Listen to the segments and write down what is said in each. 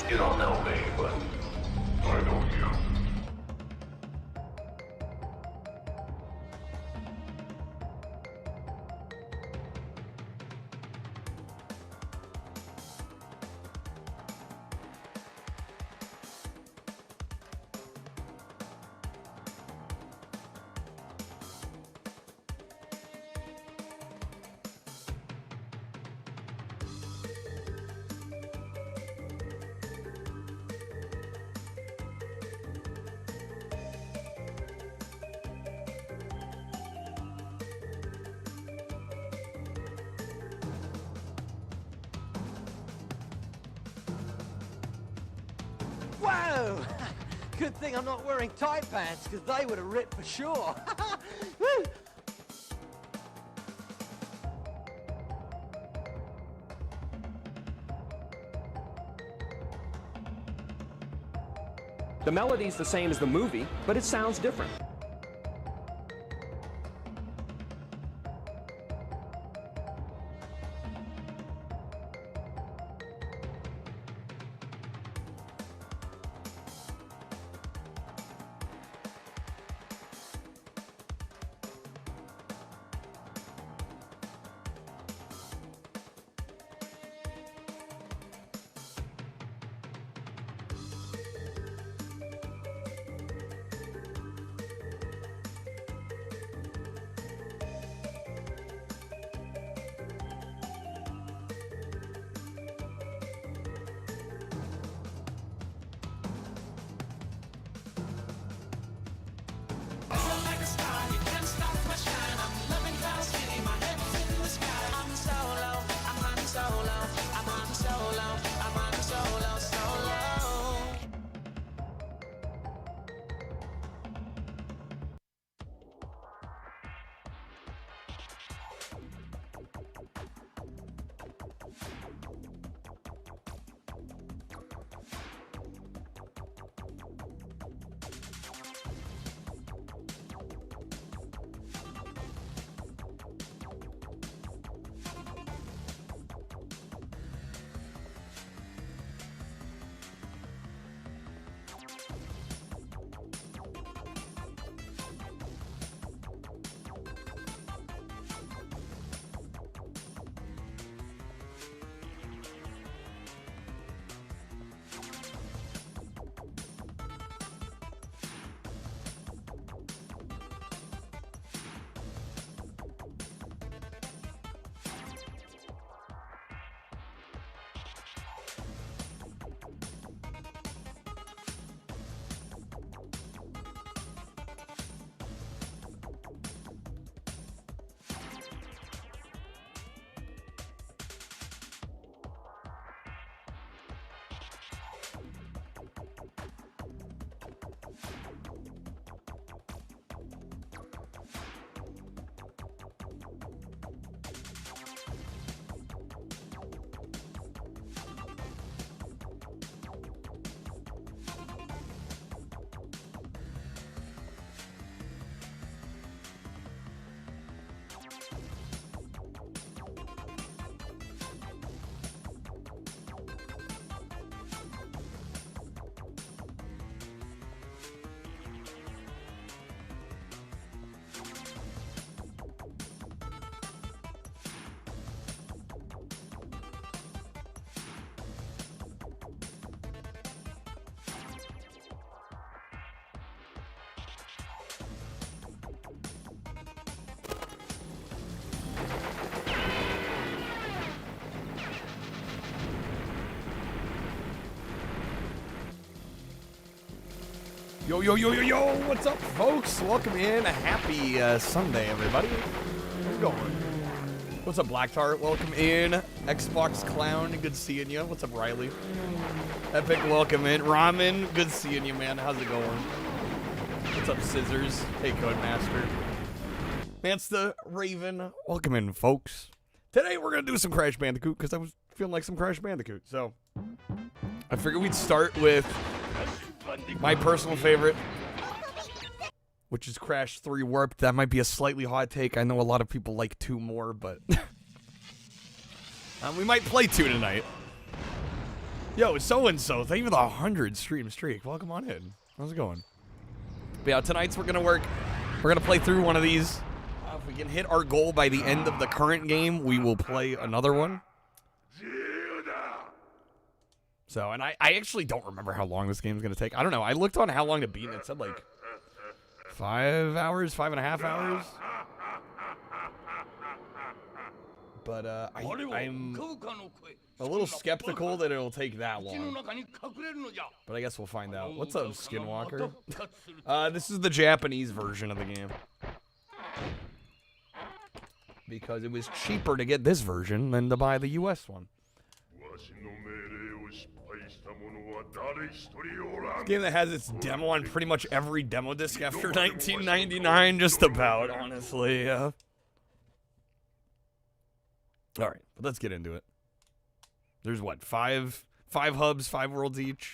You don't know me, but I know you. Whoa! Good thing I'm not wearing tight pants, because they would have ripped for sure. Woo! The melody's the same as the movie, but it sounds different. Yo, yo, yo, yo, yo, what's up, folks? Welcome in. A happy Sunday, everybody. How's it going? What's up, Black Tart? Welcome in. Xbox Clown, good seeing you. What's up, Riley? Epic, welcome in. Ramen, good seeing you, man. How's it going? What's up, Scissors? Hey, Codemaster. Mance the Raven, welcome in, folks. Today, we're going to do some Crash Bandicoot, because I was feeling like some Crash Bandicoot, so I figured we'd start with my personal favorite, which is Crash 3 Warped. That might be a slightly hot take. I know a lot of people like 2 more, but we might play 2 tonight. Yo, so-and-so, thank you for the 100 stream streak. Welcome on in. How's it going? But yeah, tonight's we're gonna play through one of these. If we can hit our goal by the end of the current game, we will play another one. So, and I actually don't remember how long this game's gonna take. I don't know. I looked on how long to beat, and it said like 5 hours, 5.5 hours. But I'm a little skeptical that it'll take that long. But I guess we'll find out. What's up, Skinwalker? This is the Japanese version of the game. Because it was cheaper to get this version than to buy the US one. This game that has its demo on pretty much every demo disc after 1999, just about, honestly, yeah. Alright, but let's get into it. There's what, five hubs, 5 worlds each.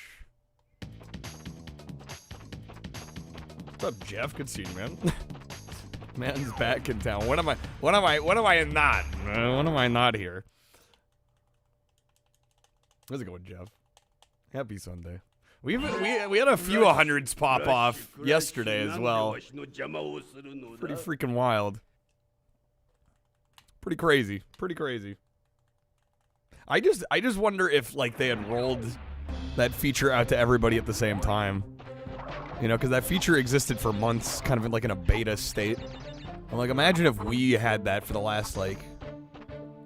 What's up, Jeff? Good seeing you, man. Man's back in town. What am I not? When am I not here? How's it going, Jeff? Happy Sunday. We had a few 100s pop off yesterday as well. Pretty freaking wild. Pretty crazy. Pretty crazy. I just wonder if like they had rolled that feature out to everybody at the same time. You know, because that feature existed for months, kind of like in a beta state. I'm like, imagine if we had that for the last like,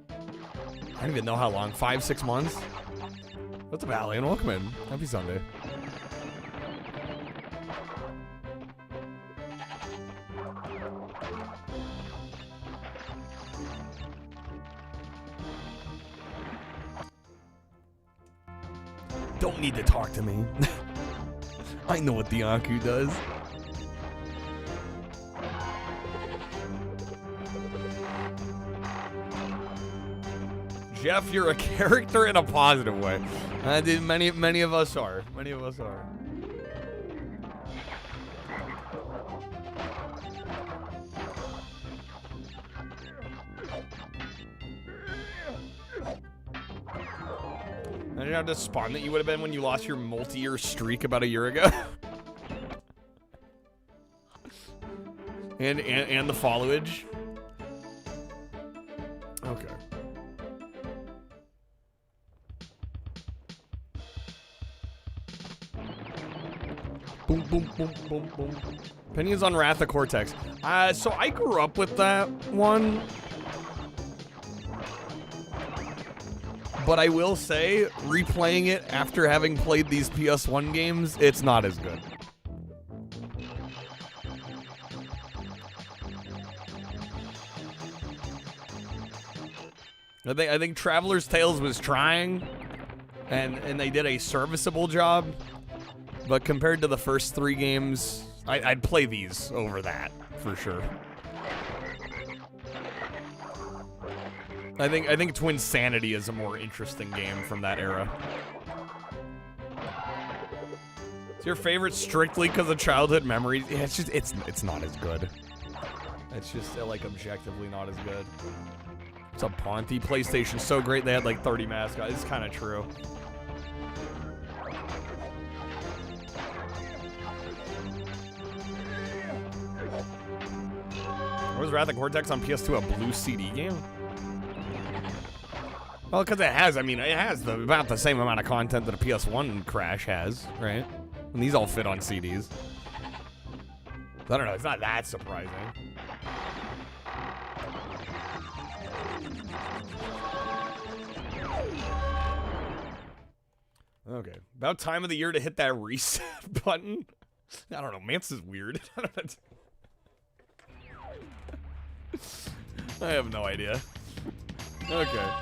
I don't even know how long, 5-6 months. What's up, Allie? And welcome in. Happy Sunday. Don't need to talk to me. I know what the Anku does. Jeff, you're a character in a positive way. Many of us are. Many of us are. Imagine how despondent you would have been when you lost your multi-year streak about a year ago. and the followage. Okay. Boom, boom, boom, boom, boom. Opinions on Wrath of Cortex. So I grew up with that one. But I will say, replaying it after having played these PS1 games, it's not as good. I think Traveler's Tales was trying, and they did a serviceable job. But compared to the first 3 games, I'd play these over that, for sure. I think Twin Sanity is a more interesting game from that era. It's your favorite strictly because of childhood memories? Yeah, it's just, it's not as good. It's just, like, objectively not as good. What's up, Ponty? PlayStation's so great they had, like, 30 mascots. It's kind of true. Was Wrath of Cortex on PS2 a blue CD game? Well, because it has, it has about the same amount of content that a PS1 Crash has, right? And these all fit on CDs. I don't know, it's not that surprising. Okay, about time of the year to hit that reset button. I don't know, Mance is weird. I have no idea. Okay.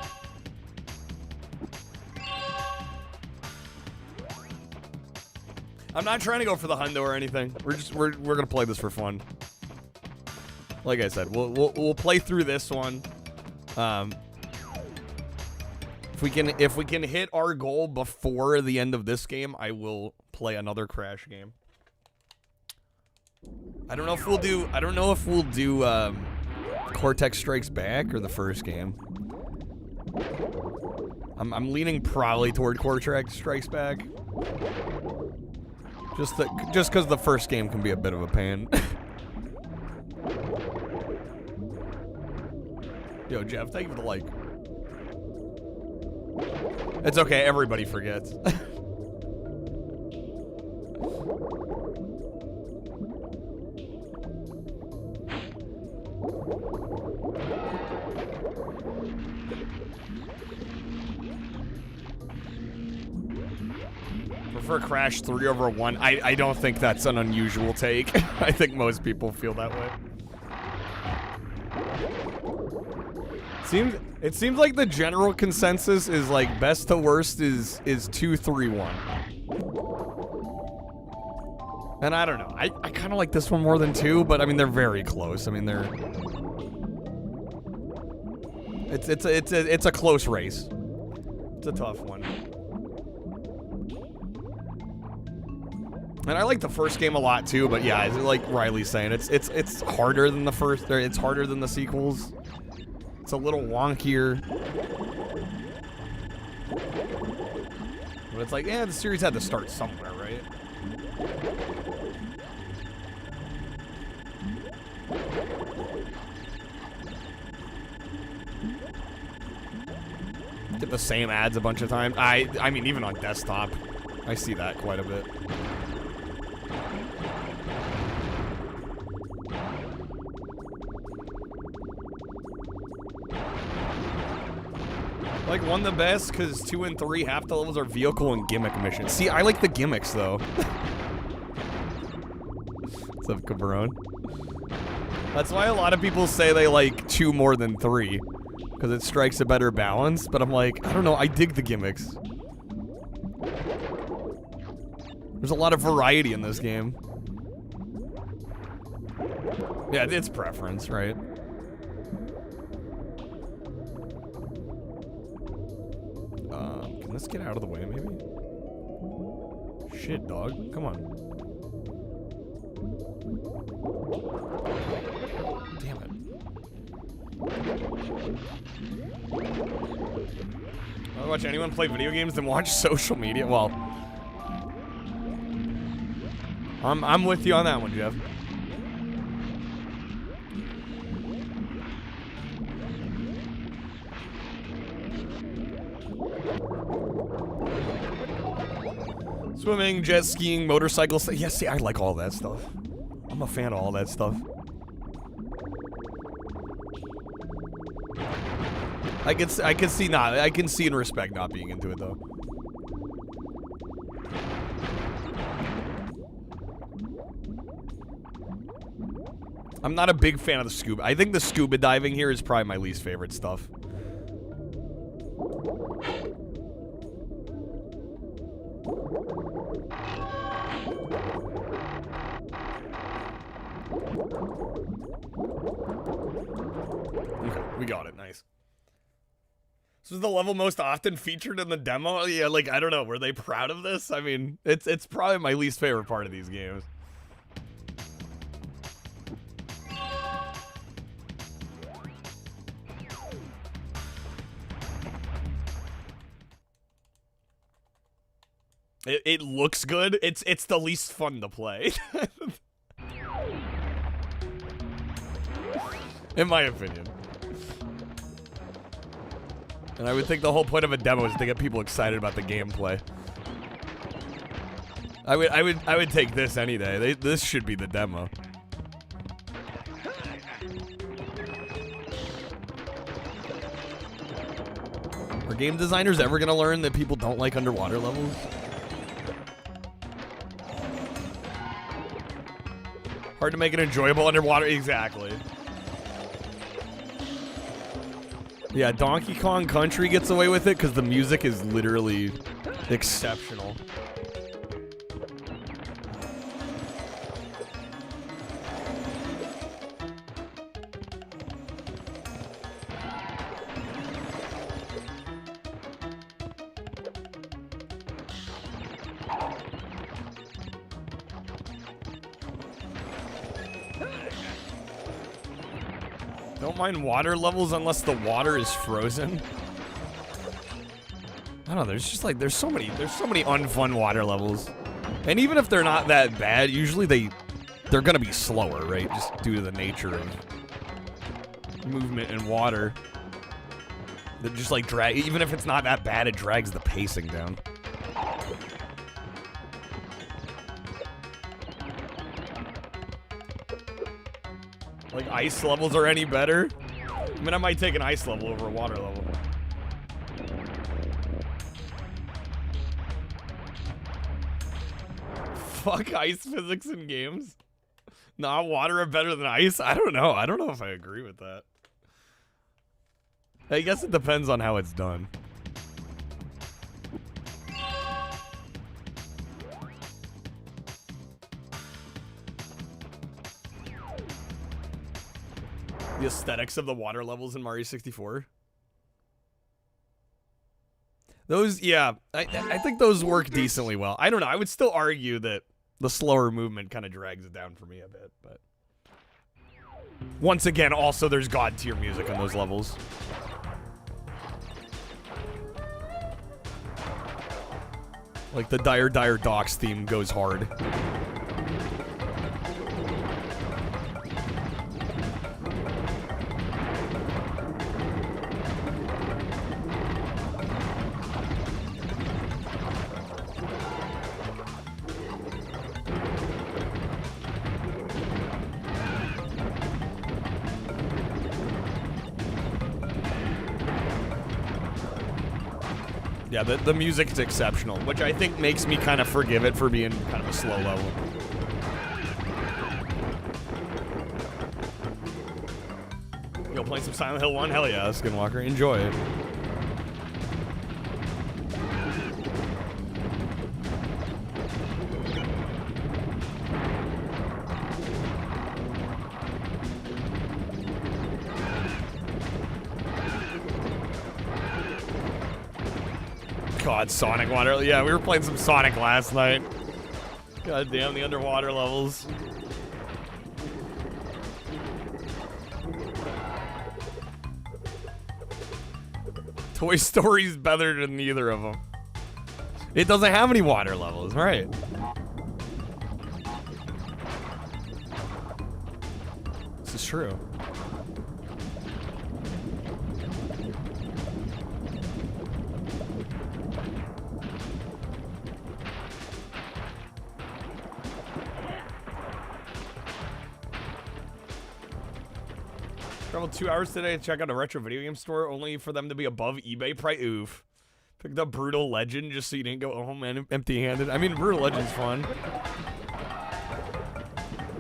I'm not trying to go for the hundo or anything. We're gonna play this for fun. Like I said, we'll play through this one. If we can hit our goal before the end of this game, I will play another Crash game. I don't know if we'll do Cortex Strikes Back or the first game. I'm leaning probably toward Cortex Strikes Back. Just because the first game can be a bit of a pain. Yo, Jeff, thank you for the like. It's okay, everybody forgets. Prefer Crash 3 over 1. I don't think that's an unusual take. I think most people feel that way. It seems like the general consensus is like best to worst is 2, 3, 1. And I don't know. I kind of like this one more than 2, but I mean they're very close. I mean they're it's a close race. It's a tough one. And I like the first game a lot too, but yeah, like Riley's saying, it's harder than the first. Or it's harder than the sequels. It's a little wonkier. But it's like, yeah, the series had to start somewhere, right? Get the same ads a bunch of times. I mean, even on desktop, I see that quite a bit. Like one the best because 2 and 3 half the levels are vehicle and gimmick missions. See, I like the gimmicks though. What's up, Cabron? That's why a lot of people say they like 2 more than 3 because it strikes a better balance. But I'm like, I don't know. I dig the gimmicks. There's a lot of variety in this game. Yeah, it's preference, right? Can this get out of the way, maybe? Shit, dog. Come on. Damn it. I'll watch anyone play video games then watch social media. Well, I'm with you on that one, Jeff. Swimming, jet skiing, motorcycles. Yeah, see, I like all that stuff. I'm a fan of all that stuff. I can see and respect not being into it though. I'm not a big fan of the scuba. I think the scuba diving here is probably my least favorite stuff. Okay, we got it. Nice. This was the level most often featured in the demo. Yeah, like, I don't know. Were they proud of this? I mean, it's probably my least favorite part of these games. It looks good. It's the least fun to play. In my opinion. And I would think the whole point of a demo is to get people excited about the gameplay. I would take this any day. This should be the demo. Are game designers ever gonna learn that people don't like underwater levels? Hard to make it enjoyable underwater. Exactly. Yeah, Donkey Kong Country gets away with it because the music is literally exceptional. Don't mind water levels unless the water is frozen. I don't know, there's just like, there's so many unfun water levels. And even if they're not that bad, usually they're gonna be slower, right? Just due to the nature of movement in water. That just like drag, even if it's not that bad, it drags the pacing down. Like ice levels are any better? I mean, I might take an ice level over a water level. Fuck ice physics in games. Nah, water are better than ice? I don't know. I don't know if I agree with that. I guess it depends on how it's done. The aesthetics of the water levels in Mario 64. Those, yeah, I think those work decently well. I don't know. I would still argue that the slower movement kind of drags it down for me a bit, but once again, also there's god tier music on those levels. Like the Dire Dire Docks theme goes hard. Yeah, the music's exceptional, which I think makes me kind of forgive it for being kind of a slow level. You go playing some Silent Hill 1? Hell yeah, Skinwalker. Enjoy it. God, Sonic water. Yeah, we were playing some Sonic last night. God damn, the underwater levels. Toy Story's better than neither of them. It doesn't have any water levels, right? This is true. Traveled 2 hours today to check out a retro video game store, only for them to be above eBay price. Oof. Picked up Brutal Legend just so you didn't go home empty-handed. I mean, Brutal Legend's fun.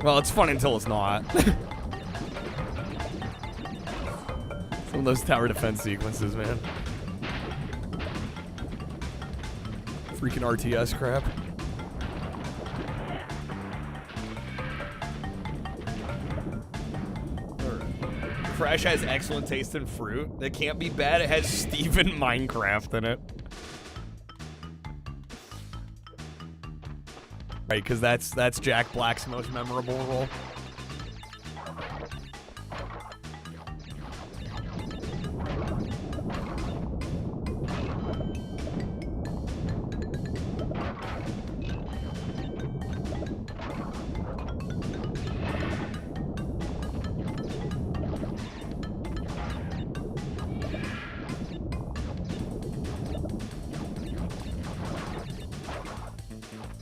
Well, it's fun until it's not. Some of those tower defense sequences, man. Freaking RTS crap. Crash has excellent taste in fruit. That can't be bad. It has Steven Minecraft in it. Right, because that's Jack Black's most memorable role.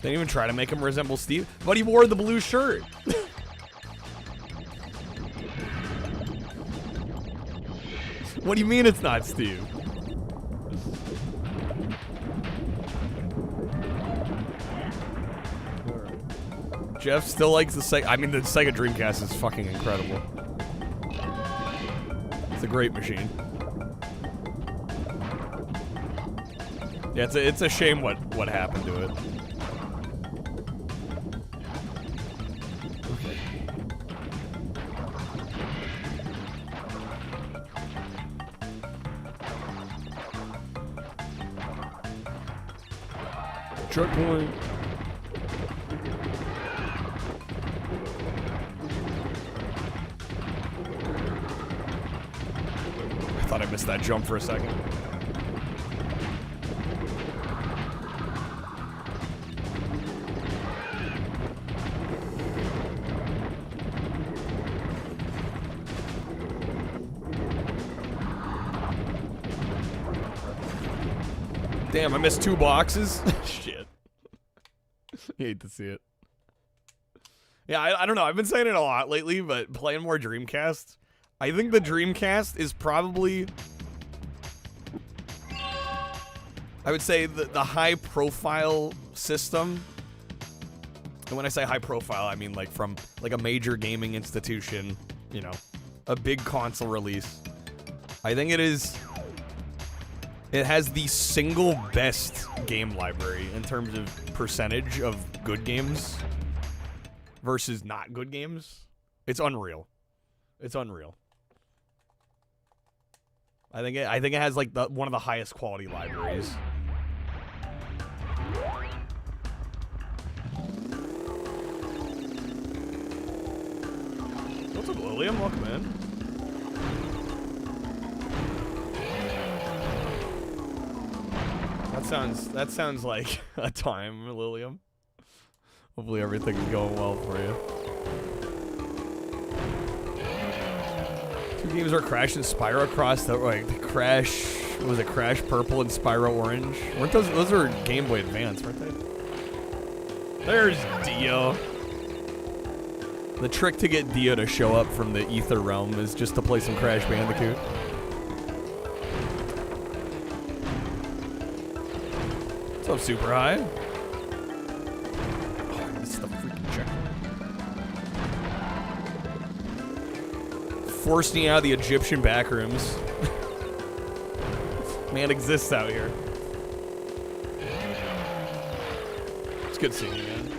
They didn't even try to make him resemble Steve, but he wore the blue shirt. What do you mean it's not Steve? Jeff still likes the Sega. I mean, the Sega Dreamcast is fucking incredible. It's a great machine. Yeah, it's a shame what happened to it. Checkpoint. I thought I missed that jump for a second. Damn, I missed 2 boxes. Shit. Hate to see it. Yeah, I don't know. I've been saying it a lot lately, but playing more Dreamcast. I think the Dreamcast is probably, I would say, the high-profile system. And when I say high-profile, I mean like from like a major gaming institution, you know, a big console release. I think it has the single best game library in terms of percentage of good games versus not good games. It's unreal. It's unreal. I think it has like one of the highest quality libraries. What's up, Lilium? Welcome in. That sounds like a time, Lilium. Hopefully everything is going well for you. 2 games are Crash and Spyro Cross. That like the Crash, what was it? Crash Purple and Spyro Orange. Weren't those are Game Boy Advance, weren't they? There's Dio. The trick to get Dio to show up from the Ether Realm is just to play some Crash Bandicoot. What's up, Super High? Oh, I missed the freaking checkpoint. Forced me out of the Egyptian backrooms. Man exists out here. It's good seeing you, man.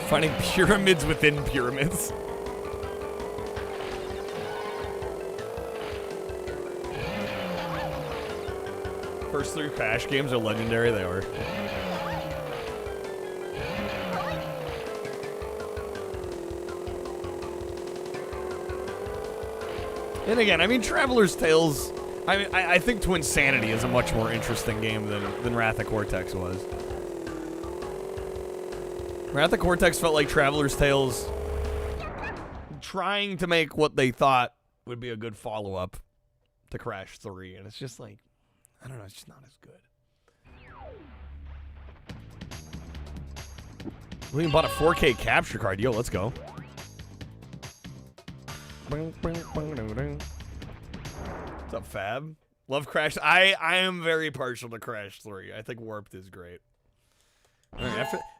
Finding pyramids within pyramids. First 3 Crash games are legendary, they were. And again, I mean, Traveler's Tales, I think Twinsanity is a much more interesting game than Wrath of Cortex was. Wrath of Cortex felt like Traveler's Tales trying to make what they thought would be a good follow-up to Crash 3, and it's just like, I don't know, it's just not as good. We bought a 4K capture card. Yo, let's go. What's up, Fab? Love Crash. I am very partial to Crash 3. I think Warped is great.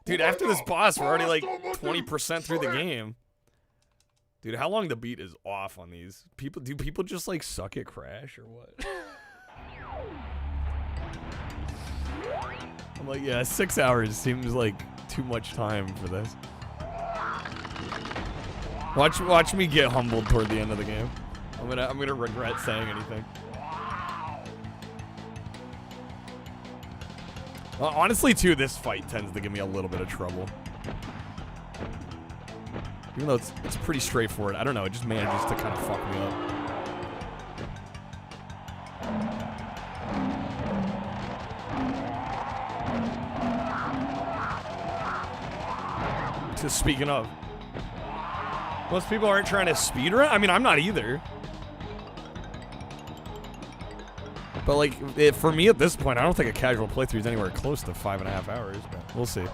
Dude, after this boss, we're already like 20% through the game. Dude, how long the beat is off on these? Do people just like suck at Crash or what? I'm like, yeah, 6 hours seems like too much time for this. Watch me get humbled toward the end of the game. I'm gonna regret saying anything. Honestly, too, this fight tends to give me a little bit of trouble. Even though it's pretty straightforward. I don't know, it just manages to kind of fuck me up. Just speaking of. Most people aren't trying to speedrun? I mean, I'm not either. But like, for me at this point, I don't think a casual playthrough is anywhere close to 5.5 hours, but we'll see.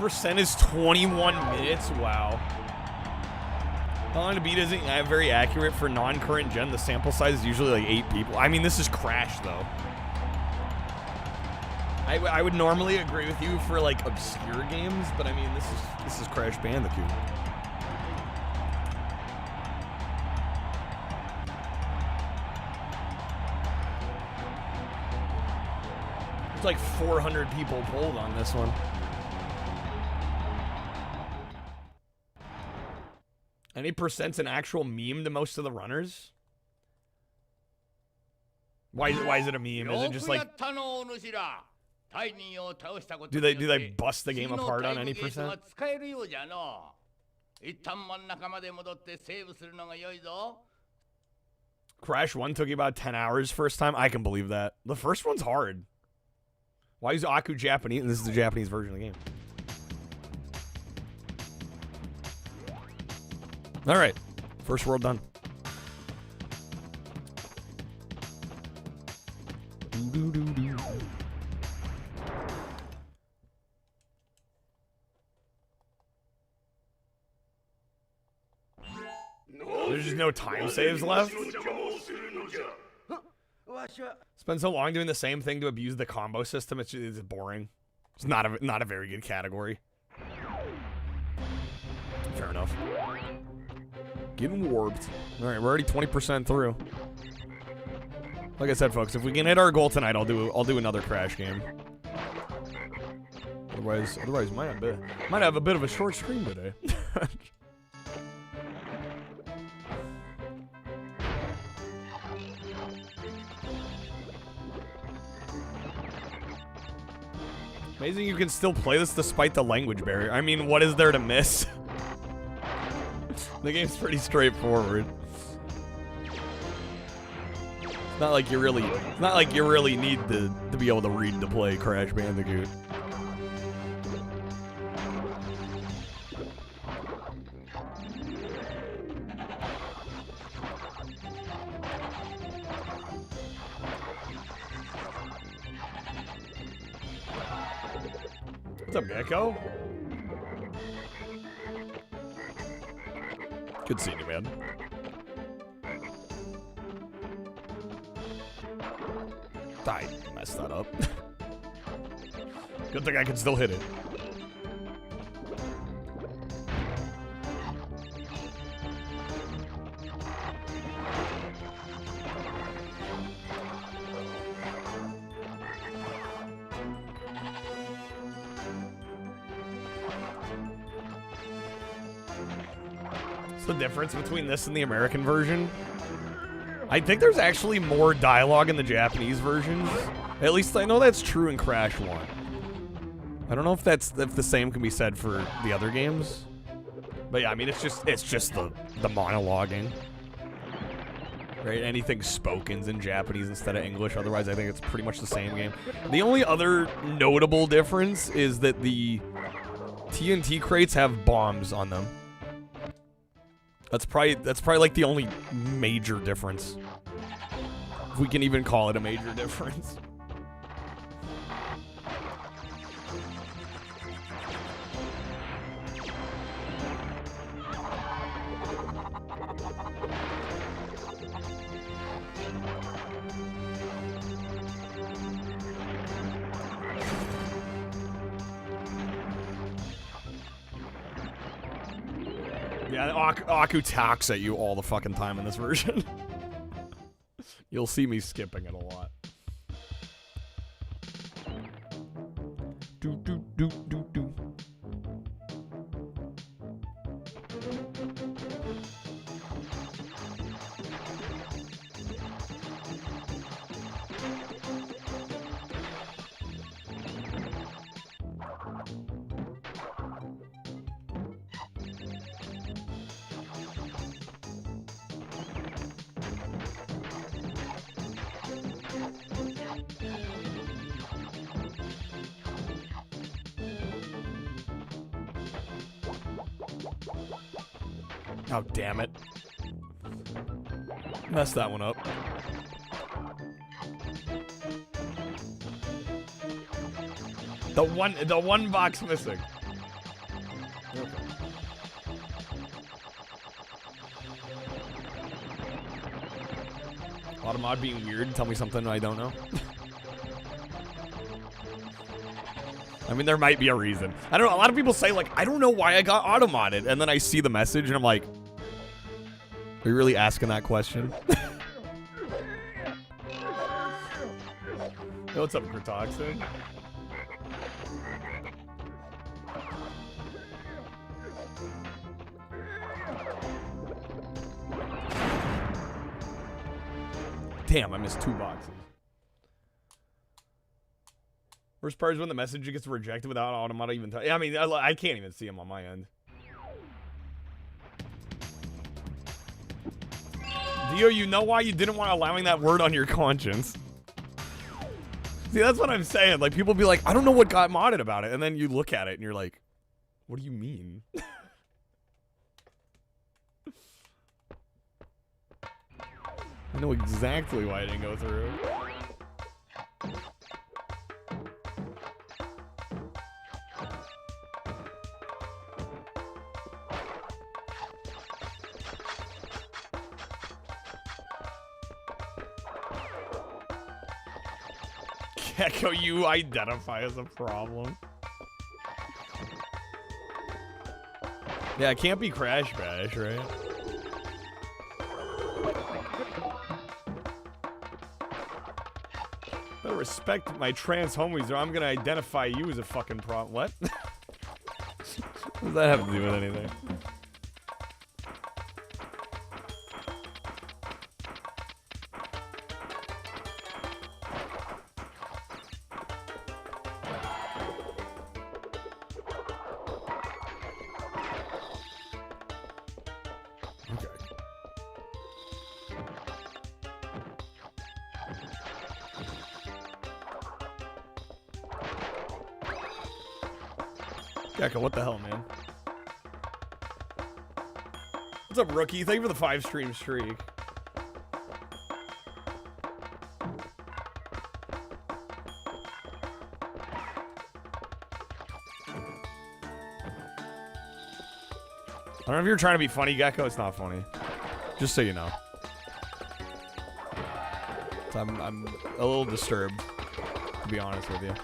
Percent is 21 minutes. Wow. How long to beat isn't very accurate for non-current gen. The sample size is usually like 8 people. I mean, this is Crash though. I would normally agree with you for like obscure games, but I mean this is Crash Bandicoot. It's like 400 people polled on this one. Any percent's an actual meme to most of the runners? Why is it a meme? Is it just like do they bust the game apart on any percent? Crash 1 took you about 10 hours first time? I can believe that. The first one's hard. Why is Aku Japanese? This is the Japanese version of the game. All right, first world done. There's just no time saves left. Spend so long doing the same thing to abuse the combo system. It's boring. It's not a very good category. Fair enough. Getting warped. All right, we're already 20% through. Like I said, folks, if we can hit our goal tonight, I'll do another Crash game. Otherwise, might have a bit of a short stream today. Amazing you can still play this despite the language barrier. I mean, what is there to miss? The game's pretty straightforward. It's not like you really need to be able to read to play Crash Bandicoot. What's up, Gecko? Good seeing you, man. I messed that up. Good thing I can still hit it. What's the difference between this and the American version? I think there's actually more dialogue in the Japanese versions. At least I know that's true in Crash 1. I don't know if the same can be said for the other games. But yeah, I mean it's just the monologuing. Right? Anything spoken's in Japanese instead of English. Otherwise I think it's pretty much the same game. The only other notable difference is that the TNT crates have bombs on them. That's probably like the only major difference. If we can even call it a major difference. Yeah, Aku talks at you all the fucking time in this version. You'll see me skipping it a lot. Do do do do do. Oh, damn it. Messed that one up. The one box missing. Okay. Automod being weird, tell me something I don't know. I mean, there might be a reason. I don't know. A lot of people say, like, I don't know why I got auto-modded. And then I see the message, and I'm like, are you really asking that question? Hey, what's up, Kratoxin? Damn, I missed 2 boxes. Worst part is when the message gets rejected without automata even I mean, I can't even see them on my end. Dio, you know why you didn't want allowing that word on your conscience. See, that's what I'm saying. Like, people be like, I don't know what got modded about it. And then you look at it and you're like, what do you mean? I know exactly why I didn't go through. Gecko, you identify as a problem. Yeah, it can't be Crash Bash, right? Better respect my trans homies or I'm gonna identify you as a fucking problem. What? What does that have to do with anything? Gecko, what the hell, man? What's up, Rookie? Thank you for the 5-stream streak. I don't know if you're trying to be funny, Gecko. It's not funny. Just so you know. So I'm a little disturbed, to be honest with you.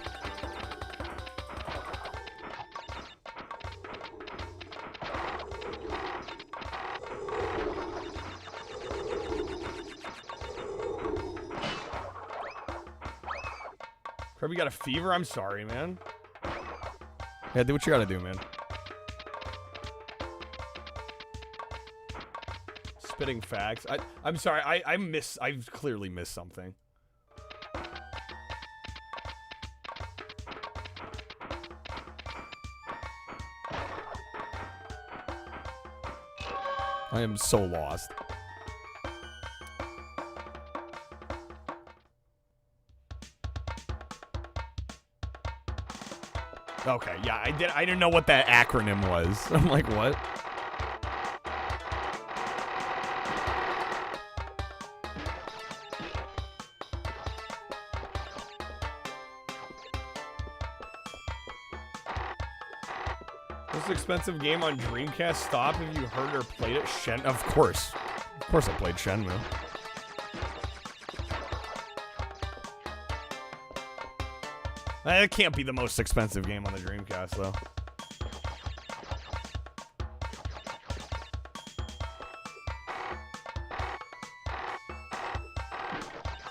Kirby got a fever? I'm sorry, man. Yeah, do what you gotta do, man. Spitting facts. I'm sorry, I've clearly missed something. I am so lost. Okay, yeah, I didn't know what that acronym was. I'm like, what? Most expensive game on Dreamcast? Stop if you heard or played it. Of course. Of course I played Shenmue. That can't be the most expensive game on the Dreamcast, though.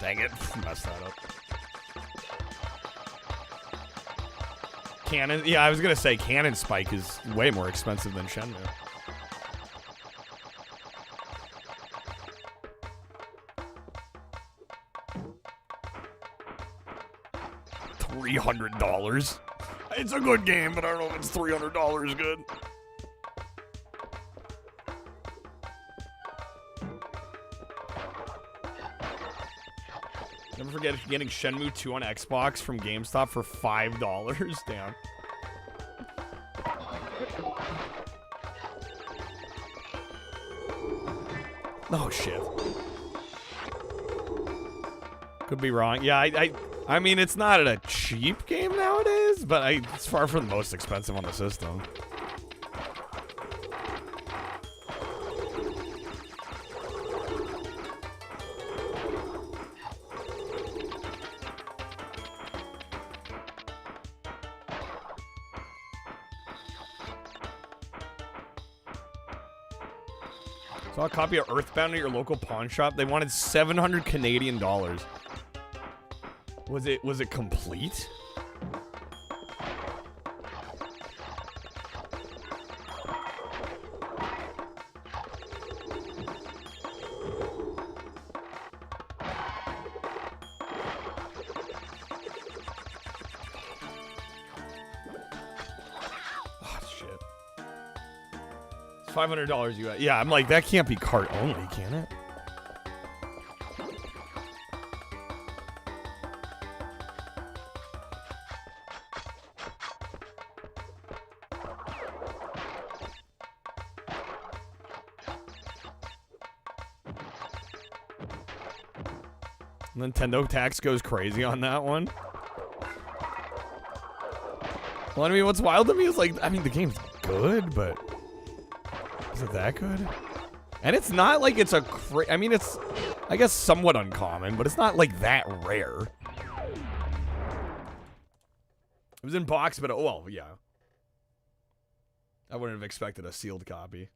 Dang it. Messed that up. Cannon. Yeah, I was going to say Cannon Spike is way more expensive than Shenmue. $300. It's a good game, but I don't know if it's $300 good. Never forget getting Shenmue 2 on Xbox from GameStop for $5. Damn. Oh shit. Could be wrong. Yeah, I mean, it's not a cheap game nowadays, but it's far from the most expensive on the system. Saw a copy of Earthbound at your local pawn shop. They wanted 700 Canadian dollars. Was it complete? $500 US. Yeah, I'm like, that can't be cart only, can it? Nintendo tax goes crazy on that one. Well, I mean, what's wild to me is like, I mean, the game's good, but is it that good? And it's not like it's I mean, it's, I guess, somewhat uncommon, but it's not like that rare. It was in box, but oh, well, yeah. I wouldn't have expected a sealed copy.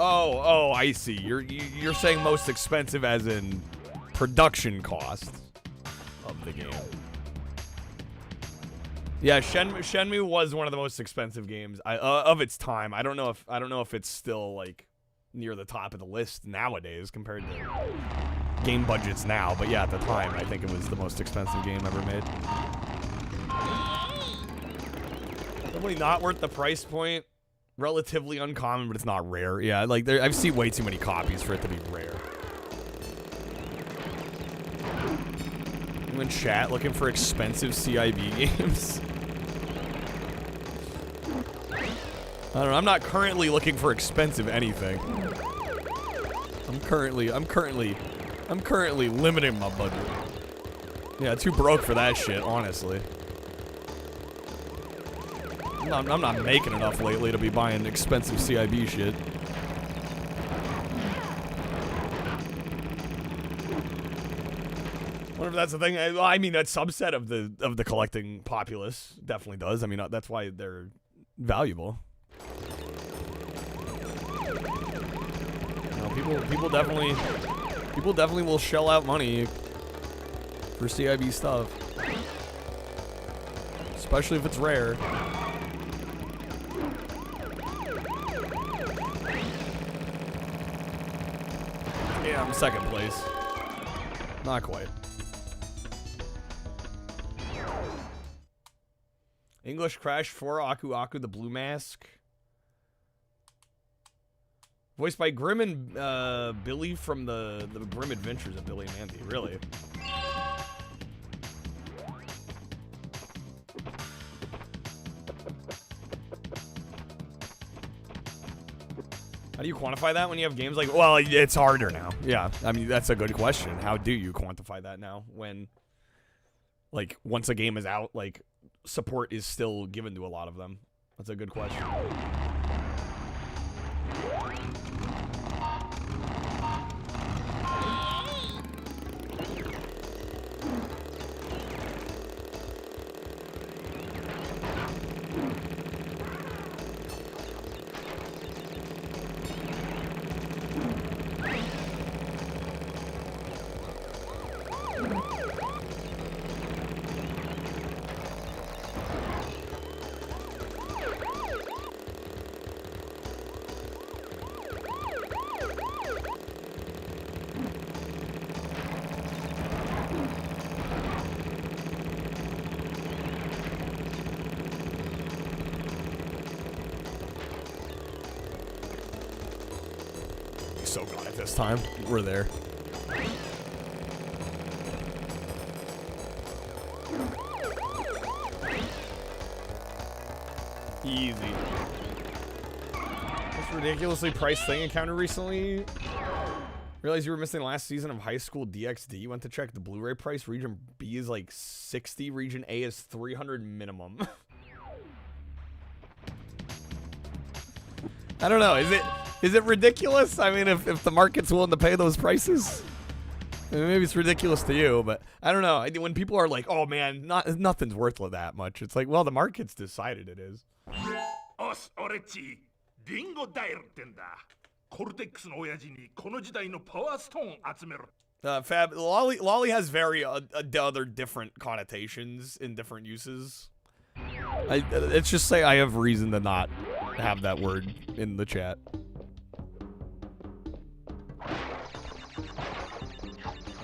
Oh, I see. You're saying most expensive as in production cost of the game. Yeah, Shenmue was one of the most expensive games of its time. I don't know if it's still like near the top of the list nowadays compared to game budgets now, but yeah, at the time I think it was the most expensive game ever made. Probably not worth the price point. Relatively uncommon, but it's not rare. Yeah, like I've seen way too many copies for it to be rare. You in chat looking for expensive CIB games? I don't know. I'm not currently looking for expensive anything. I'm currently limiting my budget. Yeah, too broke for that shit, honestly. I'm not making enough lately to be buying expensive CIB shit. Wonder if that's the thing. I mean, that subset of the collecting populace definitely does. I mean, that's why they're valuable. You know, people definitely will shell out money for CIB stuff, especially if it's rare. Yeah, I'm second place. Not quite. English Crash 4, Aku Aku, the Blue Mask. Voiced by Grim and Billy from the Grim Adventures of Billy and Mandy. Really? How do you quantify that when you have games like, well, it's harder now. Yeah, I mean, that's a good question. How do you quantify that now when, like, once a game is out, like, support is still given to a lot of them? That's a good question. So got it this time. We're there. Easy. This ridiculously priced thing encountered recently. Realized you were missing last season of High School DxD. Went to check the Blu-ray price. Region B is like 60. Region A is 300 minimum. I don't know. Is it ridiculous? I mean, if the market's willing to pay those prices, I mean, maybe it's ridiculous to you, but I don't know. When people are like, "Oh man, nothing's worth that much," it's like, well, the market's decided it is. Authority リンゴダイルってんだ。コルテックスの親父にこの時代のパワーストーン集めろ。Fab, lolly has very other different connotations in different uses. Let's just say I have reason to not have that word in the chat. I'm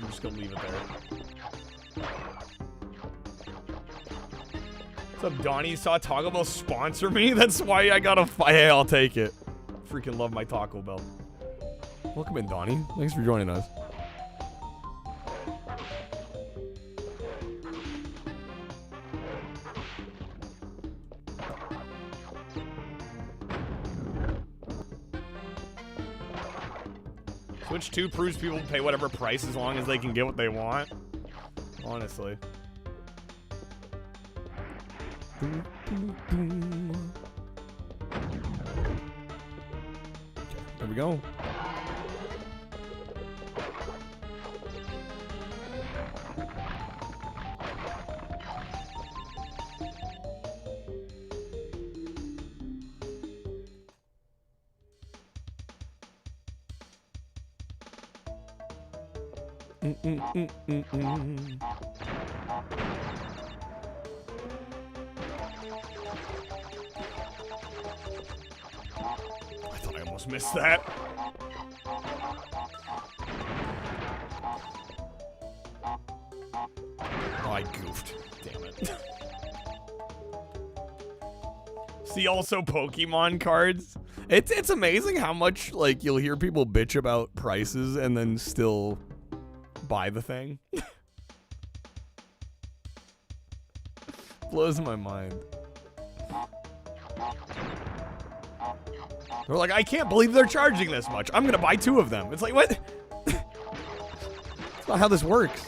just gonna leave it there. What's up, Donnie? Saw Taco Bell sponsor me? That's why I got a hey, I'll take it. Freaking love my Taco Bell. Welcome in, Donnie. Thanks for joining us. Switch 2 proves people pay whatever price as long as they can get what they want. Honestly. Okay, there we go. I thought I almost missed that. Oh, I goofed. Damn it. See, also Pokemon cards. It's amazing how much, like, you'll hear people bitch about prices and then still buy the thing. Blows my mind. They're like, I can't believe they're charging this much. I'm gonna buy 2 of them. It's like, what? That's not how this works.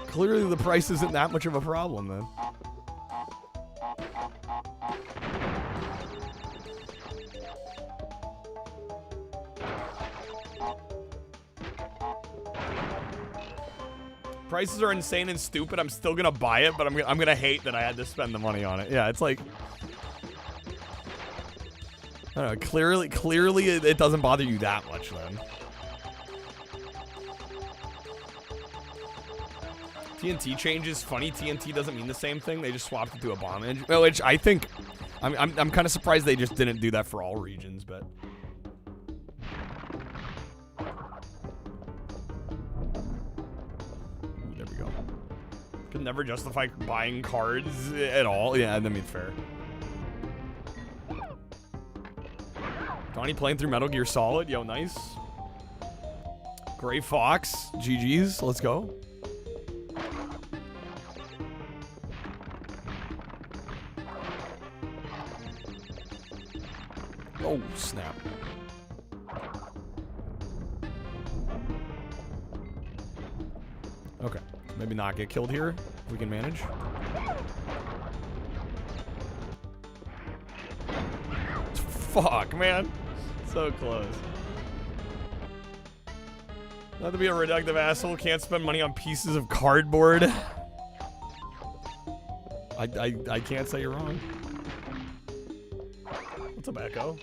Clearly the price isn't that much of a problem then. Prices are insane and stupid. I'm still gonna buy it, but I'm gonna hate that I had to spend the money on it. Yeah, it's like, I don't know. Clearly, it doesn't bother you that much then. TNT changes. Funny, TNT doesn't mean the same thing. They just swapped it to a bomb engine, which I think, I'm kind of surprised they just didn't do that for all regions, but. Could never justify buying cards at all. Yeah, I mean, fair. Donnie playing through Metal Gear Solid. Yo, nice. Gray Fox. GG's. Let's go. Oh, snap. Okay. Maybe not get killed here, if we can manage. Fuck, man. So close. Not to be a reductive asshole, can't spend money on pieces of cardboard. I can't say you're wrong. What's up, Echo?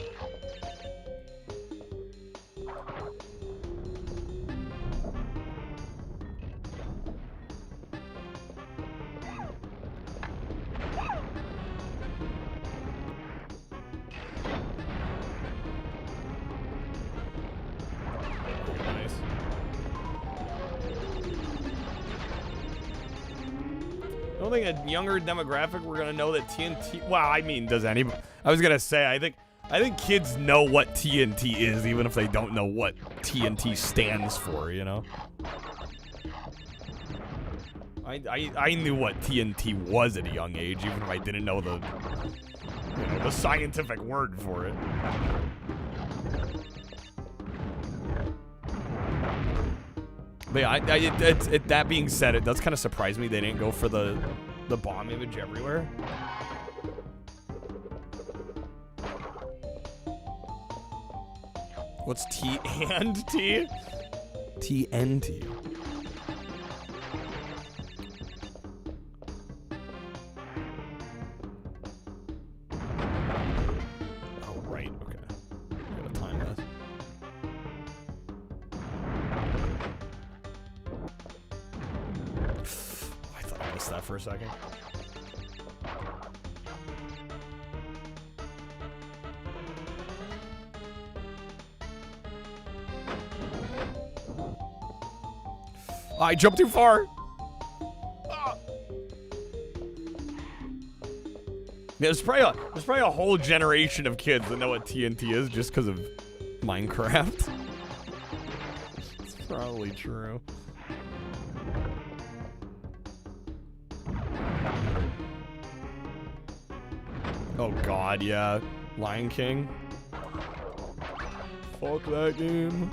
A younger demographic, we're gonna know that TNT. Well, I mean, does anybody? I was gonna say, I think kids know what TNT is, even if they don't know what TNT stands for. You know, I knew what TNT was at a young age, even if I didn't know the scientific word for it. But yeah, that being said, it does kind of surprise me they didn't go for the bomb image everywhere. What's T and T? TNT. fix that for a second. I jumped too far. Yeah, there's probably a whole generation of kids that know what TNT is just because of Minecraft. It's probably true. Oh god, yeah. Lion King. Fuck that game.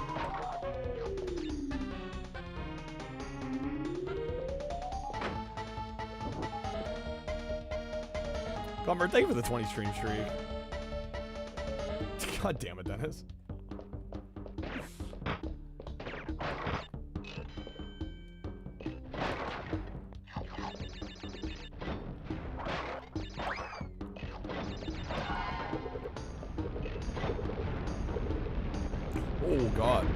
Bummer, thank you for the 20 stream streak. God damn it, Dennis. Oh, God.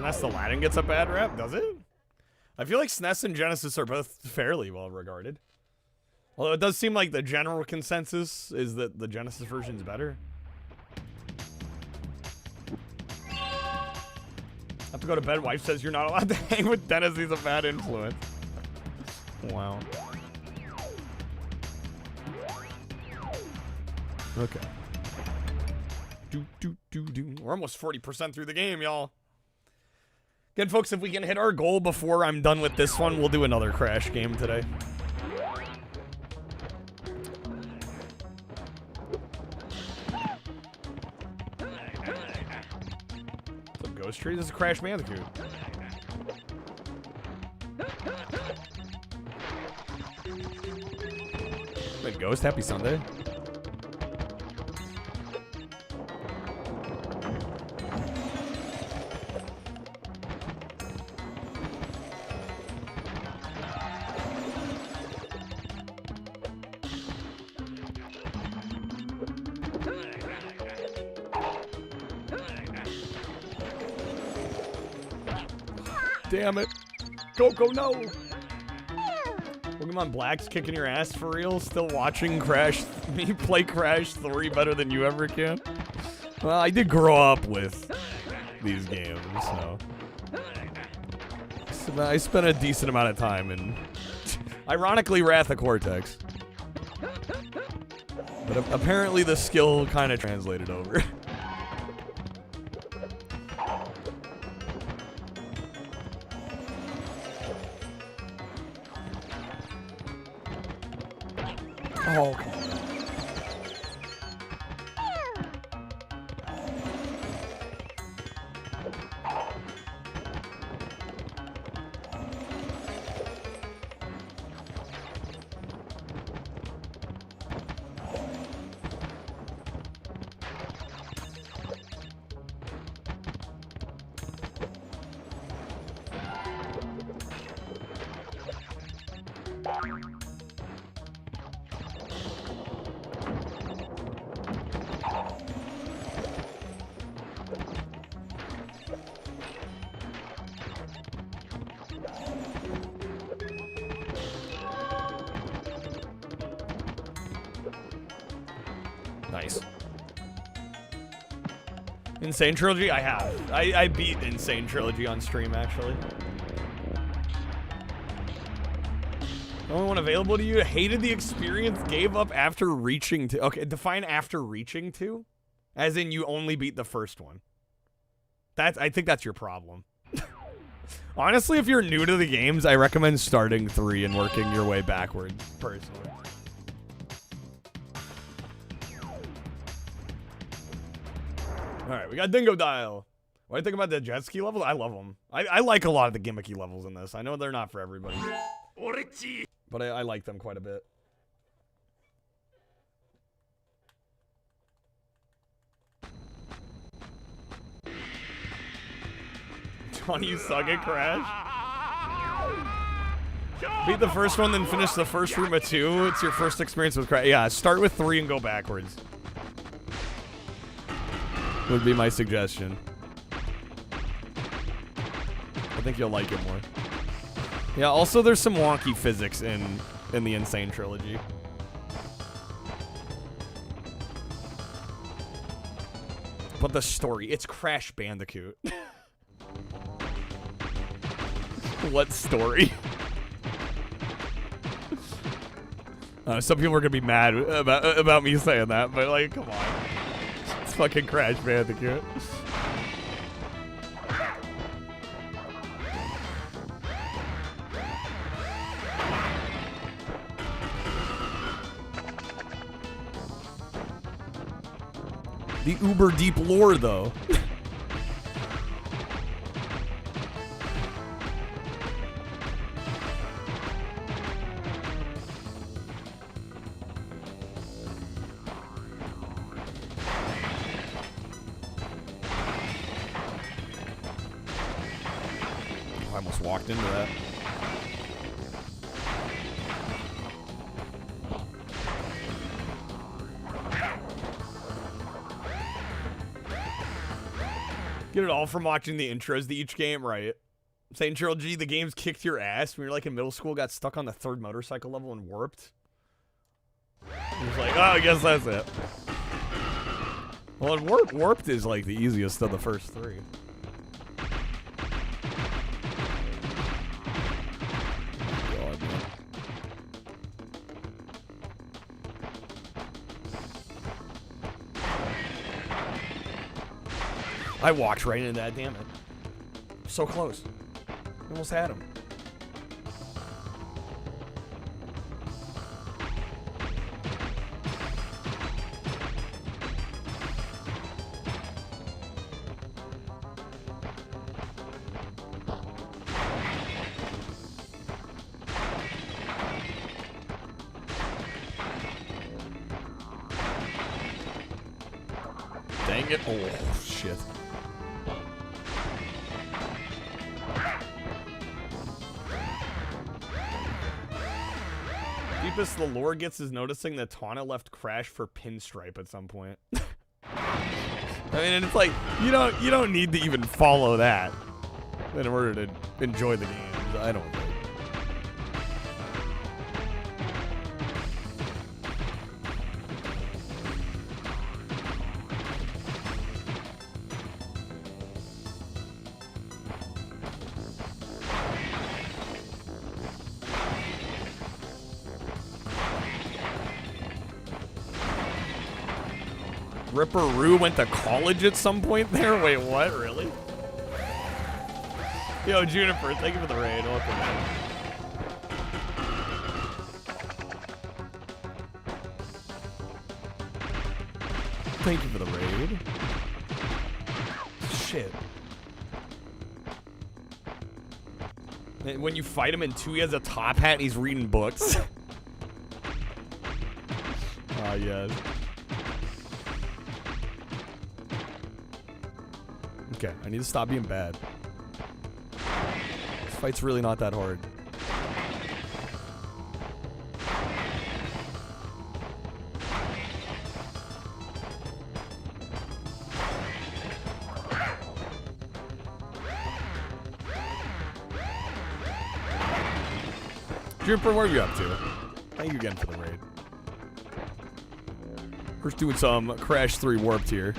SNES the Aladdin gets a bad rep, does it? I feel like SNES and Genesis are both fairly well regarded. Although it does seem like the general consensus is that the Genesis version's better. Have to go to bed. Wife says you're not allowed to hang with Dennis. He's a bad influence. Wow. Okay. We're almost 40% through the game, y'all. Again, folks, if we can hit our goal before I'm done with this one, we'll do another Crash game today. What's up, Ghost Tree? This is Crash Bandicoot. Wait, Ghost, happy Sunday. Damn it. Go, no. Pokemon Black's kicking your ass for real? Still watching me play Crash 3 better than you ever can? Well, I did grow up with these games, so I spent a decent amount of time in, ironically, Wrath of Cortex. But apparently the skill kind of translated over. Oh, okay. Nice. Insane Trilogy? I have. I beat Insane Trilogy on stream, actually. Only one available to you? Hated the experience, gave up after reaching to... Okay, define after reaching to? As in you only beat the first one. I think that's your problem. Honestly, if you're new to the games, I recommend starting 3 and working your way backward, personally. Alright, we got Dingo Dial. What do you think about the jet ski levels? I love them. I like a lot of the gimmicky levels in this. I know they're not for everybody. But I like them quite a bit. Tony, you suck at Crash. Beat the first one, then finish the first room of 2. It's your first experience with Crash. Yeah, start with 3 and go backwards. Would be my suggestion. I think you'll like it more. Yeah, also there's some wonky physics in the Insane trilogy. But the story, it's Crash Bandicoot. What story? Some people are gonna be mad about me saying that, but like, come on. It's fucking Crash Bandicoot. The uber deep lore, though. I almost walked into that. Get it all from watching the intros to each game, right? Saying Trilogy, the games kicked your ass when you're like in middle school, got stuck on the 3rd motorcycle level and warped. He was like, oh, I guess that's it. Well, and warped is like the easiest of the first 3. God, man. I walked right into that, damn it. So close. Almost had him. Dang it. Oh, shit. Deepest the lore gets is noticing that Tawna left Crash for Pinstripe at some point. I mean, and it's like, you don't need to even follow that in order to enjoy the games. I don't think. Ripperoo went to college at some point there? Wait, what? Really? Yo, Juniper, thank you for the raid. Welcome, man. Thank you for the raid. Shit. And when you fight him in 2, he has a top hat and he's reading books. Ah, yes. Okay, I need to stop being bad. This fight's really not that hard. Juniper, what are you up to? Thank you again for the raid. We're just doing some Crash 3 Warped here.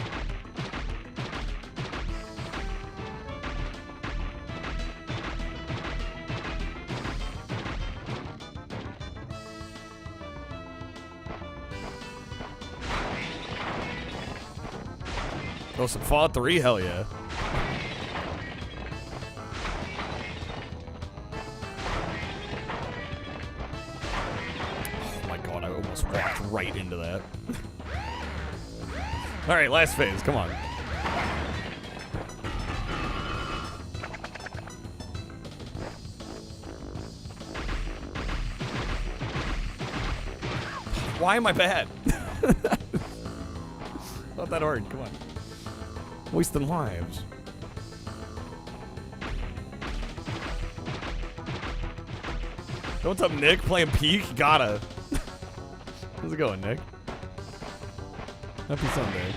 Oh, some Fallout 3? Hell yeah. Oh my god, I almost walked right into that. Alright, last phase, come on. Why am I bad? Not that hard, come on. Wasting lives. What's up, Nick? Playing Peak? Gotta. How's it going, Nick? Happy Sunday.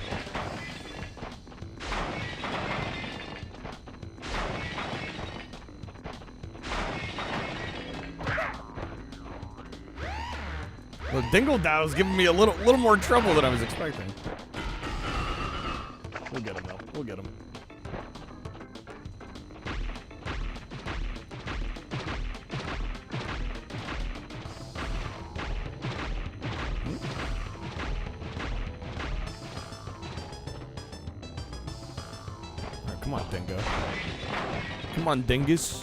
Well, Dingle Dow's giving me a little more trouble than I was expecting. We'll get him though. We'll get him. Alright, come on, Dingo. Come on, Dingus.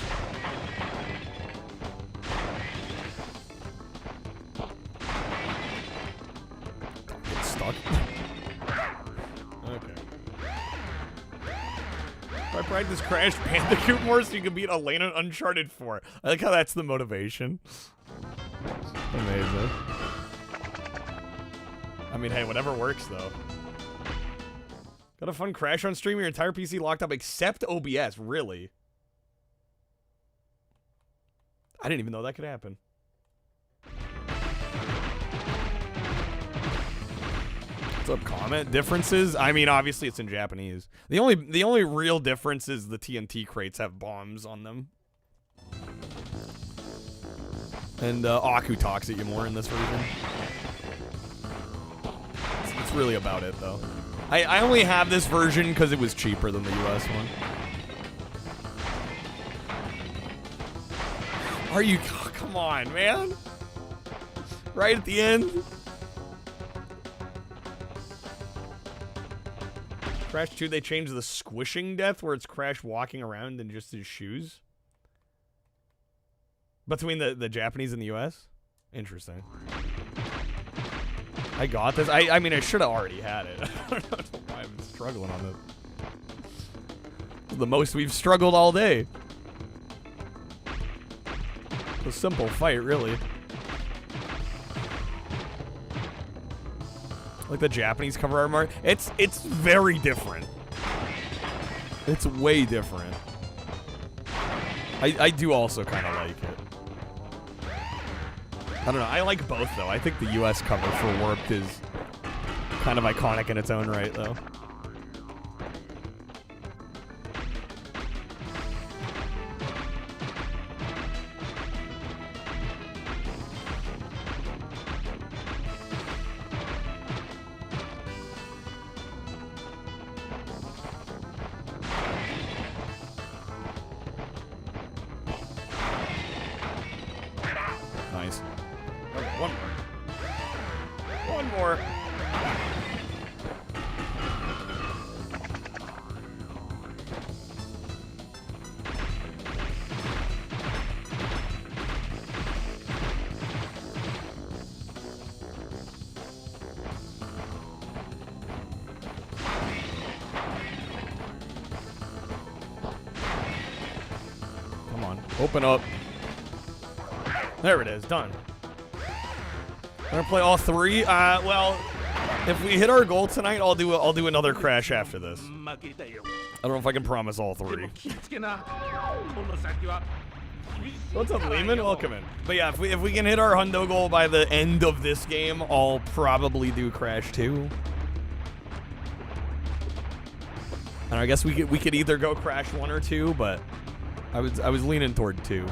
I practice Crash Bandicoot more so you can beat Elena Uncharted 4. I like how that's the motivation. Amazing. I mean, hey, whatever works, though. Got a fun crash on stream? Your entire PC locked up except OBS. Really? I didn't even know that could happen. What's up, comment? Differences? I mean, obviously it's in Japanese. The only real difference is the TNT crates have bombs on them. And Aku talks at you more in this version. That's really about it, though. I only have this version because it was cheaper than the US one. Are you? Oh, come on, man. Right at the end. Crash 2, they changed the squishing death where it's Crash walking around in just his shoes. Between the Japanese and the US? Interesting. I got this. I mean, I should have already had it. I don't know why I've been struggling on this. The most we've struggled all day. A simple fight, really. Like the Japanese cover art mark. It's very different. It's way different. I do also kind of like it. I don't know. I like both, though. I think the US cover for Warped is kind of iconic in its own right, though. Nice. Okay, one more. One more. Come on, open up. There it is, done. I'm gonna play all three. Well, if we hit our goal tonight, I'll do another Crash after this. I don't know if I can promise all three. What's up, Lehman? Welcome in. But yeah, if we can hit our hundo goal by the end of this game, I'll probably do Crash 2. And I guess we could either go Crash 1 or 2, but I was leaning toward 2.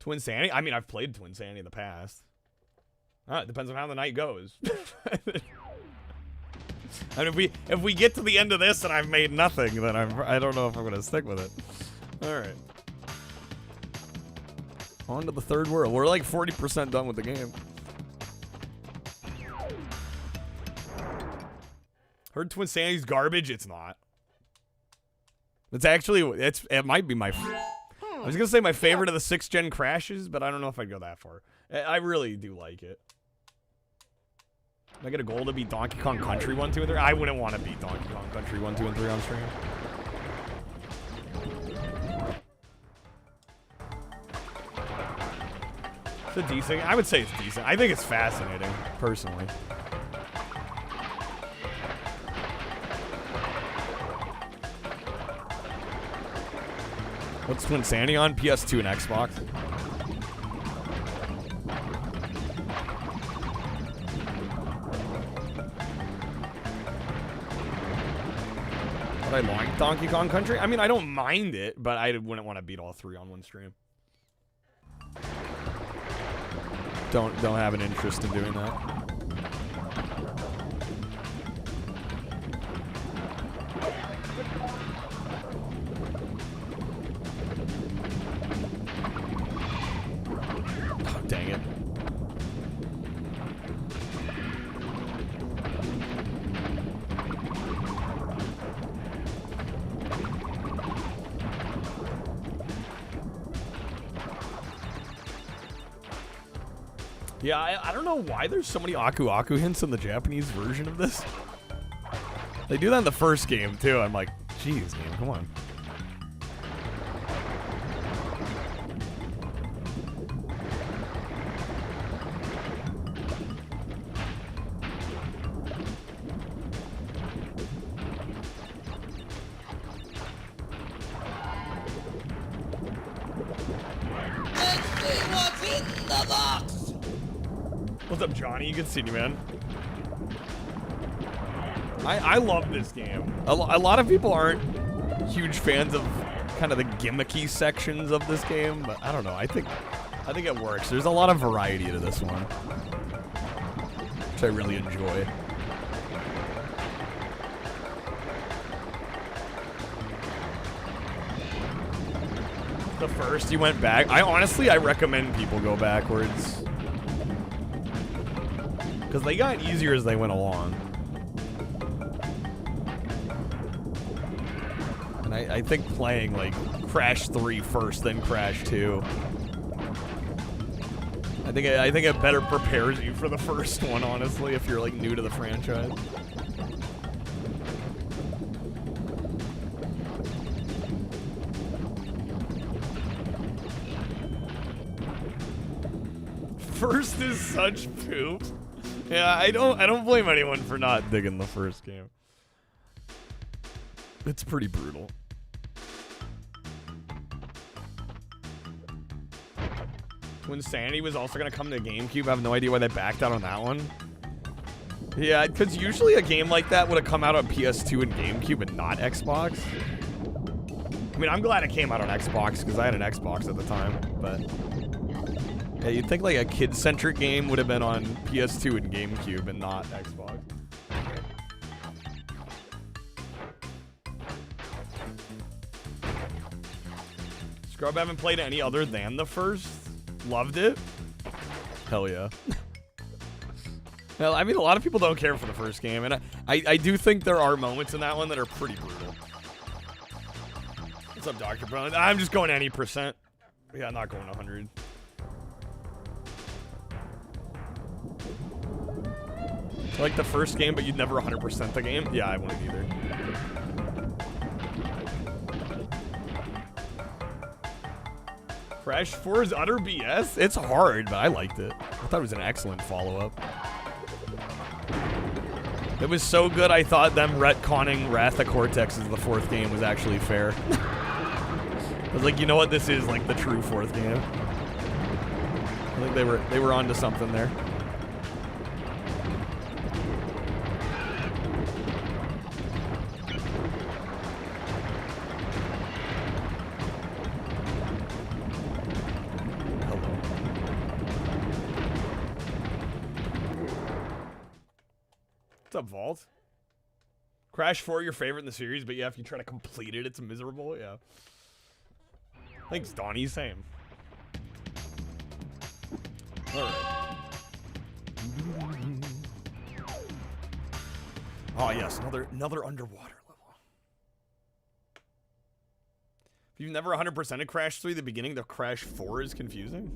Twin Sanity? I mean, I've played Twin Sanity in the past. It depends on how the night goes. And if we get to the end of this and I've made nothing, then I don't know if I'm gonna stick with it. All right. On to the third world. We're like 40% done with the game. Heard Twin Sanity's garbage? It's not. It's actually it might be my. I was gonna say my favorite of the 6th gen Crashes, but I don't know if I'd go that far. I really do like it. If I get a goal to beat Donkey Kong Country 1, 2, and 3, I wouldn't want to beat Donkey Kong Country 1, 2, and 3 on stream. It's a decent. I would say it's decent. I think it's fascinating, personally. What's Twin Sandy on? PS2 and Xbox. But I like Donkey Kong Country. I mean, I don't mind it, but I wouldn't want to beat all 3 on one stream. Don't have an interest in doing that. Oh, dang it. Yeah, I don't know why there's so many Aku Aku hints in the Japanese version of this. They do that in the first game, too. I'm like, geez, game, come on. What's up, Johnny? Good seeing you, man. I love this game. A lot of people aren't huge fans of kind of the gimmicky sections of this game, but I don't know. I think it works. There's a lot of variety to this one, which I really enjoy. The first you went back. I recommend people go backwards. Because they got easier as they went along. And I think playing like Crash 3 first, then Crash 2. I think it better prepares you for the first one, honestly, if you're like new to the franchise. First is such poop. Yeah, I don't blame anyone for not digging the first game. It's pretty brutal. When Sandy was also gonna come to GameCube, I have no idea why they backed out on that one. Yeah, because usually a game like that would have come out on PS2 and GameCube and not Xbox. I mean, I'm glad it came out on Xbox because I had an Xbox at the time, but yeah, you'd think like a kid-centric game would have been on PS2 and GameCube and not Xbox. Scrub, haven't played any other than the first. Loved it. Hell yeah. Well, I mean, a lot of people don't care for the first game, and I do think there are moments in that one that are pretty brutal. What's up, Dr. Brown? I'm just going any percent. Yeah, I'm not going 100. Like the first game, but you'd never 100% the game? Yeah, I wouldn't either. Crash 4 is utter BS? It's hard, but I liked it. I thought it was an excellent follow-up. It was so good, I thought them retconning Wrath of Cortex as the 4th game was actually fair. I was like, you know what? This is like the true 4th game. I think they were onto something there. What's up, Vault? Crash 4, your favorite in the series, but yeah, if you try to complete it, it's miserable. Yeah. Thanks, Donnie. Same. All right. Oh yes, another underwater level. If you've never 100%ed Crash 3, the beginning of Crash 4 is confusing.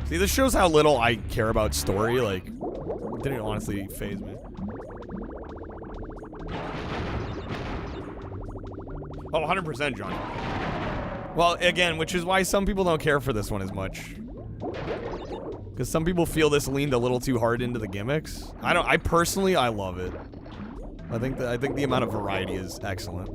See, this shows how little I care about story. Like, it didn't honestly faze me. Oh, 100%, Johnny. Well, again, which is why some people don't care for this one as much. Because some people feel this leaned a little too hard into the gimmicks. I personally love it. I think the amount of variety is excellent.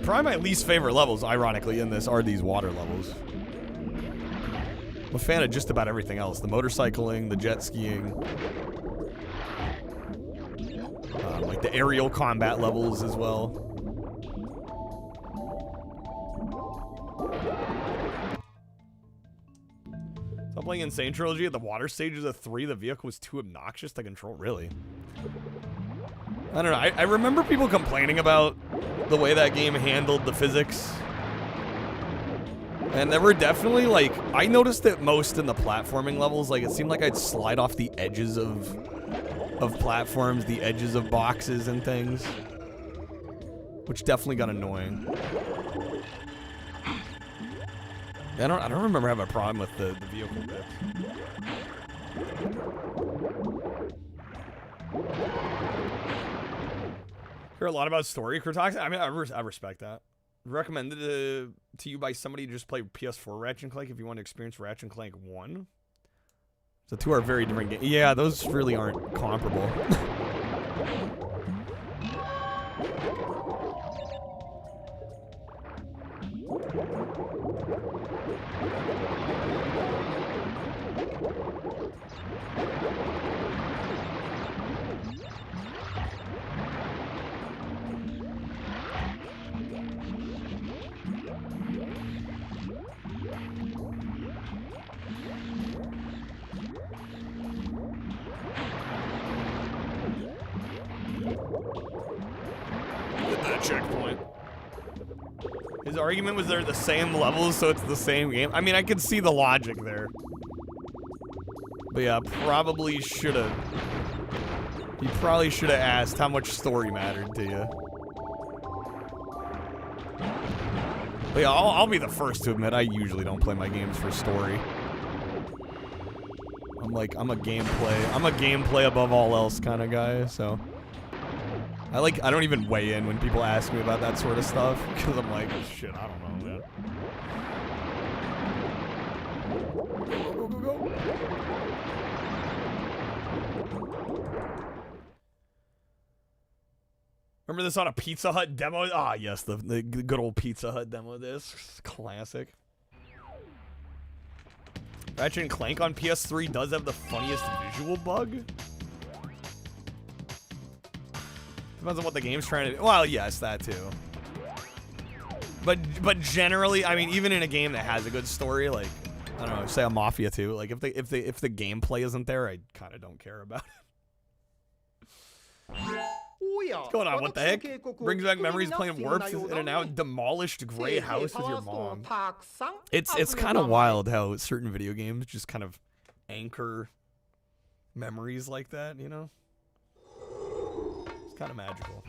Probably my least favorite levels, ironically, in this are these water levels. I'm a fan of just about everything else. The motorcycling, the jet skiing. Like the aerial combat levels as well. So I'm playing Insane Trilogy at the water stages of 3. The vehicle was too obnoxious to control, really. I don't know. I remember people complaining about the way that game handled the physics. And there were definitely, like, I noticed it most in the platforming levels. Like, it seemed like I'd slide off the edges of platforms, the edges of boxes and things. Which definitely got annoying. I don't remember having a problem with the vehicle bits. Hear a lot about story Kurtox. I mean, I respect that. Recommended to you by somebody to just play PS4 Ratchet and Clank if you want to experience Ratchet and Clank 1. The two are very different games. Yeah, those really aren't comparable. Checkpoint. His argument was they're the same levels, so it's the same game. I mean, I could see the logic there. But yeah, probably should have. You probably should have asked how much story mattered to you. But yeah, I'll be the first to admit I usually don't play my games for story. I'm a gameplay above all else kind of guy, so. I don't even weigh in when people ask me about that sort of stuff, because I'm like, shit, I don't know, man. Go. Remember this on a Pizza Hut demo? Ah, yes, the good old Pizza Hut demo disc. Classic. Ratchet and Clank on PS3 does have the funniest visual bug. Depends on what the game's trying to do. Well, yes, that too. But generally, I mean, even in a game that has a good story, like, I don't know, say a Mafia 2, like if the gameplay isn't there, I kind of don't care about it. What's going on? What the heck? Brings back memories playing Warps in an out demolished gray house with your mom. It's kind of wild how certain video games just kind of anchor memories like that, you know? It's kind of magical.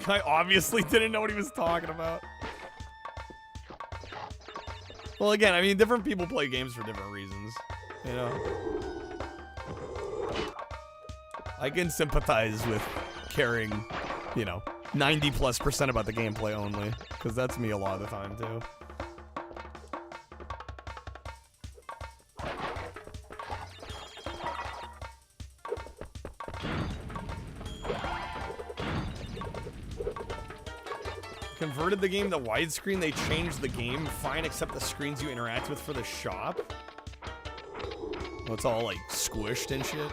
I obviously didn't know what he was talking about. Well, again, I mean, different people play games for different reasons, you know? I can sympathize with caring, you know, 90+% about the gameplay only, because that's me a lot of the time, too. Converted the game to widescreen, they changed the game. Fine, except the screens you interact with for the shop. Well, it's all, like, squished and shit.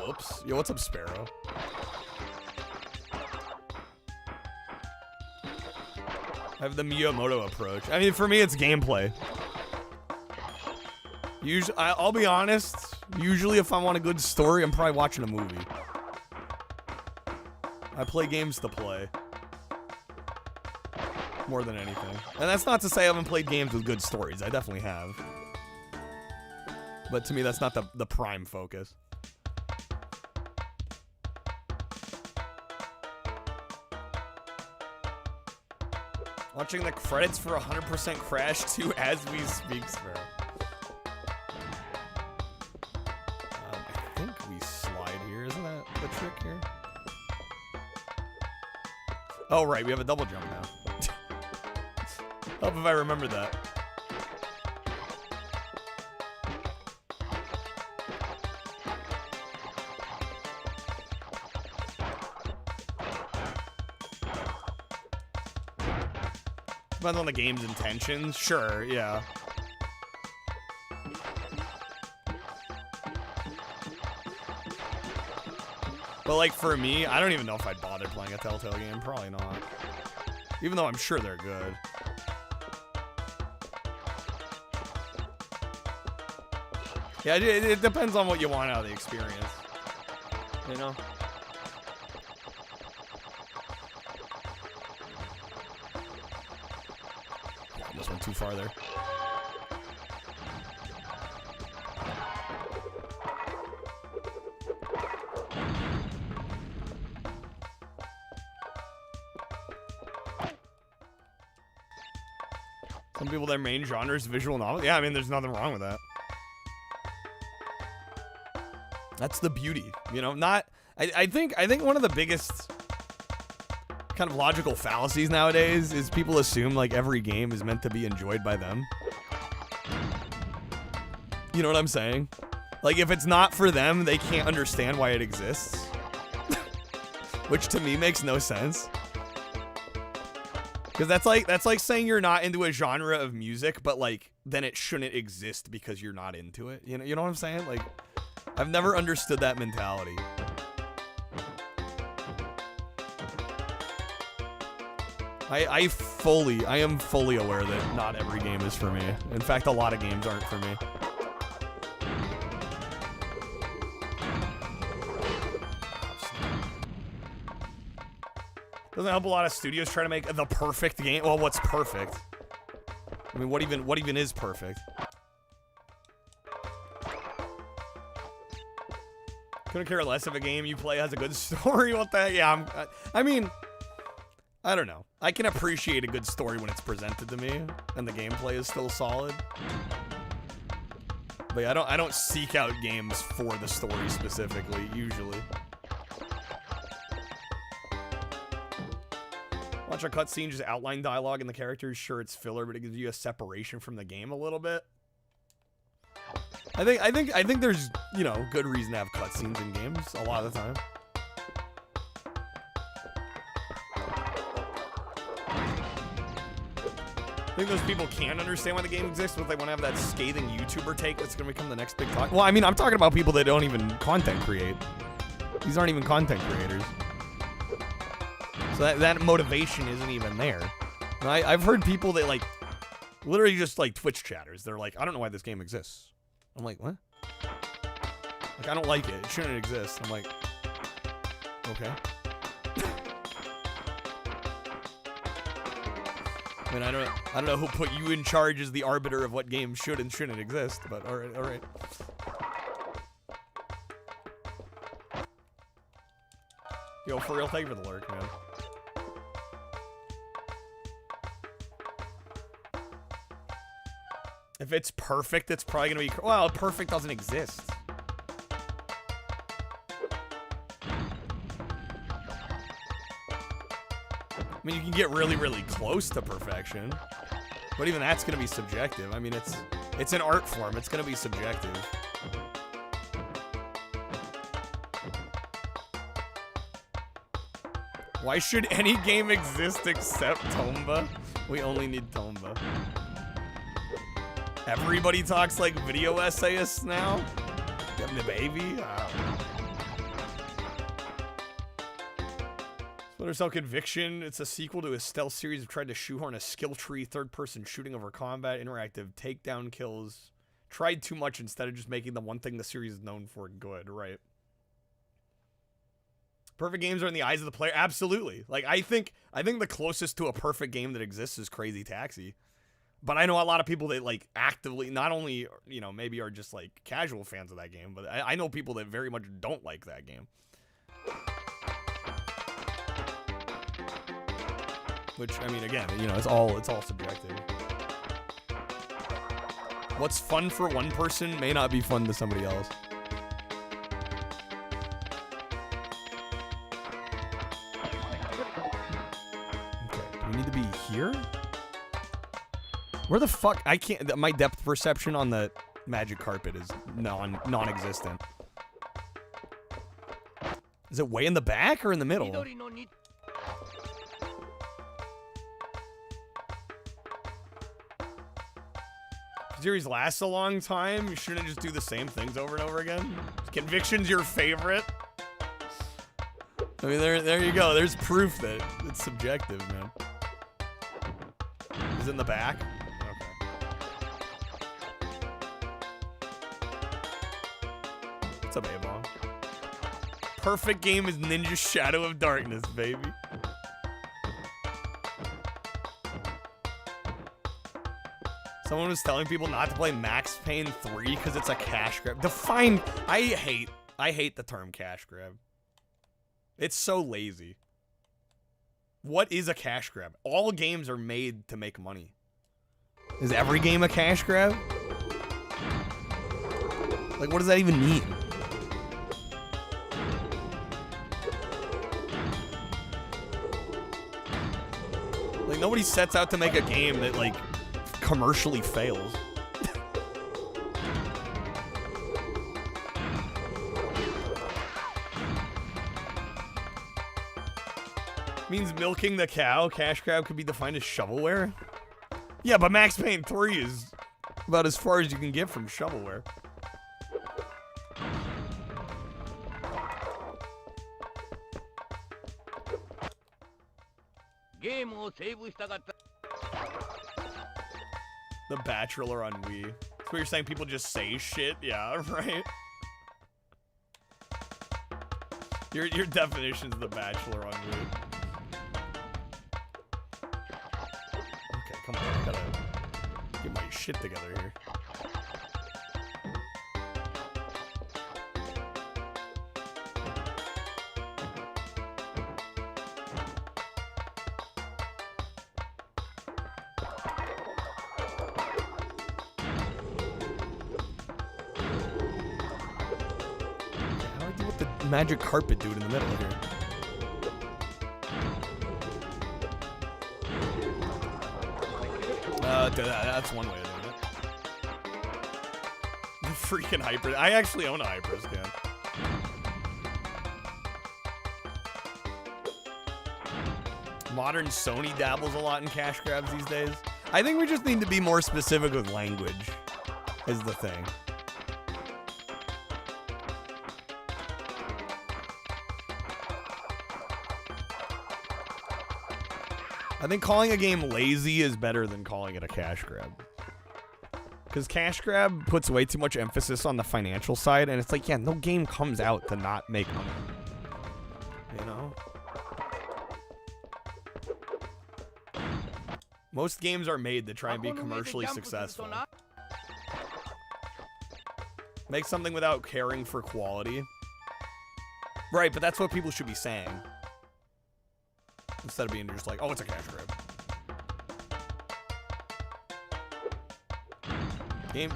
Whoops. Yo, what's up, Sparrow? I have the Miyamoto approach. I mean, for me, it's gameplay. Usually, I'll be honest. Usually, if I want a good story, I'm probably watching a movie. I play games to play. More than anything. And that's not to say I haven't played games with good stories. I definitely have. But to me, that's not the prime focus. Watching the credits for 100% Crash 2 as we speak, Sparrow. trick here? Oh, right, we have a double jump now. Hope if I remember that. Depends on the game's intentions. Sure, yeah. But like for me, I don't even know if I'd bother playing a Telltale game. Probably not. Even though I'm sure they're good. Yeah, it depends on what you want out of the experience. You know? Almost went too far there. Some people, their main genre is visual novel. Yeah, I mean, there's nothing wrong with that. That's the beauty, you know. I think one of the biggest kind of logical fallacies nowadays is people assume like every game is meant to be enjoyed by them. You know what I'm saying? Like if it's not for them, they can't understand why it exists. Which to me makes no sense. Because that's like saying you're not into a genre of music, but like then it shouldn't exist because you're not into it. You know what I'm saying? Like I've never understood that mentality. I am fully aware that not every game is for me. In fact, a lot of games aren't for me. Doesn't help a lot of studios try to make the perfect game. Well, what's perfect? I mean, what even is perfect? Couldn't care less if a game you play has a good story. What the? Yeah, I mean, I don't know. I can appreciate a good story when it's presented to me, and the gameplay is still solid. But yeah, I don't seek out games for the story specifically, usually. Watch a cutscene, just outline dialogue and the characters. Sure, it's filler, but it gives you a separation from the game a little bit. I think there's, you know, good reason to have cutscenes in games a lot of the time. I think those people can understand why the game exists, but they want to have that scathing YouTuber take that's going to become the next big talk. Well, I mean, I'm talking about people that don't even content create. These aren't even content creators. So that motivation isn't even there. And I've heard people that, like, literally just, like, Twitch chatters. They're like, I don't know why this game exists. I'm like, what? Like, I don't like it. It shouldn't exist. I'm like, okay. I mean, I don't know who put you in charge as the arbiter of what games should and shouldn't exist, but all right. Yo, for real, thank you for the lurk, man. If it's perfect, it's probably gonna be... Well, perfect doesn't exist. I mean, you can get really, really close to perfection, but even that's gonna be subjective. I mean, it's an art form. It's gonna be subjective. Why should any game exist except Tomba? We only need Tomba. Everybody talks like video essayists now? The baby? Splinter Cell Conviction. It's a sequel to a stealth series that tried to shoehorn a skill tree, third-person shooting over combat, interactive takedown kills. Tried too much instead of just making the one thing the series is known for good, right? Perfect games are in the eyes of the player. Absolutely. Like, I think the closest to a perfect game that exists is Crazy Taxi. But I know a lot of people that, like, actively, not only, you know, maybe are just, like, casual fans of that game, but I know people that very much don't like that game. Which, I mean, again, you know, it's all subjective. What's fun for one person may not be fun to somebody else. Where the fuck? I can't. My depth perception on the magic carpet is non-existent. Is it way in the back or in the middle? Series lasts a long time. You shouldn't just do the same things over and over again. Conviction's your favorite. I mean, there you go. There's proof that it's subjective, man. Is it in the back? Okay. What's up, A-Ball? Perfect game is Ninja Shadow of Darkness, baby. Someone was telling people not to play Max Payne 3 because it's a cash grab. Define. I hate the term cash grab. It's so lazy. What is a cash grab? All games are made to make money. Is every game a cash grab? Like, what does that even mean? Like, nobody sets out to make a game that, like, commercially fails. Means milking the cow. Cash grab could be defined as shovelware. Yeah, but Max Payne 3 is about as far as you can get from shovelware. The Bachelor on Wii. So you're saying people just say shit? Yeah, right. Your definition's The Bachelor on Wii. Okay, come on. I gotta get my shit together here. Magic carpet dude in the middle here. That's one way of doing it. The freaking hyper. I actually own a hyper scan. Modern Sony dabbles a lot in cash grabs these days. I think we just need to be more specific with language, is the thing. I think calling a game lazy is better than calling it a cash grab. Because cash grab puts way too much emphasis on the financial side, and it's like, yeah, no game comes out to not make money. You know? Most games are made to try and be commercially successful. Make something without caring for quality. Right, but that's what people should be saying. Instead of being just like, oh, it's a cash grab.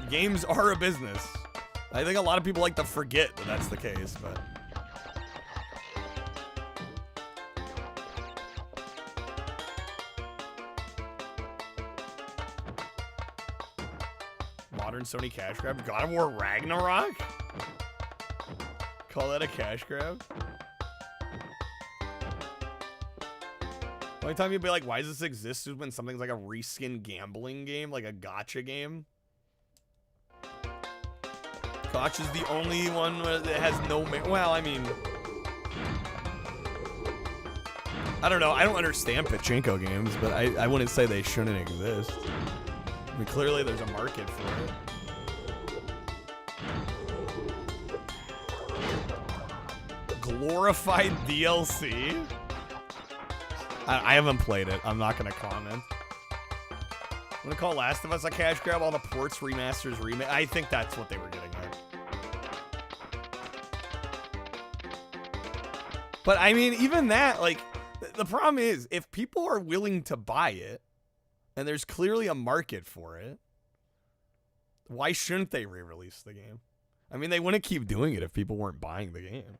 Games are a business. I think a lot of people like to forget that that's the case, but... Modern Sony cash grab? God of War Ragnarok? Call that a cash grab? The only time you'd be like, why does this exist is when something's like a reskin gambling game, like a gacha game. Gacha's the only one that has no... Well, I mean... I don't know. I don't understand pachinko games, but I wouldn't say they shouldn't exist. I mean, clearly there's a market for it. Glorified DLC? I haven't played it. I'm not going to comment. I'm going to call Last of Us a cash grab, all the ports, remasters, remake. I think that's what they were getting at. But, I mean, even that, like, the problem is, if people are willing to buy it, and there's clearly a market for it, why shouldn't they re-release the game? I mean, they wouldn't keep doing it if people weren't buying the game.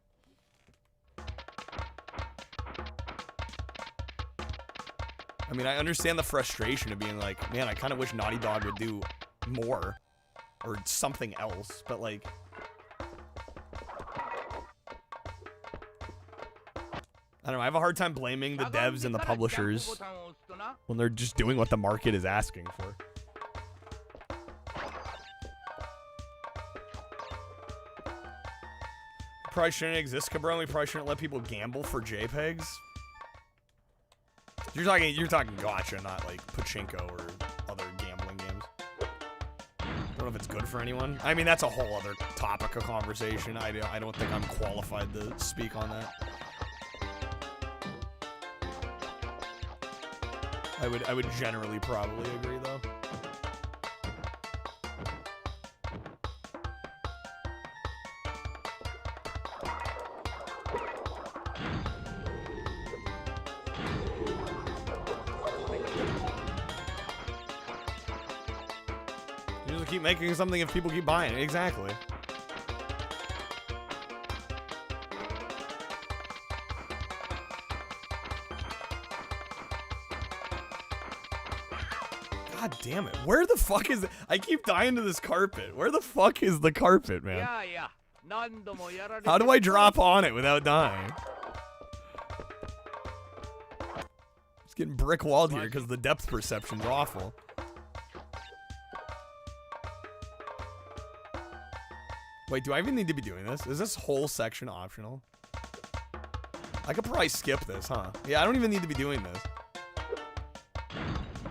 I mean, I understand the frustration of being like, man, I kind of wish Naughty Dog would do more or something else, but like, I don't know, I have a hard time blaming the devs and the publishers when they're just doing what the market is asking for. Probably shouldn't exist, Cabron. We probably shouldn't let people gamble for JPEGs. You're talking gotcha, not like pachinko or other gambling games. I don't know if it's good for anyone. I mean, that's a whole other topic of conversation. I don't think I'm qualified to speak on that. I would generally probably agree though. You just keep making something if people keep buying it. Exactly. God damn it. Where the fuck is it? I keep dying to this carpet. Where the fuck is the carpet, man? How do I drop on it without dying? It's getting brick walled here because the depth perception's awful. Wait, do I even need to be doing this? Is this whole section optional? I could probably skip this, huh? Yeah, I don't even need to be doing this.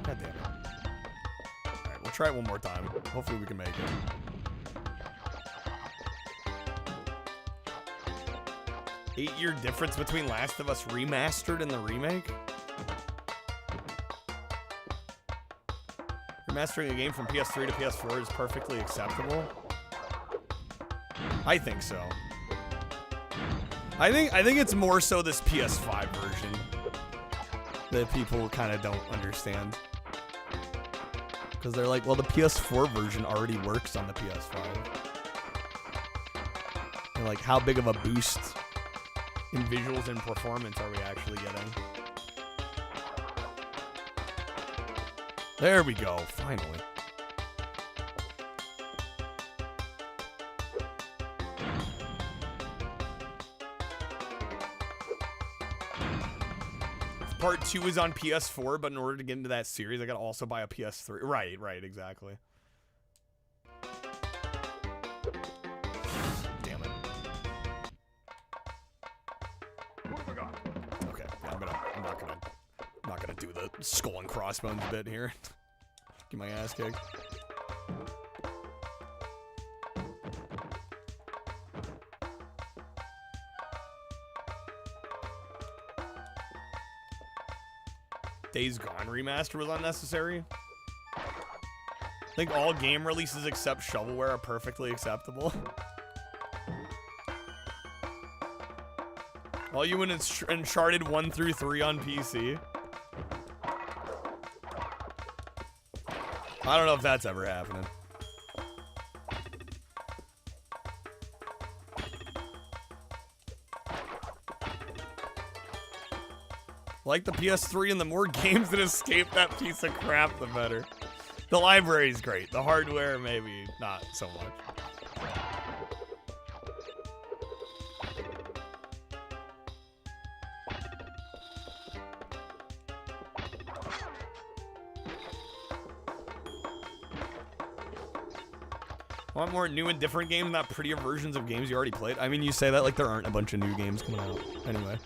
God damn it. Alright, we'll try it one more time. Hopefully we can make it. 8-year difference between Last of Us Remastered and the remake? Remastering a game from PS3 to PS4 is perfectly acceptable. I think so. I think it's more so this PS5 version that people kind of don't understand. Because they're like, well, the PS4 version already works on the PS5. And like, how big of a boost in visuals and performance are we actually getting? There we go, finally. Part 2 is on PS4, but in order to get into that series, I gotta also buy a PS3. Right, exactly. Damn it. Okay, yeah, I'm not gonna do the skull and crossbones bit here. Get my ass kicked. Days Gone remaster was unnecessary. I think all game releases except shovelware are perfectly acceptable. All you in Uncharted 1 through 3 on PC. I don't know if that's ever happening. Like the PS3, and the more games that escape that piece of crap, the better. The library's great. The hardware, maybe not so much. Want more new and different games, not prettier versions of games you already played? I mean, you say that like there aren't a bunch of new games coming out. Anyway.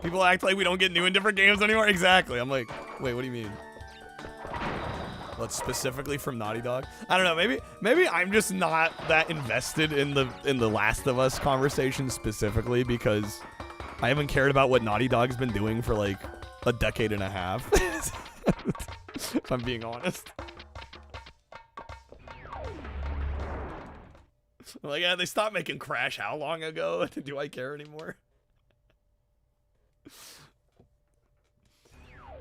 People act like we don't get new and different games anymore. Exactly. I'm like, wait, what do you mean? What, specifically from Naughty Dog? I don't know. Maybe I'm just not that invested in the Last of Us conversation specifically because I haven't cared about what Naughty Dog's been doing for like a decade and a half. If I'm being honest. Like, yeah, they stopped making Crash how long ago? Do I care anymore?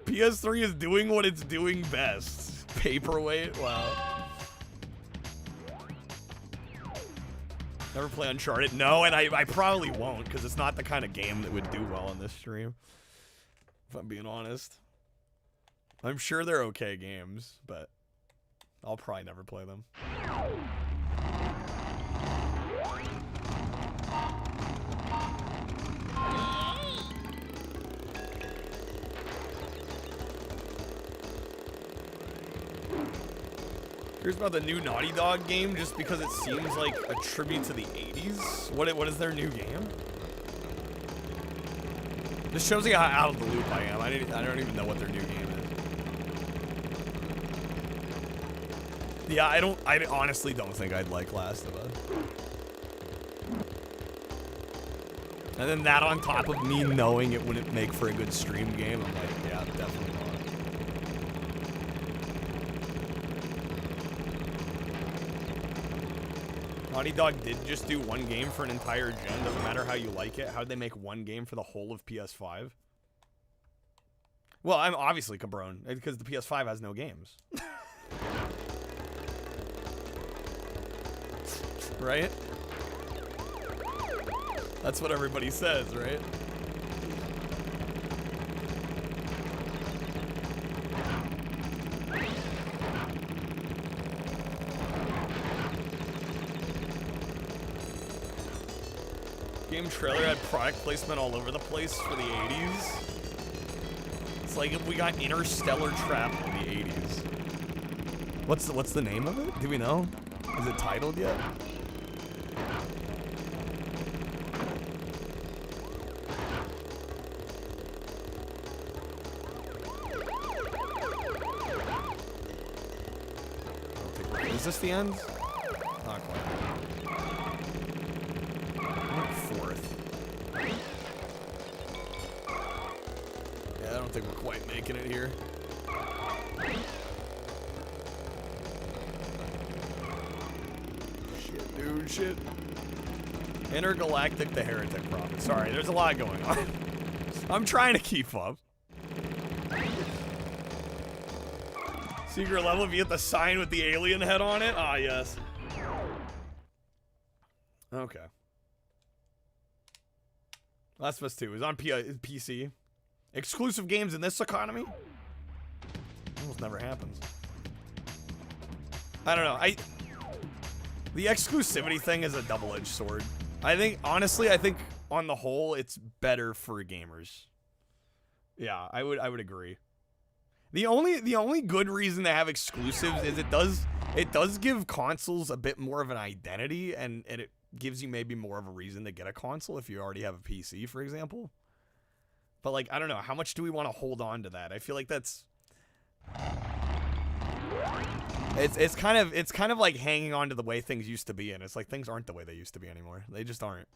PS3 is doing what it's doing best. Paperweight? Wow. Never play Uncharted? No, and I probably won't, because it's not the kind of game that would do well on this stream. If I'm being honest. I'm sure they're okay games, but I'll probably never play them. Here's about the new Naughty Dog game, just because it seems like a tribute to the 80s. What is their new game? This shows you how out of the loop I am. I don't even know what their new game is. Yeah, I honestly don't think I'd like Last of Us. And then that on top of me knowing it wouldn't make for a good stream game, I'm like, yeah, definitely not. Naughty Dog did just do one game for an entire gen, doesn't matter how you like it. How'd they make one game for the whole of PS5? Well, I'm obviously cabron, because the PS5 has no games. Right? That's what everybody says, right? Game trailer had product placement all over the place for the 80s. It's like if we got Interstellar trapped in the 80s. What's the name of it? Do we know? Is it titled yet? Is this the end? Not quite. Fourth. Yeah, I don't think we're quite making it here. Shit, dude, shit. Intergalactic the Heretic Prophet. Sorry, there's a lot going on. I'm trying to keep up. Secret level, if you get the sign with the alien head on it? Ah, yes. Okay. Last of Us 2 is on PC. Exclusive games in this economy? Almost never happens. I don't know. The exclusivity thing is a double-edged sword. Honestly, I think on the whole, it's better for gamers. Yeah, I would agree. The only good reason to have exclusives is it does give consoles a bit more of an identity, and it gives you maybe more of a reason to get a console if you already have a PC, for example. But like, I don't know, how much do we want to hold on to that? I feel like that's it's kind of like hanging on to the way things used to be, and it's like things aren't the way they used to be anymore. They just aren't.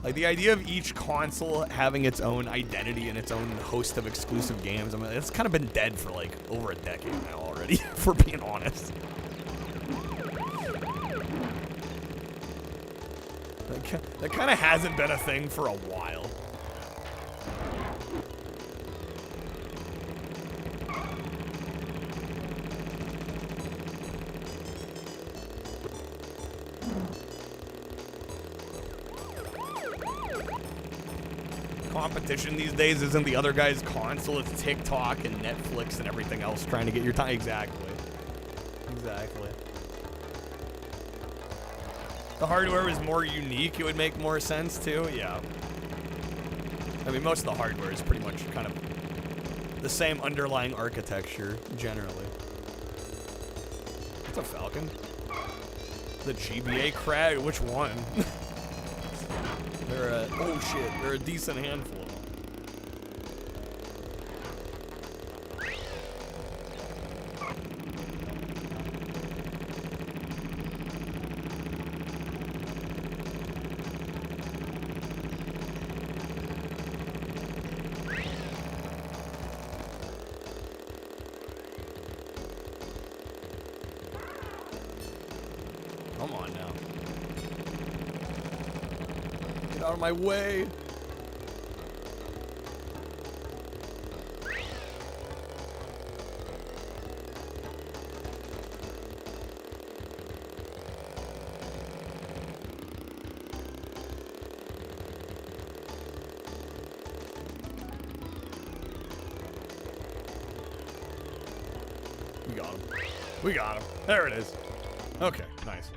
Like, the idea of each console having its own identity and its own host of exclusive games, I mean, it's kind of been dead for, like, over a decade now already, if we're being honest. That kind of hasn't been a thing for a while. Competition these days isn't the other guy's console, it's TikTok and Netflix and everything else trying to get your time. Exactly. Exactly. The hardware is more unique, it would make more sense too, yeah. I mean, most of the hardware is pretty much kind of the same underlying architecture, generally. What's a Falcon? The GBA crag? Which one? Oh shit, they're a decent handful of them. Come on now. Get out of my way. We got him. We got him. There it is. Okay, nice.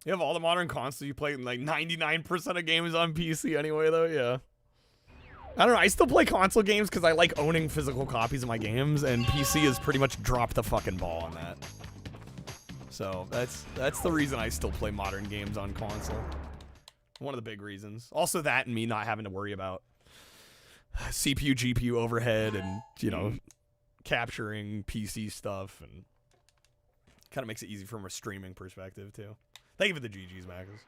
You have all the modern consoles. You play like 99% of games on PC anyway, though. Yeah. I don't know. I still play console games because I like owning physical copies of my games, and PC has pretty much dropped the fucking ball on that. So that's the reason I still play modern games on console. One of the big reasons. Also that and me not having to worry about CPU, GPU overhead and, you know, capturing PC stuff, and kind of makes it easy from a streaming perspective, too. Thank you for the GGs, Maxes.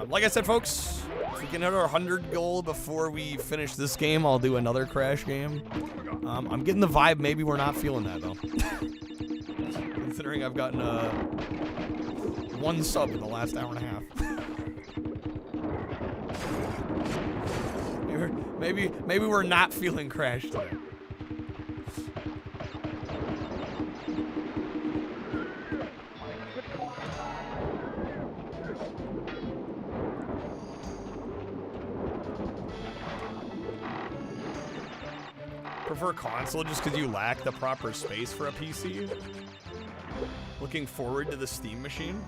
Like I said, folks, if we can hit our 100 goal before we finish this game, I'll do another Crash game. I'm getting the vibe maybe we're not feeling that, though. Considering I've gotten 1 sub in the last hour and a half. Maybe we're not feeling Crash today. Prefer console just because you lack the proper space for a PC? Looking forward to the Steam machine?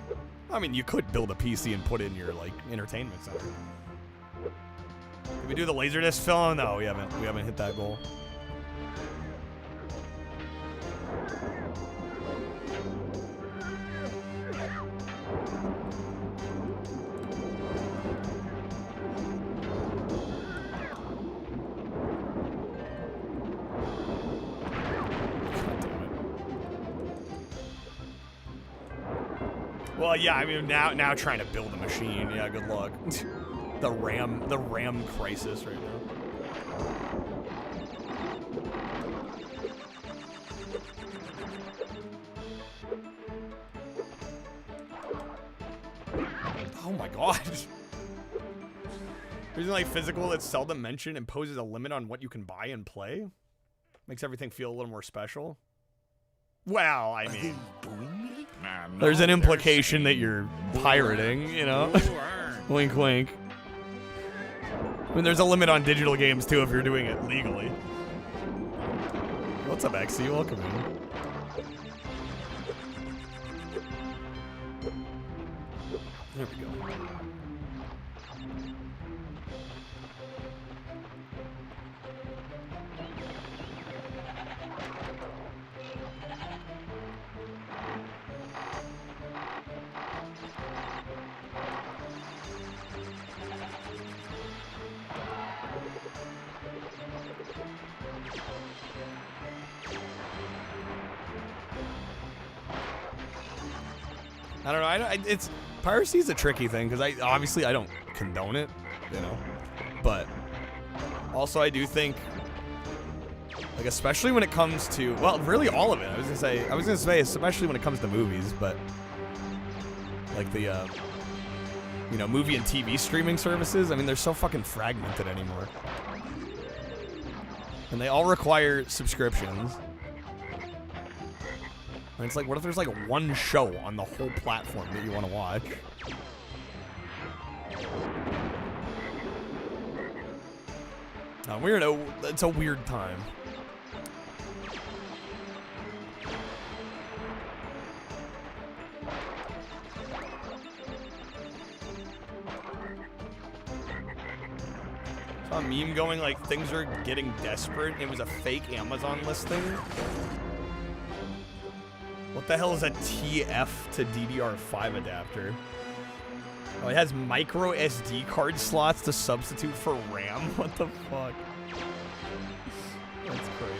I mean, you could build a PC and put in your, like, entertainment center. Did we do the Laserdisc film? No, we haven't hit that goal. Well, yeah, I mean, now trying to build a machine. Yeah, good luck. the RAM crisis right now. Oh my god. There's like physical that's seldom mentioned, imposes a limit on what you can buy and play. Makes everything feel a little more special. Well, I mean, there's an implication that you're pirating, you know? Wink, wink. I mean, there's a limit on digital games, too, if you're doing it legally. What's up, XC? Welcome in. There we go. I don't know. It's piracy is a tricky thing because obviously I don't condone it, you know. But also I do think, like, especially when it comes to, well, really all of it. I was gonna say especially when it comes to movies, but like the you know, movie and TV streaming services. I mean, they're so fucking fragmented anymore, and they all require subscriptions. And it's like, what if there's like one show on the whole platform that you want to watch? It's a weird time. Saw a meme going like, things are getting desperate. It was a fake Amazon listing. What the hell is a TF to DDR5 adapter? Oh, it has micro SD card slots to substitute for RAM? What the fuck? That's crazy.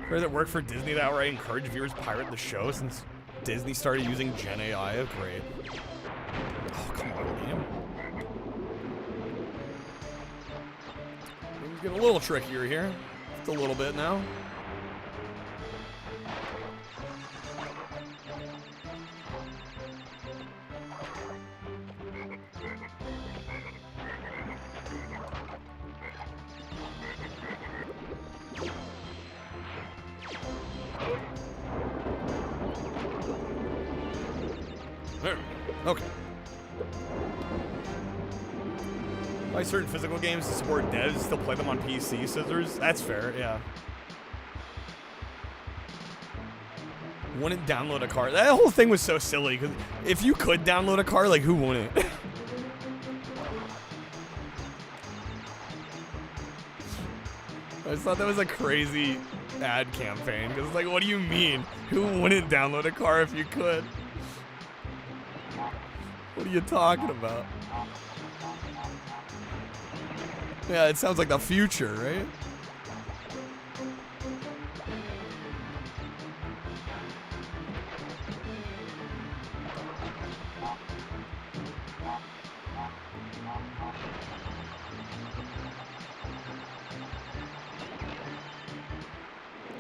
Or does it work for Disney that outright encourage viewers to pirate the show since Disney started using Gen AI? Oh, great. Oh, come on, man. It's getting a little trickier here. Just a little bit now. Okay. Why certain physical games to support devs still play them on PC, Scissors? That's fair, yeah. Wouldn't download a car. That whole thing was so silly, because if you could download a car, like, who wouldn't? I just thought that was a crazy ad campaign, because it's like, what do you mean? Who wouldn't download a car if you could? What are you talking about? Yeah, it sounds like the future, right?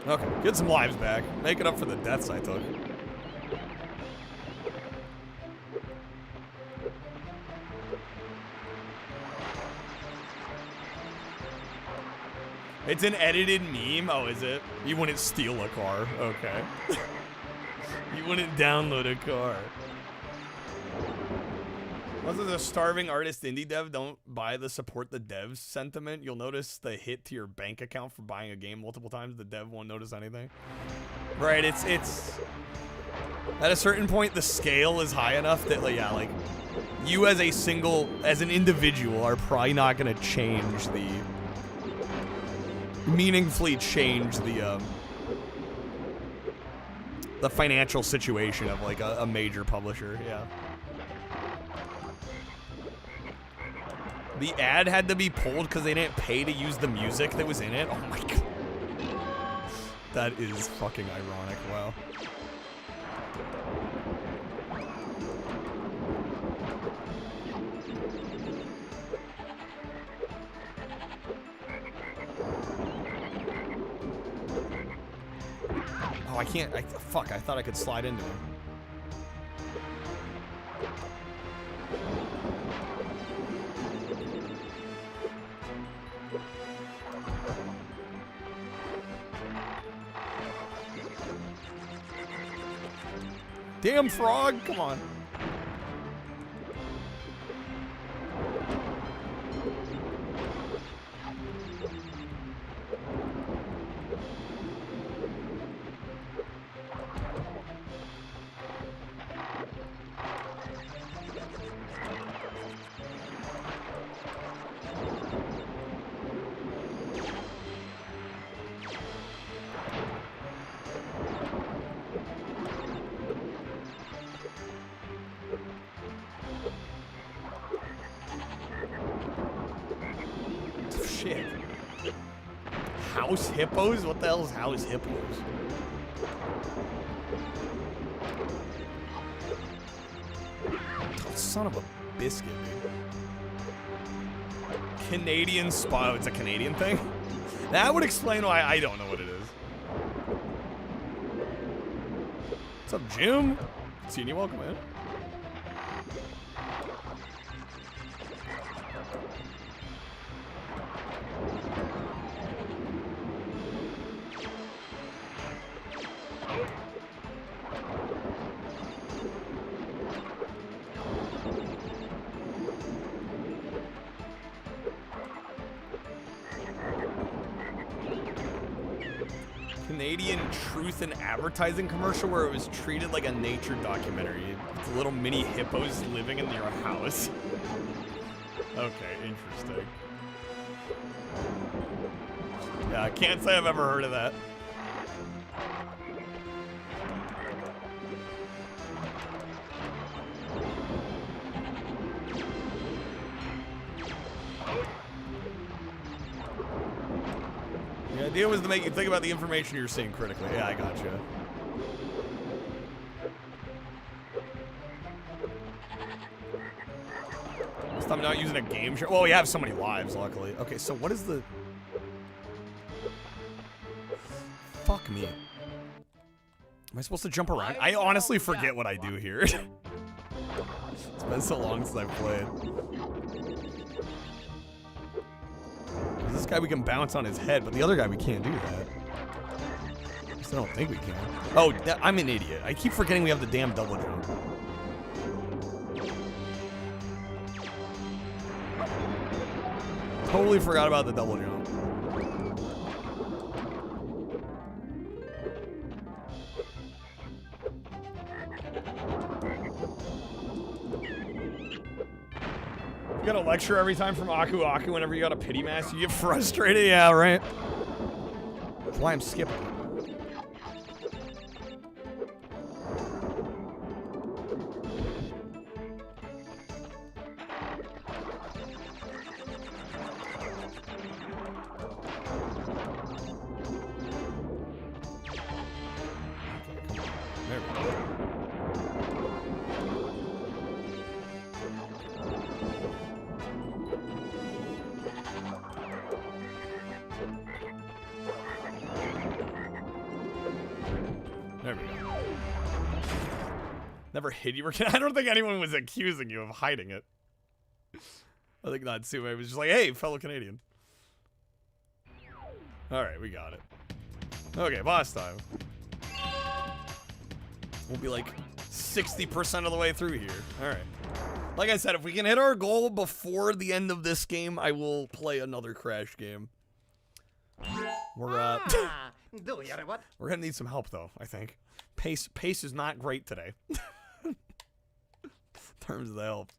Okay, get some lives back. Make it up for the deaths I took. It's an edited meme? Oh, is it? You wouldn't steal a car. Okay. You wouldn't download a car. Once as a starving artist indie dev, don't buy the support the devs sentiment. You'll notice the hit to your bank account for buying a game multiple times. The dev won't notice anything. Right, it's at a certain point the scale is high enough that, like, yeah, like, you as an individual are probably not gonna meaningfully change the financial situation of, like, a major publisher. Yeah. The ad had to be pulled because they didn't pay to use the music that was in it. Oh my god. That is fucking ironic. Wow. Oh, I can't. Fuck, I thought I could slide into him. Damn frog, come on. Shit. House hippos? What the hell is house hippos? Oh, son of a biscuit, dude. Canadian spy. Oh, it's a Canadian thing? That would explain why I don't know what it is. What's up, Jim? Seeing you, welcome, man. Canadian truth and advertising commercial where it was treated like a nature documentary. It's little mini hippos living in your house. Okay, interesting. Yeah, I can't say I've ever heard of that. The idea was to make you think about the information you're seeing critically. Yeah, I gotcha. I'm not using a game share. Well, we have so many lives, luckily. Okay, so what is the... Fuck me. Am I supposed to jump around? I honestly forget what I do here. It's been so long since I've played. This guy we can bounce on his head, but the other guy we can't do that. At least I don't think we can. Oh, I'm an idiot. I keep forgetting we have the damn double jump. totally forgot about the double jump. You got a lecture every time from Aku Aku whenever you got a pity mask. You get frustrated. Yeah, right. That's why I'm skipping. There we go. There we go. Never hid you. I don't think anyone was accusing you of hiding it. I think not too. It was just like, hey, fellow Canadian. Alright, we got it. Okay, boss time. We'll be like 60% of the way through here. Alright. Like I said, if we can hit our goal before the end of this game, I will play another Crash game. We're we're gonna need some help though, I think. Pace is not great today. In terms of the help.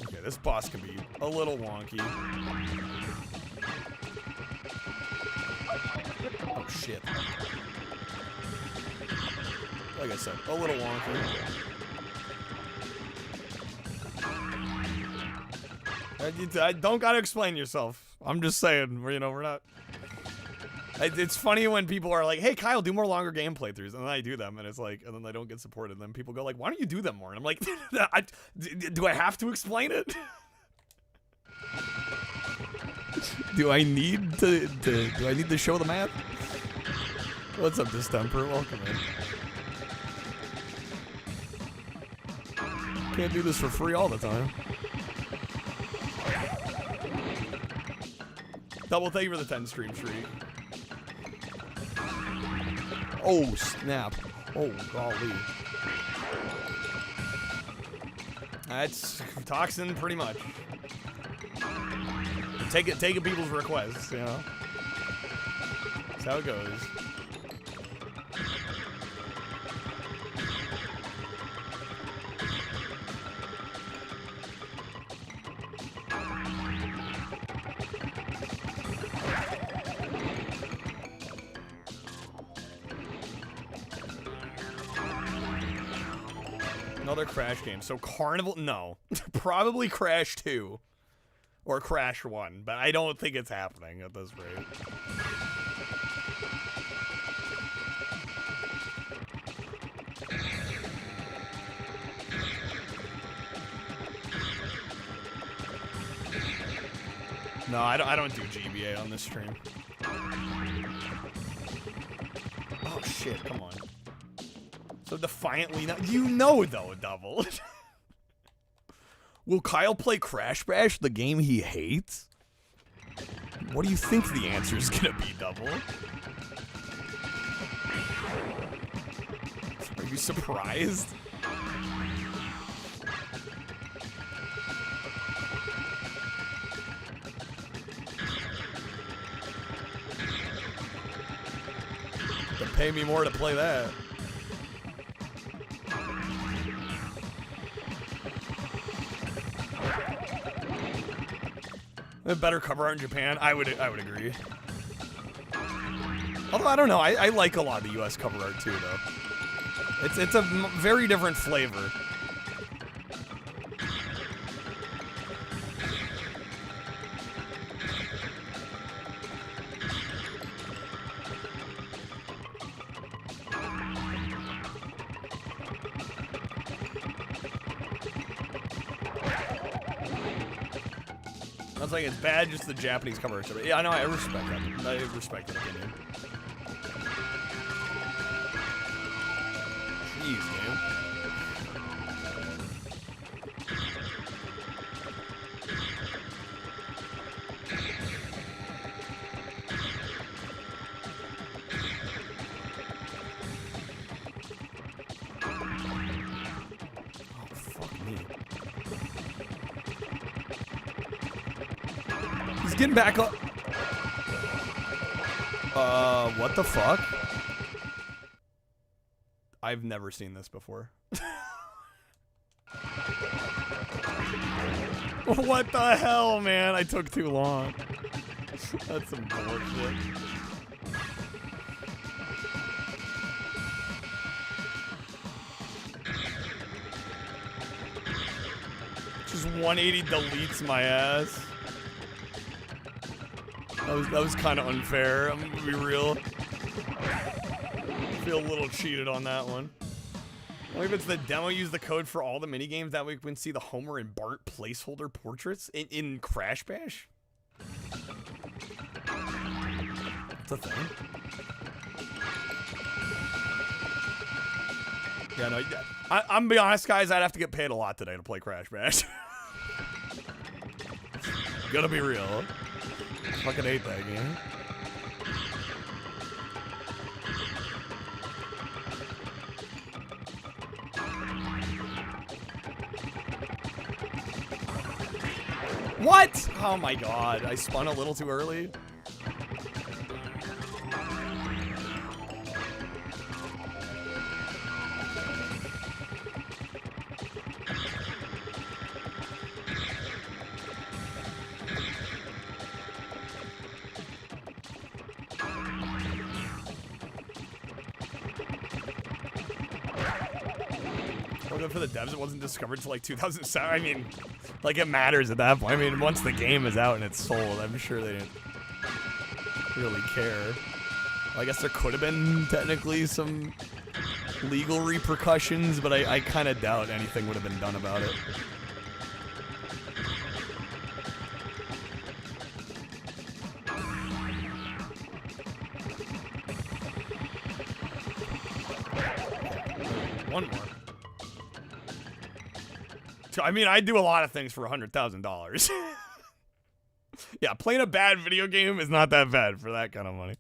Okay, this boss can be a little wonky. Oh shit. Like I said, a little wonky. I don't gotta explain yourself. I'm just saying, you know, we're not... It's funny when people are like, hey, Kyle, do more longer game playthroughs. And then I do them, and it's like, and then I don't get supported. And then people go like, why don't you do them more? And I'm like, do I have to explain it? Do I need to show the math? What's up, Distemper? Welcome in. Can't do this for free all the time. Double thank you for the 10 stream streak. Oh, snap. Oh, golly. That's Toxin, pretty much. Taking people's requests, you know? That's how it goes. Another Crash game. So Carnival, no. Probably Crash 2. Or Crash 1. But I don't think it's happening at this rate. No, I don't do GBA on this stream. Oh shit, come on. So defiantly, you know though, Double. Will Kyle play Crash Bash, the game he hates? What do you think the answer is gonna be, Double? Are you surprised? To pay me more to play that. A better cover art in Japan, I would agree. Although I don't know, I like a lot of the US cover art too, though. It's a very different flavor. Like it's bad, just the Japanese cover art. Yeah, I know. I respect that. I respect that opinion. Jeez, man. He's getting back up. What the fuck? I've never seen this before. What the hell, man? I took too long. That's some bullshit. Just 180 deletes my ass. That was kind of unfair. I'm gonna be real. I feel a little cheated on that one. Only if it's the demo, use the code for all the minigames. That way we can see the Homer and Bart placeholder portraits in Crash Bash. It's a thing. Yeah, no, I'm gonna be honest, guys. I'd have to get paid a lot today to play Crash Bash. Gonna be real. Fucking hate that game. What? Oh my god, I spun a little too early. Well, good for the devs, it wasn't discovered until like 2007. I mean, like it matters at that point. I mean, once the game is out and it's sold, I'm sure they didn't really care. Well, I guess there could have been technically some legal repercussions, but I kind of doubt anything would have been done about it. One more. I mean, I do a lot of things for $100,000. Yeah, playing a bad video game is not that bad for that kind of money.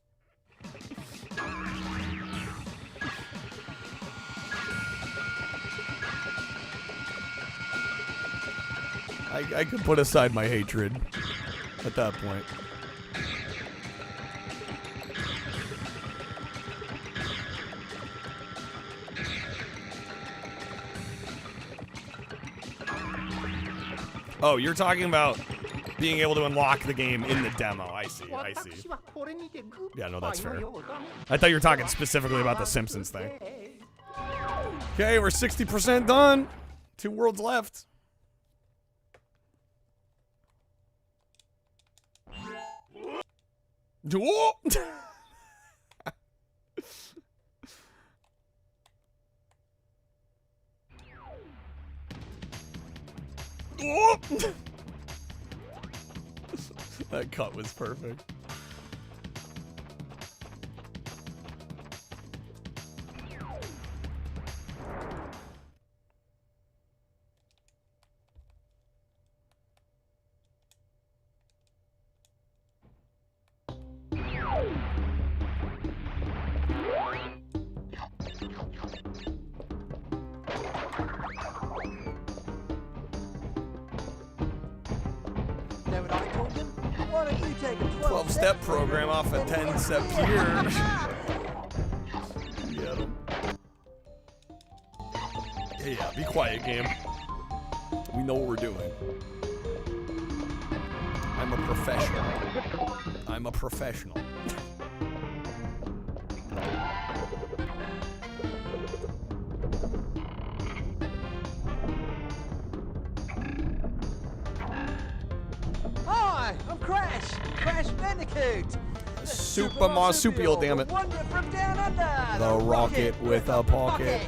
I could put aside my hatred at that point. Oh, you're talking about being able to unlock the game in the demo. I see, I see. Yeah, no, that's fair. I thought you were talking specifically about the Simpsons thing. Okay, we're 60% done. 2 worlds left. Oh! Oh! That cut was perfect. Why don't you take a 12-step program off a 10-step pier. Get him. Yeah, be quiet, game. We know what we're doing. I'm a professional. I'm a professional. Hi, I'm Crash Bandicoot. Super marsupial, damn it. Wonder from down under. The rocket with a pocket.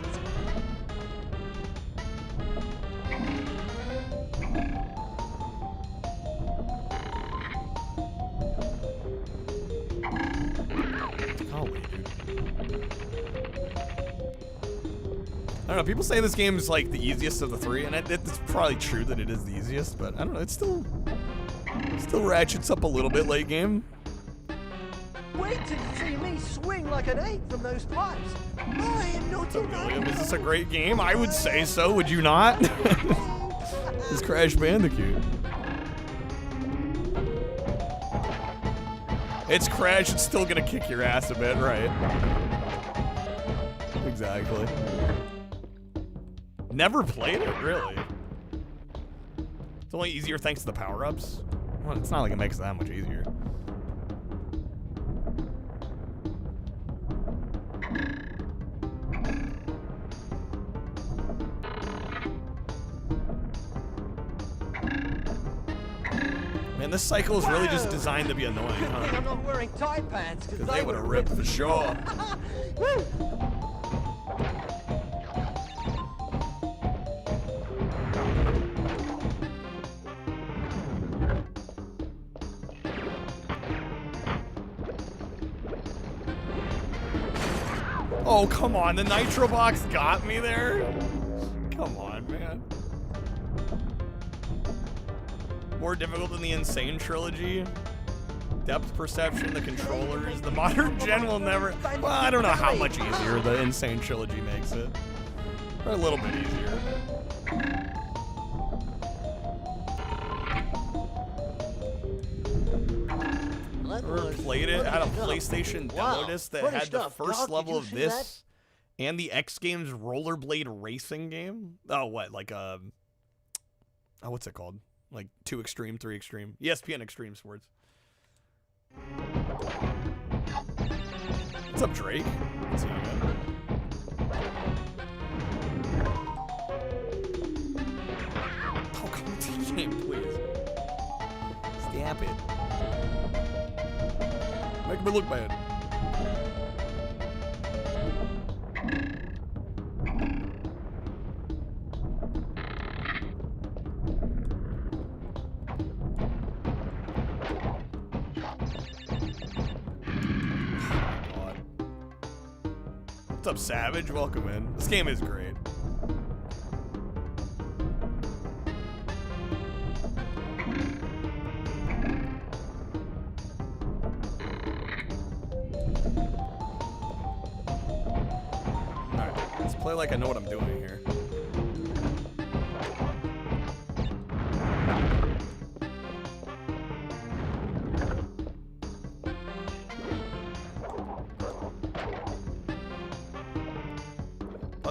I don't know, people say this game is like the easiest of the 3, and it's probably true that it is the easiest, but I don't know, it still ratchets up a little bit late game. Wait till you see me swing like an ape from those pipes. I am not William, is this a great game? I would say so, would you not? It's Crash Bandicoot. It's Crash, it's still gonna kick your ass a bit, right? Exactly. Never played it, really. It's only easier thanks to the power-ups. Well, it's not like it makes it that much easier. Man, this cycle is really just designed to be annoying, Good thing huh? I'm not wearing tight pants, because They would have ripped for sure. Woo! Oh, come on. The Nitro Box got me there? Come on, man. More difficult than the Insane Trilogy. Depth perception, the controllers. The modern gen will never... Well, I don't know how much easier the Insane Trilogy makes it. Or a little bit easier. Ever played it? Had a PlayStation demo disc that had the first level of this and the X Games rollerblade racing game. Oh, what? Like, oh, what's it called? Like 2 Extreme, 3 Extreme. ESPN Extreme Sports. What's up, Drake? What's up, man? Oh, come on, to the game, please. Stop it. Make me look bad. What's up, Savage? Welcome in. This game is great. Alright, let's play like I know what I'm doing here.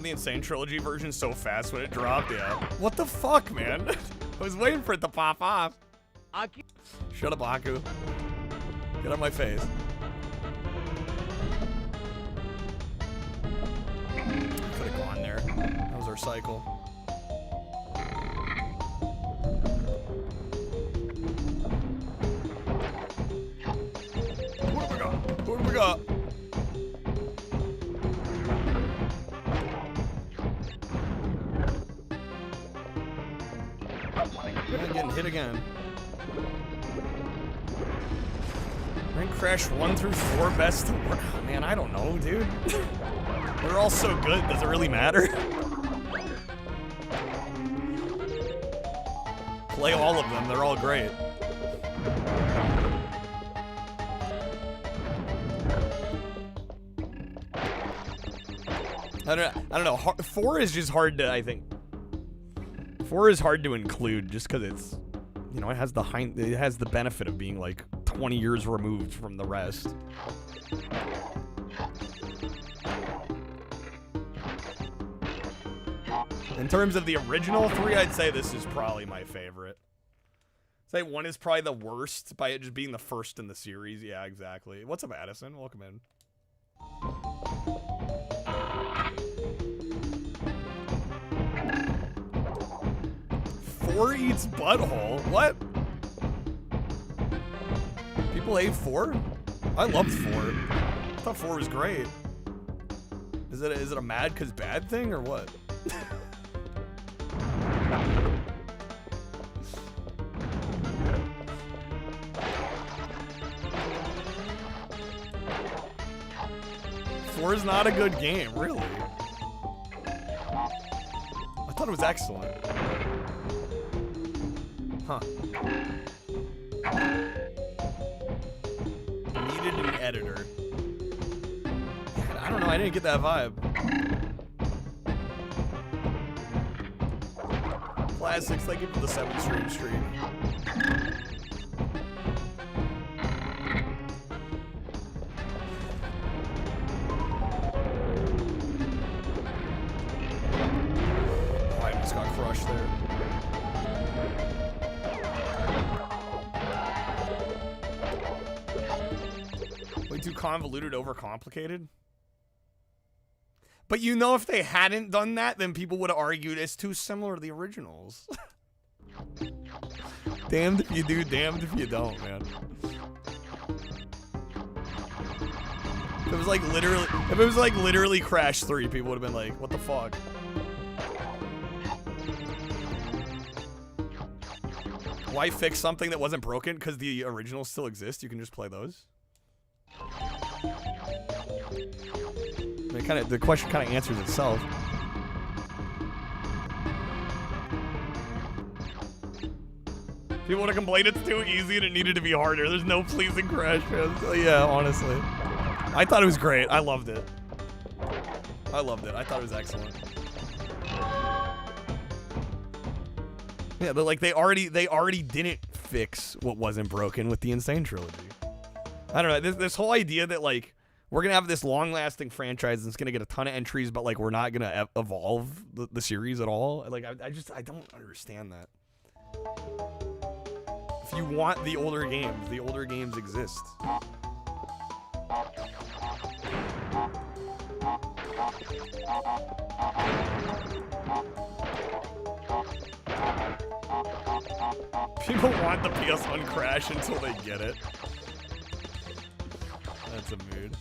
The Insane Trilogy version so fast when it dropped, yeah. What the fuck, man? I was waiting for it to pop off. Shut up, Aku. Get out of my face. Could have gone there. That was our cycle. What do we got? What do we got? I'm getting hit again. Rank Crash 1 through 4 best. Oh, man, I don't know, dude. They're all so good. Does it really matter? Play all of them. They're all great. I don't know. 4 is just hard to, I think. 4 is hard to include just because it's, you know, it has the benefit of being like 20 years removed from the rest. In terms of the original 3, I'd say this is probably my favorite. I'd say 1 is probably the worst by it just being the first in the series. Yeah, exactly. What's up, Addison? Welcome in. 4 eats butthole? What? People ate 4? I loved 4. I thought 4 was great. Is it a mad cause bad thing or what? Four is not a good game, really. I thought it was excellent. Huh. Needed an editor. I don't know, I didn't get that vibe. Classics, thank you for the 7 stream. convoluted, overcomplicated. But you know, if they hadn't done that, then people would have argued it's too similar to the originals. Damned if you do, damned if you don't, man. If it was like literally Crash 3, people would have been like, what the fuck? Why fix something that wasn't broken? Because the originals still exist. You can just play those. The question kind of answers itself. People would have complained it's too easy and it needed to be harder. There's no pleasing Crash fans. Yeah, honestly. I thought it was great. I loved it. I loved it. I thought it was excellent. Yeah, but like they already didn't fix what wasn't broken with the Insane trilogy. I don't know. This whole idea that like we're gonna have this long-lasting franchise and it's gonna get a ton of entries, but like we're not gonna evolve the series at all. Like I don't understand that. If you want the older games exist. People want the PS1 Crash until they get it. That's a mood.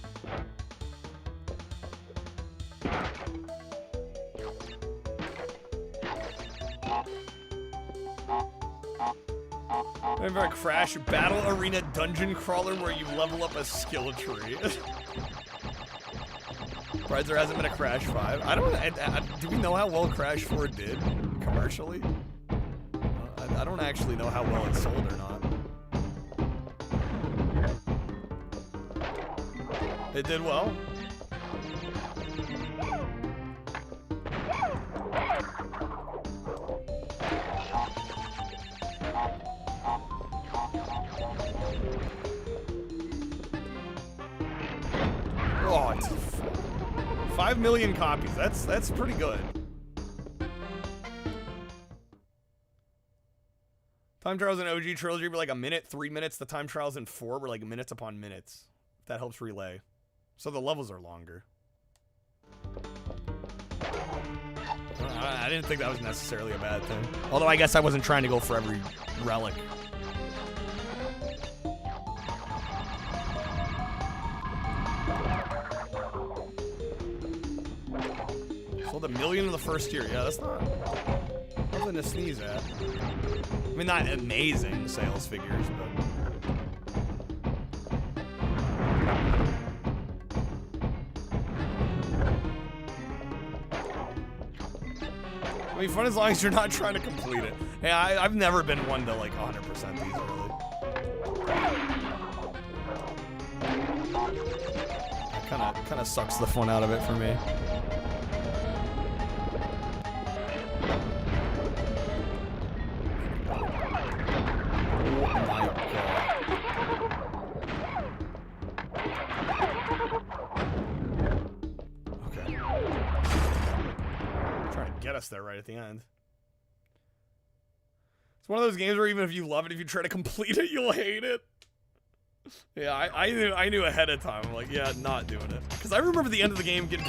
Remember a Crash Battle Arena dungeon crawler where you level up a skill tree? Surprised there hasn't been a Crash 5. Do we know how well Crash 4 did commercially? I don't actually know how well it sold or not. It did well. Oh, it's 5 million copies. That's pretty good. Time trials in OG trilogy were like a minute, 3 minutes. The time trials in 4 were like minutes upon minutes. If that helps relay. So the levels are longer. I didn't think that was necessarily a bad thing. Although I guess I wasn't trying to go for every relic. Sold 1 million in the first year. Yeah, that's nothing to sneeze at. I mean, not amazing sales figures, but... I mean, fun as long as you're not trying to complete it. Yeah, I've never been one to, like, 100% these, really. Kind of sucks the fun out of it for me. There right at the end. It's one of those games where even if you love it, if you try to complete it, you'll hate it. Yeah, I knew ahead of time. I'm like, yeah, not doing it. Because I remember the end of the game getting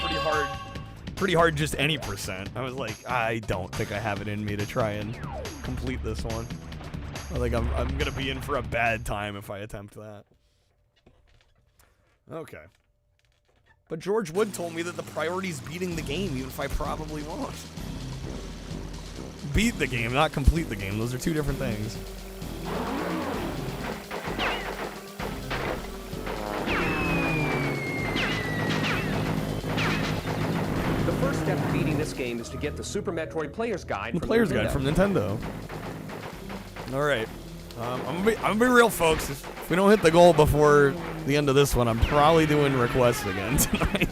pretty hard just any percent. I was like, I don't think I have it in me to try and complete this one. I think I'm gonna be in for a bad time if I attempt that. Okay. But George Wood told me that the priority is beating the game, even if I probably won't. Beat the game, not complete the game. Those are two different things. The first step to beating this game is to get the Super Metroid Player's Guide. The Player's Guide from Nintendo. All right. I'm gonna be real, folks. If we don't hit the goal before the end of this one, I'm probably doing requests again tonight.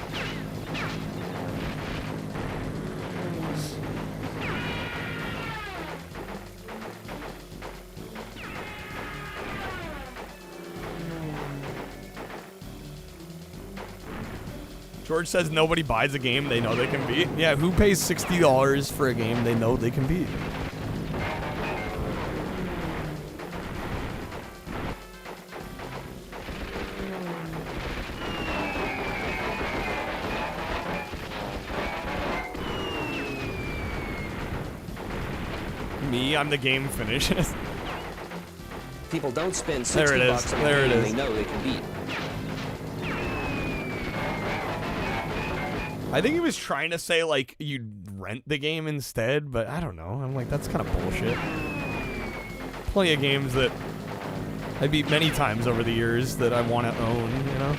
George says nobody buys a game they know they can beat. Yeah, who pays $60 for a game they know they can beat? me, I'm the game finishes. People don't spend There it is. $60 on a There it game is. they know they can beat. I think he was trying to say, like, you'd rent the game instead, but I don't know. I'm like, that's kind of bullshit. Plenty of games that I beat many times over the years that I want to own, you know?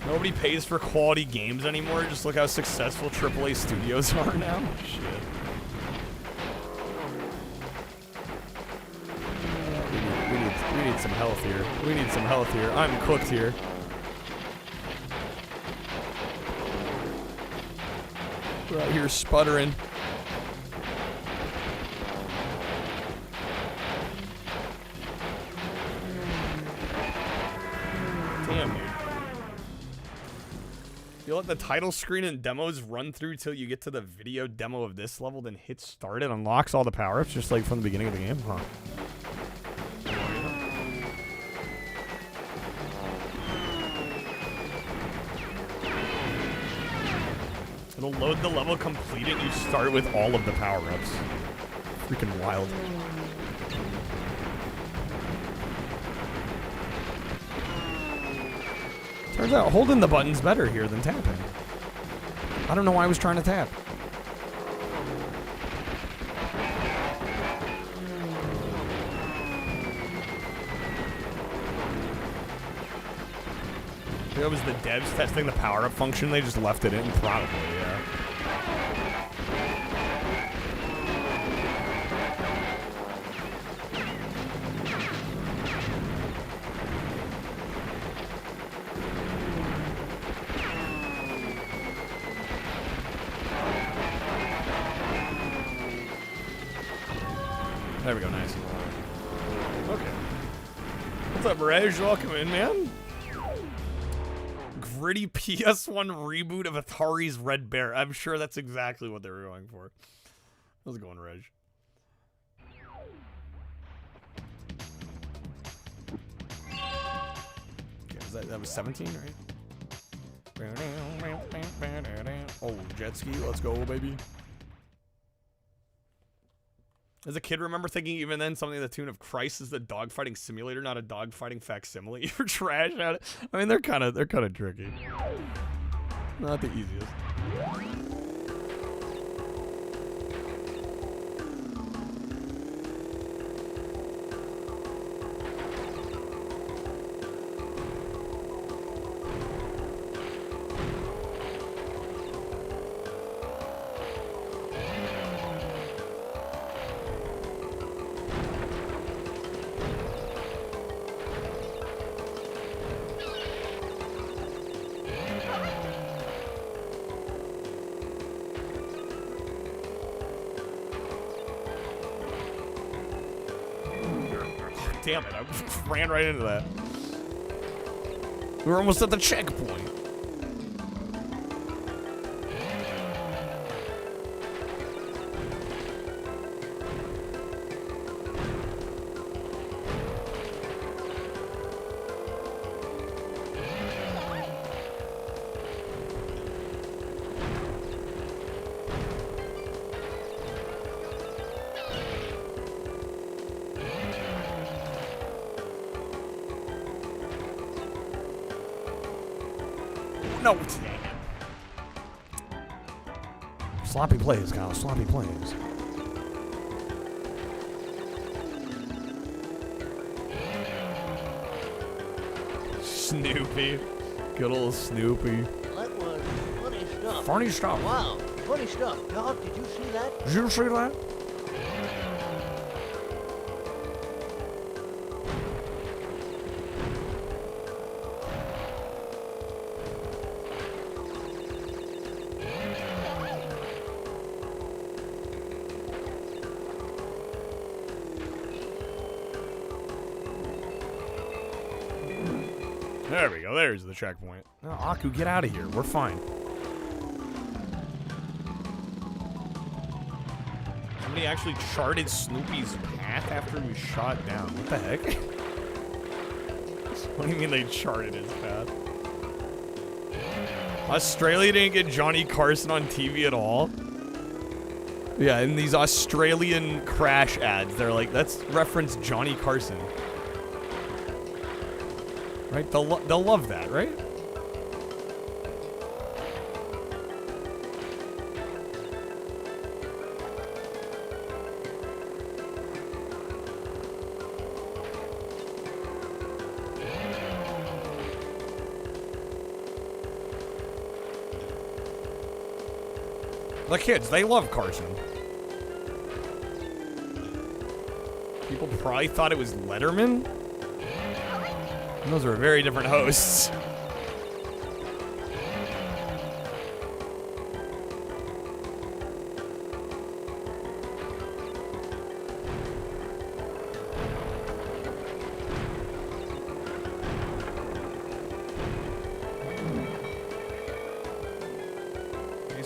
Nobody pays for quality games anymore. Just look how successful AAA studios are now. Shit. We need some health here. We need some health here. I'm cooked here. We're out here sputtering. Damn, dude. You let the title screen and demos run through till you get to the video demo of this level, then hit start. It unlocks all the power-ups just like from the beginning of the game, huh? It'll load the level complete and you start with all of the power-ups. Freaking wild. Turns out holding the button's better here than tapping. I don't know why I was trying to tap. That was the devs testing the power-up function. They just left it in, probably, yeah. There we go, nice. Okay. What's up, Reg? Welcome in, man. Gritty PS1 reboot of Atari's Red Bear. I'm sure that's exactly what they were going for. How's it going, Reg? Okay, that was 17, right? Oh, jet ski, let's go, baby. As a kid, remember thinking even then something to the tune of Christ is the dogfighting simulator, not a dogfighting facsimile. You're trash at it. I mean, they're kind of tricky. Not the easiest. Damn it, I ran right into that. We were almost at the checkpoint. No, dang it. Sloppy plays, Kyle. Sloppy plays. Snoopy. Good old Snoopy. That was funny stuff. Funny stuff. Wow, funny stuff. Doc, did you see that? Did you see that? There we go. There's the checkpoint. No, Aku, get out of here. We're fine. How many apparently actually charted Snoopy's path after he was shot down. What the heck? What do you mean they charted his path? Australia didn't get Johnny Carson on TV at all? Yeah, in these Australian crash ads, they're like, let's reference Johnny Carson. Right? They'll love that, right? The kids, they love Carson. People probably thought it was Letterman. And those were very different hosts.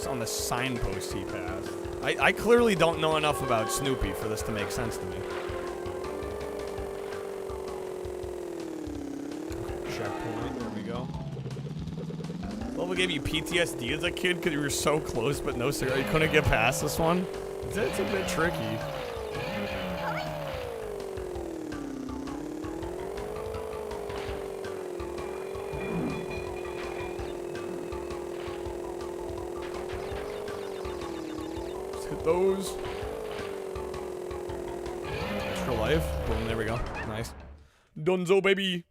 On the signpost he passed. I clearly don't know enough about Snoopy for this to make sense to me. Okay, checkpoint, there we go. Level gave you PTSD as a kid because you were so close, but no cigarette. You couldn't get past this one. It's a bit tricky. Those. Extra life. Boom, there we go. Nice. Dunzo, baby.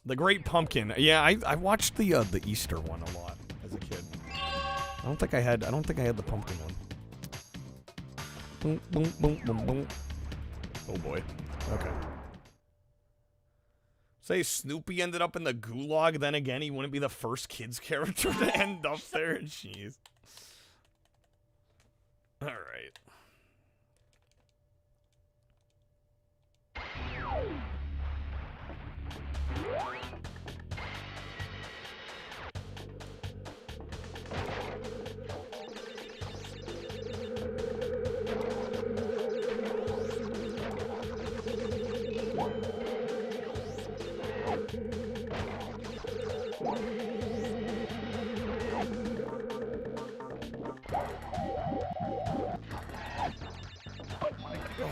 The Great Pumpkin. Yeah, I watched the Easter one a lot as a kid. I don't think I had the pumpkin one. Boom, boom, boom, boom, boom. Oh boy. Okay. Say Snoopy ended up in the gulag, then again, he wouldn't be the first kids character to end up there. Jeez. All right.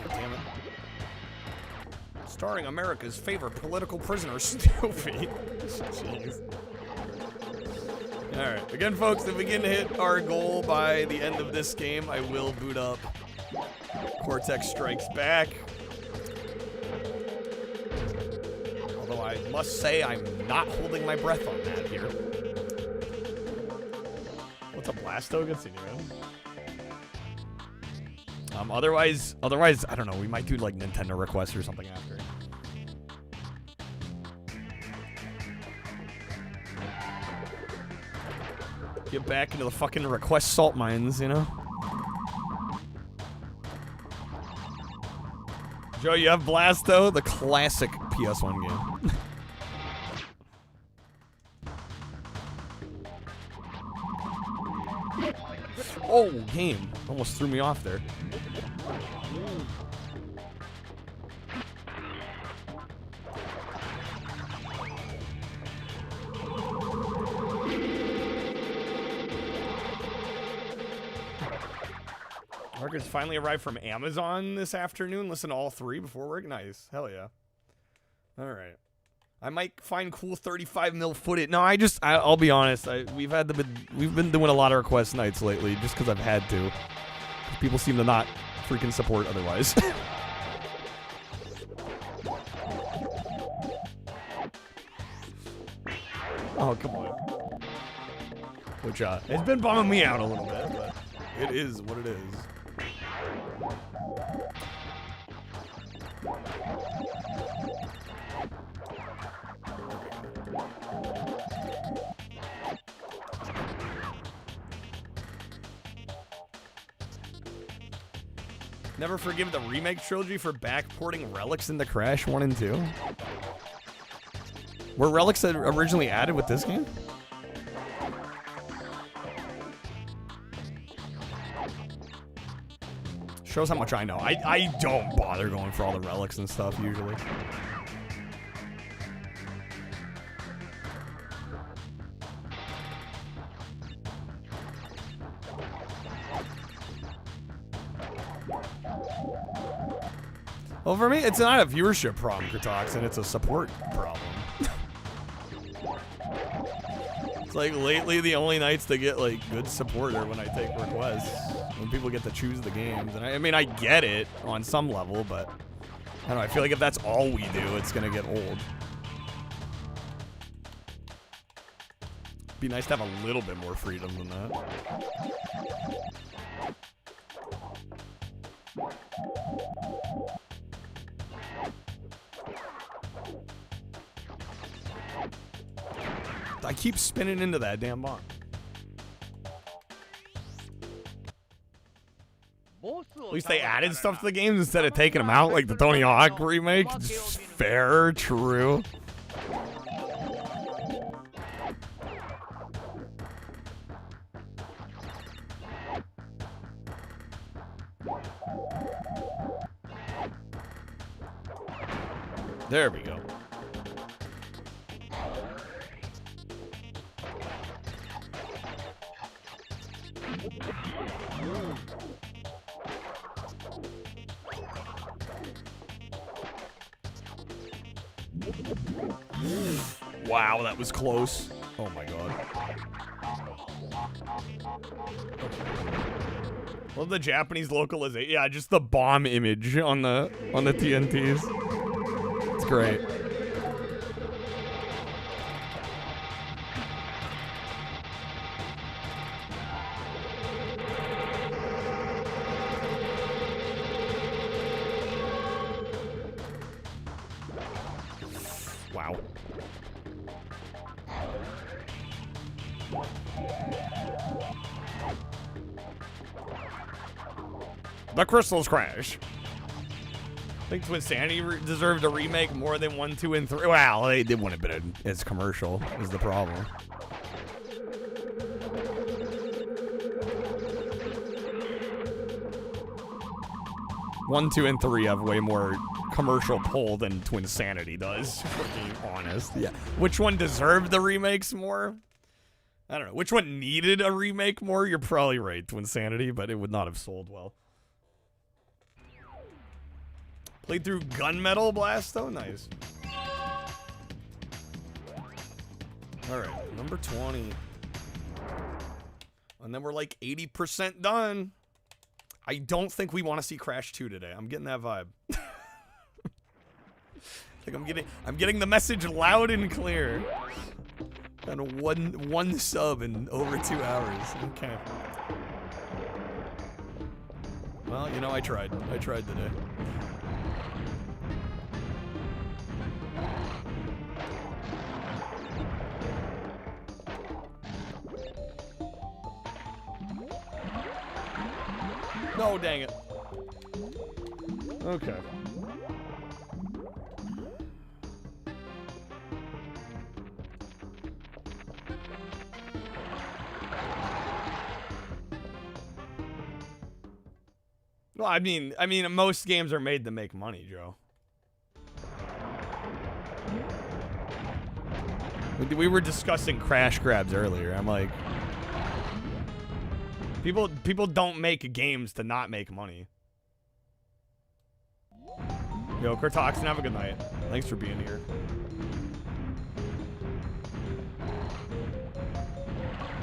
Damn it. Starring America's favorite political prisoner, Snoopy. Jeez. Alright, again folks, if we can hit our goal by the end of this game, I will boot up Cortex Strikes Back. Although I must say I'm not holding my breath on that here. What's a Blasto? Good seeing you, man. Otherwise, I don't know, we might do like Nintendo requests or something after. Get back into the fucking request salt mines, you know? Joe, you have Blasto, the classic PS1 game. Oh, game. Almost threw me off there. Marcus finally arrived from Amazon this afternoon. Listen to all three before work. Nice. Hell yeah. All right. I might find cool 35mm footage. No, I'll be honest. We've been doing a lot of request nights lately just because I've had to. People seem to not freaking support otherwise. Oh, come on. Which, it's been bumming me out a little bit, but it is what it is. Never forgive the remake trilogy for backporting relics into Crash 1 and 2. Were relics originally added with this game? Shows how much I know. I don't bother going for all the relics and stuff usually. Well, for me, it's not a viewership problem, Kratoxin. It's a support problem. It's like lately the only nights to get like good support are when I take requests. When people get to choose the games. And I mean, I get it on some level, but I don't know. I feel like if that's all we do, it's going to get old. Be nice to have a little bit more freedom than that. I keep spinning into that damn bomb. At least they added stuff to the games instead of taking them out, like the Tony Hawk remake. Fair, true. There we go. Wow, that was close. Oh my god. Love the Japanese localization. Yeah, just the bomb image on the TNTs. It's great. Wow. The crystals crash. I think Twinsanity deserved a remake more than 1, 2, and 3. Well, they wouldn't have been as commercial, is the problem. One, 2, and 3 have way more commercial pull than Twinsanity does, for being honest. Yeah. Which one deserved the remakes more? I don't know. Which one needed a remake more? You're probably right, Twinsanity, but it would not have sold well. Played through Gunmetal Blast, though? Nice. Alright, number 20. And then we're like 80% done. I don't think we want to see Crash 2 today. I'm getting that vibe. Like I'm getting the message loud and clear. And one sub in over 2 hours. Okay. Well, you know, I tried. I tried today. No, dang it. Okay. Well, I mean, most games are made to make money, Joe. We were discussing crash grabs earlier. I'm like, people don't make games to not make money. Yo, Kurtoxin, have a good night. Thanks for being here.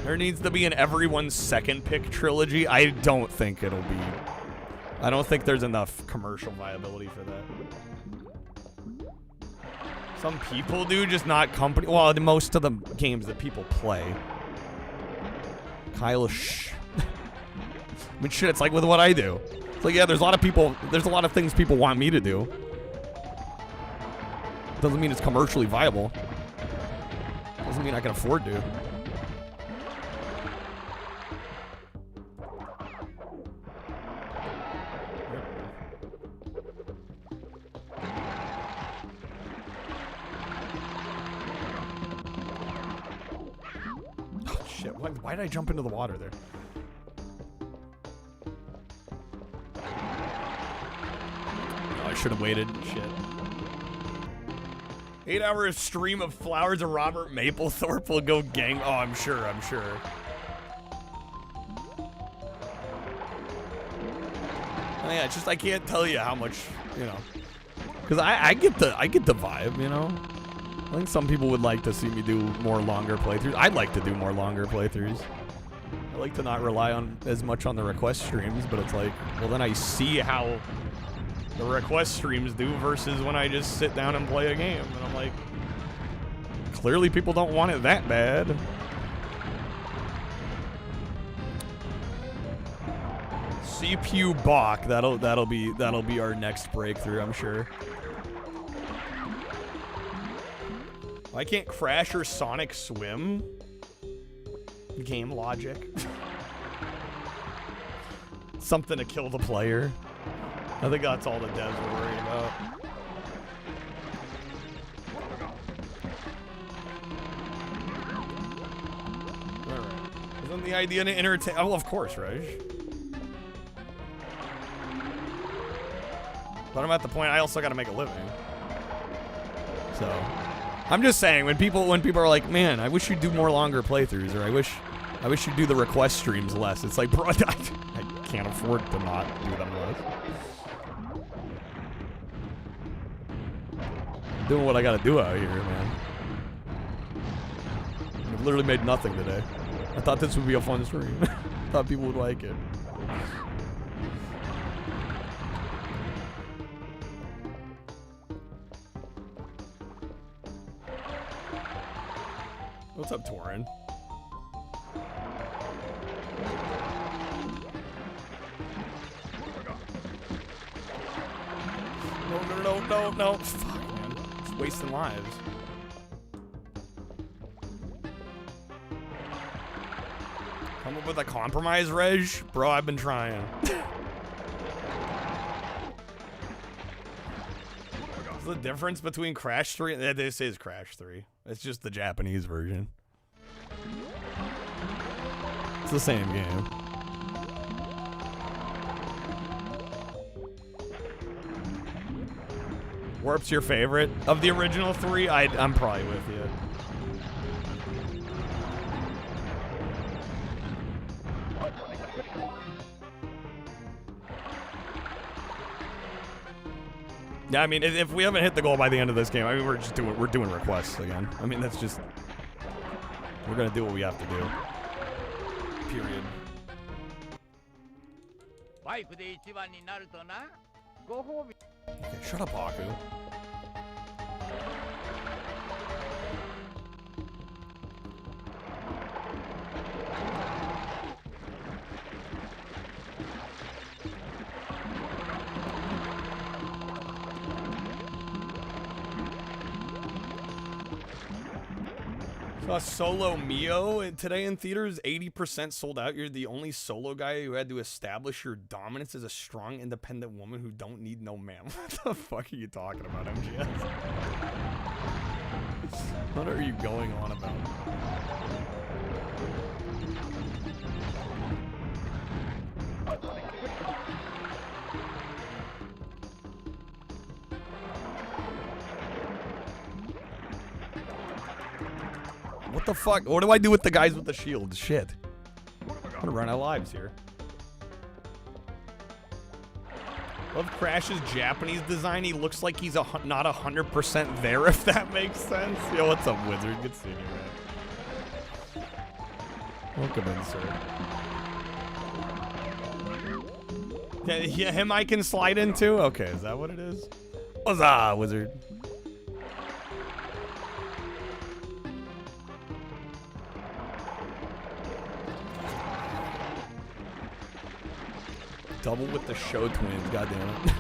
There needs to be an everyone's second pick trilogy. I don't think it'll be. I don't think there's enough commercial viability for that. Some people do, just not company. Well, most of the games that people play. Kyle, shh. I mean, shit, it's like with what I do. It's like, yeah, there's a lot of things people want me to do. Doesn't mean it's commercially viable. Doesn't mean I can afford to. Oh, shit, why did I jump into the water there? should have waited. Shit. 8-hour stream of Flowers of Robert Mapplethorpe will go gang. Oh, I'm sure. Oh, yeah, it's just I can't tell you how much, you know, because I get the vibe, you know. I think some people would like to see me do more longer playthroughs. I'd like to do more longer playthroughs. I like to not rely on as much on the request streams, but it's like, well, then I see how the request streams do versus when I just sit down and play a game, and I'm like, clearly people don't want it that bad. CPU Bach, that'll be our next breakthrough, I'm sure. Why can't Crash or Sonic swim? Game logic. Something to kill the player. I think that's all the devs are worried about. Alright. Isn't the idea to entertain? Oh, of course, Raj. But I'm at the point I also gotta make a living. So I'm just saying when people are like, man, I wish you'd do more longer playthroughs, or I wish you'd do the request streams less. It's like, bro, I can't afford to not do them less. I'm doing what I gotta do out here, man. I've literally made nothing today. I thought this would be a fun stream. I thought people would like it. What's up, Torin? No. Fuck, man. It's wasting lives. Come up with a compromise, Reg? Bro, I've been trying. What's the difference between Crash 3 and... This is Crash 3. It's just the Japanese version. It's the same game. Warp's your favorite? Of the original 3, I'm probably with you. Yeah, I mean, if we haven't hit the goal by the end of this game, I mean, we're doing requests again. I mean, that's just, we're gonna do what we have to do. Period. Okay, shut up, Haku. Saw Solo Mio today in theaters, 80% sold out. You're the only solo guy who had to establish your dominance as a strong, independent woman who don't need no man. What the fuck are you talking about, MGS? What are you going on about? What the fuck? What do I do with the guys with the shield? Shit. I'm gonna run out of lives here. Love Crash's Japanese design. He looks like he's not 100% there, if that makes sense. Yo, what's up, Wizard? Good seeing you, man. Welcome in, sir. Yeah, him I can slide into? Okay, is that what it is? Huzzah, Wizard. Double with the show twins, goddammit.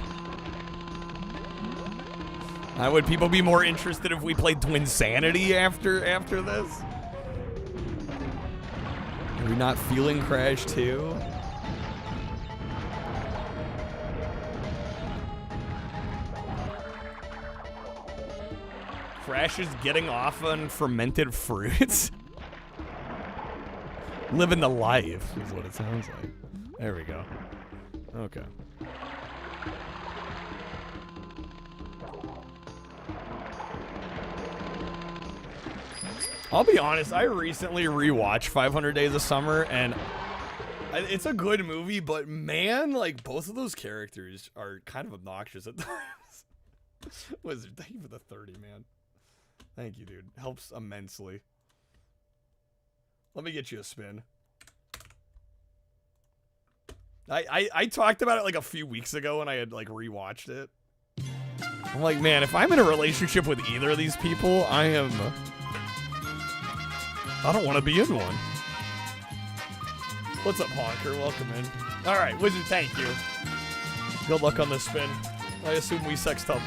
Would people be more interested if we played Twinsanity after this? Are we not feeling Crash 2? Crash is getting off on fermented fruits? Living the life is what it sounds like. There we go. Okay. I'll be honest, I recently rewatched 500 Days of Summer, and it's a good movie, but man, like, both of those characters are kind of obnoxious at times. Wizard, thank you for the 30, man. Thank you, dude. Helps immensely. Let me get you a spin. I talked about it like a few weeks ago when I had like rewatched it. I'm like, man, if I'm in a relationship with either of these people, I don't want to be in one. What's up, Honker? Welcome in. All right, Wizard, thank you. Good luck on this spin. I assume we sextuple.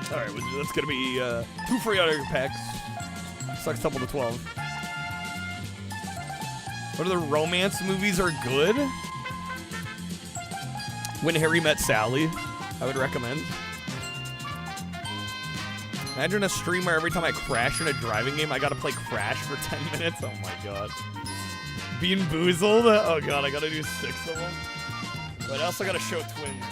All right, that's gonna be 2 free auto packs. Sextuple to 12. What other romance movies are good? When Harry Met Sally, I would recommend. Imagine a stream where every time I crash in a driving game, I gotta play Crash for 10 minutes. Oh my god. Bean Boozled? Oh god, I gotta do 6 of them. But I also gotta show Twins.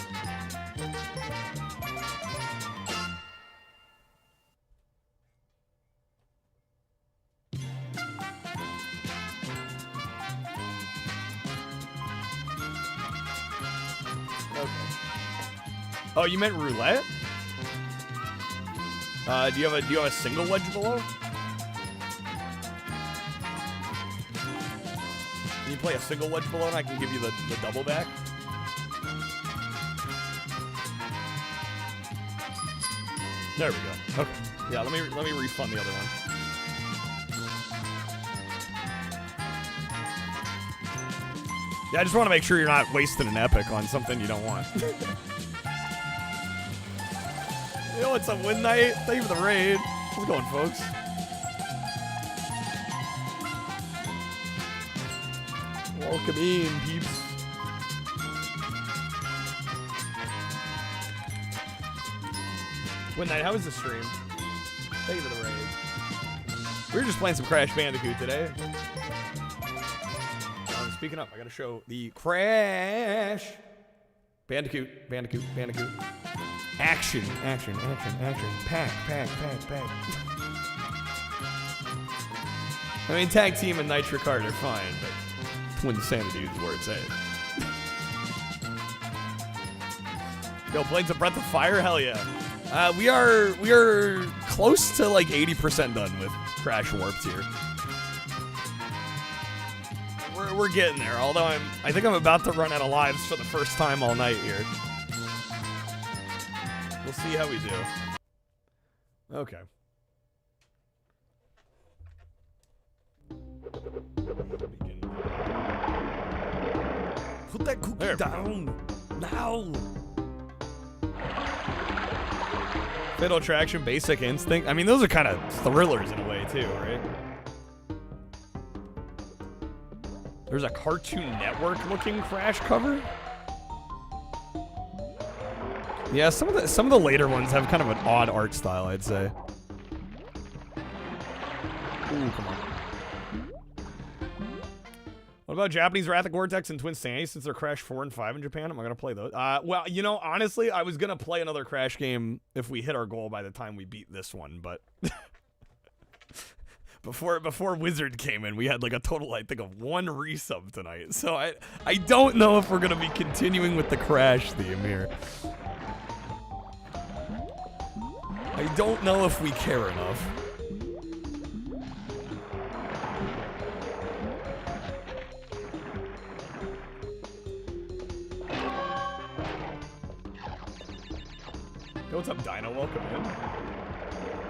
Oh, you meant roulette? Do you have a single wedge below? Can you play a single wedge below and I can give you the double back? There we go. Okay. Yeah, let me refund the other one. Yeah, I just want to make sure you're not wasting an epic on something you don't want. Yo, it's a win night. Thank you for the raid. How's it going, folks? Welcome in, peeps. Win night, how was the stream? Thank you for the raid. We were just playing some Crash Bandicoot today. Speaking up, I gotta show the Crash Bandicoot. Action. Pack. I mean, Tag Team and Nitro Kart are fine, but Twin Sanity is where it's at. Yo, Blades of Breath of Fire? Hell yeah. We are close to like 80% done with Crash Warped here. We're getting there, although I think I'm about to run out of lives for the first time all night here. We'll see how we do. Okay. Put that cookie down now. Fatal Attraction, Basic Instinct. I mean, those are kind of thrillers in a way too, right? There's a Cartoon Network looking Crash cover. Yeah, some of the later ones have kind of an odd art style, I'd say. Ooh, come on. What about Japanese Wrath of Vortex and Twin Sanity since they're Crash 4 and 5 in Japan? Am I gonna play those? Well, you know, honestly, I was gonna play another Crash game if we hit our goal by the time we beat this one, but before Wizard came in, we had like a total, I think, of 1 resub tonight. So I don't know if we're gonna be continuing with the Crash theme here. I don't know if we care enough. Yo, what's up, Dino? Welcome in.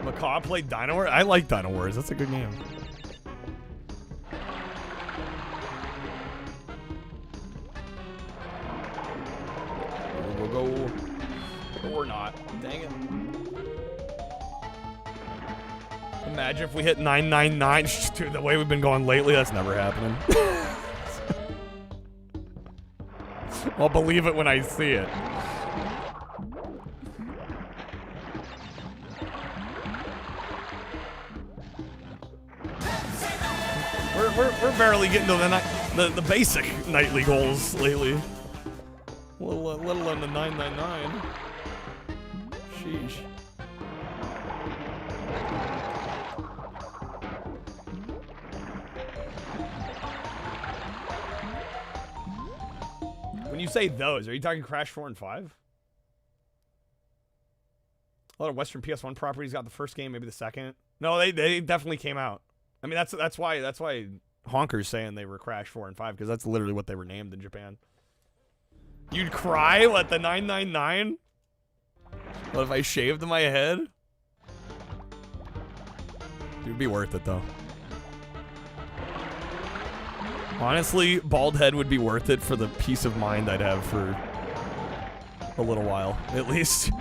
Macaw played Dino Wars? I like Dino Wars. That's a good game. We'll go. Or not. Dang it. Imagine if we hit 999. Dude, the way we've been going lately, that's never happening. I'll believe it when I see it. we're barely getting to the basic nightly goals lately. Let alone the 999. Sheesh. When you say those, are you talking Crash 4 and 5? A lot of Western PS1 properties got the first game, maybe the second. No, they definitely came out. I mean, that's why Honker's saying they were Crash 4 and 5, because that's literally what they were named in Japan. You'd cry at the 999? What if I shaved my head? It'd be worth it, though. Honestly, bald head would be worth it for the peace of mind I'd have for a little while, at least.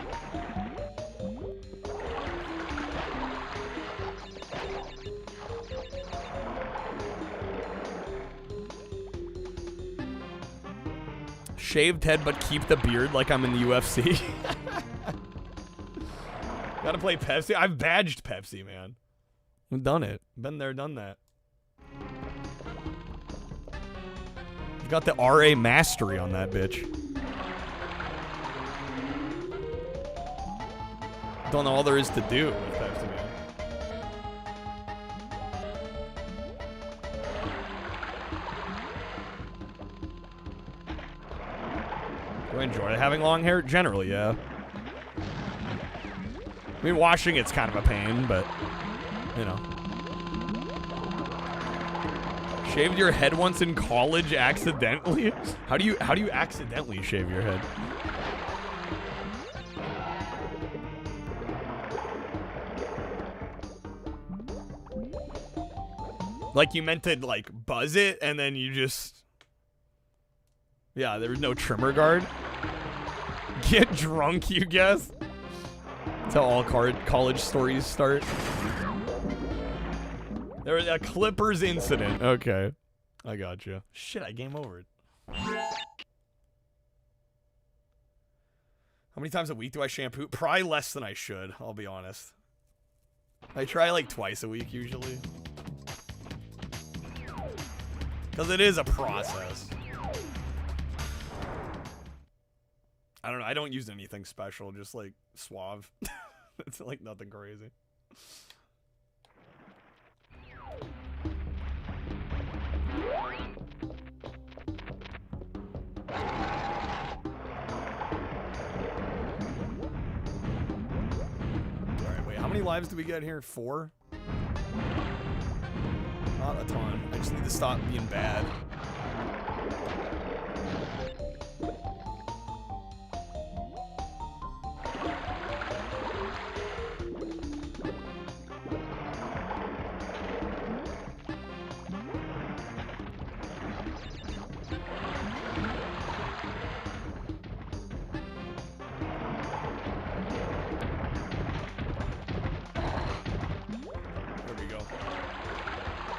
Shaved head, but keep the beard like I'm in the UFC. Gotta play Pepsi. I've badged Pepsi, man. I've done it. Been there, done that. I've got the RA mastery on that bitch. Don't know all there is to do with Pepsi, man. Do I enjoy having long hair? Generally, yeah. I mean, washing it's kind of a pain, but, you know. Shaved your head once in college accidentally? How do you accidentally shave your head? Like you meant to like buzz it and then you just... Yeah, there was no trimmer guard. Get drunk, you guess? That's how all college stories start. There was a Clippers incident. Okay. I got you. Shit, I game over it. How many times a week do I shampoo? Probably less than I should, I'll be honest. I try like twice a week usually. Because it is a process. I don't know. I don't use anything special, just like Suave. It's like nothing crazy. Alright, wait, how many lives do we get here? 4? Not a ton. I just need to stop being bad.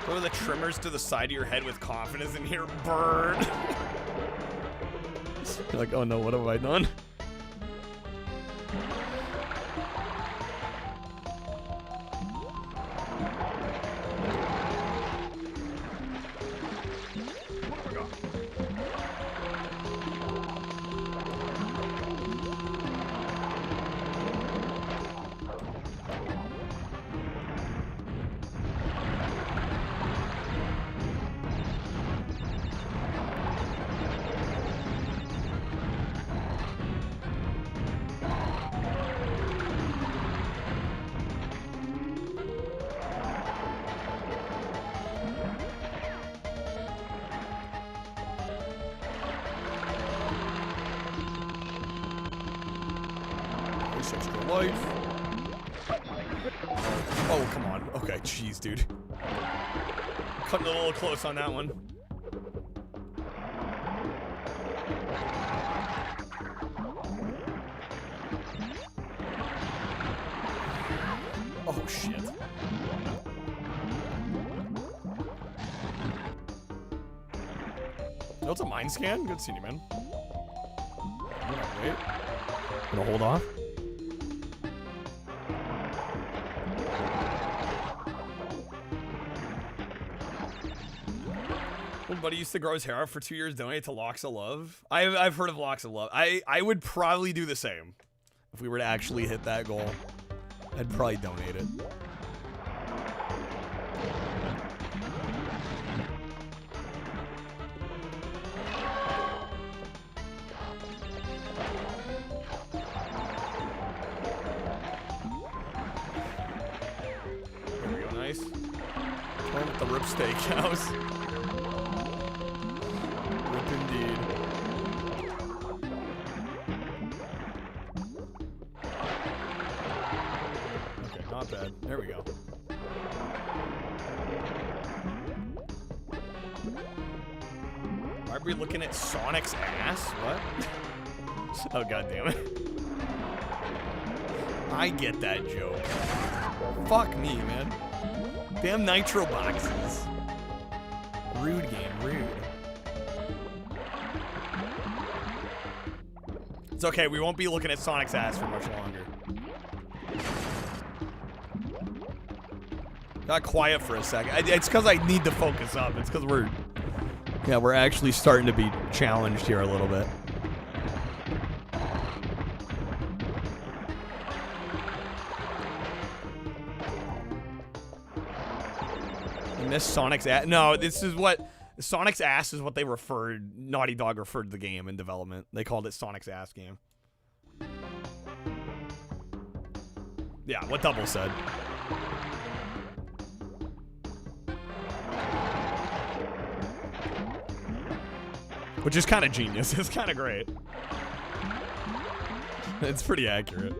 Throw the trimmers to the side of your head with confidence and hear burn. You're like, oh no, what have I done? Extra life. Oh, come on. Okay, jeez, dude. Cutting a little close on that one. Oh, shit. Oh, it's a mine scan? Good seeing you, man. I'm gonna wait. I'm gonna hold off. Somebody used to grow his hair out for 2 years, donate to Locks of Love. I've heard of Locks of Love. I would probably do the same. If we were to actually hit that goal, I'd probably donate it. There we go, nice. Going with the Rip Steakhouse. Rip indeed. Okay, not bad. There we go. Why are we looking at Sonic's ass? What? Oh, god damn it. I get that joke. Fuck me, man. Damn nitro boxes. Rude game, rude. It's okay, we won't be looking at Sonic's ass for much longer. Got quiet for a second. It's because I need to focus up. It's because we're actually starting to be challenged here a little bit. I miss Sonic's ass. No, this is what Sonic's ass is what they referred. Naughty Dog referred to the game in development. They called it Sonic's ass game. Yeah, what Double said. Which is kind of genius. It's kind of great. It's pretty accurate.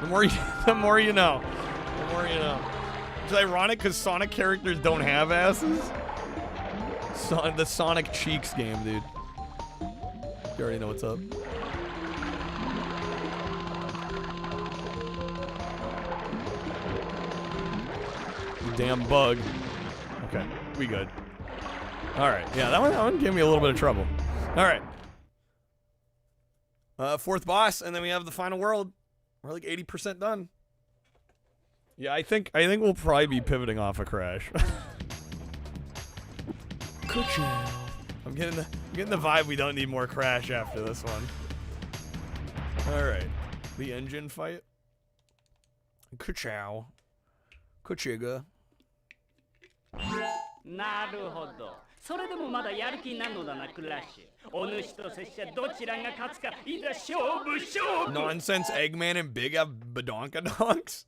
The more you know. The more you know. It's ironic because Sonic characters don't have asses. The Sonic Cheeks game, dude. You already know what's up. You damn bug. Okay, we good. Alright, yeah, that one gave me a little bit of trouble. Alright. Fourth boss, and then we have the final world. We're like 80% done. Yeah, I think we'll probably be pivoting off a Crash. I'm getting the vibe we don't need more Crash after this one. Alright. The engine fight. Ka-chow. Ka-chiga. なるほど。それでもまだやる気なのだな、クラッシュ。お主と拙者どちらが勝つか、いざ勝負勝負。 Nonsense Eggman and Big have badonkadonks.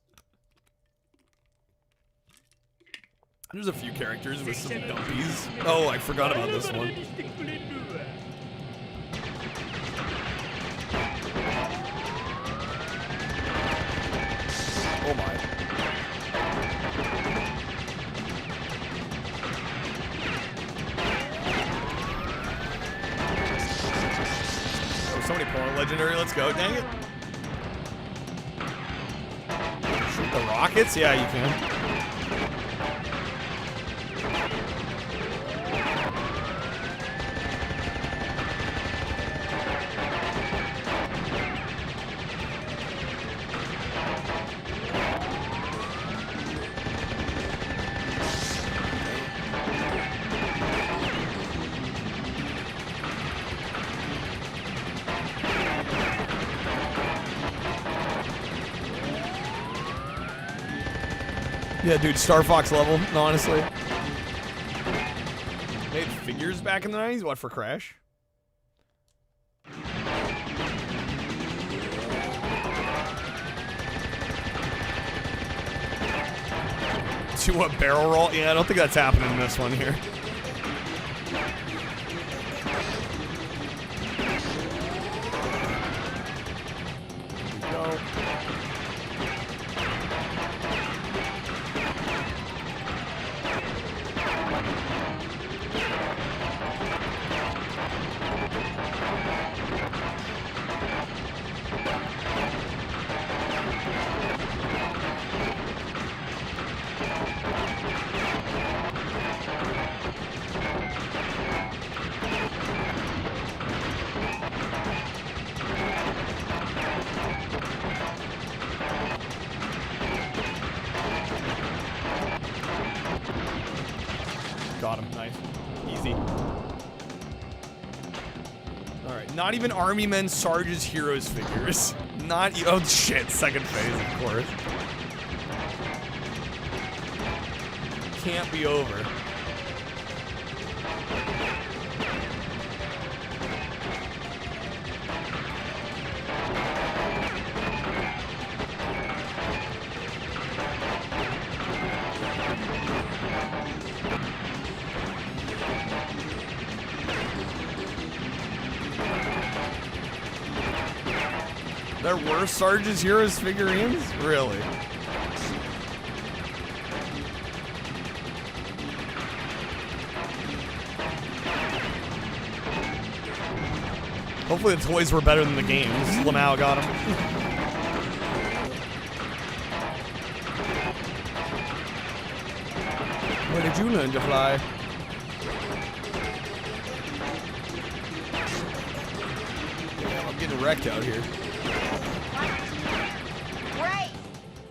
There's a few characters with some dumpies. Oh, I forgot about this one. Oh my. Oh, somebody pulling a legendary. Let's go. Dang it. Shoot the rockets? Yeah, you can. Yeah, dude, Star Fox level, honestly. They had figures back in the 90s? What, for Crash? To a barrel roll? Yeah, I don't think that's happening in this one here. There we go. Easy. Alright, not even Army Men, Sarges, Heroes figures. Not oh shit, second phase, of course. Can't be over. There were Sarge's Heroes figurines? Really? Hopefully the toys were better than the games. Lamau got them. Where did you learn to fly? Yeah, I'm getting wrecked out here.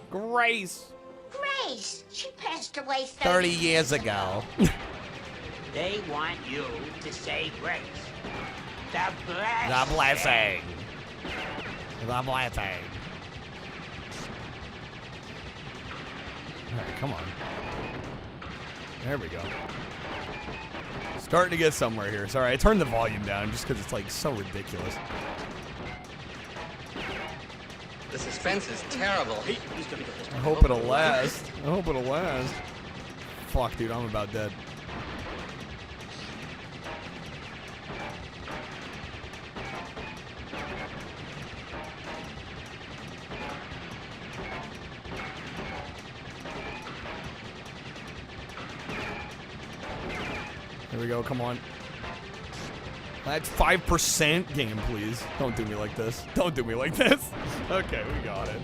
Grace. Grace, she passed away 30 years ago. They want you to say grace. The blessing. The blessing. The blessing. Alright, come on. There we go. Starting to get somewhere here. Sorry, I turned the volume down just because it's like so ridiculous. The suspense is terrible. I hope it'll last. I hope it'll last. Fuck, dude, I'm about dead. Here we go, come on. That's 5% game, please. Don't do me like this. Don't do me like this. Okay, we got it.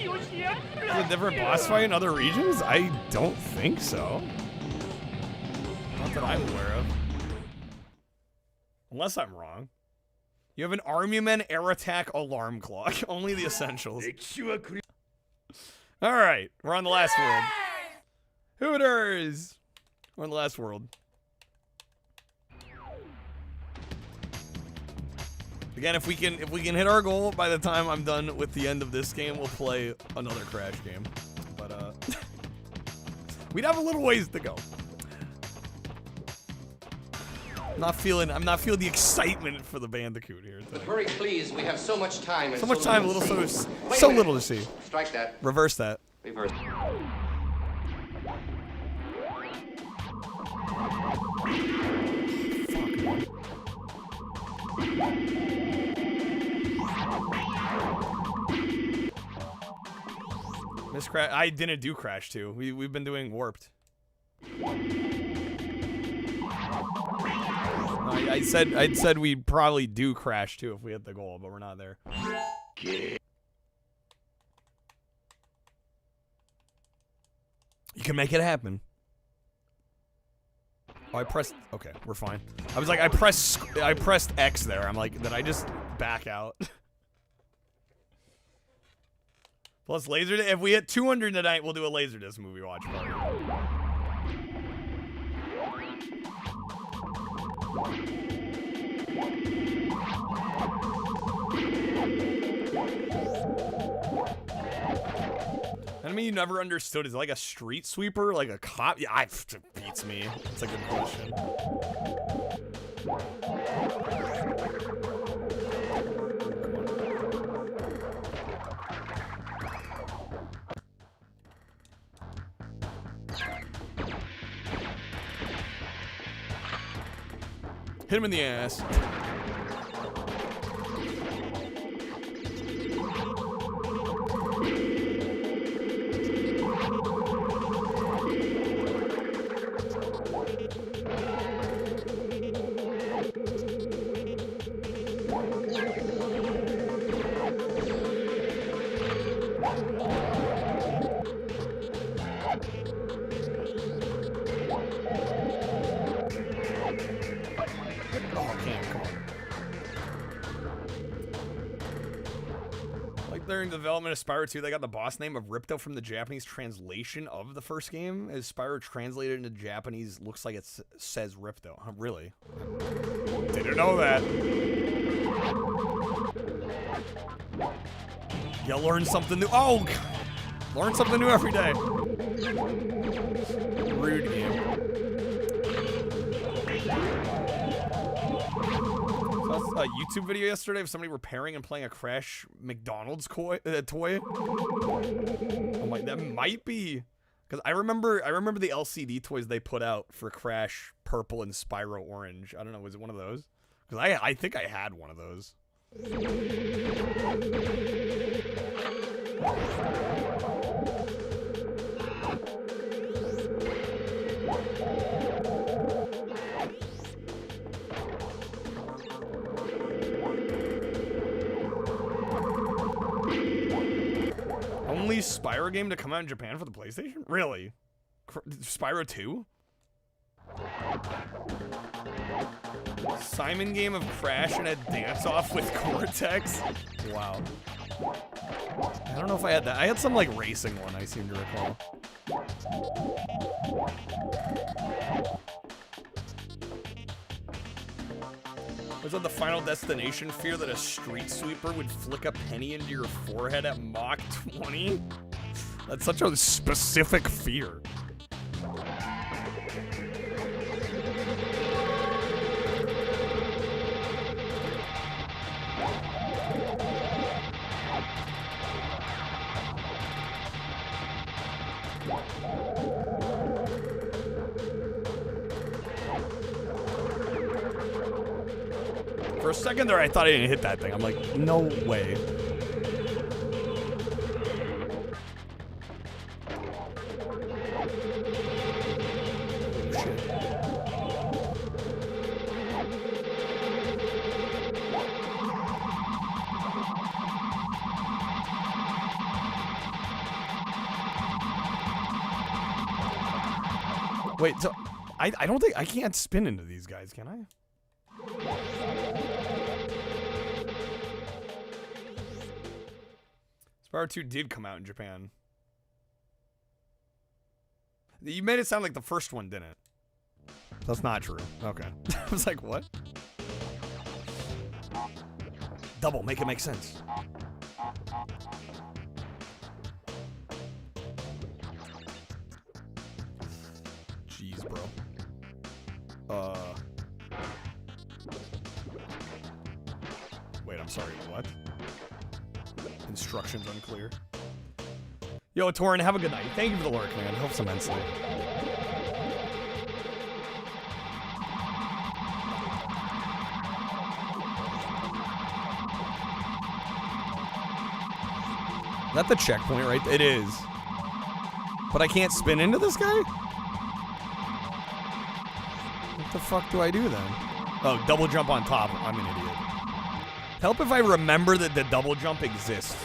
Is it a different boss fight in other regions? I don't think so. Not that I'm aware of. Unless I'm wrong. You have an Army Men air attack alarm clock. Only the essentials. Alright, we're on the last world. Hooters! We're on the last world. Again, if we can hit our goal by the time I'm done with the end of this game, we'll play another Crash game. But we'd have a little ways to go. I'm not feeling the excitement for the Bandicoot here. But hurry, please. We have so much time. And So much time, little to so see. little to see. Strike that. Reverse that. Reverse. Miss Crash. I didn't do Crash 2. We've been doing Warped. I said we'd probably do Crash 2 if we hit the goal, but we're not there. You can make it happen. Oh, I pressed. Okay, we're fine. I was like, I pressed X there. I'm like, did I just back out? Plus Laserdisc. If we hit 200 tonight, we'll do a Laserdisc movie watch party. Enemy you never understood is it like a street sweeper, like a cop. Yeah, it beats me. It's a good question. Hit him in the ass. Oh, can't, come on. Like during the development of Spyro 2, they got the boss name of Ripto from the Japanese translation of the first game. As Spyro translated into Japanese, looks like it says Ripto. Huh, really? Didn't know that. You learn something new. Oh, learn something new every day. Rude game. I saw a YouTube video yesterday of somebody repairing and playing a Crash McDonald's toy. I'm like, that might be, because I remember the LCD toys they put out for Crash Purple and Spyro Orange. I don't know, was it one of those? Because I think I had one of those. Only Spyro game to come out in Japan for the PlayStation? Really? Spyro 2? Simon game of Crash and a dance-off with Cortex? Wow. I don't know if I had that. I had some, like, racing one, I seem to recall. Was that the Final Destination fear that a street sweeper would flick a penny into your forehead at Mach 20? That's such a specific fear. For a second there, I thought I didn't hit that thing. I'm like, no way. Wait, so I don't think I can't spin into these guys, can I? Spyro 2 did come out in Japan. You made it sound like the first one didn't. That's not true. Okay. I was like, what? Double, make it make sense. Jeez, bro. Wait, I'm sorry, what? Instructions unclear. Yo, Torin, have a good night. Thank you for the lurk, man. Helps immensely. Is that the checkpoint, right? It is. But I can't spin into this guy? What the fuck do I do then? Oh, double jump on top. I'm an idiot. Help if I remember that the double jump exists.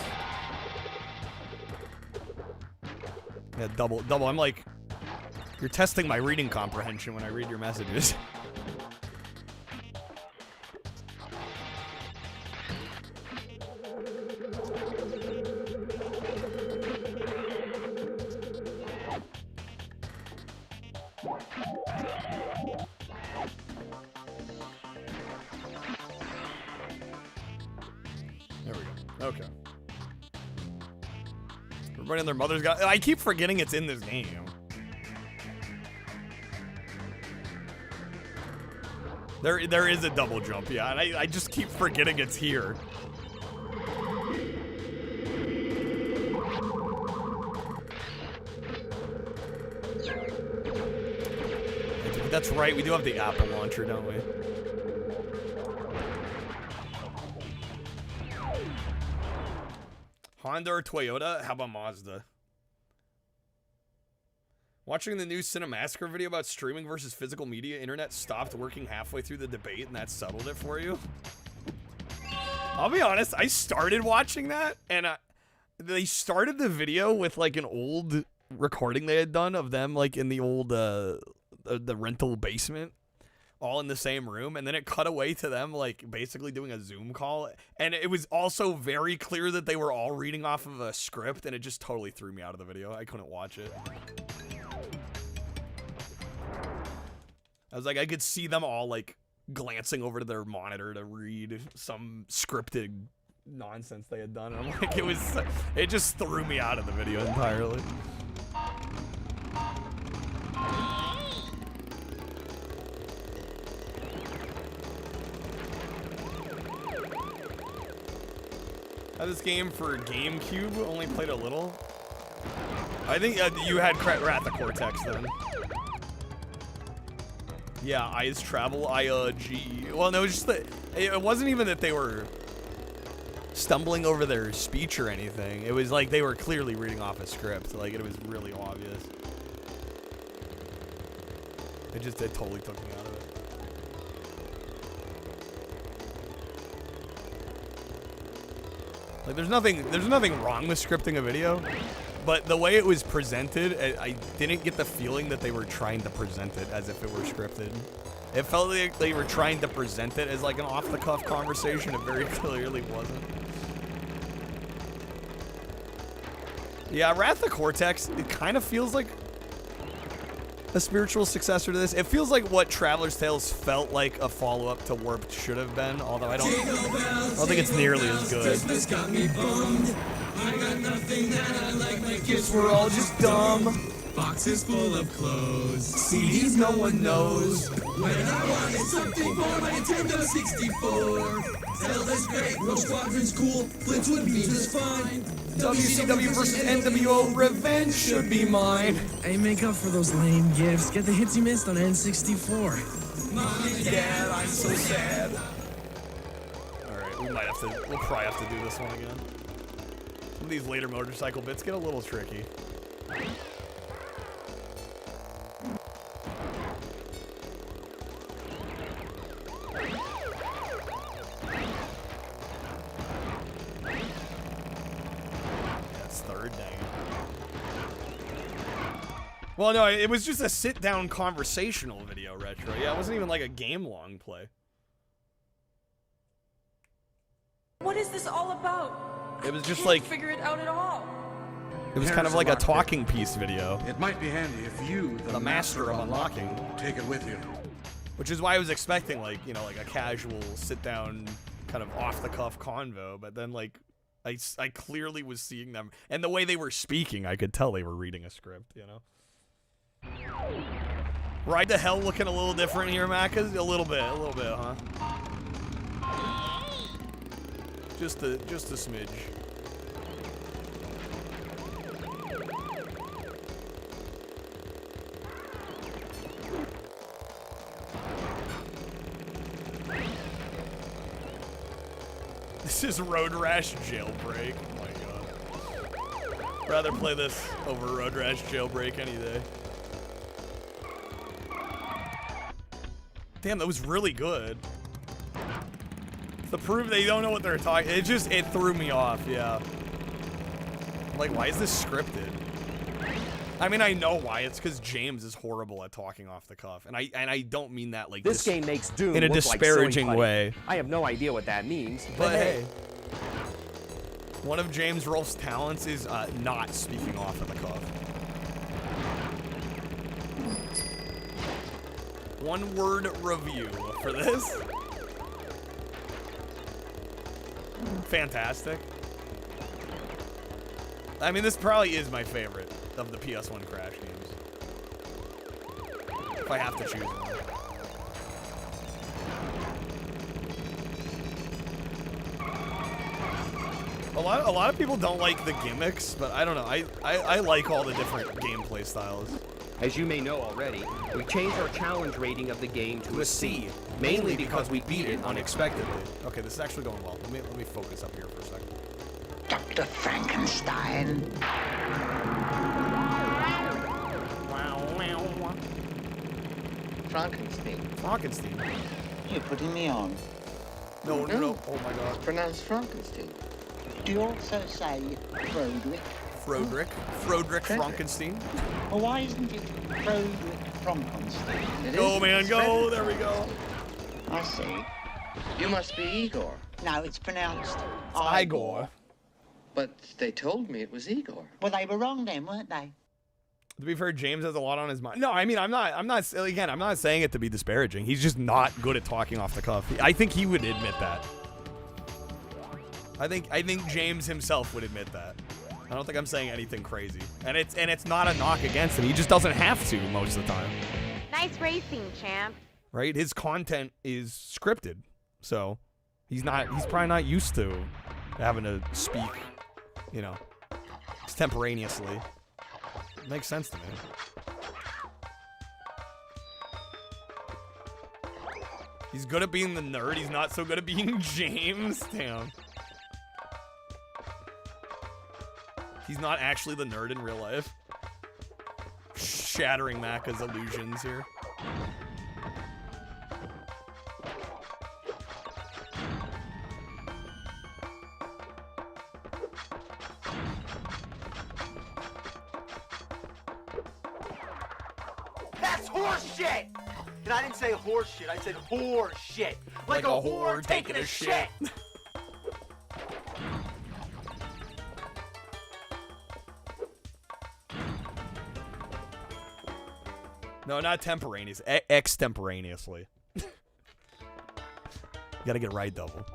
Yeah, double. I'm like, you're testing my reading comprehension when I read your messages. There we go. Okay. Everybody and their mother's got... I keep forgetting it's in this game. There is a double jump, yeah, and I just keep forgetting it's here. That's right, we do have the Apple launcher, don't we? Honda or Toyota? How about Mazda? Watching the new Cinemassacre video about streaming versus physical media, internet stopped working halfway through the debate and that settled it for you? I'll be honest, I started watching that and they started the video with like an old recording they had done of them like in the old the rental basement all in the same room, and then it cut away to them like basically doing a Zoom call, and it was also very clear that they were all reading off of a script, and it just totally threw me out of the video. I couldn't watch it. I was like, I could see them all like glancing over to their monitor to read some scripted nonsense they had done, and I'm like, it just threw me out of the video entirely. This game for GameCube, only played a little. I think you had Wrath of Cortex then. Yeah, Eyes Travel, I-G. Well, no, just that it wasn't even that they were stumbling over their speech or anything. It was like they were clearly reading off a script. Like, it was really obvious. It totally took me out of it. Like, there's nothing wrong with scripting a video, but the way it was presented, I didn't get the feeling that they were trying to present it as if it were scripted. It felt like they were trying to present it as like an off-the-cuff conversation. It very clearly wasn't. Yeah, Wrath of Cortex, it kind of feels like a spiritual successor to this. It feels like what Traveler's Tales felt like a follow-up to Warped should have been, although I don't think it's nearly as good. Christmas got me bummed. I got nothing that I like. My gifts were all just dumb. Boxes full of clothes. CDs no one knows. When I wanted something for my Nintendo 64. Zelda's great, Rogue Squadron's cool, Blitz would be just fine. WCW versus NWO, revenge should be mine. Hey, make up for those lame gifts. Get the hits you missed on N64. Mom and Dad, I'm so sad. Alright, we'll probably have to do this one again. Some of these later motorcycle bits get a little tricky. Well, no, it was just a sit-down conversational video, Retro. Yeah, it wasn't even like a game-long play. What is this all about? It was just I like... can't figure it out at all. It was kind of like a talking piece video. It might be handy if you, the master of unlocking, take it with you. Which is why I was expecting, like, you know, like a casual sit-down kind of off-the-cuff convo, but then, like, I clearly was seeing them. And the way they were speaking, I could tell they were reading a script, you know? Ride to Hell looking a little different here, Macas? A little bit, huh? Just a smidge. This is Road Rash Jailbreak. Oh my god. Rather play this over Road Rash Jailbreak any day. Damn, that was really good. To prove they don't know what they're talking, it threw me off, yeah. Like, why is this scripted? I mean, I know why. It's because James is horrible at talking off the cuff, and I don't mean that like this game makes Doom in a look disparaging like way. I have no idea what that means, but hey, one of James Rolfe's talents is not speaking off of the cuff. One word review for this. Fantastic. I mean, this probably is my favorite of the PS1 Crash games. If I have to choose one. A lot of people don't like the gimmicks, but I don't know. I like all the different gameplay styles. As you may know already, we changed our challenge rating of the game to a C, mainly because we beat it unexpectedly. Okay, this is actually going well. Let me focus up here for a second. Dr. Frankenstein. Frankenstein. You're putting me on. No. Oh my god. It's pronounced Frankenstein. Do you also say Froderick? Froderick Frankenstein? Well, why isn't it Froderick Frankenstein. Go, man, go. There we go. I see. You must be Igor. No, it's pronounced Igor. But they told me it was Igor. Well, they were wrong then, weren't they? To be fair, James has a lot on his mind. No, I mean, I'm not saying it to be disparaging. He's just not good at talking off the cuff. I think he would admit that. I think James himself would admit that. I don't think I'm saying anything crazy. And it's not a knock against him. He just doesn't have to most of the time. Nice racing, champ. Right? His content is scripted. So, he's probably not used to having to speak, you know, extemporaneously. Makes sense to me. He's good at being the nerd. He's not so good at being James. Damn. He's not actually the nerd in real life. Shattering Macca's illusions here. That's horse shit! And I didn't say horse shit, I said whore shit. Like a whore taking a shit! No, not temporaneous. Extemporaneously. You gotta get right, double.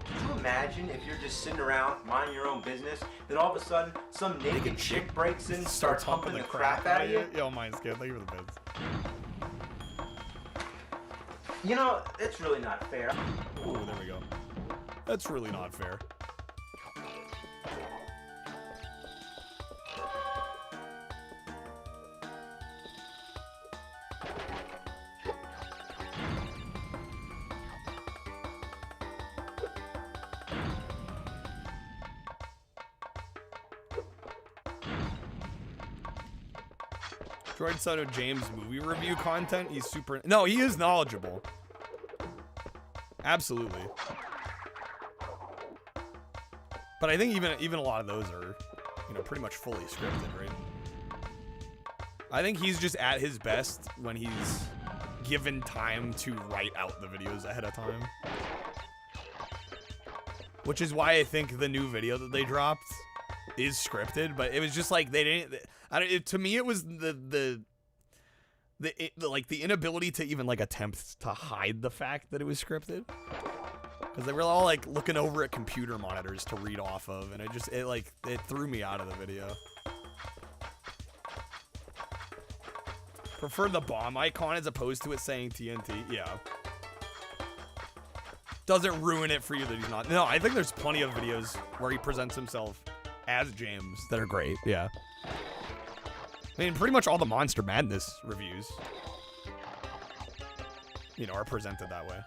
Can you imagine if you're just sitting around minding your own business, then all of a sudden some naked chick breaks in and starts humping the crap out of you? Yo, mine's good. Thank you for the bits. You know, it's really not fair. Ooh, there we go. That's really not fair. Droid Son of James movie review content. He's super. No, he is knowledgeable. Absolutely. But I think even a lot of those are, you know, pretty much fully scripted, right? I think he's just at his best when he's given time to write out the videos ahead of time. Which is why I think the new video that they dropped is scripted, but it was just like they didn't. To me, it was the inability to even like attempt to hide the fact that it was scripted, because they were all like looking over at computer monitors to read off of, and it threw me out of the video. Prefer the bomb icon as opposed to it saying TNT. Yeah. Doesn't ruin it for you that he's not. No, I think there's plenty of videos where he presents himself as James that are great. Yeah. I mean, pretty much all the Monster Madness reviews, you know, are presented that way.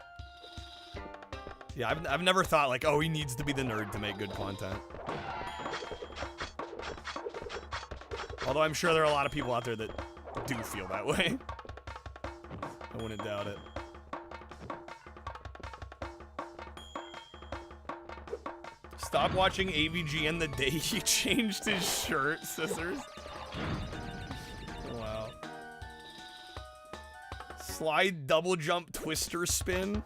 Yeah, I've never thought like, oh, he needs to be the nerd to make good content. Although I'm sure there are a lot of people out there that do feel that way. I wouldn't doubt it. Stop watching AVGN the day he changed his shirt, scissors. Wow. Slide double jump twister spin.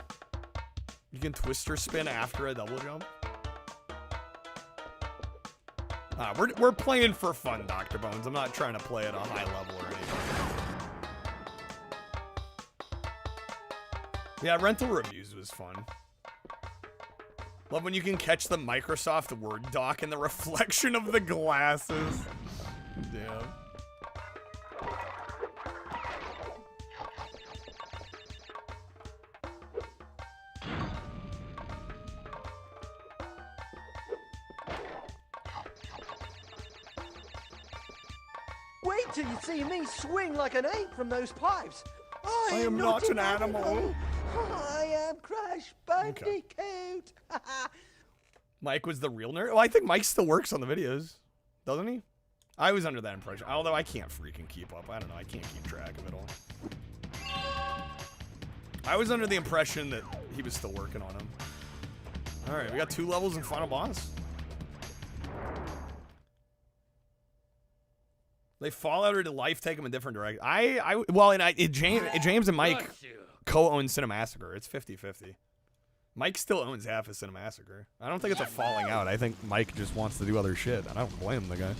You can twister spin after a double jump. We're playing for fun, Dr. Bones. I'm not trying to play at a high level or anything. Yeah, rental reviews was fun. Love when you can catch the Microsoft Word doc in the reflection of the glasses. Damn. Wait till you see me swing like an ape from those pipes. I am not an animal. I am Crash Bandicoot. Mike was the real nerd? Well, I think Mike still works on the videos, doesn't he? I was under that impression, although I can't freaking keep up. I don't know, I can't keep track of it all. I was under the impression that he was still working on them. Alright, we got 2 levels and final boss. They fall out or did life take them a different direction? James and Mike co-own Cinemassacre. It's 50-50. Mike still owns half of Cinemassacre. I don't think it's a falling out. I think Mike just wants to do other shit. I don't blame the guy.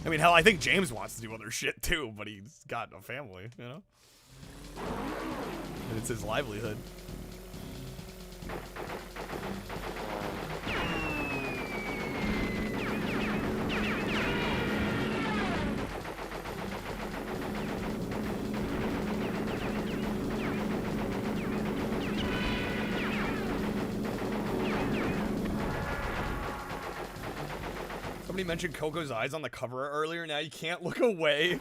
I mean, hell, I think James wants to do other shit too, but he's got a family, you know? And it's his livelihood. Somebody mentioned Coco's eyes on the cover earlier. Now you can't look away.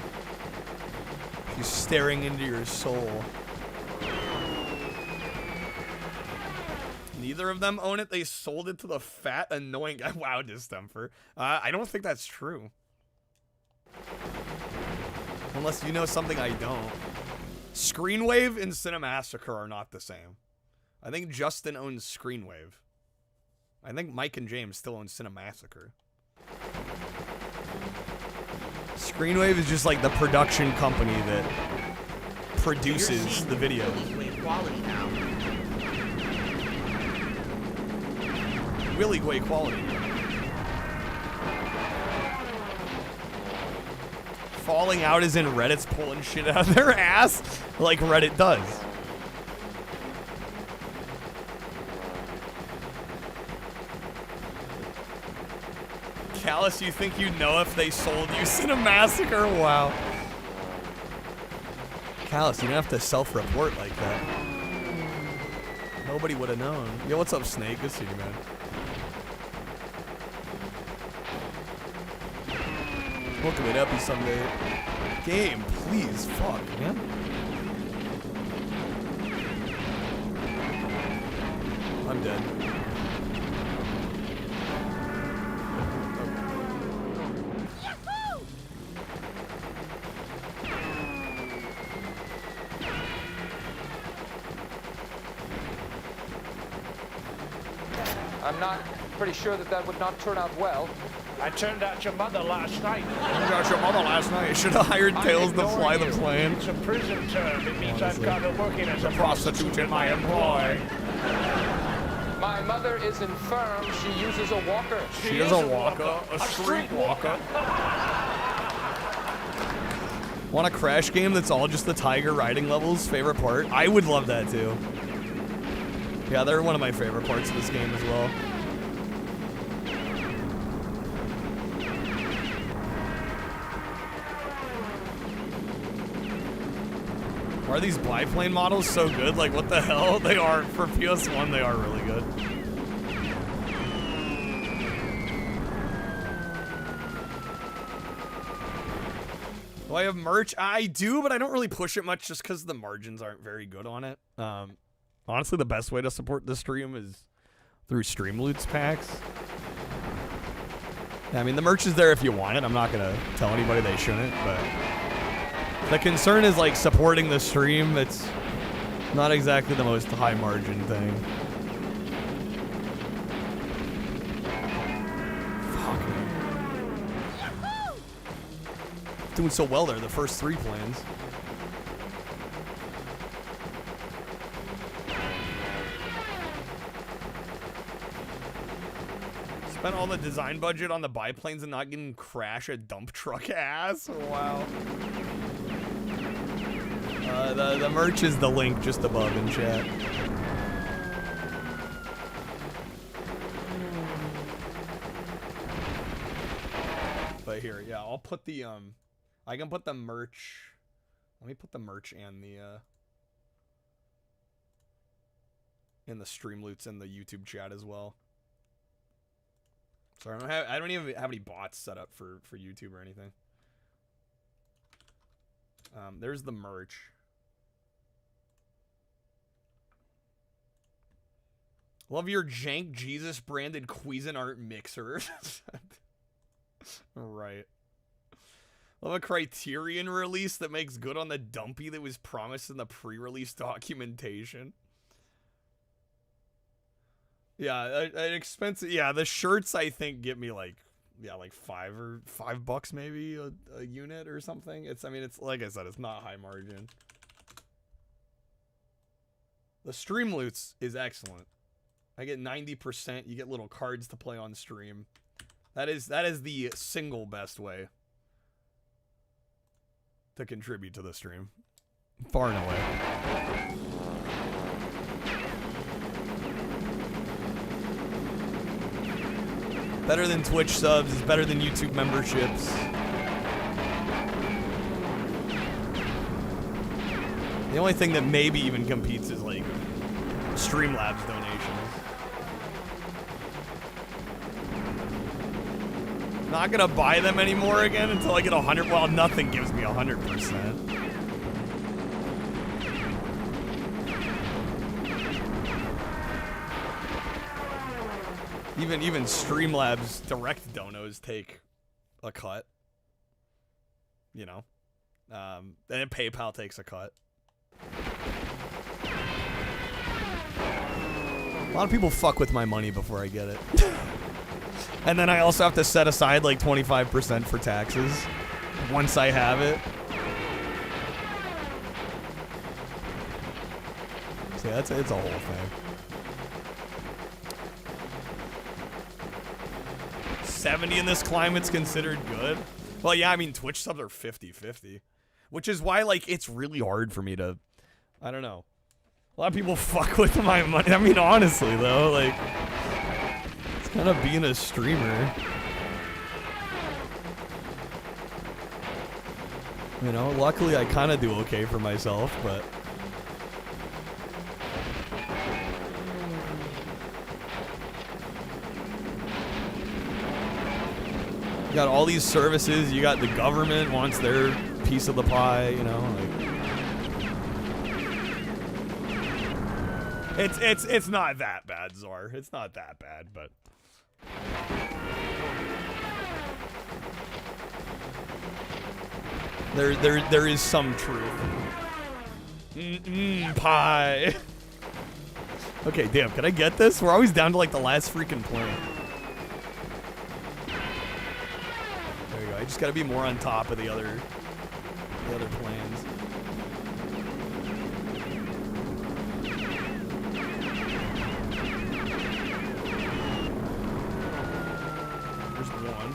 She's staring into your soul. Neither of them own it. They sold it to the fat, annoying guy. Wow, distemper. I don't think that's true. Unless you know something I don't. Screenwave and Cinemassacre are not the same. I think Justin owns Screenwave. I think Mike and James still own Cinemassacre. Screenwave is just like the production company that produces the video. Really great quality. Falling out is in Reddit's pulling shit out of their ass like Reddit does. Callus, you think you know if they sold you Cinemassacre? Wow. Callus, you don't have to self-report like that. Nobody would have known. Yo, what's up, Snake? Good to see you, man. Welcome to Happy Sunday. Game, please. Fuck, man. I'm dead. I'm not pretty sure that would not turn out well. I turned out your mother last night. Turned out your mother last night. You should have hired Tails to fly the plane. It's a prison term. It means I've got her working as a prostitute in my employ. My mother is infirm. She uses a walker. She is a walker. A street walker. Want a Crash game that's all just the tiger riding levels? Favorite part? I would love that too. Yeah, they're one of my favorite parts of this game as well. Why are these biplane models so good? Like, what the hell? They are, for PS1, they are really good. Do I have merch? I do, but I don't really push it much just because the margins aren't very good on it. Honestly, the best way to support the stream is through Streamloots packs. Yeah, I mean, the merch is there if you want it. I'm not going to tell anybody they shouldn't, but the concern is, like, supporting the stream. It's not exactly the most high margin thing. Fuck. Doing so well there, the first 3 plans. Spent all the design budget on the biplanes and not getting crash a dump truck ass. Wow. The merch is the link just above in chat. But here, yeah, I'll put the I can put the merch. Let me put the merch and the in the Streamloots in the YouTube chat as well. Sorry, I don't even have any bots set up for YouTube or anything. There's the merch. Love your jank Jesus branded Cuisinart mixer. Right. Love a Criterion release that makes good on the dumpy that was promised in the pre-release documentation. Yeah, an expensive. Yeah, the shirts I think get me like, yeah, like $5 maybe a unit or something. It's, I mean, it's like I said, it's not high margin. The stream loots is excellent. I get 90%. You get little cards to play on stream. That is the single best way to contribute to the stream, far and away. Better than Twitch subs, it's better than YouTube memberships. The only thing that maybe even competes is like Streamlabs donations. Not gonna buy them anymore again until I get 100. Well, nothing gives me 100%. Even Streamlabs direct donos take a cut. You know. And then PayPal takes a cut. A lot of people fuck with my money before I get it. And then I also have to set aside like 25% for taxes once I have it. So yeah, it's a whole thing. 70 in this climate's considered good. Well, yeah, I mean, Twitch subs are 50-50. Which is why, like, it's really hard for me to... I don't know. A lot of people fuck with my money. I mean, honestly, though, like... It's kind of being a streamer. You know, luckily I kind of do okay for myself, but... You got all these services, you got the government wants their piece of the pie, you know, like... It's not that bad, Zor. It's not that bad, but... There is some truth. Pie. Okay, damn, can I get this? We're always down to like the last freaking point. There you go. I just gotta be more on top of the other plans. There's one.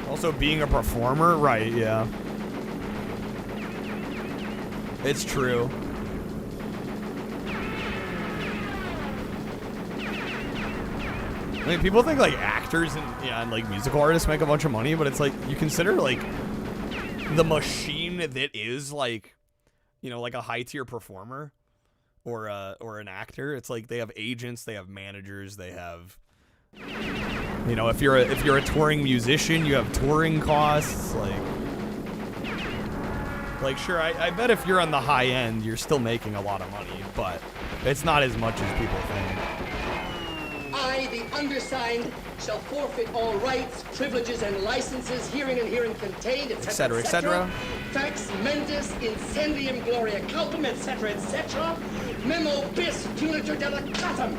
Also, being a performer, right? Yeah, it's true. I mean, people think like actors and like musical artists make a bunch of money, but it's like you consider like the machine that is like, you know, like a high tier performer or an actor. It's like they have agents, they have managers, they have, you know, if you're a touring musician, you have touring costs. Like sure, I bet if you're on the high end, you're still making a lot of money, but it's not as much as people think. I, the undersigned, shall forfeit all rights, privileges, and licenses herein and herein contained, etc., etc. Fax mentis incendium gloria culpum, etc., etc. Memo bis punitor delicatum.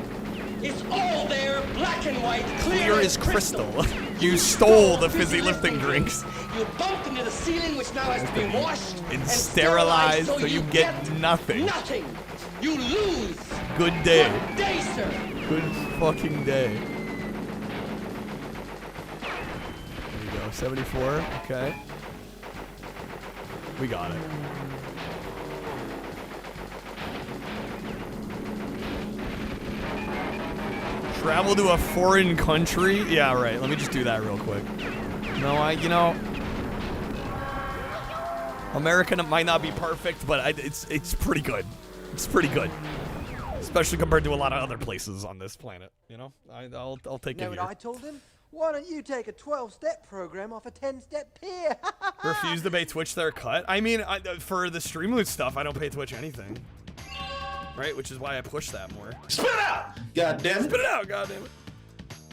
It's all there, black and white, clear as crystal. You stole the fizzy lifting drinks. You bumped into the ceiling, which now has to be washed and sterilized, so you get nothing. Nothing. You lose. Good day. Good day, sir. Good fucking day. There you go, 74, okay. We got it. Travel to a foreign country? Yeah, right, let me just do that real quick. No, you know... America might not be perfect, but it's pretty good. It's pretty good. Especially compared to a lot of other places on this planet, you know? I'll take it here. Know what I told him? Why don't you take a 12-step program off a 10-step pier? Refuse to pay Twitch their cut? I mean, for the Streamloot stuff, I don't pay Twitch anything. Right? Which is why I push that more. Spit it out! God damn it. Spit it out, god damn it.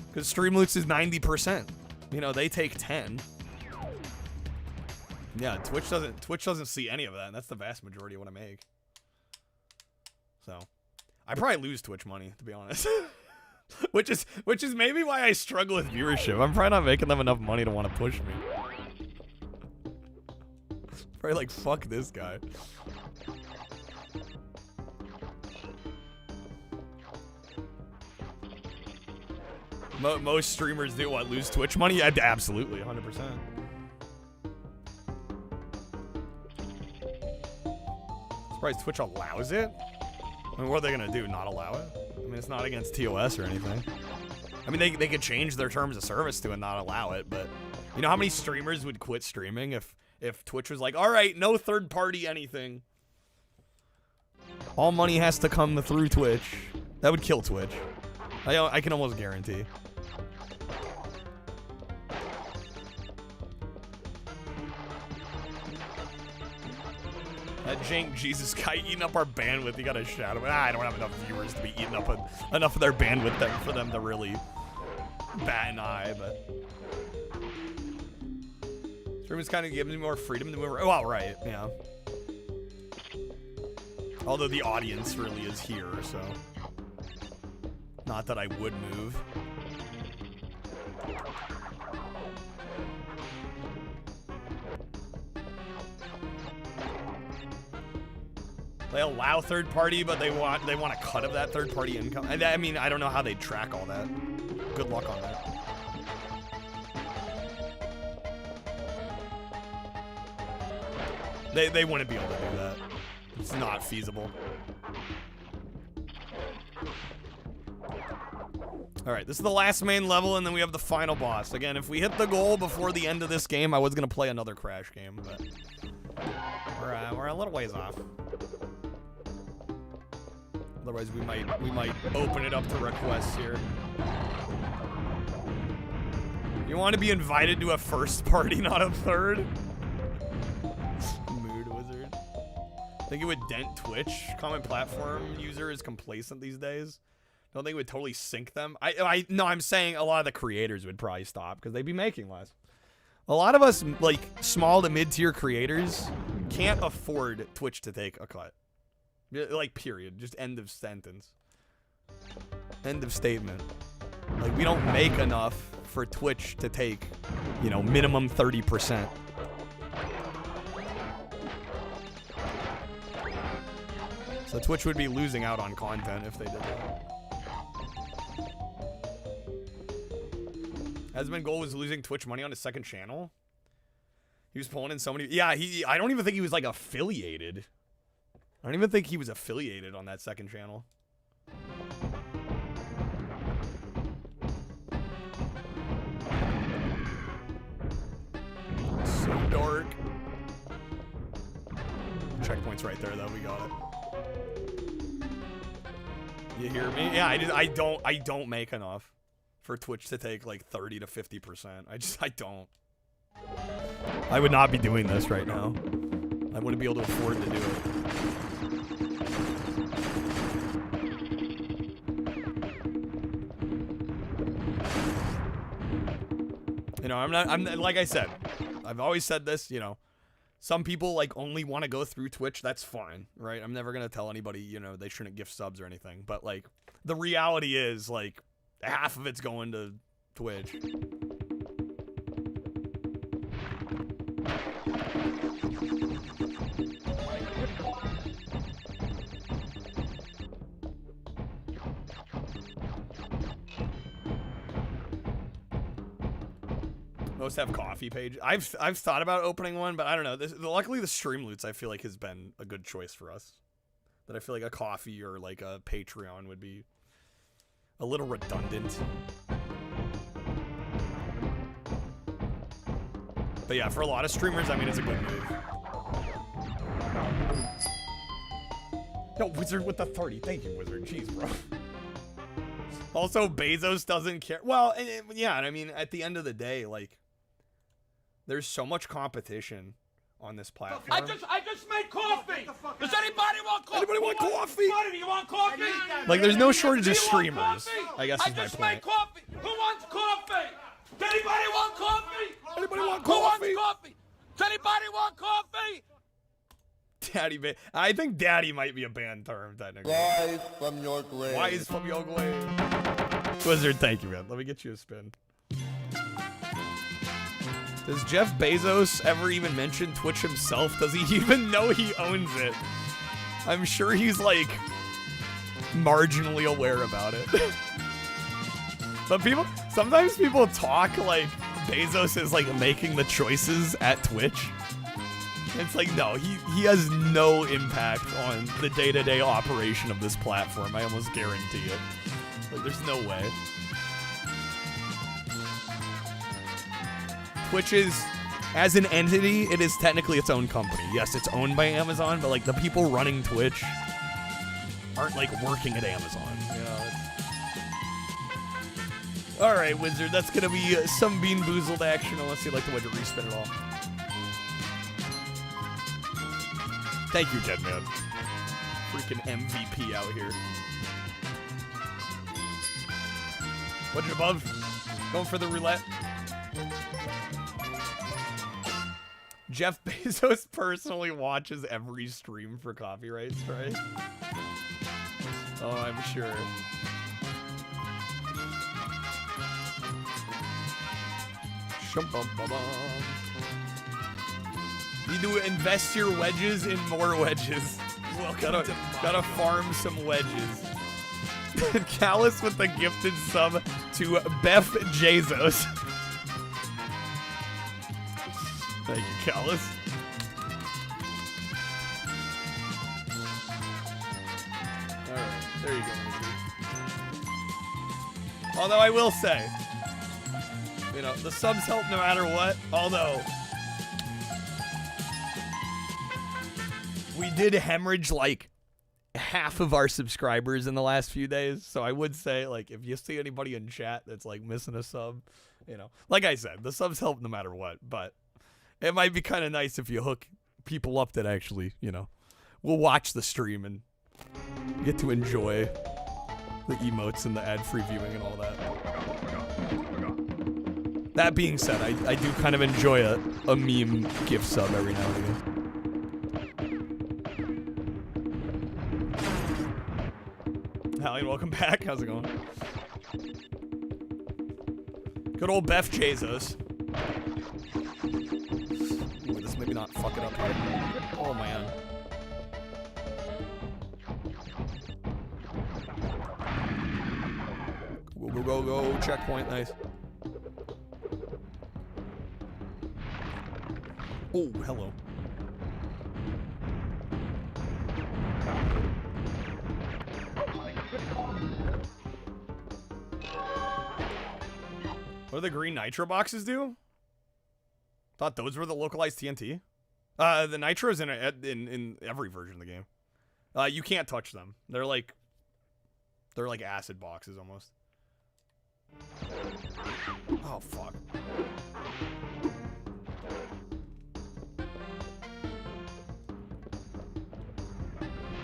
Because Streamloots is 90%. You know, they take 10. Yeah, Twitch doesn't see any of that, and that's the vast majority of what I make. So, I probably lose Twitch money, to be honest. which is maybe why I struggle with viewership. I'm probably not making them enough money to want to push me. Probably like, fuck this guy. Most streamers do what? Lose Twitch money? Yeah, absolutely, 100%. Surprised Twitch allows it? I mean, what are they gonna do? Not allow it? I mean, it's not against TOS or anything. I mean, they could change their terms of service to not allow it, but you know how many streamers would quit streaming if Twitch was like, all right, no third party anything. All money has to come through Twitch. That would kill Twitch. I can almost guarantee. That Jank Jesus guy eating up our bandwidth. You gotta shout him. I don't have enough viewers to be eating up enough of their bandwidth for them to really bat an eye, but streamers kind of giving me more freedom to move around. Well, right, yeah. Although the audience really is here, so not that I would move. They allow third party, but they want a cut of that third party income. I mean, I don't know how they track all that. Good luck on that. They wouldn't be able to do that. It's not feasible. All right, this is the last main level, and then we have the final boss. Again, if we hit the goal before the end of this game, I was gonna play another Crash game, but we're a little ways off. Otherwise, we might open it up to requests here. You want to be invited to a first party, not a third? Mood wizard. Think it would dent Twitch? Common platform user is complacent these days. Don't think it would totally sink them. No, I'm saying a lot of the creators would probably stop because they'd be making less. A lot of us, like, small to mid-tier creators can't afford Twitch to take a cut. Like, period. Just end of sentence. End of statement. Like, we don't make enough for Twitch to take, you know, minimum 30%. So Twitch would be losing out on content if they did that. Hasman Gold was losing Twitch money on his second channel. He was pulling in so many. Yeah, I don't even think he was like affiliated. I don't even think he was affiliated on that second channel. So dark. Checkpoint's right there though. We got it. You hear me? Yeah, I don't make enough for Twitch to take like 30 to 50%. I don't. I would not be doing this right now. I wouldn't be able to afford to do it. You know, I'm like I said, I've always said this, you know, some people like only want to go through Twitch. That's fine, right? I'm never going to tell anybody, you know, they shouldn't gift subs or anything. But like the reality is like half of it's going to Twitch. Most have coffee page. I've thought about opening one, but I don't know. Luckily, the stream loots I feel like has been a good choice for us. That I feel like a coffee or like a Patreon would be a little redundant. But yeah, for a lot of streamers, I mean, it's a good move. Yo, Wizard with the 30. Thank you, Wizard. Jeez, bro. Also, Bezos doesn't care. Well, yeah, I mean, at the end of the day, like, there's so much competition on this platform. I just made coffee. Does anybody want coffee? Anybody want coffee? Do you want coffee? Like, there's no shortage of streamers. I guess is my I just point. made coffee. Who wants coffee? Does anybody want coffee? Anybody want Who coffee? wants coffee? Does anybody want coffee? Daddy, I think daddy might be a banned term, technically. Rise from your grave. Rise from your grave. Wizard, thank you, man. Let me get you a spin. Does Jeff Bezos ever even mention Twitch himself? Does he even know he owns it? I'm sure he's, like, marginally aware about it. But sometimes people talk like Bezos is, like, making the choices at Twitch. It's like, no, he has no impact on the day-to-day operation of this platform. I almost guarantee it. Like, there's no way. Twitch is, as an entity, it is technically its own company. Yes, it's owned by Amazon, but, like, the people running Twitch aren't, like, working at Amazon. You know, all right, Wizard, that's gonna be some Bean Boozled action, unless you'd like the way to respin it all. Thank you, Deadman. Freaking MVP out here. Budget above. Going for the roulette. Jeff Bezos personally watches every stream for copyright strikes. Oh, I'm sure. Need to invest your wedges in more wedges. Gotta farm some wedges. Callus with the gifted sub to Beth Jezos. Thank you, Callus. Alright, there you go. Although I will say, you know, the subs help no matter what. Although we did hemorrhage like half of our subscribers in the last few days. So I would say, like, if you see anybody in chat that's like missing a sub, you know, like I said, the subs help no matter what. But it might be kind of nice if you hook people up that actually, you know, will watch the stream and get to enjoy the emotes and the ad-free viewing and all that. That being said, I do kind of enjoy a meme gift sub every now and again. Hallie, welcome back. How's it going? Good old Beth Jezos. Ooh, this maybe not fuck it up here. Oh, man. Go. Checkpoint, nice. Oh, hello. What do the green nitro boxes do? Thought those were the localized TNT. The nitro's in every version of the game. You can't touch them. They're like acid boxes almost. Oh fuck.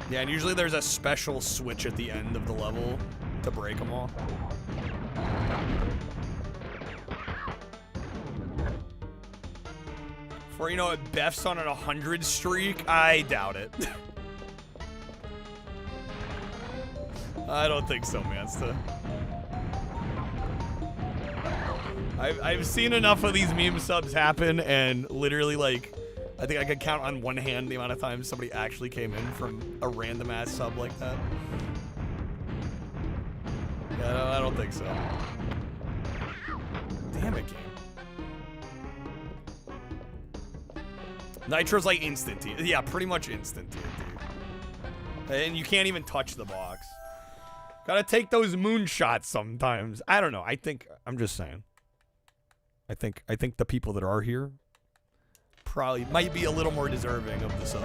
Yeah, and usually there's a special switch at the end of the level to break them all. For, you know, Beth's on an 100 streak? I doubt it. I don't think so, Mansta. I've seen enough of these meme subs happen, and literally, like, I think I could count on one hand the amount of times somebody actually came in from a random ass sub like that. Yeah, no, I don't think so. Damn it, game. Nitro's like instant team. Yeah, pretty much instant team, dude. And you can't even touch the box. Gotta take those moonshots sometimes. I don't know. I'm just saying. I think the people that are here probably might be a little more deserving of the sub.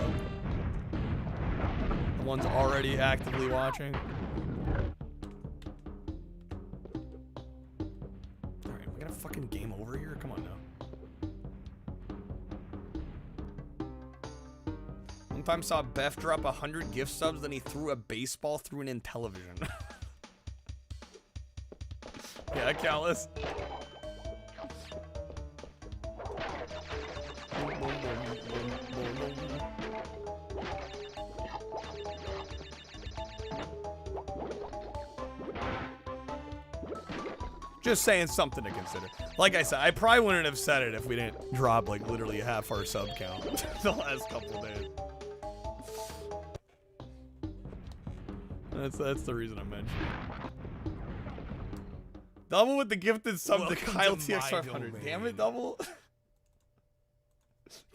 The ones already actively watching. Alright, we got a fucking game over here? Come on now. One time saw Beth drop 100 gift subs, then he threw a baseball through an Intellivision. Yeah, Callus. Just saying, something to consider. Like I said, I probably wouldn't have said it if we didn't drop like literally half our sub count the last couple days. That's the reason I mentioned it. Double with the gifted sub to Kyle TX 500. Damn it, Double.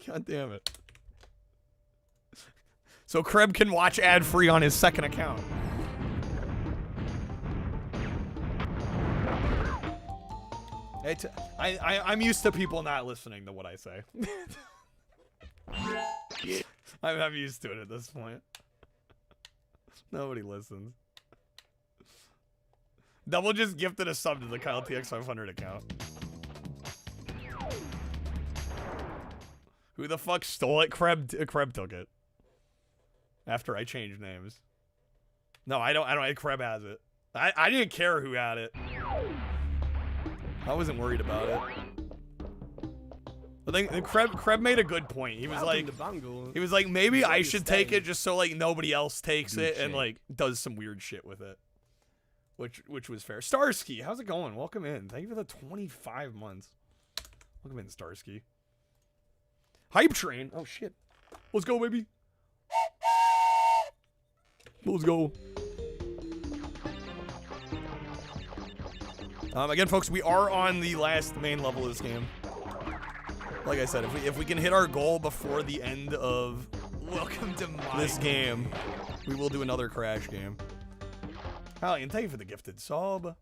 God damn it. So Kreb can watch ad-free on his second account. I'm used to people not listening to what I say. I'm used to it at this point. Nobody listens. Double just gifted a sub to the Kyle TX 500 account. Who the fuck stole it? Kreb took it. After I changed names. No, I don't. Kreb has it. I didn't care who had it. I wasn't worried about it. I think Kreb made a good point. He was like, maybe I should take it just so like nobody else takes it and like does some weird shit with it. Which was fair. Starsky, how's it going? Welcome in. Thank you for the 25 months. Welcome in, Starsky. Hype train. Oh shit. Let's go, baby. Let's go. Again, folks, we are on the last main level of this game. Like I said, if we can hit our goal before the end of this game, we will do another Crash game. Hallian, thank you for the gifted sub.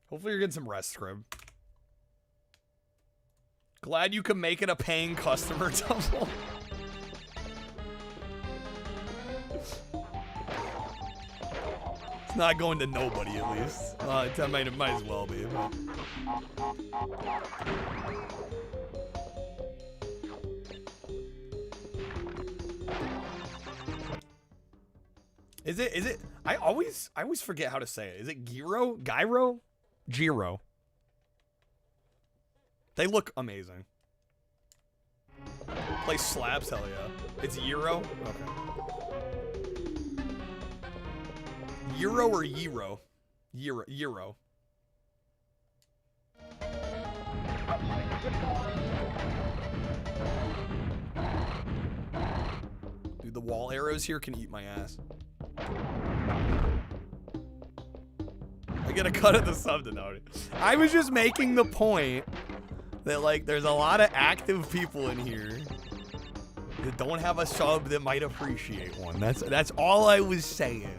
Hopefully you're getting some rest, Crib. Glad you could make it a paying customer, Double. It's not going to nobody, at least. It might as well be. But... Is it? I always forget how to say it. Is it Gyro? Gyro? Gyro. They look amazing. Play slaps, hell yeah. It's Euro? Okay. Euro or Euro? Euro. Dude, the wall arrows here can eat my ass. I get a cut of the sub to note. I was just making the point that like there's a lot of active people in here that don't have a sub that might appreciate one. That's all I was saying.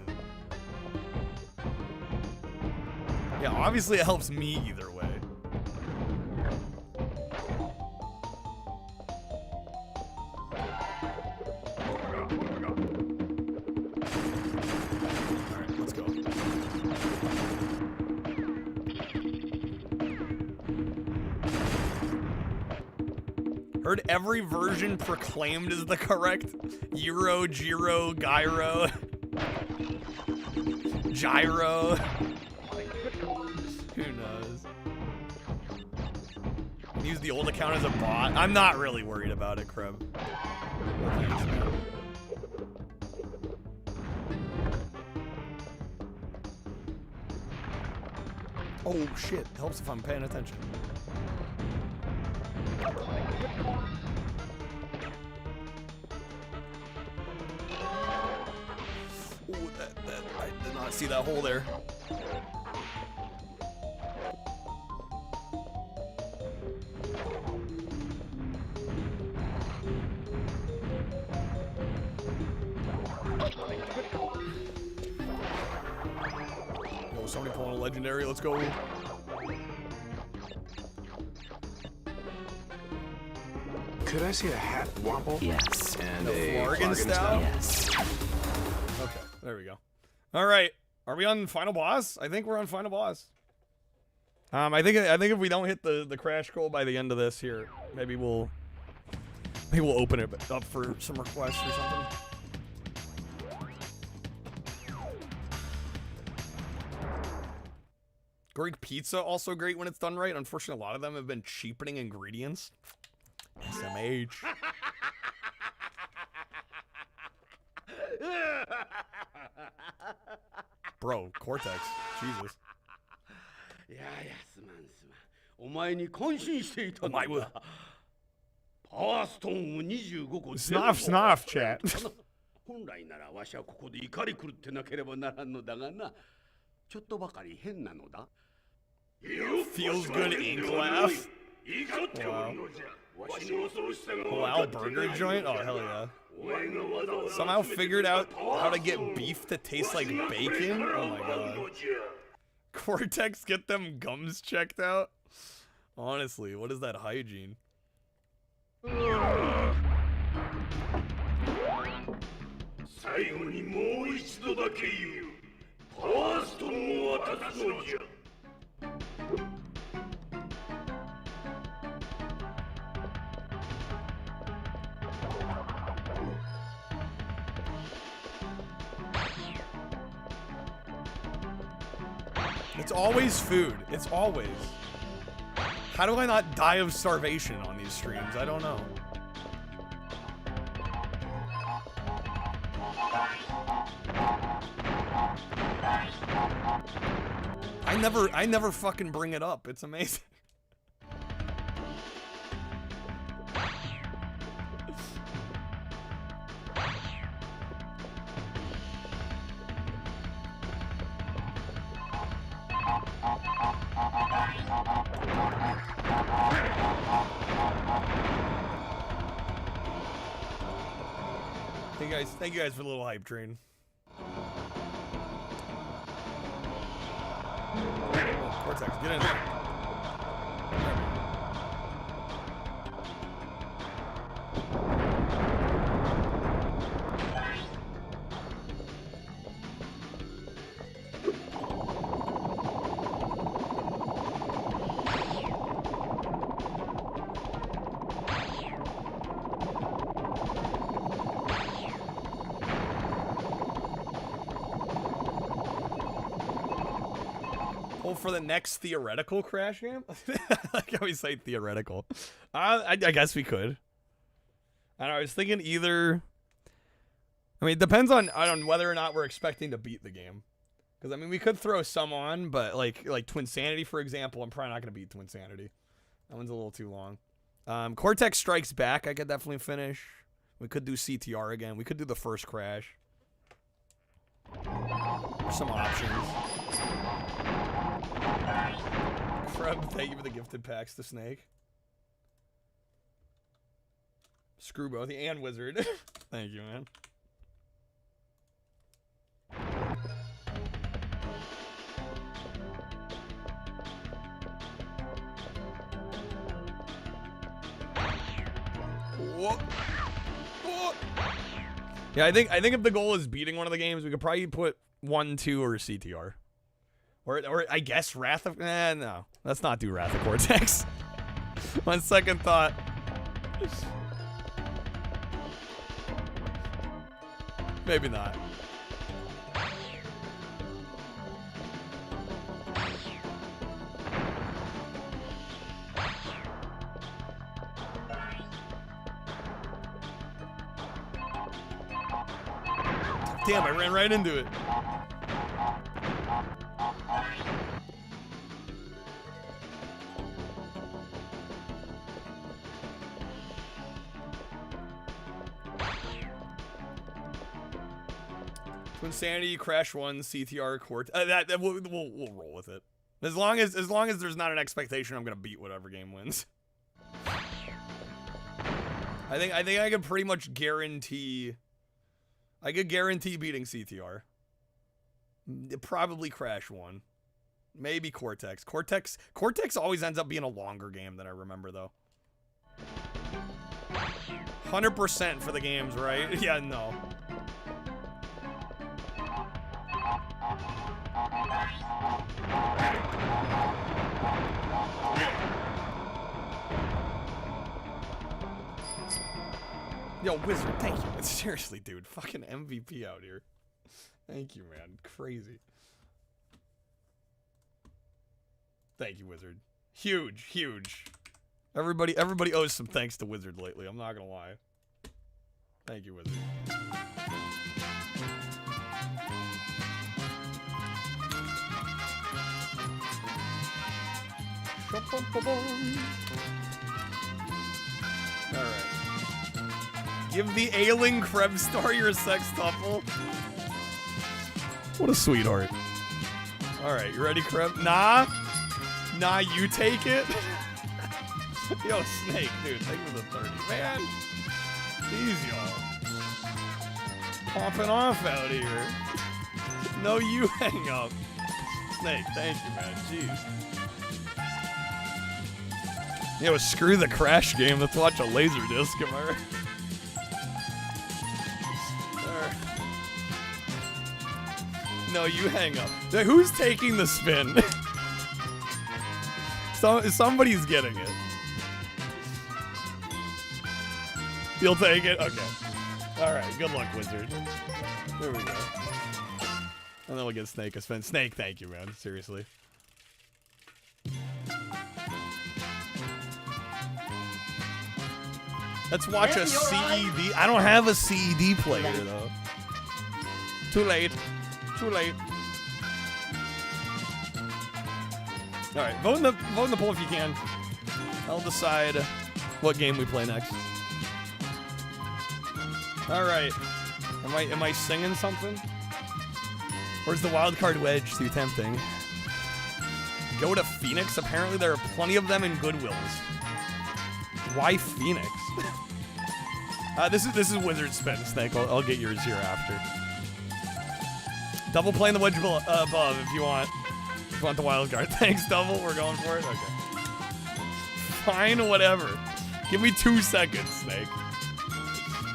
Yeah, obviously it helps me either way. Alright, let's go. Heard every version proclaimed as the correct Euro, Gyro, Gyro, Gyro. Who knows? Use the old account as a bot. I'm not really worried about it, Kreb. Oh shit, helps if I'm paying attention. Ooh, I did not see that hole there. Oh, somebody pulling a legendary, let's go. Could I see a hat wobble? Yes. And a a bargain style? Yes. Okay, there we go. All right, are we on final boss? I think we're on final boss. I think if we don't hit the crash goal by the end of this here, maybe we'll open it up for some requests or something. Greek pizza also great when it's done right. Unfortunately, a lot of them have been cheapening ingredients. SMH. Bro, Cortex. Jesus. すまんすまん。お前に感心していたんだ。パワーストーンを25個。Snuff, snuff, chat. 本来ならわしはここで怒り狂ってなければならんのだがな。ちょっとばかり変なのだ。Feels good ink laugh. Wow, burger joint? Oh, hell yeah. Somehow figured out how to get beef to taste like bacon? Oh my god. Cortex, get them gums checked out? Honestly, what is that hygiene? It's always food. It's always. How do I not die of starvation on these streams? I don't know. I never fucking bring it up. It's amazing. Thank you guys for the little hype train. Oh, Cortex, get in there. For the next theoretical crash game? Like how we say theoretical. I guess we could. I don't know, I was thinking either. I mean, it depends on whether or not we're expecting to beat the game. Because I mean, we could throw some on, but like Twinsanity, for example, I'm probably not going to beat Twinsanity. That one's a little too long. Cortex Strikes Back, I could definitely finish. We could do CTR again. We could do the first crash. There's some options. Crab, thank you for the gifted packs to Snake. Screw both, and Wizard. Thank you, man. Whoa. Whoa. Yeah, I think if the goal is beating one of the games, we could probably put 1, 2, or CTR. Or I guess Wrath of... no. Let's not do Wrath of Cortex. On second thought. Maybe not. Damn, I ran right into it. Insanity, Crash 1, CTR, Court. We'll roll with it. As long as there's not an expectation I'm gonna beat whatever game wins. I think I could pretty much guarantee. I could guarantee beating CTR. Probably Crash 1. Maybe Cortex. Cortex always ends up being a longer game than I remember though. 100% for the games, right? Yeah, no. Yo, Wizard, thank you. Seriously, dude. Fucking MVP out here. Thank you, man. Crazy. Thank you, Wizard. Huge, huge. Everybody owes some thanks to Wizard lately. I'm not gonna lie. Thank you, Wizard. Alright. Give the ailing Krebs star your sextuple. What a sweetheart. Alright, you ready, Krebs? Nah, you take it. Yo, Snake, dude, thank you for the 30. Man, jeez, y'all. Popping off out here. No, you hang up. Snake, thank you, man. Jeez. Yo, screw the Crash game. Let's watch a Laserdisc, am I right? No, you hang up. Who's taking the spin? Somebody's getting it. You'll take it? Okay. Alright, good luck, Wizard. There we go. And then we'll get Snake a spin. Snake, thank you, man. Seriously. Let's watch a CED. I don't have a CED player, though. Too late. Too late. Alright, vote in the poll if you can. I'll decide what game we play next. Alright. Am I singing something? Where's the wildcard wedge? Too tempting. Go to Phoenix? Apparently there are plenty of them in Goodwills. Why Phoenix? This is Wizard Spin, Snake. I'll get yours here after. Double playing the wedge above if you want. If you want the wild card. Thanks, Double. We're going for it? Okay. Fine, whatever. Give me 2 seconds, Snake.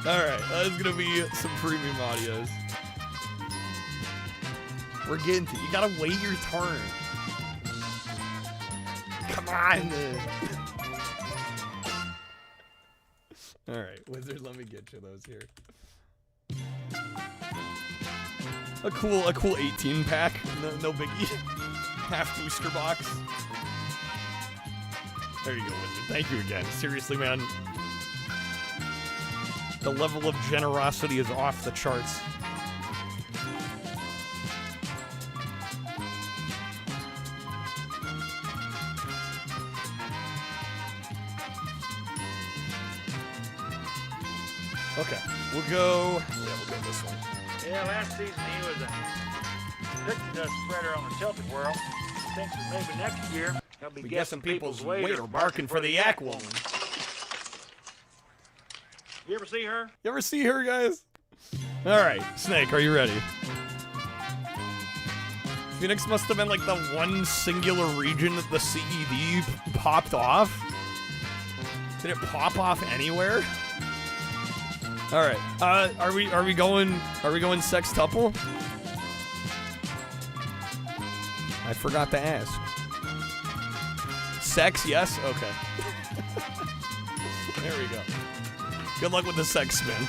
Alright, that's gonna be some premium audios. We're getting to you gotta wait your turn. Come on. Alright, Wizard, let me get you those here. A cool 18 pack. No biggie. Half booster box. There you go, Wizard. Thank you again. Seriously, man. The level of generosity is off the charts. Okay, we'll go this one. Yeah, last season he was a pixie dust spreader on the Celtic world. Thinks that maybe next year he'll be guessing people's weight or barking for the yak woman. You ever see her? You ever see her, guys? Alright, Snake, are you ready? Phoenix must have been like the one singular region that the CED popped off. Did it pop off anywhere? Alright, are we going sextuple? I forgot to ask. Sex, yes? Okay. There we go. Good luck with the sex spin.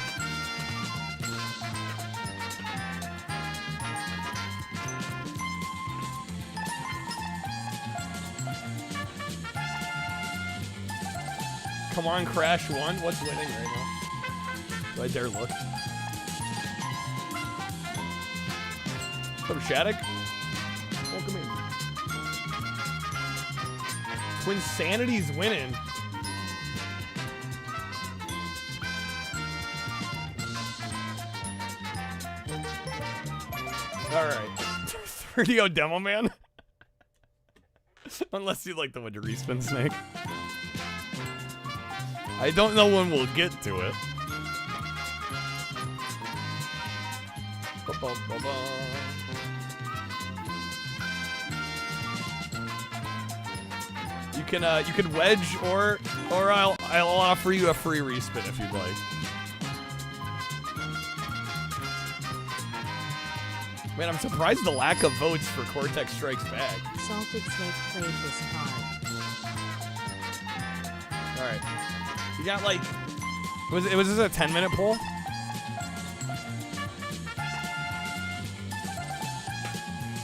Come on, Crash 1. What's winning right now? Do I dare look? What's up, Shattuck? Welcome in. Twinsanity's winning. Alright. 30-0 Demo Man? Unless you like the one to respin, Snake. I don't know when we'll get to it. You can wedge or I'll offer you a free respin if you'd like. Man, I'm surprised the lack of votes for Cortex Strikes Back. Salted Snake played this card. Alright. You got like was this a 10-minute poll?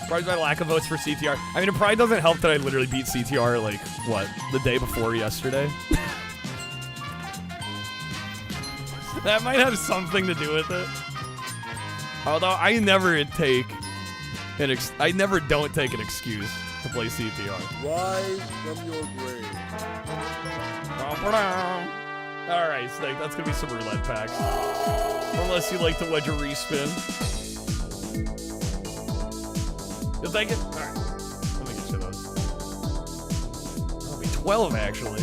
Surprised by lack of votes for CTR. I mean, it probably doesn't help that I literally beat CTR, like, what, the day before yesterday? That might have something to do with it. Although, I never don't take an excuse. to play CTR. Rise from your grave. All right, Snake, that's gonna be some roulette packs. Unless you like to wedge a respin. You'll take it? All right, let me get you those. That'll be 12 actually.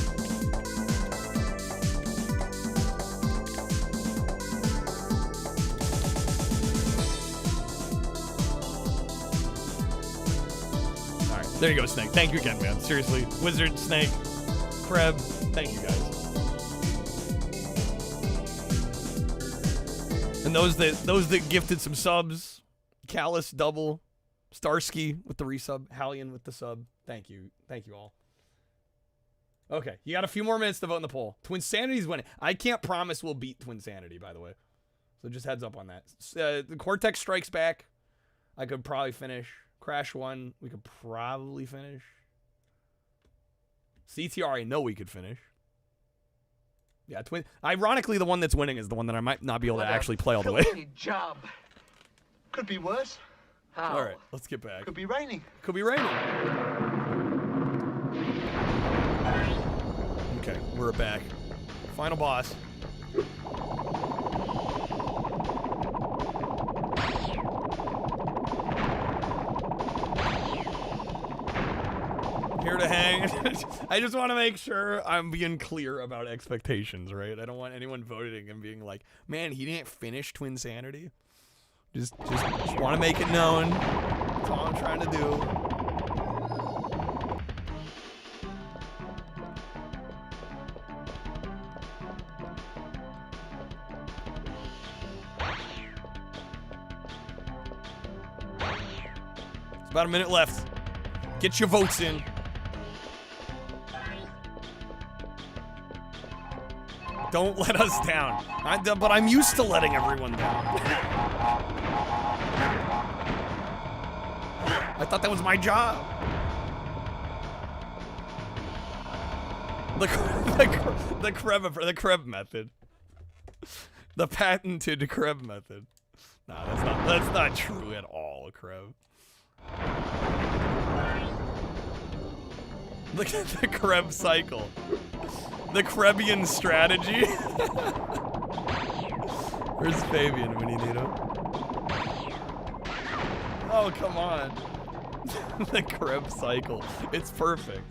There you go, Snake. Thank you again, man. Seriously. Wizard, Snake, Kreb, thank you guys. And those that gifted some subs, Callus double, Starsky with the resub, Hallian with the sub. Thank you. Thank you all. Okay, you got a few more minutes to vote in the poll. Twinsanity's winning. I can't promise we'll beat Twinsanity, by the way. So just heads up on that. The Cortex Strikes Back, I could probably finish. Crash 1, we could probably finish. CTR, I know we could finish. Yeah, ironically, the one that's winning is the one that I might not be able to actually play all the way. Job. Could be worse. How? All right, let's get back. Could be raining. Could be raining. Okay, we're back. Final boss. Here to hang. I just want to make sure I'm being clear about expectations, right? I don't want anyone voting and being like, man, he didn't finish Twinsanity. Just want to make it known. That's all I'm trying to do. It's about a minute left. Get your votes in. Don't let us down. But I'm used to letting everyone down. I thought that was my job. The Kreb method. The patented Kreb method. Nah, that's not true at all, Kreb. Look at the Kreb cycle. The Krebian strategy. Where's Fabian when you need him? Oh, come on. The Kreb cycle. It's perfect.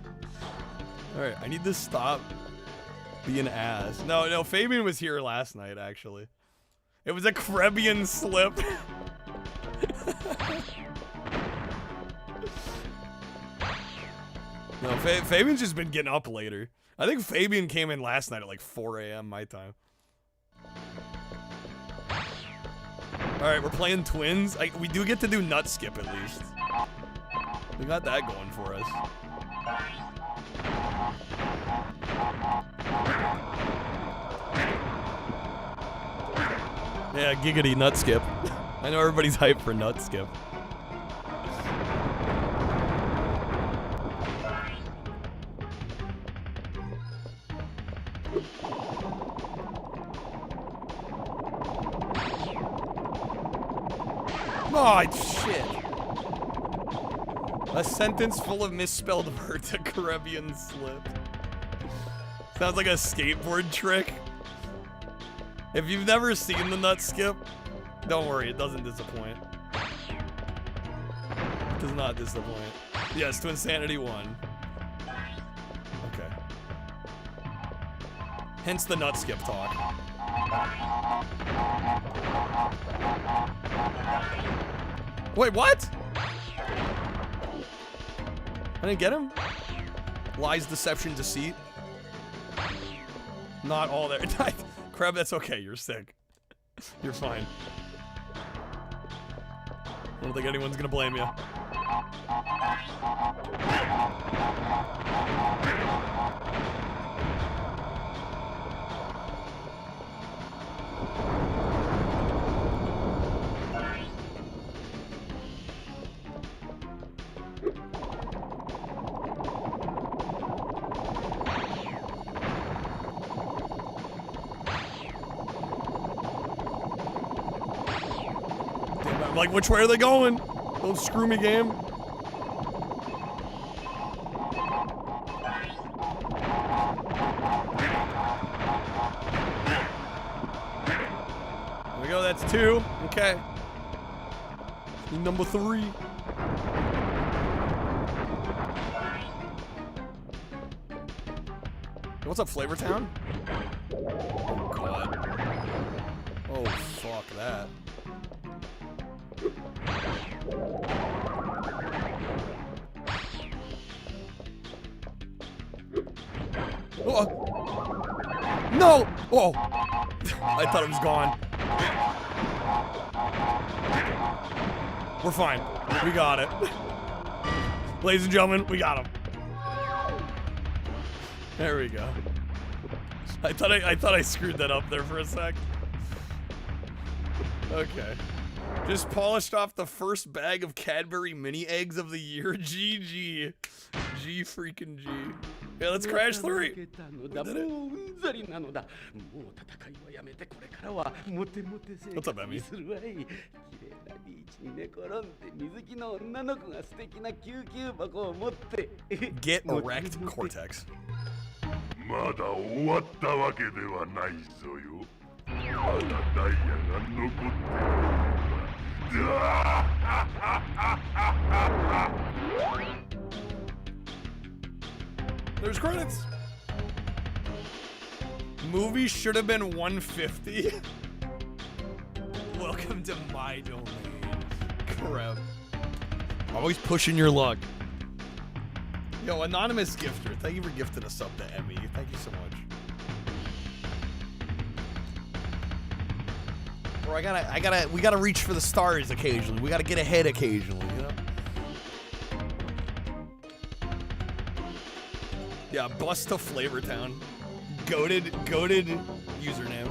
Alright, I need to stop being ass. No, Fabian was here last night, actually. It was a Krebian slip. No, Fabian's just been getting up later. I think Fabian came in last night at like 4 a.m. my time. Alright, we're playing Twins. We do get to do Nut Skip at least. We got that going for us. Yeah, giggity Nut Skip. I know everybody's hyped for Nut Skip. Oh, shit. A sentence full of misspelled words, a Caribbean slip. Sounds like a skateboard trick. If you've never seen the Nut Skip, don't worry, it doesn't disappoint. It does not disappoint. Yes, Twinsanity won. Okay. Hence the Nut Skip talk. Wait, what? I didn't get him? Lies, deception, deceit. Not all there. Kreb, that's okay. You're sick. You're fine. I don't think anyone's gonna blame you. Like, which way are they going? Don't screw me, game. go, that's 2. Okay. Number 3. What's up, Flavortown? Oh, God. Oh, fuck that. Oh. No! Oh! I thought it was gone. We're fine. We got it. Ladies and gentlemen, we got him. There we go. I thought I screwed that up there for a sec. Okay. Just polished off the first bag of Cadbury mini eggs of the year. GG. G freaking G. Yeah, let's crash 3. We did it. What's up, Emmy? Get erect, Cortex. There's credits. Movie should have been 150. Welcome to my domain. Crap. Always pushing your luck. Yo, anonymous gifter, thank you for gifting a sub to Emmy. Thank you so much. Bro, we gotta reach for the stars occasionally. We gotta get ahead occasionally, you know? Yeah, bust to Flavortown. Goated username.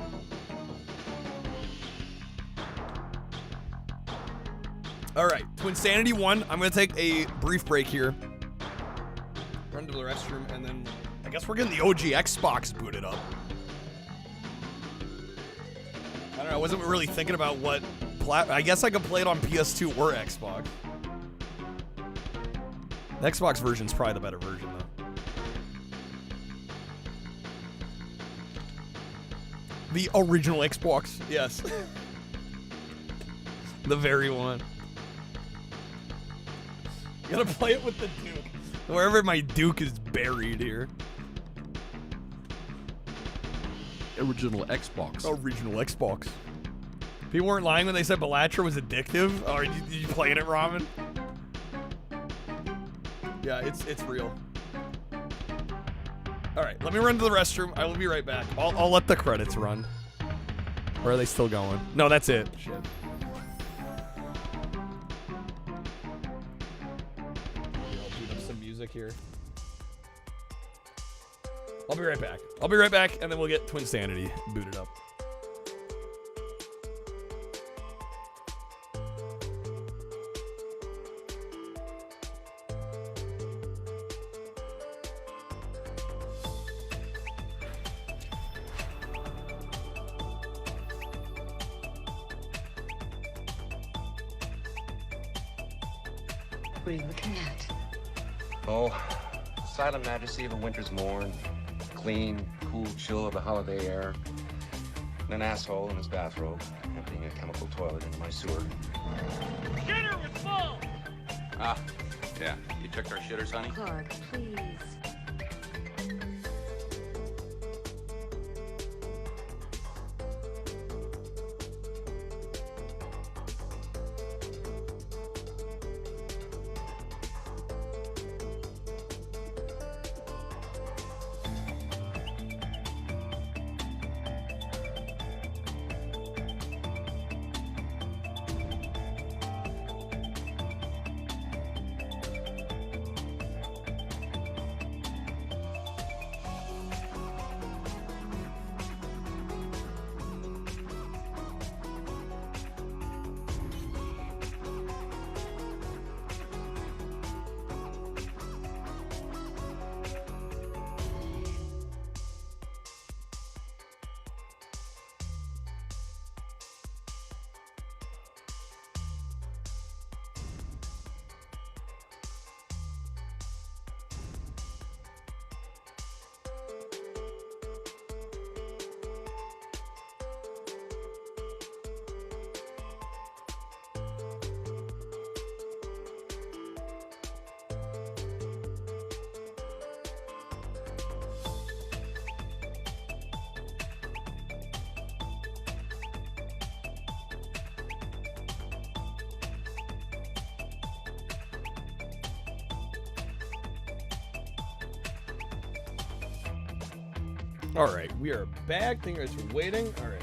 Alright, Twinsanity 1. I'm gonna take a brief break here. Run to the restroom, and then I guess we're getting the OG Xbox booted up. I don't know, I wasn't really thinking about what I guess I could play it on PS2 or Xbox. The Xbox version's probably the better version, though. The original Xbox, yes. The very one. You gotta play it with the Duke. Wherever my Duke is buried here. Original Xbox. Original Xbox. People weren't lying when they said Belatra was addictive. Oh, are you playing it, Ramen? Yeah, it's real. Alright, let me run to the restroom. I will be right back. I'll let the credits run. Or are they still going? No, that's it. Shit. I'll boot up some music here. I'll be right back. I'll be right back, and then we'll get Twinsanity booted up. What are you looking at? Oh, silent majesty of a winter's morn. Clean, cool chill of the holiday air. And an asshole in his bathrobe, emptying a chemical toilet into my sewer. Dinner was full! Ah, yeah. You took our shitters, honey? Clark, please. Alright, we are back. Thank you guys for waiting. Alright.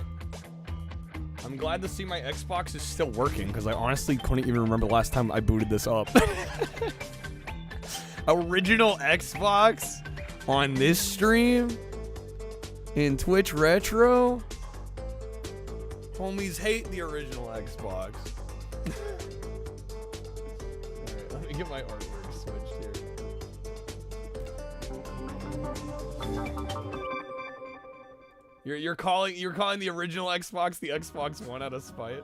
I'm glad to see my Xbox is still working, because I honestly couldn't even remember the last time I booted this up. Original Xbox on this stream in Twitch Retro. Homies hate the original Xbox. Alright, let me get my artwork switched here. You're calling the original Xbox the Xbox One out of spite.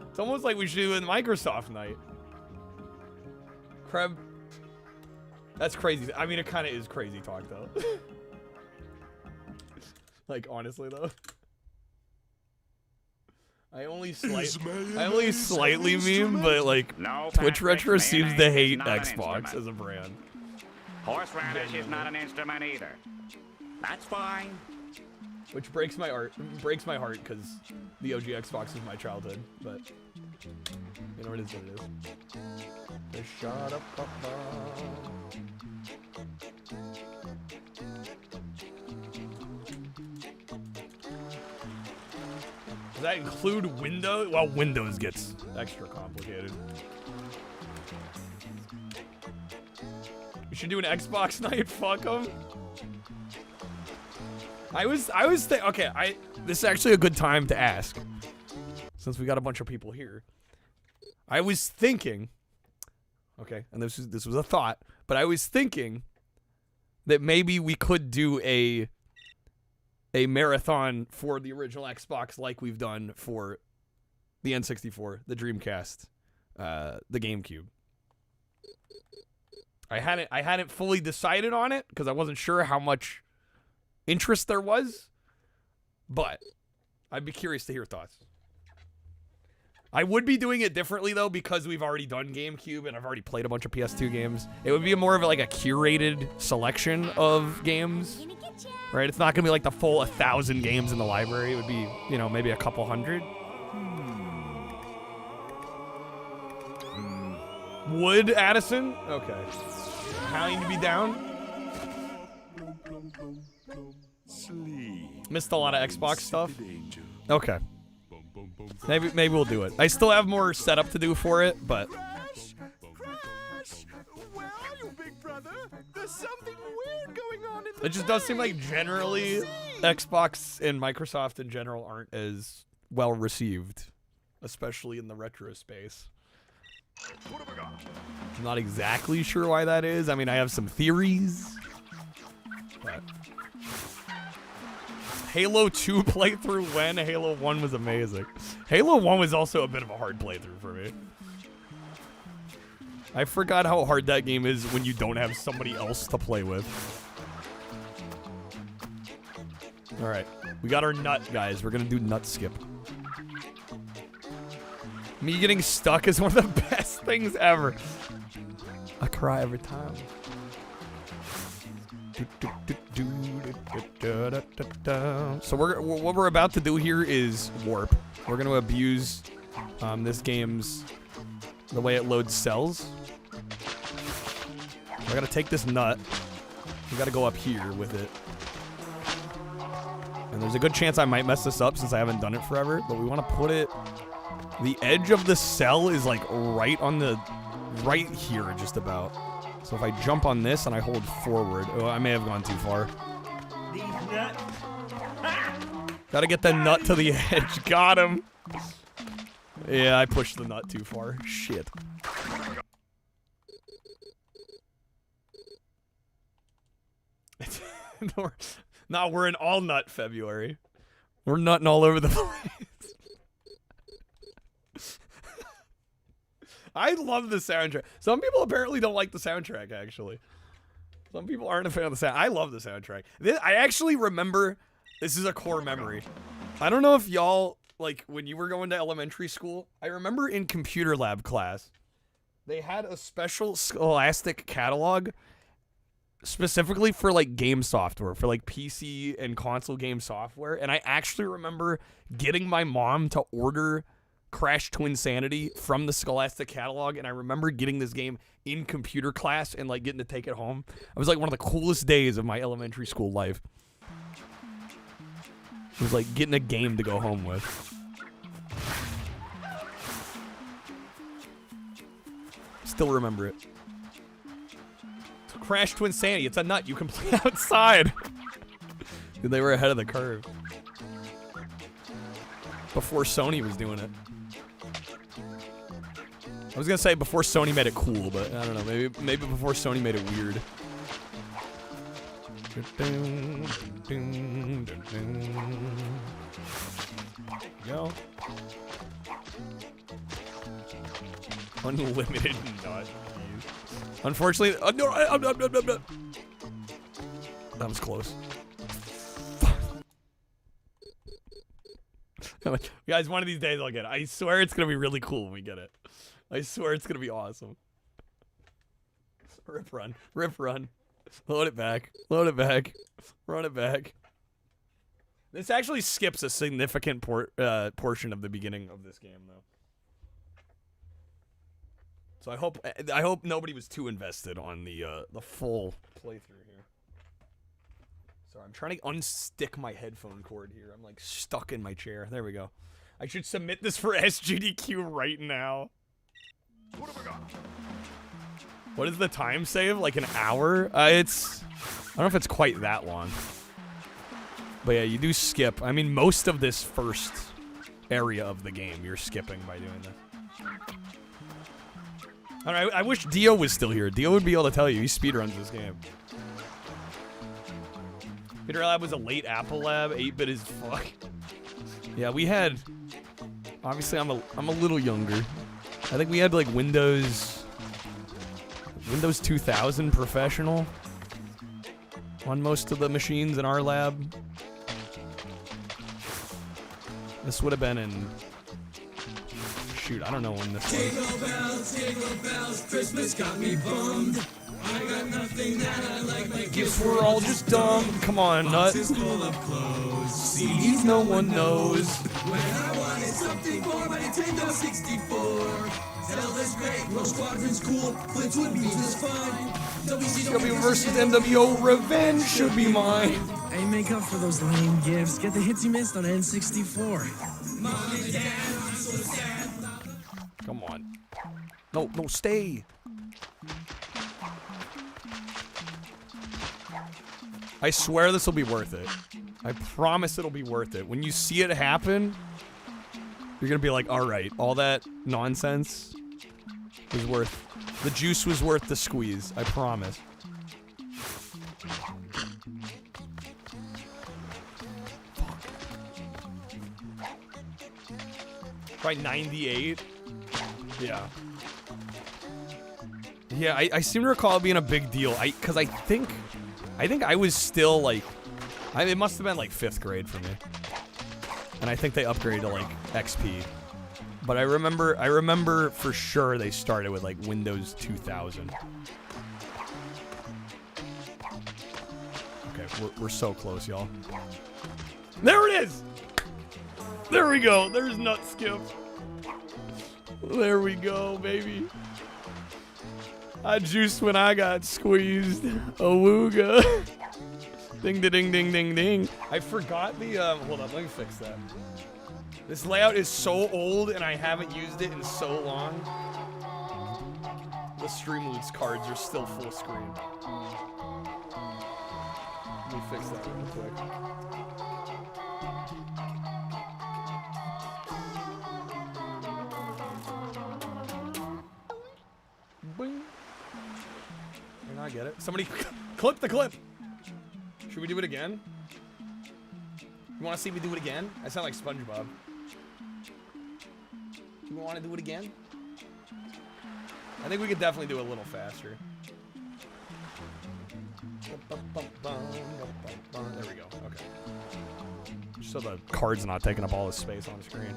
It's almost like we should do a Microsoft night. Kreb. That's crazy. I mean, it kind of is crazy talk though. Like honestly though. I only slightly meme, but like Twitch Retro seems to hate Xbox as a brand. Horseradish is not an instrument either. That's fine. Which breaks my heart because the OG Xbox is my childhood, but you know what it is what it is. Shut up, papa. Does that include Windows? Well, Windows gets extra complicated. We should do an Xbox night. Fuck them. I was okay. This is actually a good time to ask, since we got a bunch of people here. I was thinking, okay, and this was a thought, but I was thinking that maybe we could do a marathon for the original Xbox, like we've done for the N64, the Dreamcast, the GameCube. I hadn't fully decided on it because I wasn't sure how much interest there was, but I'd be curious to hear thoughts. I would be doing it differently though, because we've already done GameCube and I've already played a bunch of PS2 games. It would be more of like a curated selection of games, right? It's not gonna be like the full 1,000 games in the library. It would be, you know, maybe a couple hundred. Would Addison? Okay. How to be down? Missed a lot of Xbox stuff. Okay. Maybe we'll do it. I still have more setup to do for it, but it just does seem like generally Xbox and Microsoft in general aren't as well received, especially in the retro space. I'm not exactly sure why that is. I mean, I have some theories, but Halo 2 playthrough when Halo 1 was amazing. Halo 1 was also a bit of a hard playthrough for me. I forgot how hard that game is when you don't have somebody else to play with. Alright, we got our nut, guys. We're gonna do nut skip. Me getting stuck is one of the best things ever. I cry every time. So what we're about to do here is warp. We're going to abuse this game's the way it loads cells. We're going to take this nut. We got to go up here with it. And there's a good chance I might mess this up since I haven't done it forever, but we want to put it. The edge of the cell is like right here just about. So if I jump on this and I hold forward, oh, I may have gone too far. Gotta get the nut to the edge. Got him. Yeah, I pushed the nut too far. Shit. No, we're in all nut February. We're nutting all over the place. I love the soundtrack. Some people apparently don't like the soundtrack, actually. Some people aren't a fan of the sound. I love the soundtrack. I actually remember, this is a core memory. I don't know if y'all, like, when you were going to elementary school, I remember in computer lab class, they had a special Scholastic catalog specifically for, like, game software, for, like, PC and console game software. And I actually remember getting my mom to order Crash Twinsanity from the Scholastic catalog, and I remember getting this game in computer class and like getting to take it home. It was like one of the coolest days of my elementary school life. It was like getting a game to go home with. Still remember it. Crash to Insanity. It's a nut you can play outside. Dude, they were ahead of the curve. Before Sony was doing it. I was gonna say before Sony made it cool, but I don't know. Maybe before Sony made it weird. Go. Unlimited nut. Unfortunately, no. That was close. Guys, one of these days I'll get it. I swear it's gonna be really cool when we get it. I swear it's gonna be awesome. Rip run. Rip run. Load it back. Load it back. Run it back. This actually skips a significant portion of the beginning of this game, though. So I hope nobody was too invested on the full playthrough here. Sorry, I'm trying to unstick my headphone cord here. I'm like stuck in my chair. There we go. I should submit this for SGDQ right now. What have I got? What does the time save? Like an hour? I don't know if it's quite that long. But yeah, you do skip. I mean, most of this first area of the game you're skipping by doing this. All right, I wish Dio was still here. Dio would be able to tell you. He speedruns this game. Peter Lab was a late Apple Lab. 8-bit as fuck. Yeah, we had... Obviously, I'm a little younger. I think we had, like, Windows 2000 Professional on most of the machines in our lab. This would have been in... Shoot, I don't know when this was. Jingle bells, Christmas got me bummed. I got nothing that I like. My Gifts were all just dumb. Come on, nut. boxes full of clothes. CDs no one knows. When I wanted something for my Nintendo 64. Zelda's great, Rogue Squadron's cool, Flintwood Beach is fine. WCW versus NWO Revenge should be mine. Hey, make up for those lame gifts. Get the hits you missed on N64. Mom and Dad, I'm so sad. Come on. No, stay. I swear this will be worth it. I promise it'll be worth it. When you see it happen, you're gonna be like, all right, all that nonsense was worth, the juice was worth the squeeze. I promise. Probably 98. Yeah. Yeah, I seem to recall it being a big deal. Because I think I was still like, it must have been like 5th grade for me. And I think they upgraded to like XP. But I remember for sure they started with like Windows 2000. Okay, we're so close, y'all. There it is! There we go. There's nut skip. There we go, baby. I juiced when I got squeezed. Awooga. Ding, ding, ding, ding, ding. I forgot the, hold on, let me fix that. This layout is so old and I haven't used it in so long. The Streamloots cards are still full screen. Let me fix that real quick. Boing. And I get it. Somebody clip the clip. Should we do it again? You want to see me do it again? I sound like SpongeBob. Do we want to do it again? I think we could definitely do it a little faster. There we go. Okay. Just so the card's not taking up all the space on the screen.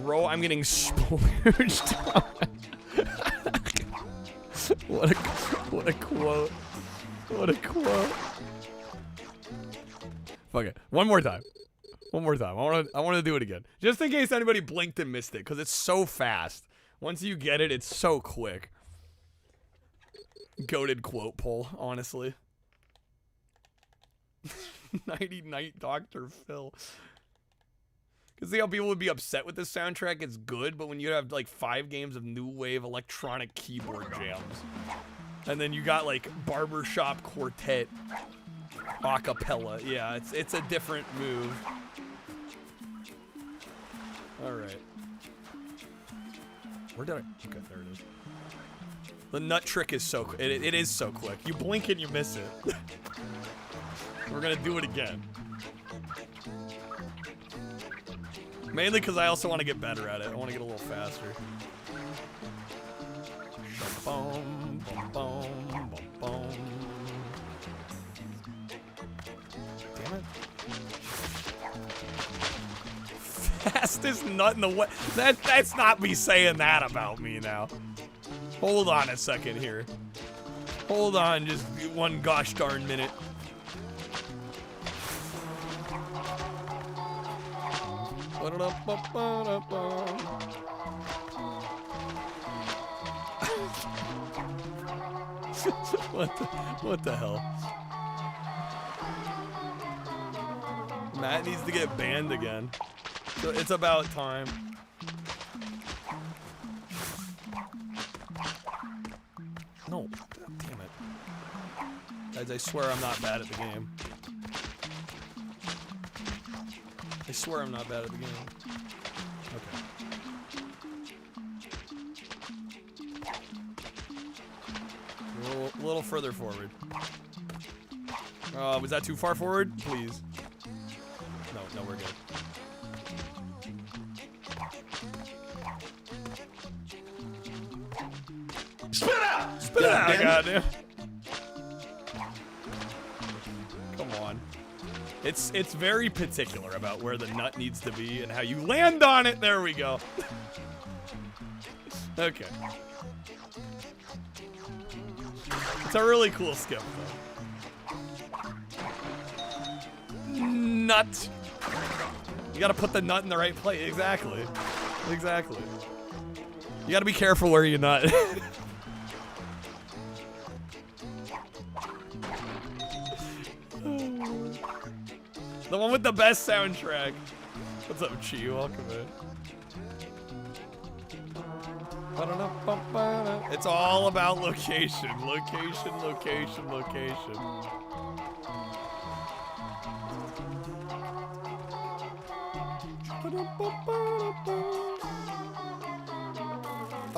Bro, I'm getting splooged. What a quote. What a quote. Fuck it. One more time. One more time. I want to do it again. Just in case anybody blinked and missed it, because it's so fast. Once you get it, it's so quick. Goated quote poll, honestly. Nighty Night Dr. Phil. Because see how people would be upset with this soundtrack? It's good, but when you have like 5 games of new wave electronic keyboard jams, and then you got like barbershop quartet acapella, yeah, it's a different move. All right. Where did I? Okay, there it is. The nut trick is so quick. It is so quick. You blink and you miss it. We're gonna do it again. Mainly because I also want to get better at it. I want to get a little faster. Boom, boom, boom, boom, boom. Damn it. Fastest nut in the way. That's not me saying that about me now. Hold on a second here. Hold on just one gosh darn minute. What the hell? Matt needs to get banned again. So it's about time. No, damn it. Guys, I swear I'm not bad at the game. I swear I'm not bad at the game. Okay. A little further forward. Was that too far forward? Please. No, we're good. Spit out! Spit it out, goddamn. Come on. It's very particular about where the nut needs to be and how you land on it. There we go. Okay. It's a really cool skip, though. Nut. You gotta put the nut in the right place. Exactly. Exactly. You gotta be careful where you nut. The one with the best soundtrack. What's up, Chi? Welcome in. It's all about location. Location, location, location.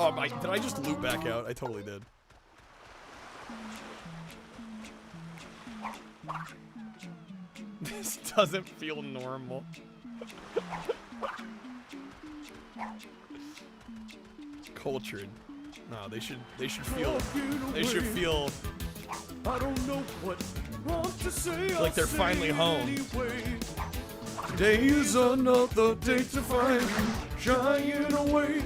Oh, did I just loop back out? I totally did. This doesn't feel normal. Cultured. No, they should feel. They should feel. I don't know what to say. Like they're finally home. Today is another day to find you shying away.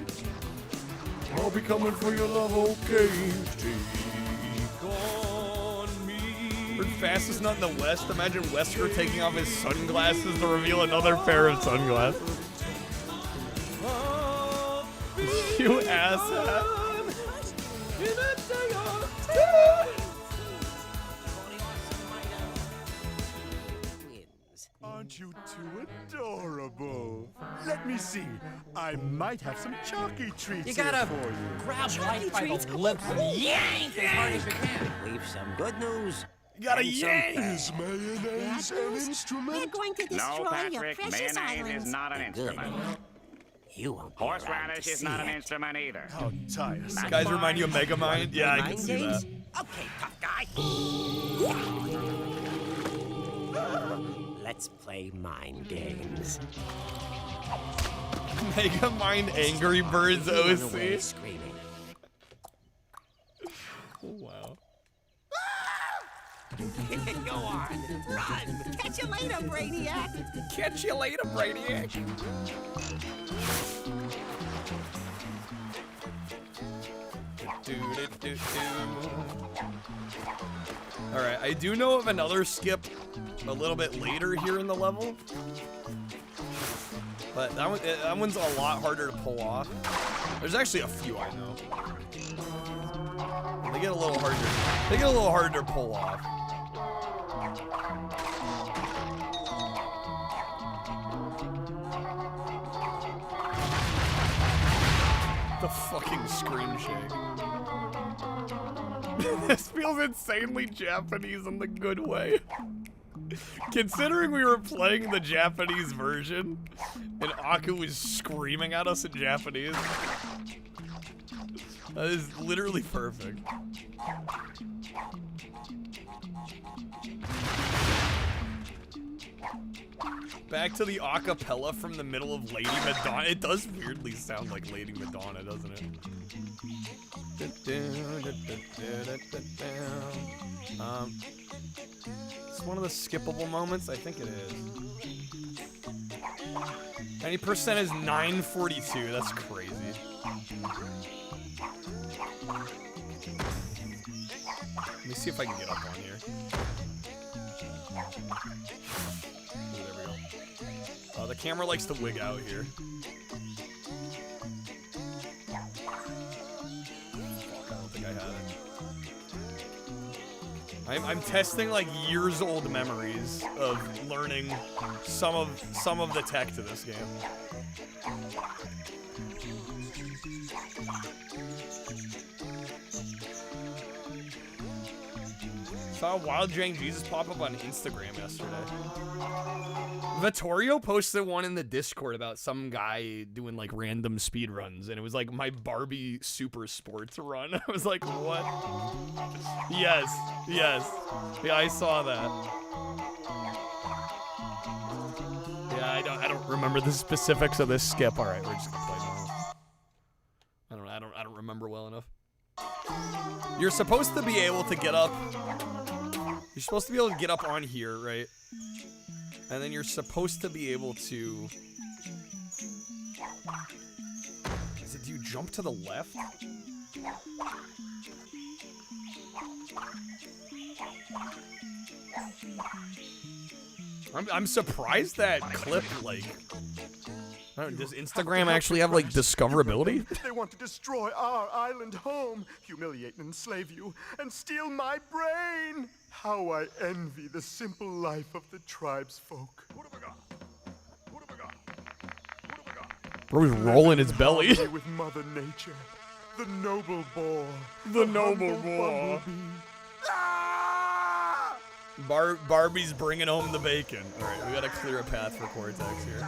I'll be coming for your love, okay? Take on me. We're fastest nut in the West. Imagine Wesker taking off his sunglasses to reveal another pair of sunglasses. You asshat. Aren't you too adorable? Let me see. I might have some chalky treats You gotta here for you. grab life by the lips and yank as hard as you can. We've some good news. You gotta and some yank. bad. Is mayonnaise an instrument? We're going to destroy No, your Patrick, precious mayonnaise islands. is not an instrument. You won't be Horseradish is not an instrument either. How tiresome. Guys remind you of Megamind? Yeah, I can see that. Okay, tough guy. Let's play mind games. Megamind Angry Birds Run away OC. screaming. Oh, wow. Go on, run! Catch you later, Brainiac! Catch you later, Brainiac. Alright, I do know of another skip a little bit later here in the level. But that one's a lot harder to pull off. There's actually a few I know. They get a little harder. They get a little harder to pull off. The fucking screen shake. This feels insanely Japanese in the good way. Considering we were playing the Japanese version and Aku was screaming at us in Japanese. That is literally perfect. Back to the acapella from the middle of Lady Madonna. It does weirdly sound like Lady Madonna, doesn't it? It's one of the skippable moments. I think it is. 90% is 942. That's crazy. Let me see if I can get up on here. Ooh, there we go. The camera likes to wig out here. I don't think I had it. I'm testing like years old memories of learning some of the tech to this game. Saw Wild Jang Jesus pop up on Instagram yesterday. Vittorio posted one in the Discord about some guy doing like random speed runs, and it was like my Barbie Super Sports run. I was like, what? Yes. Yeah, I saw that. Yeah, I don't remember the specifics of this skip. All right, we're just gonna play normal. I don't remember well enough. You're supposed to be able to get up. You're supposed to be able to get up on here, right? And then you're supposed to be able to... do you jump to the left? I'm surprised that clip, like... I don't know, does Instagram actually have, like, discoverability? They want to destroy our island home, humiliate and enslave you, and steal my brain. How I envy the simple life of the tribe's folk. Bro's rolling his belly. With Mother Nature, the noble boar. The noble boar. Barbie's bringing home the bacon. All right, we gotta clear a path for Cortex here.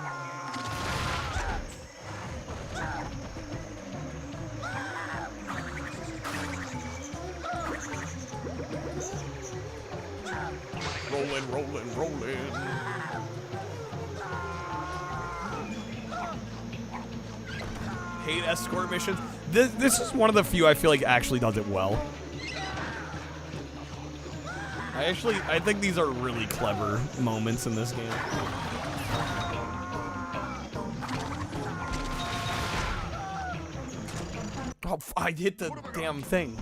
Rolling. Hate escort missions. This is one of the few I feel like actually does it well. I think these are really clever moments in this game. Oh, I hit the damn thing.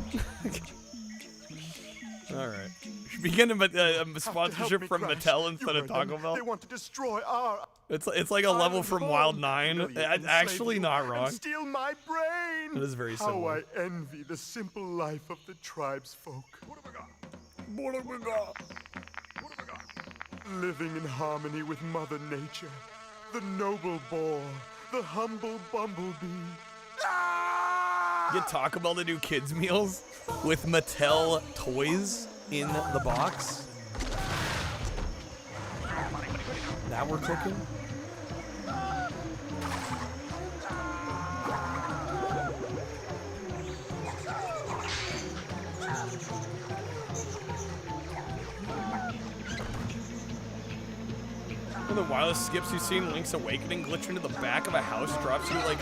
All right. Beginning with a sponsorship from Mattel instead of Taco Bell. They want to destroy our... It's like a level from Wild 9. It's actually not wrong. Steal my brain. It is very similar. How I envy the simple life of the tribe's folk. Living in harmony with Mother Nature, the noble boar, the humble bumblebee. Get Taco Bell to do kids meals with Mattel toys in the box. That we're cooking. One of the wildest skips you've seen, Link's Awakening, glitch into the back of a house, drops you like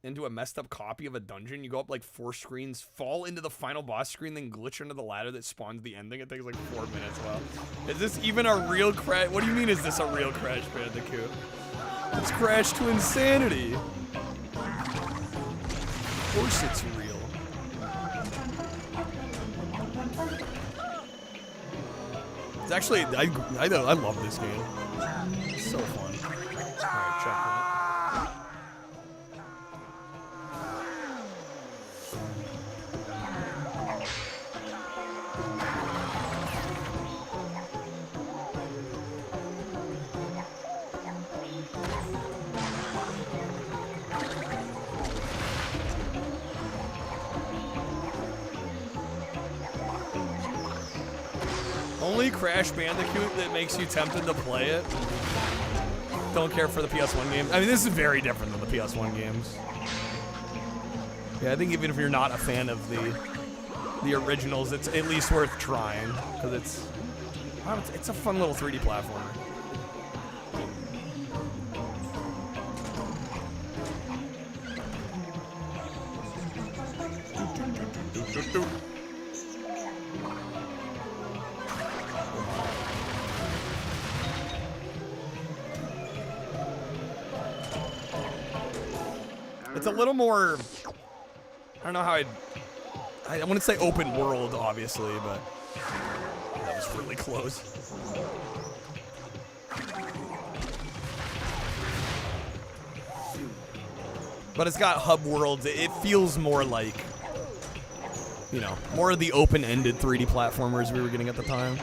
into a messed up copy of a dungeon. You go up like 4 screens, fall into the final boss screen, then glitch into the ladder that spawns the ending. It takes like 4 minutes. Wow. Is this even a real crash? What do you mean is this a real Crash Bandicoot? It's Crash to insanity. Of course it's real. It's actually, I love this game. It's so fun. Alright, checkpoint. only Crash Bandicoot that makes you tempted to play it. Don't care for the PS1 games. I mean, this is very different than the PS1 games. Yeah, I think even if you're not a fan of the originals, it's at least worth trying because it's a fun little 3D platformer. It's a little more, I don't know how I wouldn't say open world, obviously, but that was really close. But it's got hub worlds. It feels more like, you know, more of the open-ended 3D platformers we were getting at the time.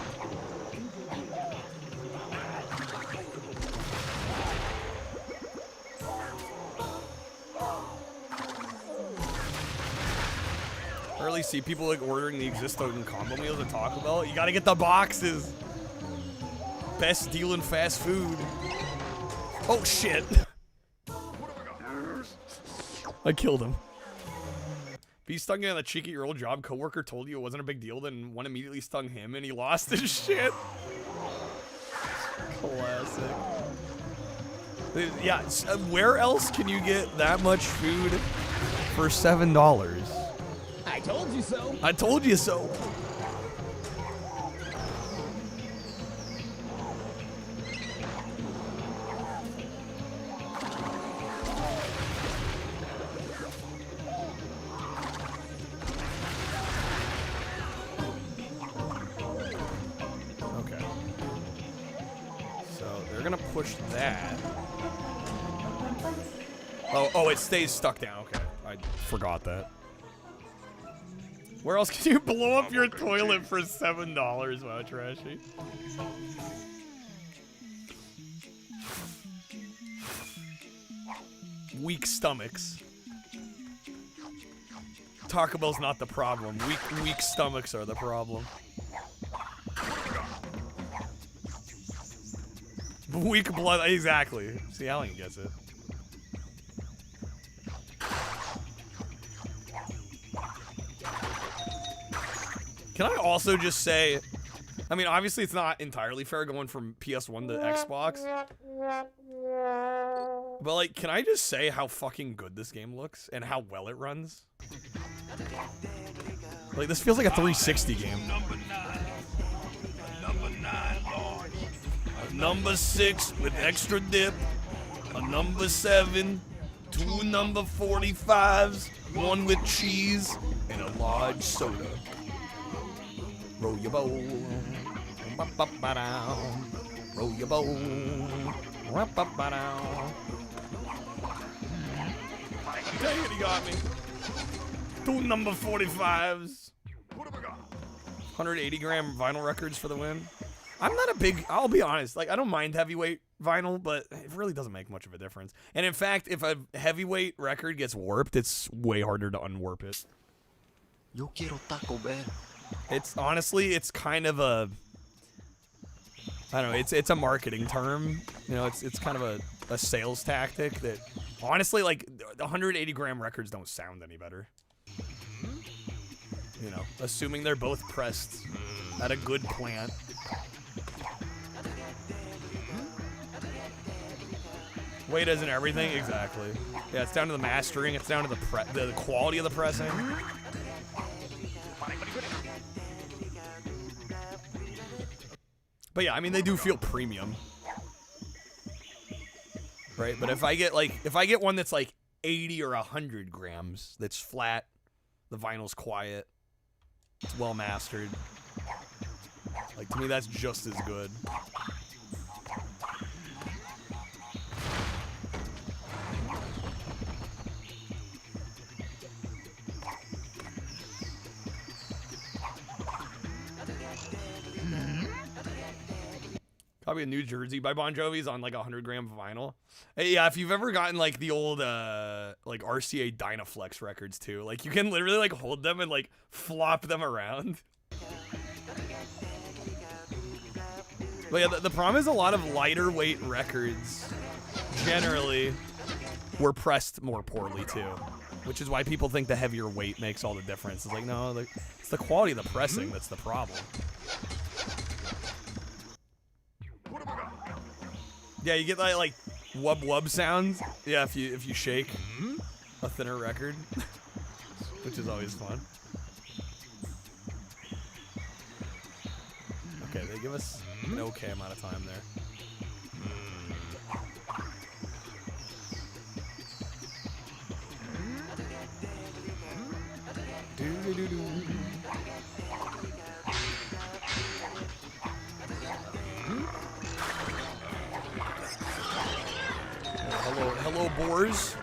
I really see people like ordering the existing combo meals at Taco Bell. You gotta get the boxes. Best deal in fast food. Oh shit. I killed him. If he stung you on the cheek at your old job, coworker told you it wasn't a big deal, then one immediately stung him and he lost his shit. Classic. Yeah, where else can you get that much food for $7? I told you so. I told you so. Okay. So they're gonna push that. Oh, it stays stuck down. Okay, I forgot that. Where else can you blow up your toilet for $7? Wow, trashy. Weak stomachs. Taco Bell's not the problem. Weak stomachs are the problem. Weak blood, exactly. See, Alien gets it. Can I also just say, I mean, obviously it's not entirely fair going from PS1 to Xbox. But, like, can I just say how fucking good this game looks and how well it runs? Like, this feels like a 360 game. A number 6 with extra dip. A number 7. 2 number 45s. 1 with cheese. And a large soda. Roll your boat. Roll your boat. Dang it, he got me. 2 number 45s. 180 gram vinyl records for the win. I'm not a big, I'll be honest, like, I don't mind heavyweight vinyl, but it really doesn't make much of a difference. And in fact, if a heavyweight record gets warped, it's way harder to unwarp it. Yo quiero Taco Bell. It's honestly, it's kind of a, I don't know, it's a marketing term. You know, it's kind of a sales tactic that, honestly, like, the 180 gram records don't sound any better. You know, assuming they're both pressed at a good plant. Weight isn't everything, exactly. Yeah, it's down to the mastering. It's down to the quality of the pressing. But yeah, I mean, they do feel premium, right? But if I get one that's like 80 or 100 grams, that's flat, the vinyl's quiet, it's well mastered. Like, to me, that's just as good. Probably a New Jersey by Bon Jovi's on like 100 gram vinyl. Hey, yeah, if you've ever gotten like the old like RCA Dynaflex records too, like you can literally like hold them and like flop them around. But yeah, the problem is a lot of lighter weight records generally were pressed more poorly too, which is why people think the heavier weight makes all the difference. It's like, no, it's the quality of the pressing that's the problem. Yeah, you get like wub wub sounds. Yeah, if you shake a thinner record, which is always fun. Okay, they give us an okay amount of time there. Hello, boars.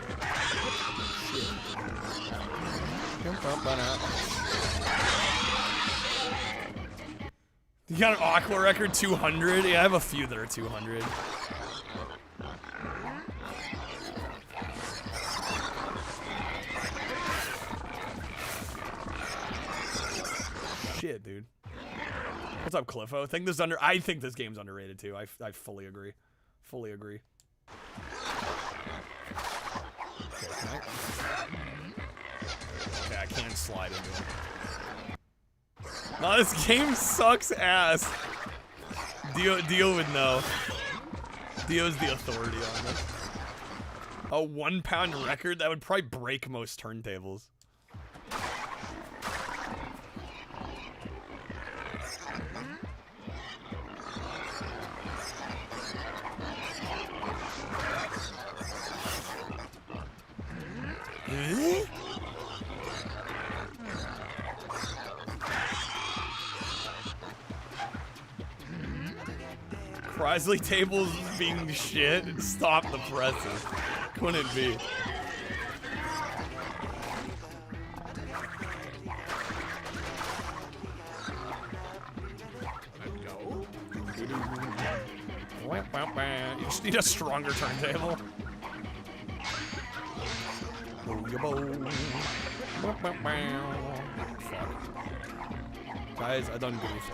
You got an Aqua record 200? Yeah, I have a few that are 200. Shit, dude. What's up, Cliffo? I think this game's underrated too. I fully agree. Fully agree. Okay, I can't slide into it. No, this game sucks ass. Dio would know. Dio's the authority on this. A 1 pound record? That would probably break most turntables. Crisley tables being shit. Stop the presses. Couldn't be. You just need a stronger turntable. Guys, I done goofed.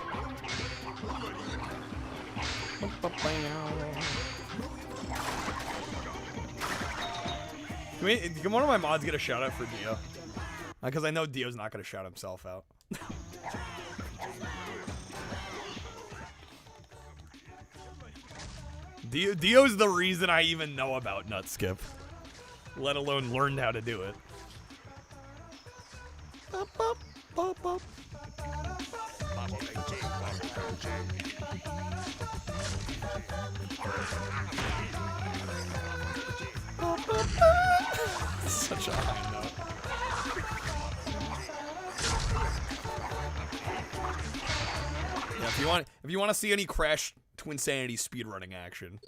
Can one of my mods get a shout out for Dio? Because I know Dio's not going to shout himself out. Dio's the reason I even know about Nutskip, let alone learned how to do it. Such a high note. Yeah, if you want to see any Crash Twinsanity speedrunning action,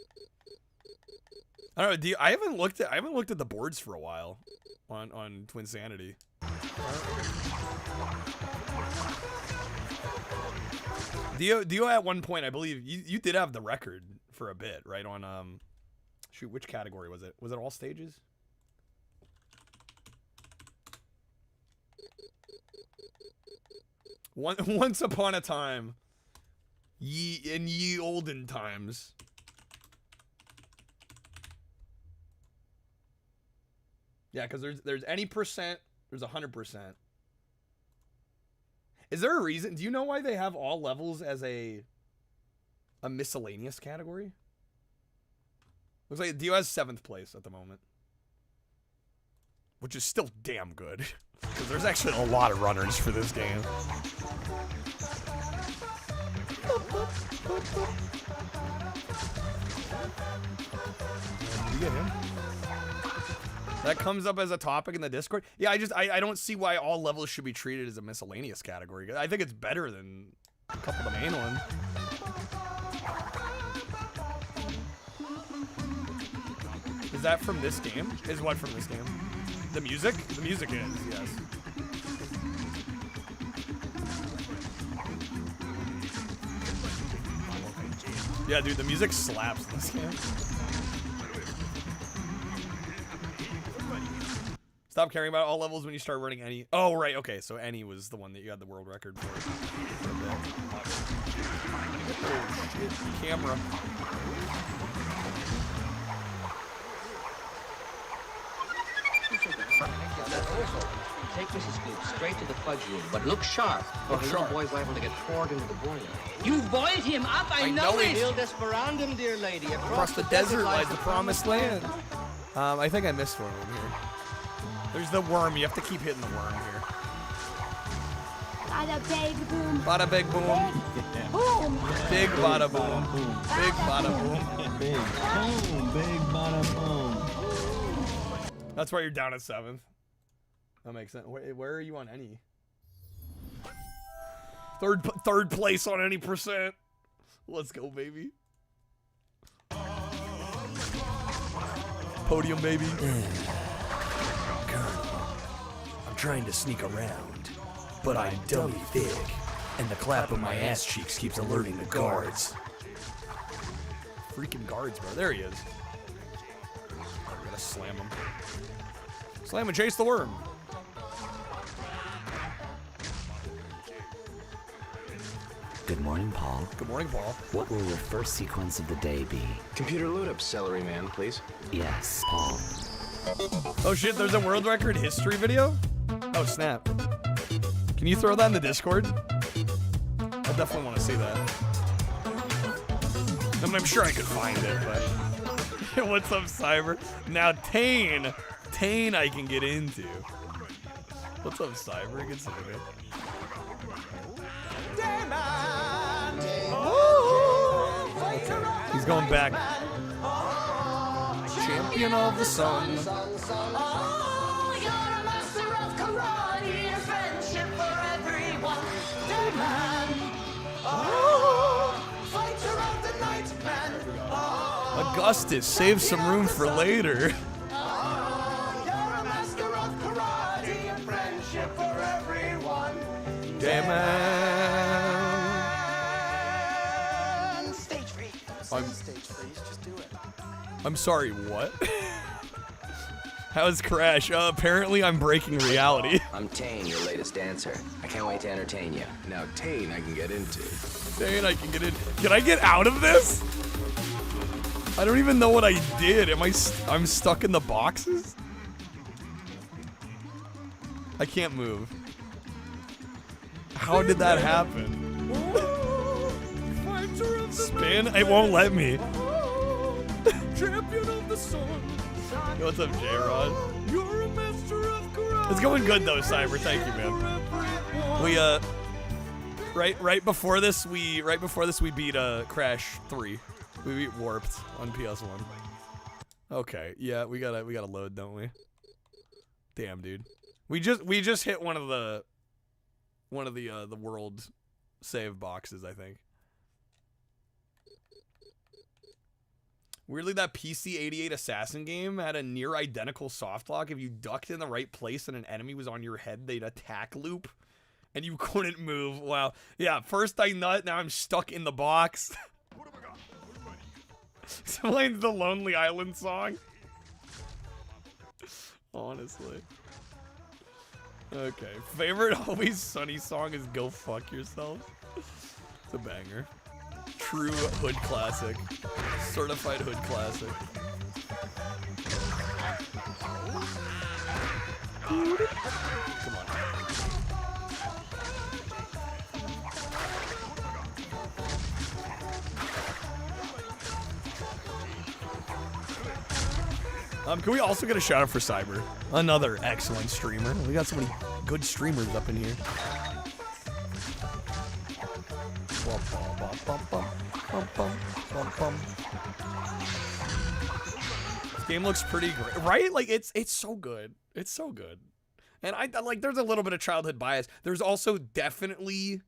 I don't know. I haven't looked at the boards for a while on Twinsanity. Dio at one point, I believe you did have the record for a bit, right? On shoot, which category was it? Was it all stages? Once upon a time, in ye olden times. Yeah, because there's any percent, there's 100%. Is there a reason? Do you know why they have all levels as a miscellaneous category? Looks like Dio has 7th place at the moment, which is still damn good. Because there's actually a lot of runners for this game. You get him? That comes up as a topic in the Discord. Yeah, I don't see why all levels should be treated as a miscellaneous category. I think it's better than a couple of the main ones. Is that from this game? Is what from this game? The music? The music is, yes. Yeah, dude, the music slaps in this game. Stop caring about all levels when you start running any. Oh, right. Okay, so any was the one that you had the world record for. Oh, shit. Camera. Take Mrs. Scoop straight to the fudge room, but look sharp, or the little boy's liable to get poured into the boiler. You boiled him up, I know it! Il Desperandum, dear lady. Across the desert lies the promised land. I think I missed one over here. There's the worm. You have to keep hitting the worm here. Bada big boom. Bada big boom. Boom. Big bada boom. Big bada boom. Big boom. Big bada boom. That's why you're down at 7th. That makes sense. Where are you on any? Third place on any %. Let's go, baby. Podium, baby. Colonel, I'm trying to sneak around, but I'm dummy thick, and the clap of my ass cheeks keeps alerting the guards. Freaking guards, bro. There he is. I'm gonna slam him. Slam and chase the worm. Good morning, Paul. Good morning, Paul. What will your first sequence of the day be? Computer load up, celery man, please. Yes, Paul. Oh shit, there's a world record history video? Oh snap. Can you throw that in the Discord? I definitely want to see that. I mean, I'm sure I could find it, but... What's up, Cyber? Now, Tane I can get into. What's up, Cyber? Good seeing you. He's going back. Champion of the sun. Augustus, save some room for later. Damn man. Stage freeze. Stage freeze. Just do it. I'm sorry, what? How's Crash? Apparently I'm breaking reality. I'm Tane, your latest dancer. I can't wait to entertain you. Now, Tane, I can get into. Tane, I can get in. Can I get out of this? I don't even know what I did. I'm stuck in the boxes? I can't move. How did that happen? Spin? It won't let me. Champion of the sun. Yo, what's up, J-Rod? You're a master of karate. It's going good though, Cyber. Thank you, man. We right before this we beat Crash 3. We beat Warped on PS1. Okay, yeah, we gotta load, don't we? Damn, dude. We just hit one of the world save boxes, I think. Weirdly, that PC-88 Assassin game had a near identical soft lock. If you ducked in the right place and an enemy was on your head, they'd attack loop, and you couldn't move. Wow. Yeah, first I nut, now I'm stuck in the box. Explains the Lonely Island song. Honestly. Okay. Favorite Always Sunny song is Go Fuck Yourself. It's a banger. True hood classic. Certified hood classic. Come on. Can we also get a shout out for Cyber? Another excellent streamer. We got so many good streamers up in here. This game looks pretty great, right? Like it's so good. It's so good. And I like there's a little bit of childhood bias. There's also definitely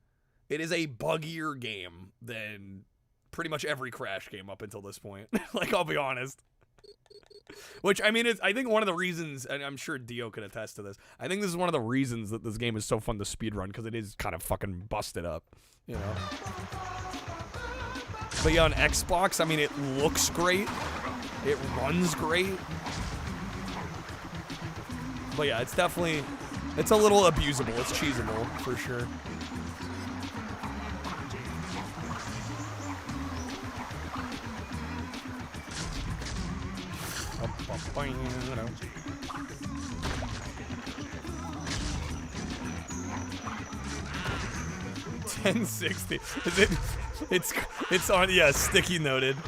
it is a buggier game than pretty much every Crash game up until this point. Like I'll be honest. Which, I mean, I think one of the reasons, and I'm sure Dio could attest to this, I think this is one of the reasons that this game is so fun to speedrun, because it is kind of fucking busted up, you know? But yeah, on Xbox, I mean, it looks great. It runs great. But yeah, it's definitely, it's a little abusable. It's cheesable for sure. $10.60. Is it? It's on. Yeah, sticky noted.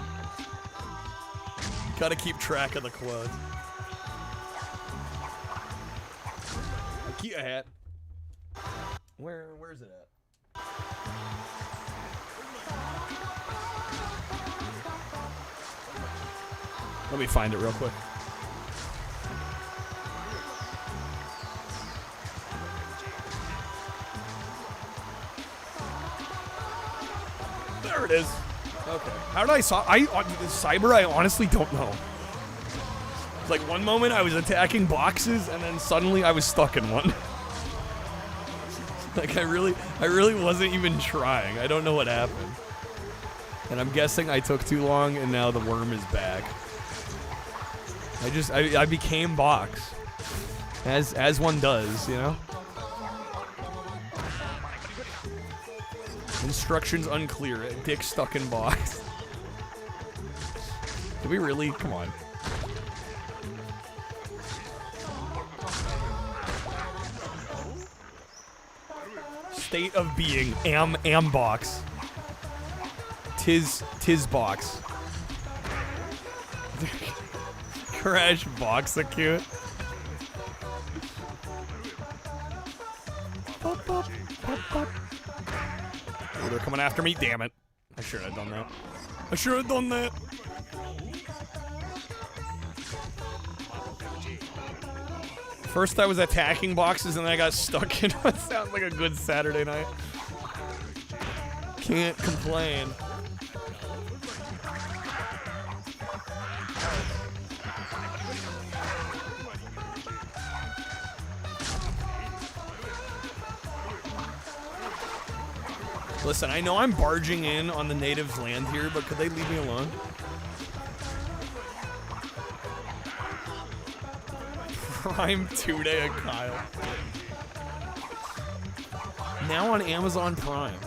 Gotta keep track of the quotes. Keep a hat. Where's it at? Let me find it real quick. There it is. Okay. How did I Cyber? I honestly don't know. It's like one moment I was attacking boxes, and then suddenly I was stuck in one. Like I really wasn't even trying. I don't know what happened. And I'm guessing I took too long, and now the worm is back. I became box, as one does, you know. Instructions unclear. Dick stuck in box. Did we really? Come on. State of being. Am box. Tis box. Crash box acute. Oh, they're coming after me. Damn it. I should have done that. I should have done that. First I was attacking boxes and then I got stuck in what sounds like a good Saturday night. Can't complain. Listen, I know I'm barging in on the natives' land here, but could they leave me alone? Prime 2-day of Kyle. Now on Amazon Prime.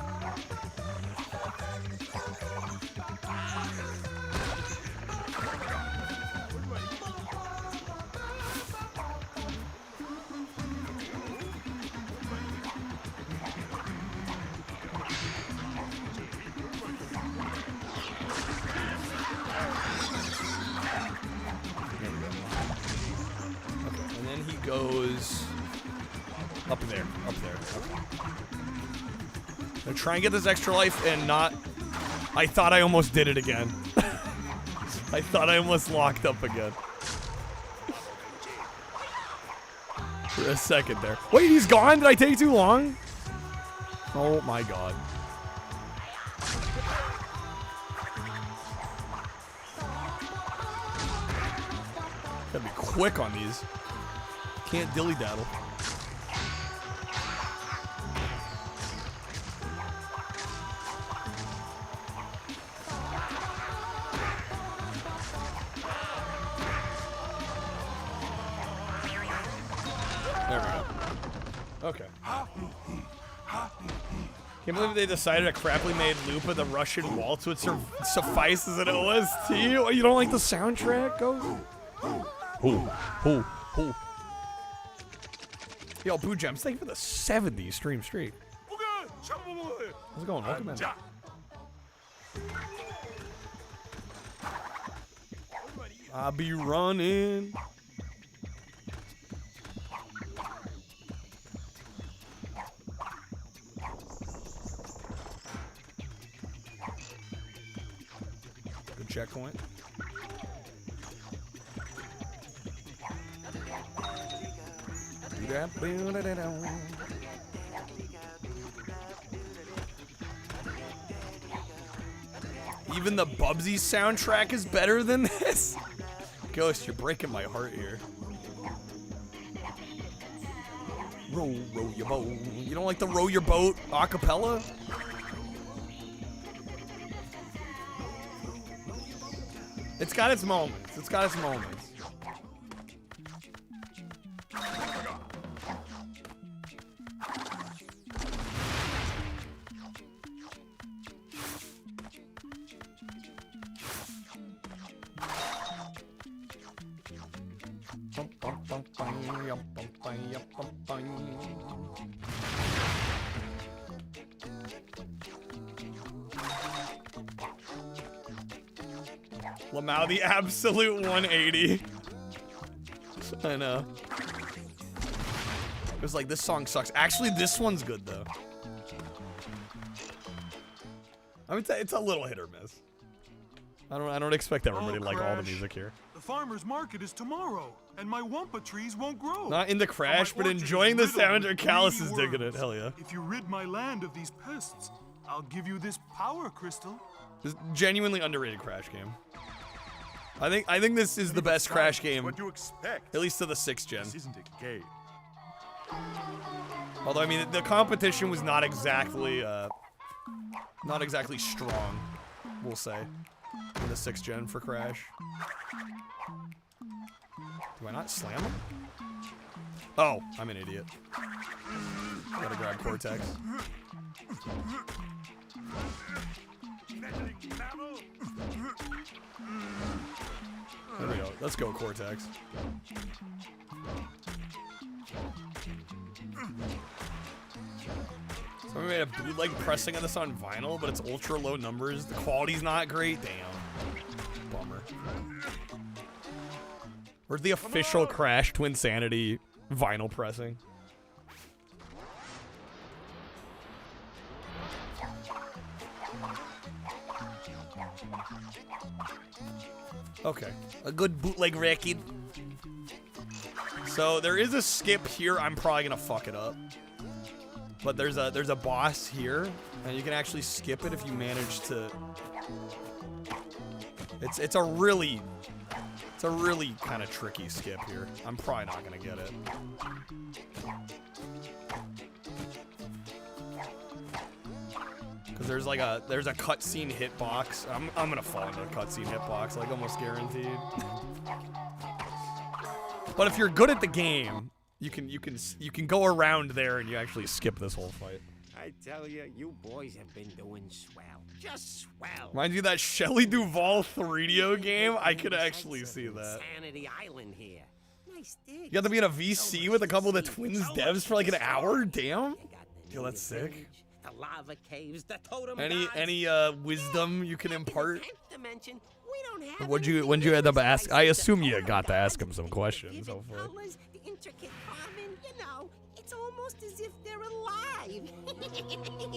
Try and get this extra life and not... I thought I almost did it again. I thought I almost locked up again. For a second there. Wait, he's gone? Did I take too long? Oh my god. Gotta be quick on these. Can't dilly-daddle. Okay. Can't believe they decided a crappily made loop of the Russian waltz would suffice as an OST. Oh, you don't like the soundtrack? Go. Yo, Boo Gems, thank you for the 70 stream streak. How's it going? Welcome in. I'll be running. Checkpoint. Even the Bubsy soundtrack is better than this. Ghost, you're breaking my heart here. Row your boat. You don't like the row your boat a cappella? It's got its moments. It's got its moments. Lamau, the absolute 180. I know. It was like, this song sucks. Actually, this one's good, though. I mean, it's a little hit or miss. I don't expect everybody to like all the music here. The farmer's market is tomorrow, and my wampa trees won't grow. Not into Crash, but enjoying the sound. Or Callus is digging it. Hell yeah. If you rid my land of these pests, I'll give you this power crystal. This is genuinely underrated Crash game. I think this is the best Crash game. What you expect? At least to the 6th gen. This isn't a game. Although I mean, the competition was not exactly strong, we'll say, in the 6th gen for Crash. Do I not slam him? Oh, I'm an idiot. Gotta grab Cortex. There we go. Let's go, Cortex. So we made a bootleg pressing of this on vinyl, but it's ultra low numbers. The quality's not great. Damn. Bummer. Where's the official Crash Twinsanity vinyl pressing? Okay, a good bootleg record. So there is a skip here. I'm probably gonna fuck it up, but there's a boss here, and you can actually skip it if you manage to. It's a really kind of tricky skip here. I'm probably not gonna get it. Cause there's a cutscene hitbox. I'm gonna fall into a cutscene hitbox, like almost guaranteed. But if you're good at the game, you can go around there and you actually skip this whole fight. I tell you, you boys have been doing swell. Just swell. Mind you, that Shelley Duvall 3DO game, I could actually see that. Sanity Island here. Nice dig. You got to be in a VC with a couple of the Twins devs for like an hour? Damn. Yo, that's sick. The lava caves, the totem Any wisdom you can impart? Dimension, we don't have When'd you end up ask? I assume you got to ask him some questions. Hopefully. colors, the intricate carving, you know, it's almost as if they're alive.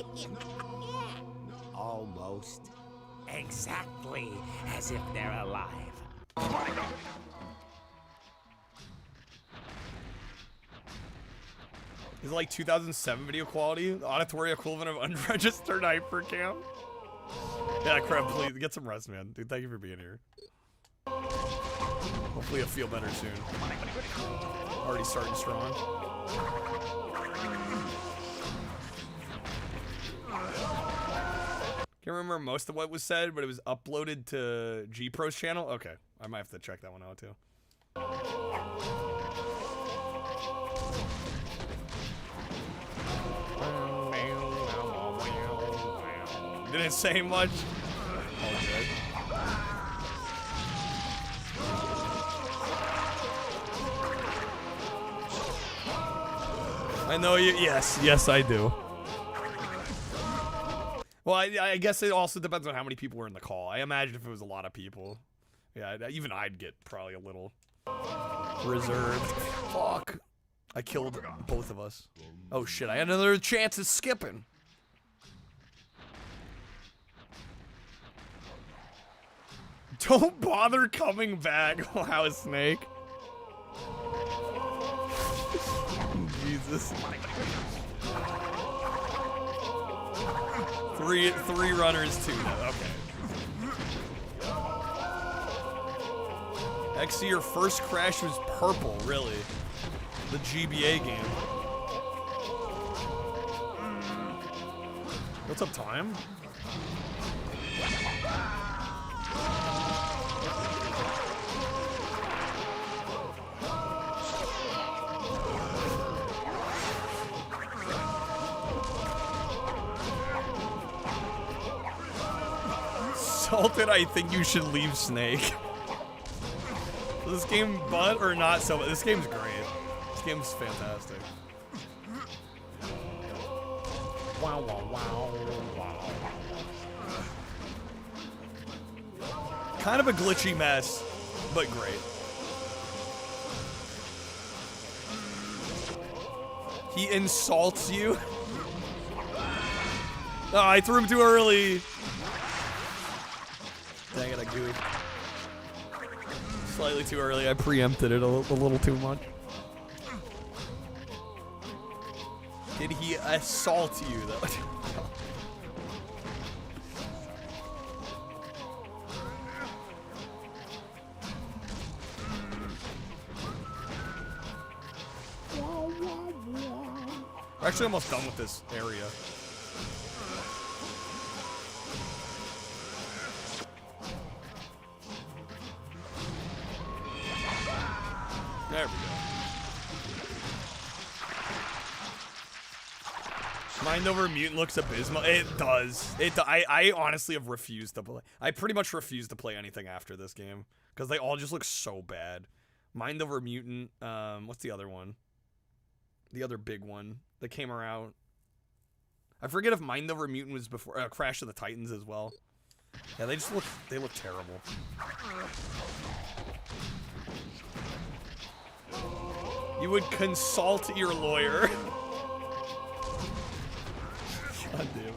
Yeah. Almost. Exactly as if they're alive. Is it like 2007 video quality? The auditory equivalent of unregistered hypercam? Yeah, Crab, please get some rest, man. Dude, thank you for being here. Hopefully you'll feel better soon. Already starting strong. Can't remember most of what was said, but it was uploaded to G-Pro's channel. Okay, I might have to check that one out too. Didn't say much. All good. I know you. Yes, I do. Well, I guess it also depends on how many people were in the call. I imagine if it was a lot of people, yeah, even I'd get probably a little reserved. Fuck. I killed both of us. Oh shit, I had another chance at skipping. Don't bother coming back. Wow, a snake. Jesus. Three runners, two. Okay. Actually, your first crash was purple, really. The GBA game. What's up, time? Salted, I think you should leave Snake. This game, but or not so, this game's great. This game's fantastic. Wow, wow, wow, wow. Kind of a glitchy mess, but great. He insults you. Oh, I threw him too early. Dang it, I goofed. Slightly too early. I preempted it a little too much. Did he assault you, though? We're actually almost done with this area. There we go. Mind Over Mutant looks abysmal. It does. I honestly have refused to play. I pretty much refuse to play anything after this game because they all just look so bad. Mind Over Mutant. What's the other one? The other big one that came around. I forget if Mind Over Mutant was before Crash of the Titans as well. Yeah, they just look. They look terrible. You would consult your lawyer. God damn it.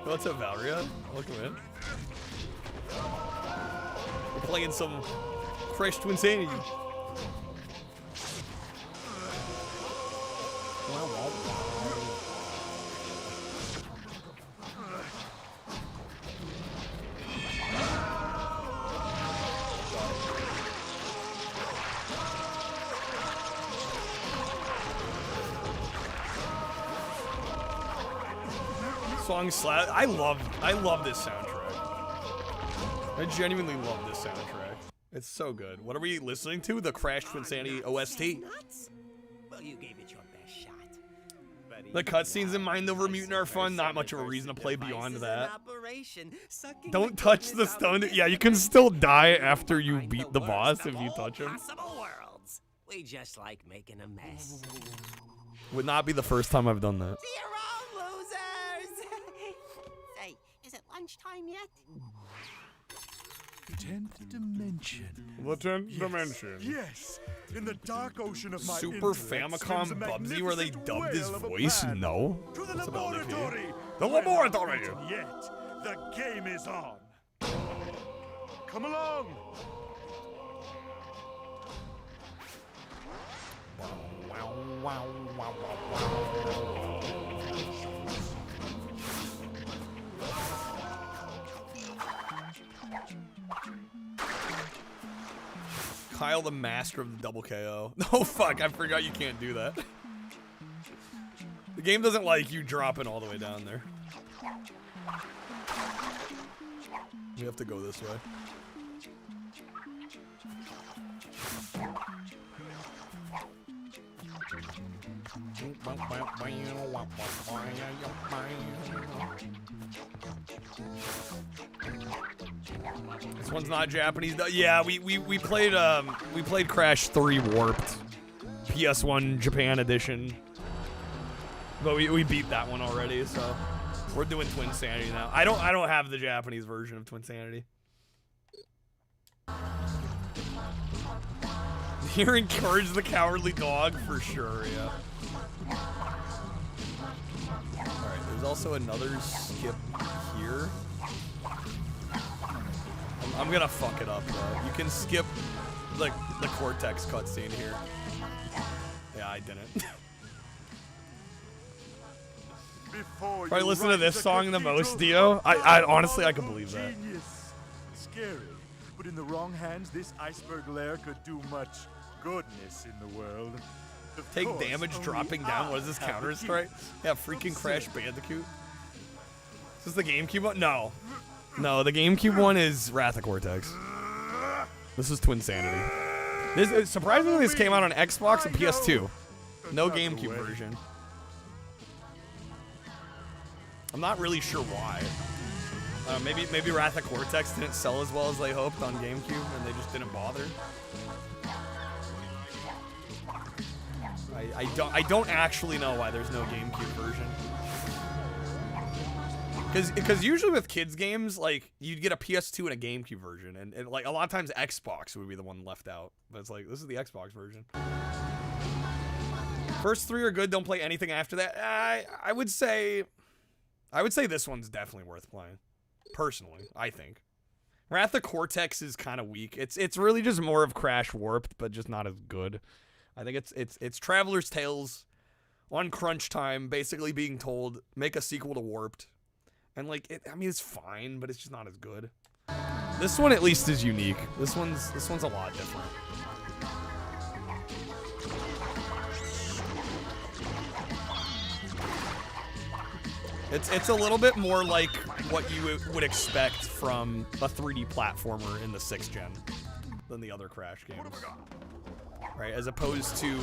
What's up, Valeria? Welcome in. We're playing some Crash Twinsanity. Song slap. I love this soundtrack. I genuinely love this soundtrack. It's so good. What are we listening to? The Crash Twinsanity OST. Well, you gave it your best shot. The cutscenes in Mind Over Mutant are fun. Not much of a reason to play beyond that. Don't touch the stone. Yeah, you can still die after you beat the boss if you touch him. We just like making a mess. Would not be the first time I've done that. Say, is it lunchtime yet? 10th dimension. The 10th dimension. Yes, in the dark ocean of my Super Famicom Bubsy where they dubbed his voice? No. To the laboratory. The laboratory. Yet the game is on. Come along. Kyle the master of the double KO. Oh fuck, I forgot you can't do that. The game doesn't like you dropping all the way down there. We have to go this way. This one's not Japanese. Yeah, we played Crash 3 Warped, PS1 Japan edition, but we beat that one already. So we're doing Twinsanity now. I don't have the Japanese version of Twinsanity. Here, encourage the cowardly dog for sure. Yeah. All right. There's also another skip here. I'm gonna fuck it up though. You can skip the Cortex cutscene here. Yeah, I didn't. Probably listen to this song the most, Dio. I honestly I can believe that. Genius. Scary, but in the wrong hands, this iceberg lair could do much goodness in the world. Take damage dropping down. What is this, Counter-Strike? Yeah, freaking Crash Bandicoot. Is this the GameCube one? No. No, the GameCube one is Wrath of Cortex. This is Twinsanity. Surprisingly, this came out on Xbox and PS2. No GameCube version. I'm not really sure why. Maybe Wrath of Cortex didn't sell as well as they hoped on GameCube, and they just didn't bother. I don't actually know why there's no GameCube version. Because usually with kids games, like, you'd get a PS2 and a GameCube version, and like a lot of times Xbox would be the one left out. But it's like, this is the Xbox version. First 3 are good. Don't play anything after that. I would say this one's definitely worth playing. Personally, I think. Wrath of Cortex is kind of weak. It's really just more of Crash Warped, but just not as good. I think it's Traveler's Tales on crunch time, basically being told make a sequel to Warped. And like, I mean, it's fine, but it's just not as good. This one at least is unique. This one's a lot different. It's a little bit more like what you would expect from a 3D platformer in the 6th gen than the other Crash games. Right, as opposed to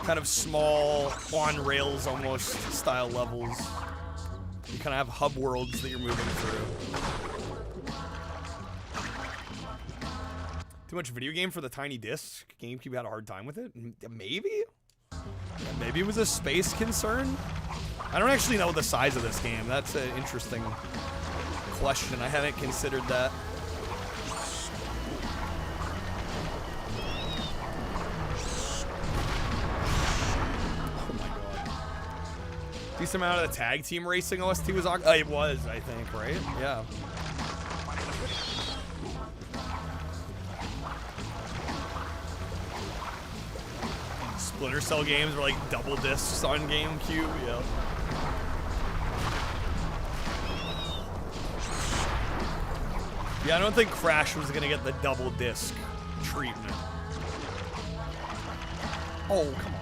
kind of small, on-rails almost style levels. You kind of have hub worlds that you're moving through. Too much video game for the tiny disc? GameCube had a hard time with it? Maybe? Yeah, maybe it was a space concern? I don't actually know the size of this game. That's an interesting question. I haven't considered that. Decent amount of the tag team racing OST was on. It was, I think, right? Yeah. Splinter Cell games were like double discs on GameCube. Yeah. Yeah, I don't think Crash was gonna get the double disc treatment. Oh, come on.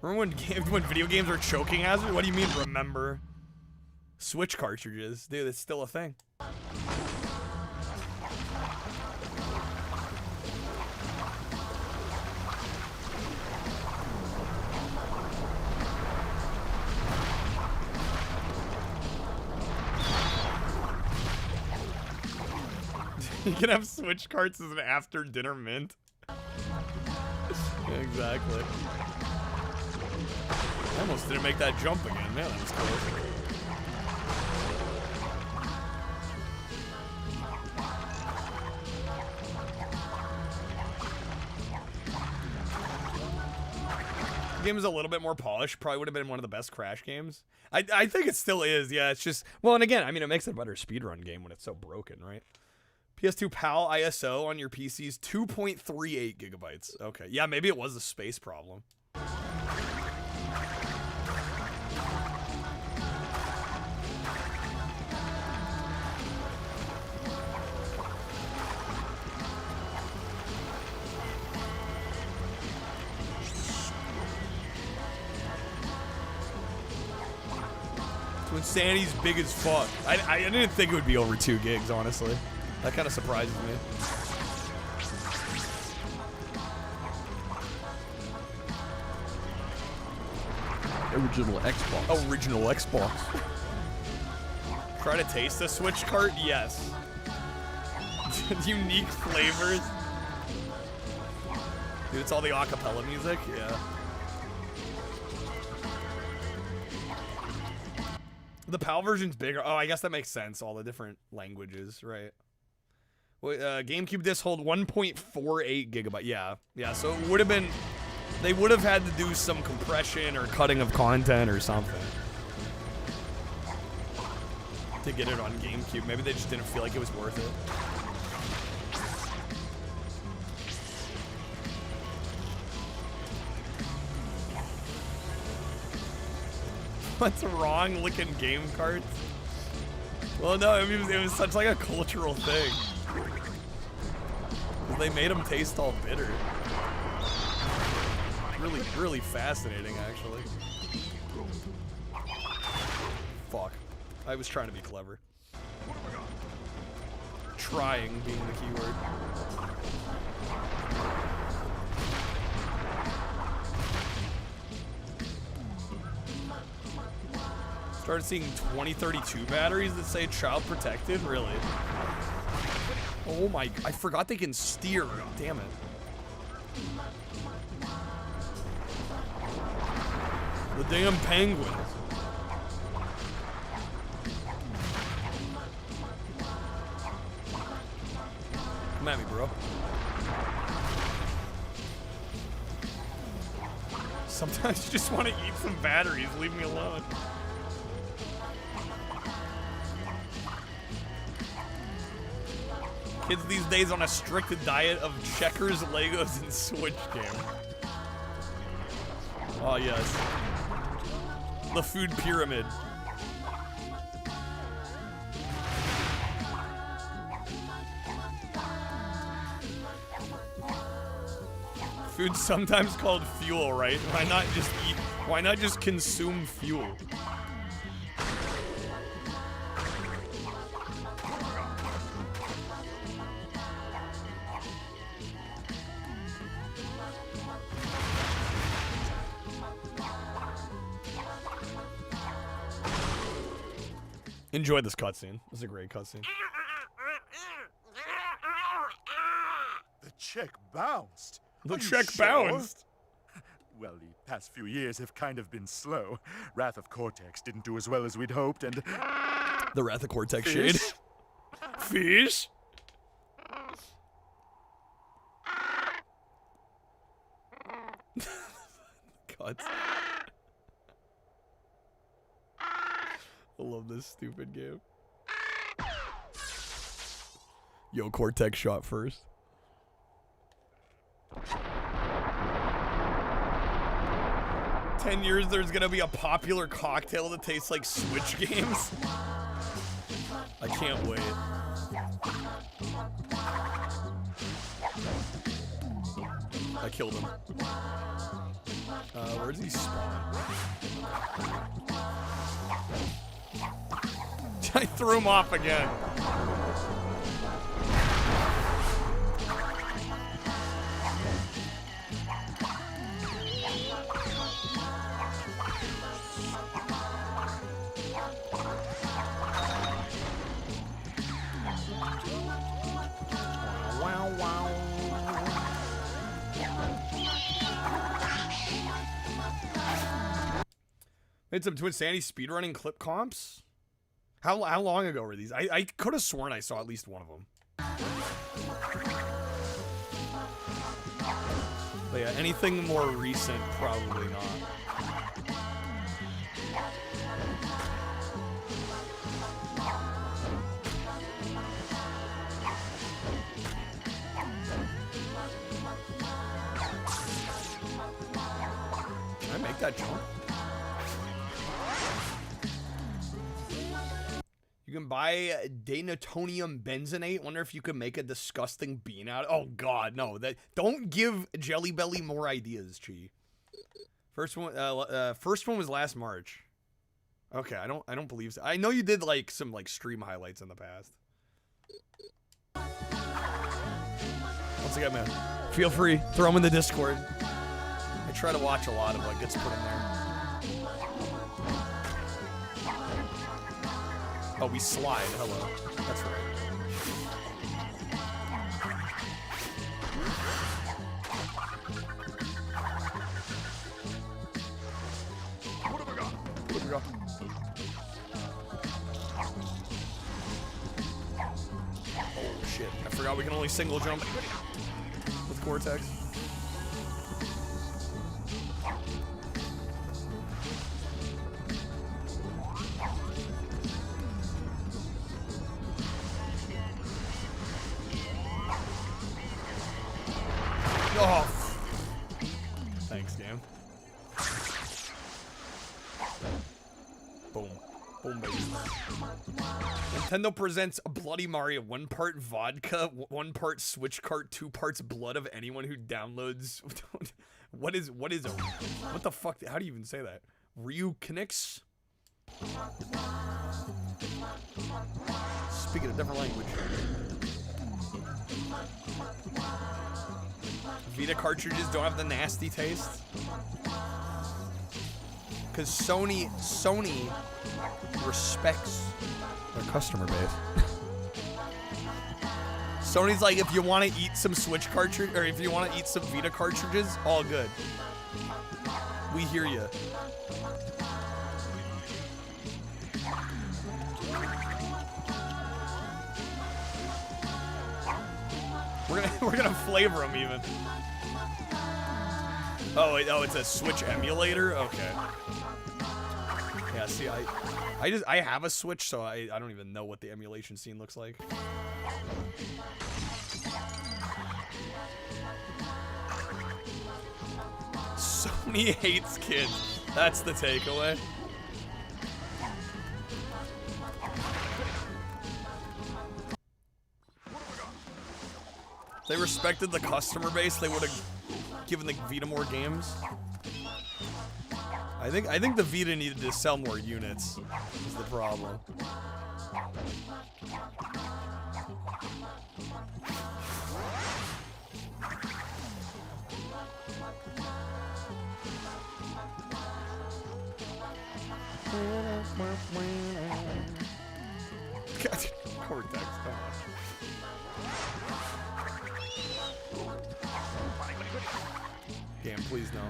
Remember when video games were choking hazard? What do you mean, remember? Switch cartridges. Dude, it's still a thing. You can have Switch carts as an after-dinner mint. Yeah, exactly. I almost didn't make that jump again. Man, that was close. The game is a little bit more polished. Probably would have been one of the best Crash games. I think it still is. Yeah, it's just... Well, and again, I mean, it makes it a better speedrun game when it's so broken, right? PS2 PAL ISO on your PC's 2.38 gigabytes. Okay, yeah, maybe it was a space problem. Insanity's big as fuck. I didn't think it would be over 2 gigs, honestly. That kind of surprises me. Original Xbox. Original Xbox. Try to taste the Switch cart? Yes. Unique flavors. Dude, it's all the acapella music? Yeah. The PAL version's bigger. Oh, I guess that makes sense. All the different languages, right? Well, GameCube discs hold 1.48 gigabyte. Yeah, yeah. So it would have been. They would have had to do some compression or cutting of content or something to get it on GameCube. Maybe they just didn't feel like it was worth it. What's wrong looking game carts? Well, no, it was such like a cultural thing. They made them taste all bitter. Really, really fascinating, actually. Fuck. I was trying to be clever. Trying being the keyword. Started seeing 2032 batteries that say child protected? Really? Oh my, I forgot they can steer. Damn it. The damn penguins. at me, bro. Sometimes you just want to eat some batteries. Leave me alone. Kids these days on a strict diet of checkers, Legos, and Switch game. Oh, yes. The food pyramid. Food's sometimes called fuel, right? Why not just eat? Why not just consume fuel? Enjoy this cutscene. This is a great cutscene. The check bounced. The Are you check sure? bounced. Well, the past few years have kind of been slow. Wrath of Cortex didn't do as well as we'd hoped, and... The Wrath of Cortex Fish? shade. Fish? Cuts. I love this stupid game. Yo, Cortex shot first. "10 years, there's gonna be a popular cocktail that tastes like Switch games." I can't wait. I killed him. Where does he spawn? I threw him off again. Wow, wow. Made some Twin Sandy speedrunning clip comps. How long ago were these? I could have sworn I saw at least one of them. But yeah, anything more recent, probably not. Can I make that jump? You can buy denatonium benzenate. Wonder if you could make a disgusting bean out. Oh God, no! Don't give Jelly Belly more ideas, Chi. First one was last March. Okay, I don't believe so. I know you did like some stream highlights in the past. Once again, man, feel free, throw them in the Discord. I try to watch a lot of what gets put in there. Oh, we slide. Hello. That's right. What have I got? What have we got? Oh, shit. I forgot we can only single jump with Cortex. Oh. Thanks, game. Boom. Boom, baby. Nintendo presents Bloody Mario. 1 part vodka, 1 part Switch cart, 2 parts blood of anyone who downloads. What is a... What the fuck? How do you even say that? Ryu Kinix? Speaking a different language. Vita cartridges don't have the nasty taste. Because Sony respects their customer base. Sony's like, if you want to eat some Switch cartridge, or if you want to eat some Vita cartridges, all good. We hear you. We're gonna flavor them even. Oh, wait, oh, it's a Switch emulator? Okay. Yeah, see, I have a Switch, so I don't even know what the emulation scene looks like. Sony hates kids. That's the takeaway. If they respected the customer base, they would have given the Vita more games. I think the Vita needed to sell more units, is the problem. Cortex, come on. Damn, please no.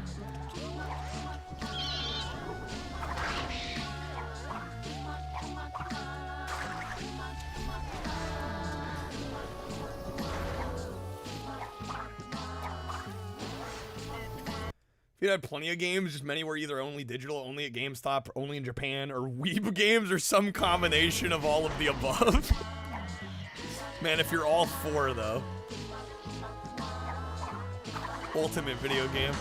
If you had plenty of games, just many were either only digital, only at GameStop, only in Japan, or Weeb games, or some combination of all of the above. Man, if you're all four, though. Ultimate video game.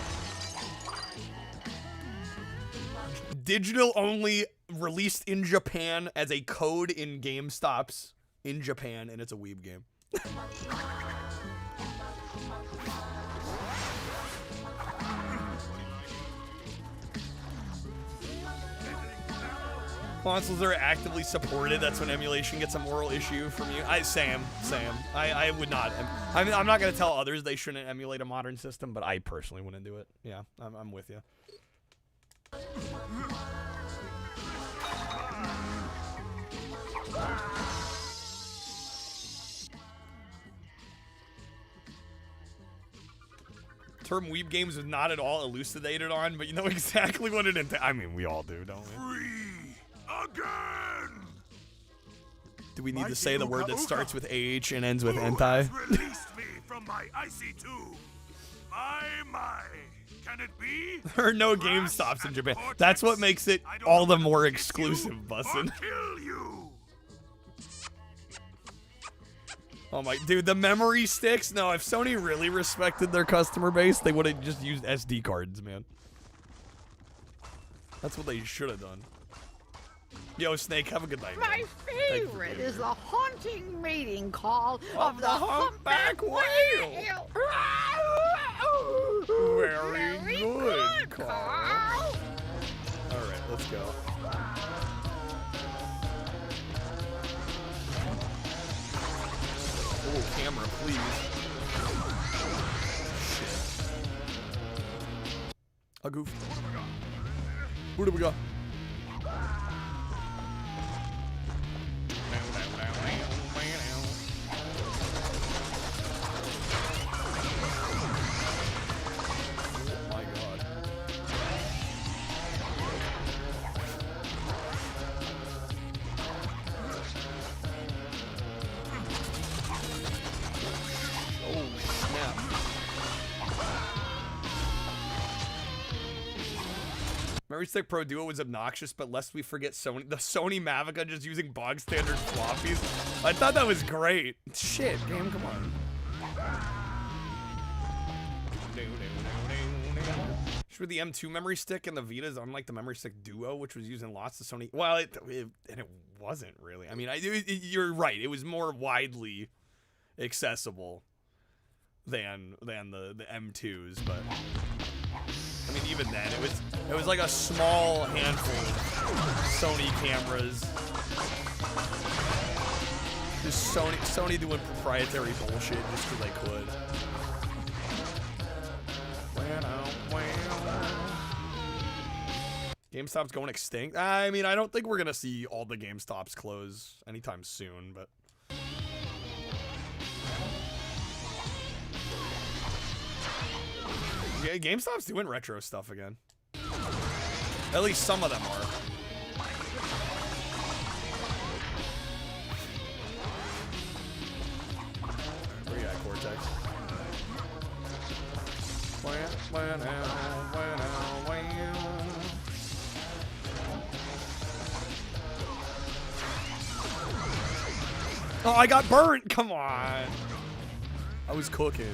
Digital only, released in Japan as a code in GameStops in Japan, and it's a Weeb game. Consoles are actively supported. That's when emulation gets a moral issue from you. Sam. I would not. I'm not gonna tell others they shouldn't emulate a modern system, but I personally wouldn't do it. Yeah, I'm with you. Term Weeb games was not at all elucidated on, but you know exactly what it entails. I mean, we all do, don't we? Again! Do we need to say the word that starts with AH and ends with hentai? Released me from my icy tomb. My. Can it be? There are no GameStops in Japan. That's what makes it all the more exclusive, Bussin'. Oh my, dude, the memory sticks? No, if Sony really respected their customer base, they would have just used SD cards, man. That's what they should have done. Yo, Snake, have a good night. My favorite is the haunting mating call of the humpback whale. Very good, Carl. All right, let's go. Oh, camera, please. Shit. A goof. Who do we got? Memory Stick Pro Duo was obnoxious, but lest we forget the Sony Mavica just using bog standard floppies. I thought that was great. Shit, game, come on. With the M2 memory stick and the Vita's unlike the Memory Stick Duo, which was using lots of Sony. Well, it wasn't really. I mean, you're right. It was more widely accessible than the M2s, but I mean, even then, it was like a small handful of Sony cameras. Just Sony doing proprietary bullshit just because they could. GameStop's going extinct. I mean, I don't think we're gonna see all the GameStops close anytime soon, but yeah, GameStop's doing retro stuff again. At least some of them are. Where you at, Cortex? Oh, I got burnt. Come on. I was cooking.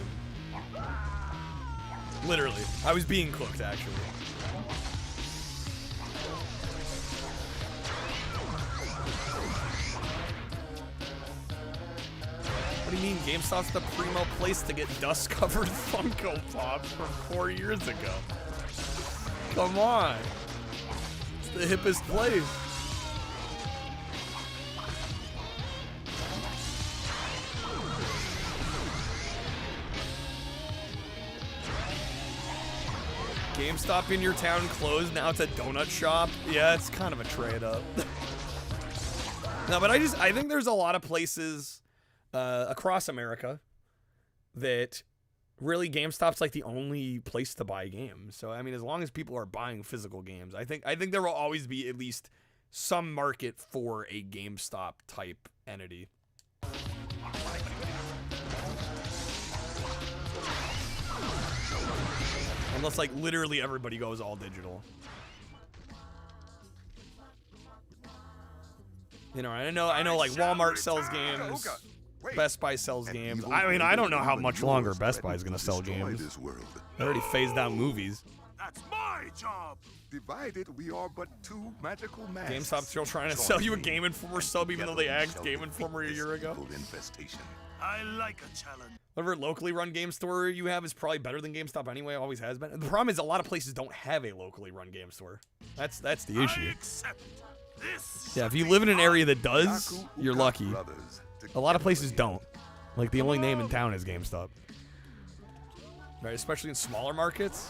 Literally. I was being cooked, actually. What do you mean? GameStop's the primo place to get dust-covered Funko Pops from 4 years ago. Come on. It's the hippest place. GameStop in your town closed, now it's a donut shop. Yeah, it's kind of a trade-up. No, but I think there's a lot of places across America that really GameStop's like the only place to buy games. So I mean, as long as people are buying physical games, I think there will always be at least some market for a GameStop type entity. Unless like literally everybody goes all digital. You know, I know like Walmart sells games. Best Buy sells games. I mean, I don't know how much longer Best Buy is going to sell games. They already phased out movies. That's my job. Divided, we are but two magical masks. GameStop's still trying to sell you a Game Informer sub even though they axed Game Informer a year ago. I like a challenge. Whatever locally run game store you have is probably better than GameStop anyway, always has been. The problem is a lot of places don't have a locally run game store. That's the issue. Yeah, if you live in an area that does, you're lucky. A lot of places don't. Like, the only name in town is GameStop. Right, especially in smaller markets.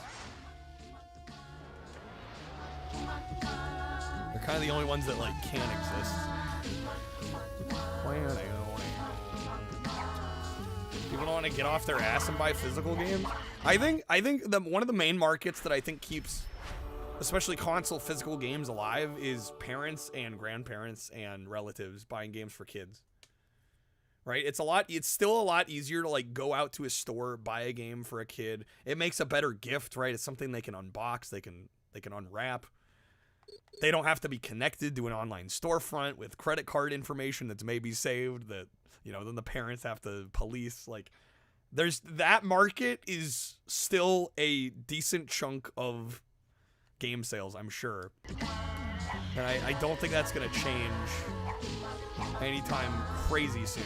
They're kind of the only ones that, like, can't exist. People don't want to get off their ass and buy physical games. I think one of the main markets that I think keeps, especially console physical games alive, is parents and grandparents and relatives buying games for kids. Right? It's still a lot easier to like go out to a store, buy a game for a kid. It makes a better gift, right? It's something they can unbox, they can unwrap. They don't have to be connected to an online storefront with credit card information that's maybe saved that, you know, then the parents have to police. Like, that market is still a decent chunk of game sales, I'm sure. And I don't think that's going to change anytime crazy soon.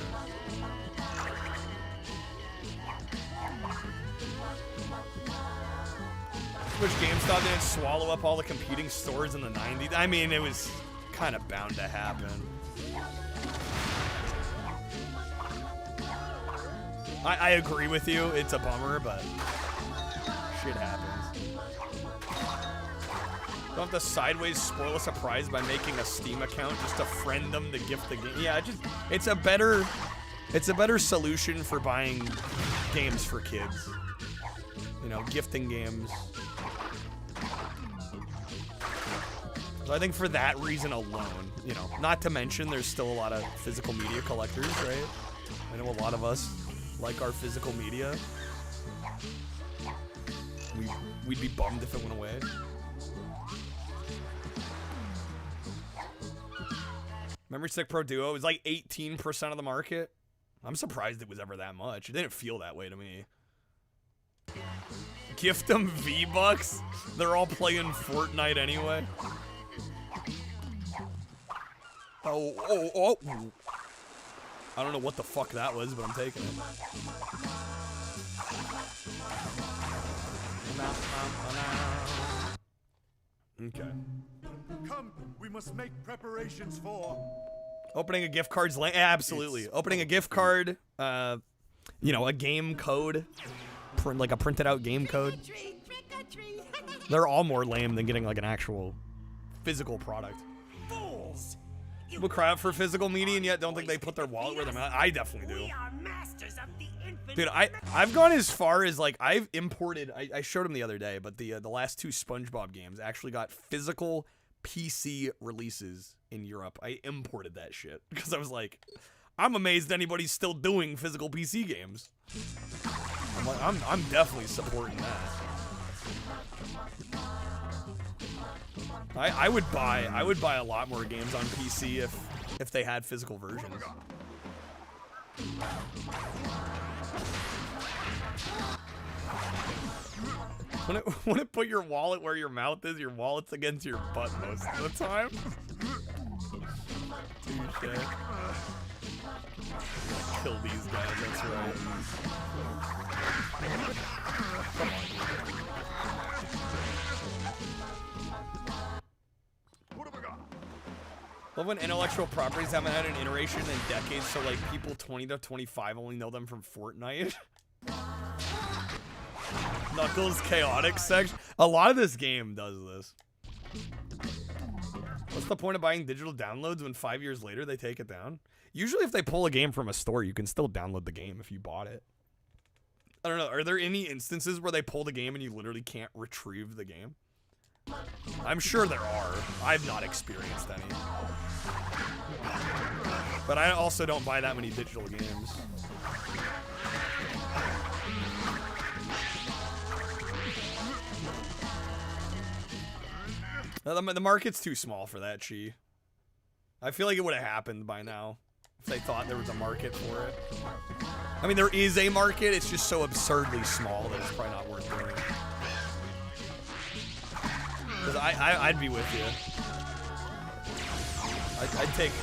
Wish GameStop didn't swallow up all the competing stores in the 90s. I mean, it was kind of bound to happen. I agree with you. It's a bummer, but shit happens. Don't have to sideways spoil a surprise by making a Steam account just to friend them to gift the game. Yeah, it's a better solution for buying games for kids. You know, gifting games. So I think for that reason alone, you know, not to mention there's still a lot of physical media collectors, right? I know a lot of us like our physical media. We'd be bummed if it went away. Memory Stick Pro Duo is like 18% of the market. I'm surprised it was ever that much. It didn't feel that way to me. Gift them V-Bucks? They're all playing Fortnite anyway. Oh. I don't know what the fuck that was, but I'm taking it. Okay. Come, we must make preparations for opening a gift card's absolutely. Opening a gift card, you know, a game code, like a printed out game code. They're all more lame than getting like an actual physical product. fools. People cry out for physical media and yet don't think they put their wallet where their mouth. I definitely do. Dude, I've gone as far as like I've imported. I showed him the other day, but the last 2 SpongeBob games actually got physical PC releases in Europe. I imported that shit because I was like, I'm amazed anybody's still doing physical PC games. I'm definitely supporting that. I would buy a lot more games on PC if they had physical versions. When it put your wallet where your mouth is, your wallet's against your butt most of the time. Touche. Kill these guys, that's right. Come on. Love when intellectual properties haven't had an iteration in decades, so like people 20 to 25 only know them from Fortnite. Knuckles chaotic section. A lot of this game does this. What's the point of buying digital downloads when 5 years later they take it down? Usually if they pull a game from a store, you can still download the game if you bought it. I don't know. Are there any instances where they pull the game and you literally can't retrieve the game? I'm sure there are. I've not experienced any. But I also don't buy that many digital games. The market's too small for that, Chi. I feel like it would have happened by now if they thought there was a market for it. I mean, there is a market, it's just so absurdly small that it's probably not worth doing. Because I'd be with you.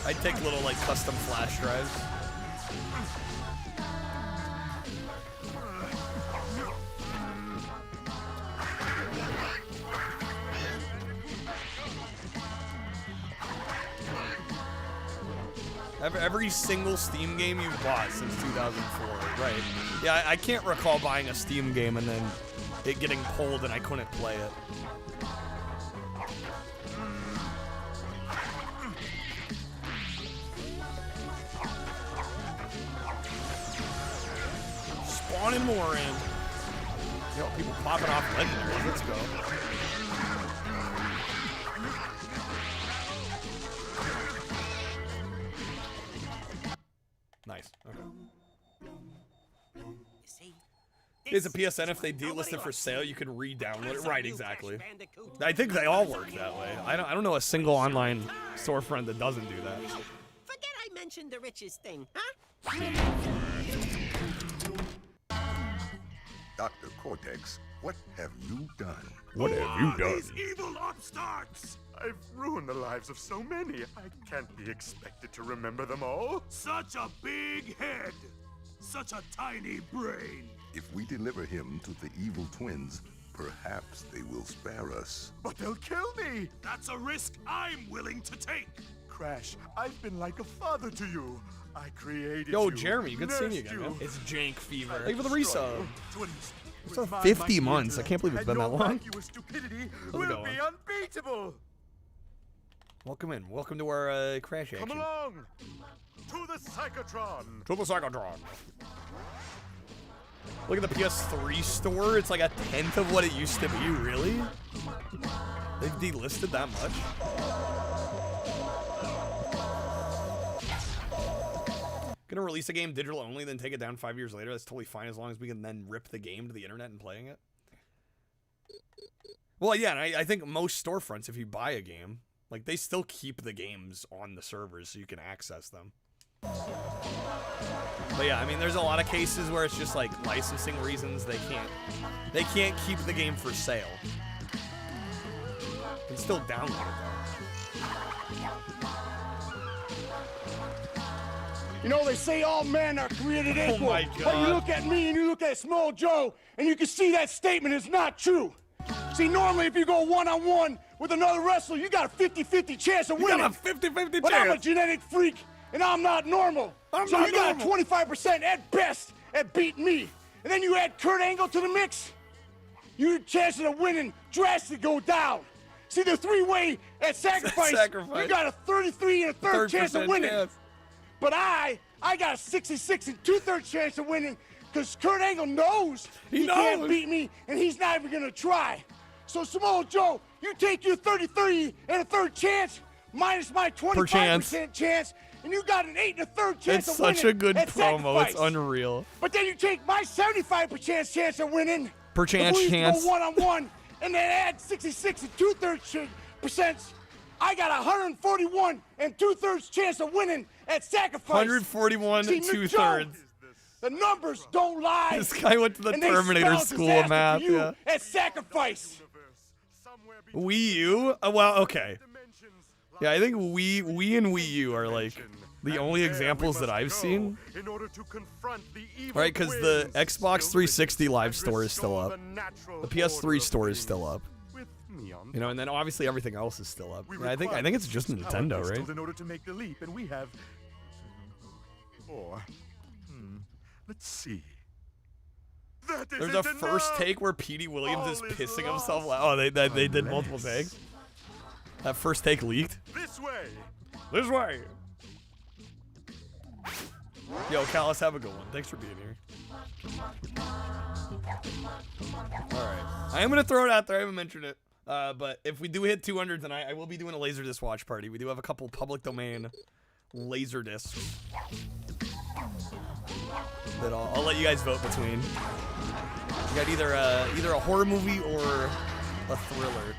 I'd take little like custom flash drives. Every single Steam game you've bought since 2004, right? Yeah, I can't recall buying a Steam game and then it getting pulled and I couldn't play it. Spawning more in. Yo, people popping off legendaries. Let's go. Nice. Okay. Is a PSN if they delist it for sale, you can re-download it. Right, exactly. I think they all work that way. I don't know a single online storefront that doesn't do that. Forget I mentioned the richest thing, huh? Dr. Cortex, what have you done? What have you done? These evil upstarts! I've ruined the lives of so many. I can't be expected to remember them all. Such a big head. Such a tiny brain. If we deliver him to the evil twins, perhaps they will spare us. But they'll kill me. That's a risk I'm willing to take. Crash, I've been like a father to you. I created Yo, you. Jeremy, good seeing you again, man. It's Jank Fever. Thank you for the resub. It's 50 months. I can't believe it's been that long. Stupidity How's it will going? be unbeatable. Welcome in. Welcome to our crash action. Come along to the Psychotron. To the Psychotron. Look at the PS3 store. It's like a tenth of what it used to be. Really? They've delisted that much? Gonna release a game digital only, then take it down 5 years later. That's totally fine as long as we can then rip the game to the internet and playing it. Well, yeah, and I think most storefronts, if you buy a game, like they still keep the games on the servers so you can access them. But yeah, I mean, there's a lot of cases where it's just like licensing reasons they can't keep the game for sale. You can still download it though. You know, they say all men are created equal. Oh my God. But you look at me and you look at Small Joe, and you can see that statement is not true. See, normally if you go one-on-one with another wrestler, you got a 50-50 chance of winning. You got a 50-50 chance. But I'm a genetic freak, and I'm not normal. So you got a 25% at best at beating me. And then you add Kurt Angle to the mix, your chances of winning drastically go down. See, the three-way at sacrifice, you got a 33 and a third chance of winning. But I got a 66 and 2/3 chance of winning because Kurt Angle knows he can't beat me, and he's not even going to try. So, Samoa Joe, you take your 33 and a third chance minus my 25% chance, and you got an 8 and a third chance of winning. It's such a good at promo. sacrifice. It's unreal. But then you take my 75% chance of winning, Perchance if we chance. go one-on-one and then add 66 and 2/3%, I got 141 and 2/3 chance of winning at sacrifice. 141 See, 2/3. The numbers don't lie. This guy went to the and they Terminator spell School of disaster Math. for you Yeah. at sacrifice. Wii U? Well, okay. Yeah, I think Wii and Wii U are like the only examples that I've seen. Right, because the Xbox 360 Live Store is still up. The PS3 store is still up. You know, and then obviously everything else is still up. Yeah, I think it's just Nintendo, right? In order to make the leap, and we have 4. Let's see. There's a first take where Petey Williams is pissing himself. Oh, they did multiple takes. That first take leaked. This way. This way. Yo, Callus, have a good one. Thanks for being here. All right, I am gonna throw it out there. I haven't mentioned it, but if we do hit 200 tonight, I will be doing a Laserdisc watch party. We do have a couple public domain Laserdiscs that I'll let you guys vote between. You got either a horror movie or a thriller.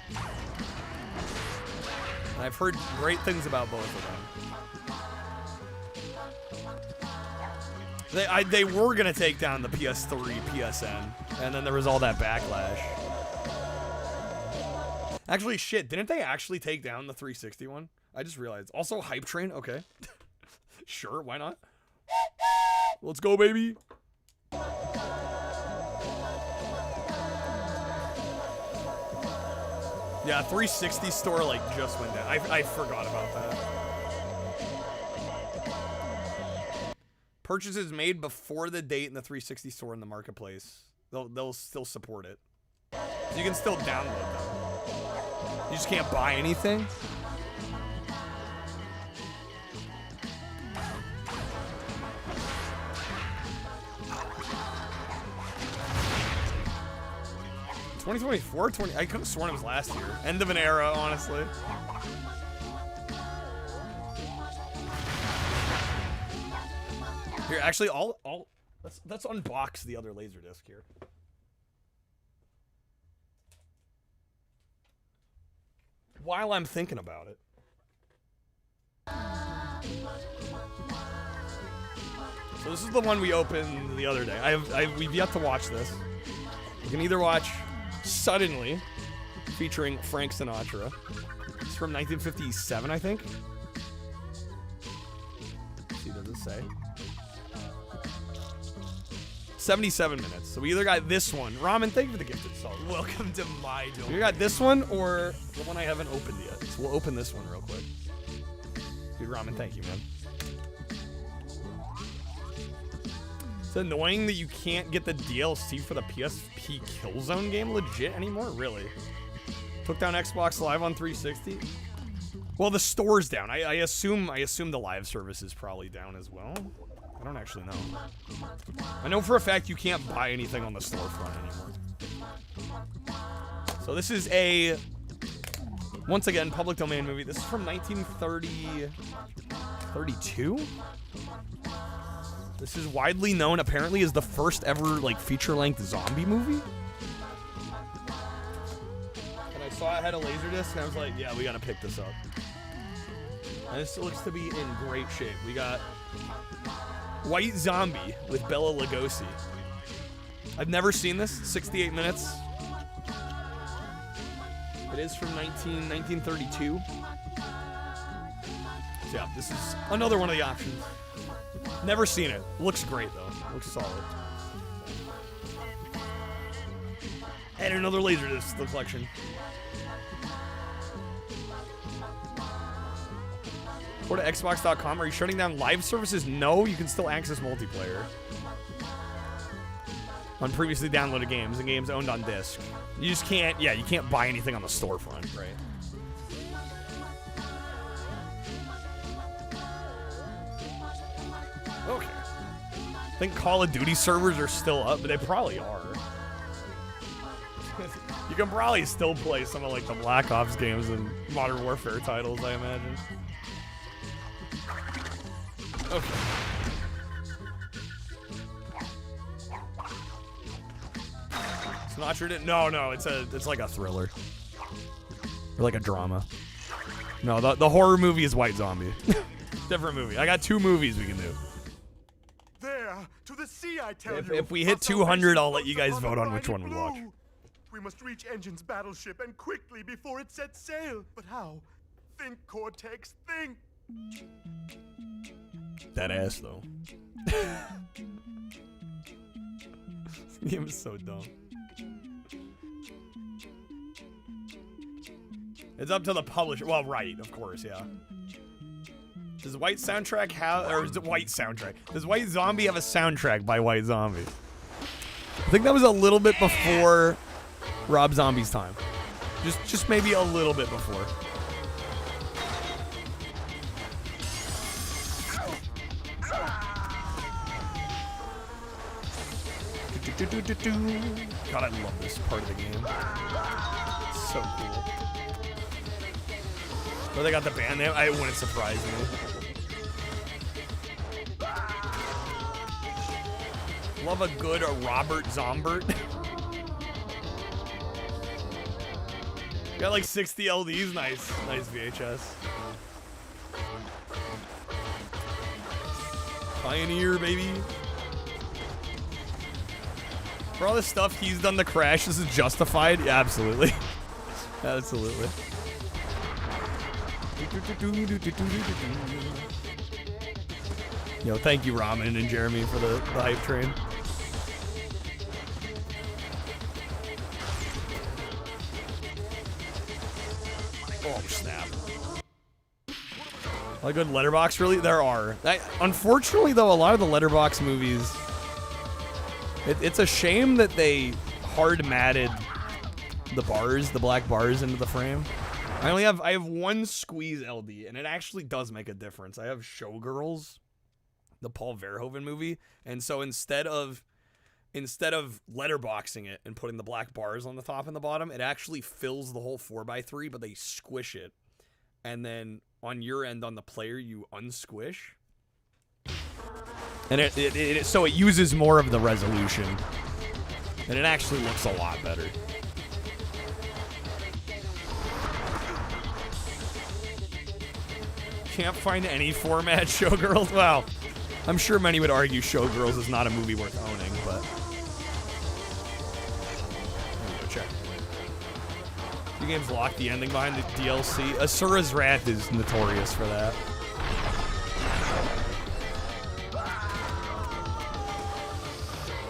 And I've heard great things about both of them. They were gonna take down the PS3, PSN, and then there was all that backlash. Actually, shit, didn't they actually take down the 360 one? I just realized. Also, Hype Train, okay. Sure, why not? Let's go, baby. Yeah, 360 store like just went down. I forgot about that. Purchases made before the date in the 360 store in the marketplace. They'll still support it. So you can still download them. You just can't buy anything. I could have sworn it was last year. End of an era, honestly. Here, actually, let's unbox the other Laserdisc here. While I'm thinking about it. So this is the one we opened the other day. We've yet to watch this. You can either watch Suddenly, featuring Frank Sinatra. It's from 1957, I think. Let's see, does it say? 77 minutes. So we either got this one. Ramen, thank you for the gifted salt. Welcome to my domain. We got this one or the one I haven't opened yet. So we'll open this one real quick. Dude, Ramen, thank you, man. It's annoying that you can't get the DLC for the PSP Killzone game legit anymore? Really? Took down Xbox Live on 360? Well, the store's down. I assume the live service is probably down as well. I don't actually know. I know for a fact you can't buy anything on the storefront anymore. So this is a, once again, public domain movie. This is from 1932? This is widely known, apparently, as the first ever, like, feature-length zombie movie. And I saw it had a Laserdisc, and I was like, yeah, we gotta pick this up. And this looks to be in great shape. We got White Zombie with Bela Lugosi. I've never seen this. 68 minutes. It is from 1932. So yeah, this is another one of the options. Never seen it. Looks great though. Looks solid. And another Laserdisc to the collection. Go to Xbox.com. Are you shutting down live services? No, you can still access multiplayer on previously downloaded games and games owned on disc. You just can't, yeah, you can't buy anything on the storefront, right? Okay. I think Call of Duty servers are still up, but they probably are. You can probably still play some of like the Black Ops games and Modern Warfare titles, I imagine. Okay. Sinatra didn't. No, it's like a thriller or like a drama. No, the horror movie is White Zombie. Different movie. I got 2 movies we can do. There, to the sea, I tell you. If we hit 200, I'll let you guys vote on which one we watch. We must reach Engine's battleship and quickly before it sets sail. But how? Think, Cortex, think. That ass though. This game is so dumb. It's up to the publisher. Well, right, of course, yeah. Does White Soundtrack have, or is it White Soundtrack? Does White Zombie have a soundtrack by White Zombie? I think that was a little bit before Rob Zombie's time. Just maybe a little bit before. God, I love this part of the game. It's so cool. But they got the band name. It wouldn't surprise me. Love a good Robert Zombert. Got like 60 LDs. Nice VHS. Pioneer, baby. For all the stuff he's done to Crash, this is justified. Yeah, absolutely. Absolutely. Yo, thank you, Ramen and Jeremy, for the hype train. Oh, snap. A good Letterboxd, really? There are. Unfortunately, though, a lot of the Letterboxd movies, it's a shame that they hard matted the bars, the black bars into the frame. I have one squeeze LD, and it actually does make a difference. I have Showgirls, the Paul Verhoeven movie, and so instead of letterboxing it and putting the black bars on the top and the bottom, it actually fills the whole 4x3, but they squish it, and then on your end, on the player, you unsquish, and so it uses more of the resolution, and it actually looks a lot better. Can't find any format Showgirls. Well, I'm sure many would argue Showgirls is not a movie worth owning, but let me go check. The game's locked the ending behind the DLC. Asura's Wrath is notorious for that.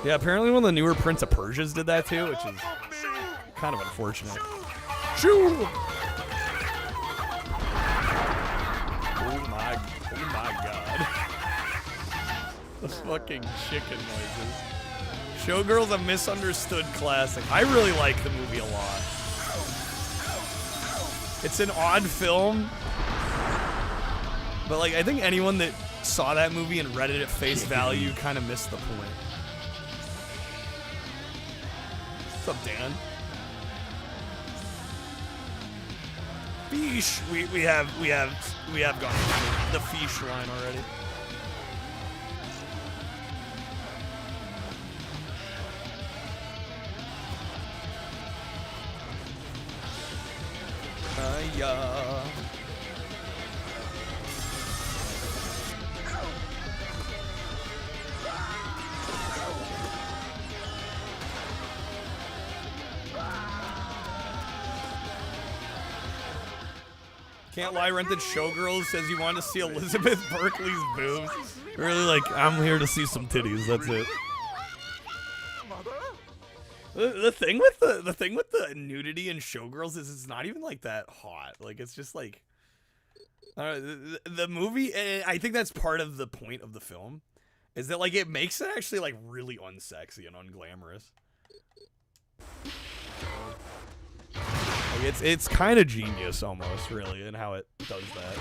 Yeah, apparently one of the newer Prince of Persias did that too, which is kind of unfortunate. Shoo! Oh my god. The fucking chicken noises. Showgirls, a misunderstood classic. I really like the movie a lot. It's an odd film, but like I think anyone that saw that movie and read it at face value kind of missed the point. What's up, Dan? Fish. We have gone through the fish line already. Yeah. Can't lie, rented Showgirls, says you want to see Elizabeth Berkley's boobs. Really, like, I'm here to see some titties, that's it. The thing with the nudity in Showgirls is it's not even like that hot. Like, it's just like, the movie, I think that's part of the point of the film, is that like it makes it actually like really unsexy and unglamorous. Like, it's kind of genius almost, really, in how it does that.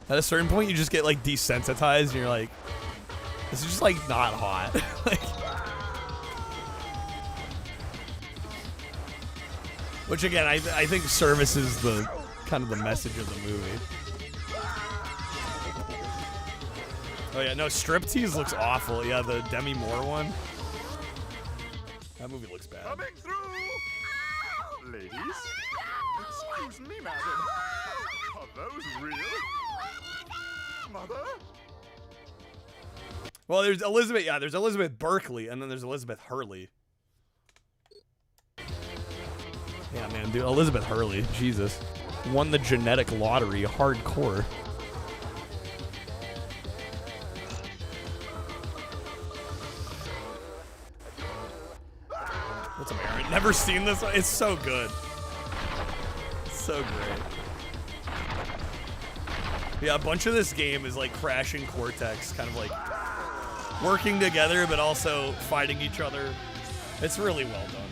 At a certain point, you just get like desensitized, and you're like, this is just like not hot. Like, which again, I think services the kind of the message of the movie. Oh yeah, no, Striptease looks awful. Yeah, the Demi Moore one. That movie looks bad. Coming through! Ladies? Excuse me, madam. Are those real? Mother? Well, there's Elizabeth. Yeah, there's Elizabeth Berkley, and then there's Elizabeth Hurley. Yeah, man, dude, Elizabeth Hurley, Jesus, won the genetic lottery, hardcore. What's up, Aaron? Never seen this one. It's so good. It's so great. Yeah, a bunch of this game is like Crash and Cortex, kind of like working together, but also fighting each other. It's really well done.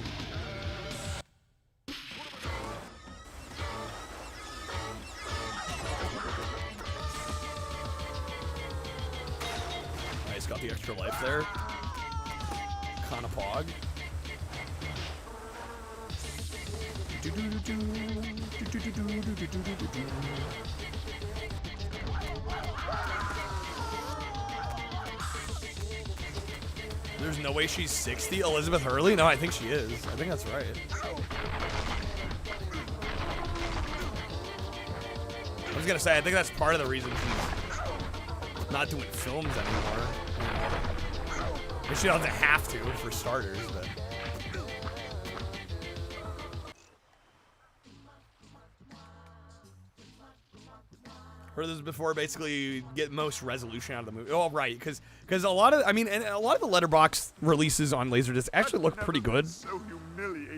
Nice, got the extra life there. Kind of pog. There's no way she's 60? Elizabeth Hurley? No, I think she is. I think that's right. I was gonna say, I think that's part of the reason she's not doing films anymore. And she doesn't have to, for starters, but... Heard this before, basically get most resolution out of the movie. Oh, right, because a lot of, I mean, and a lot of the letterbox releases on Laserdisc actually look pretty good,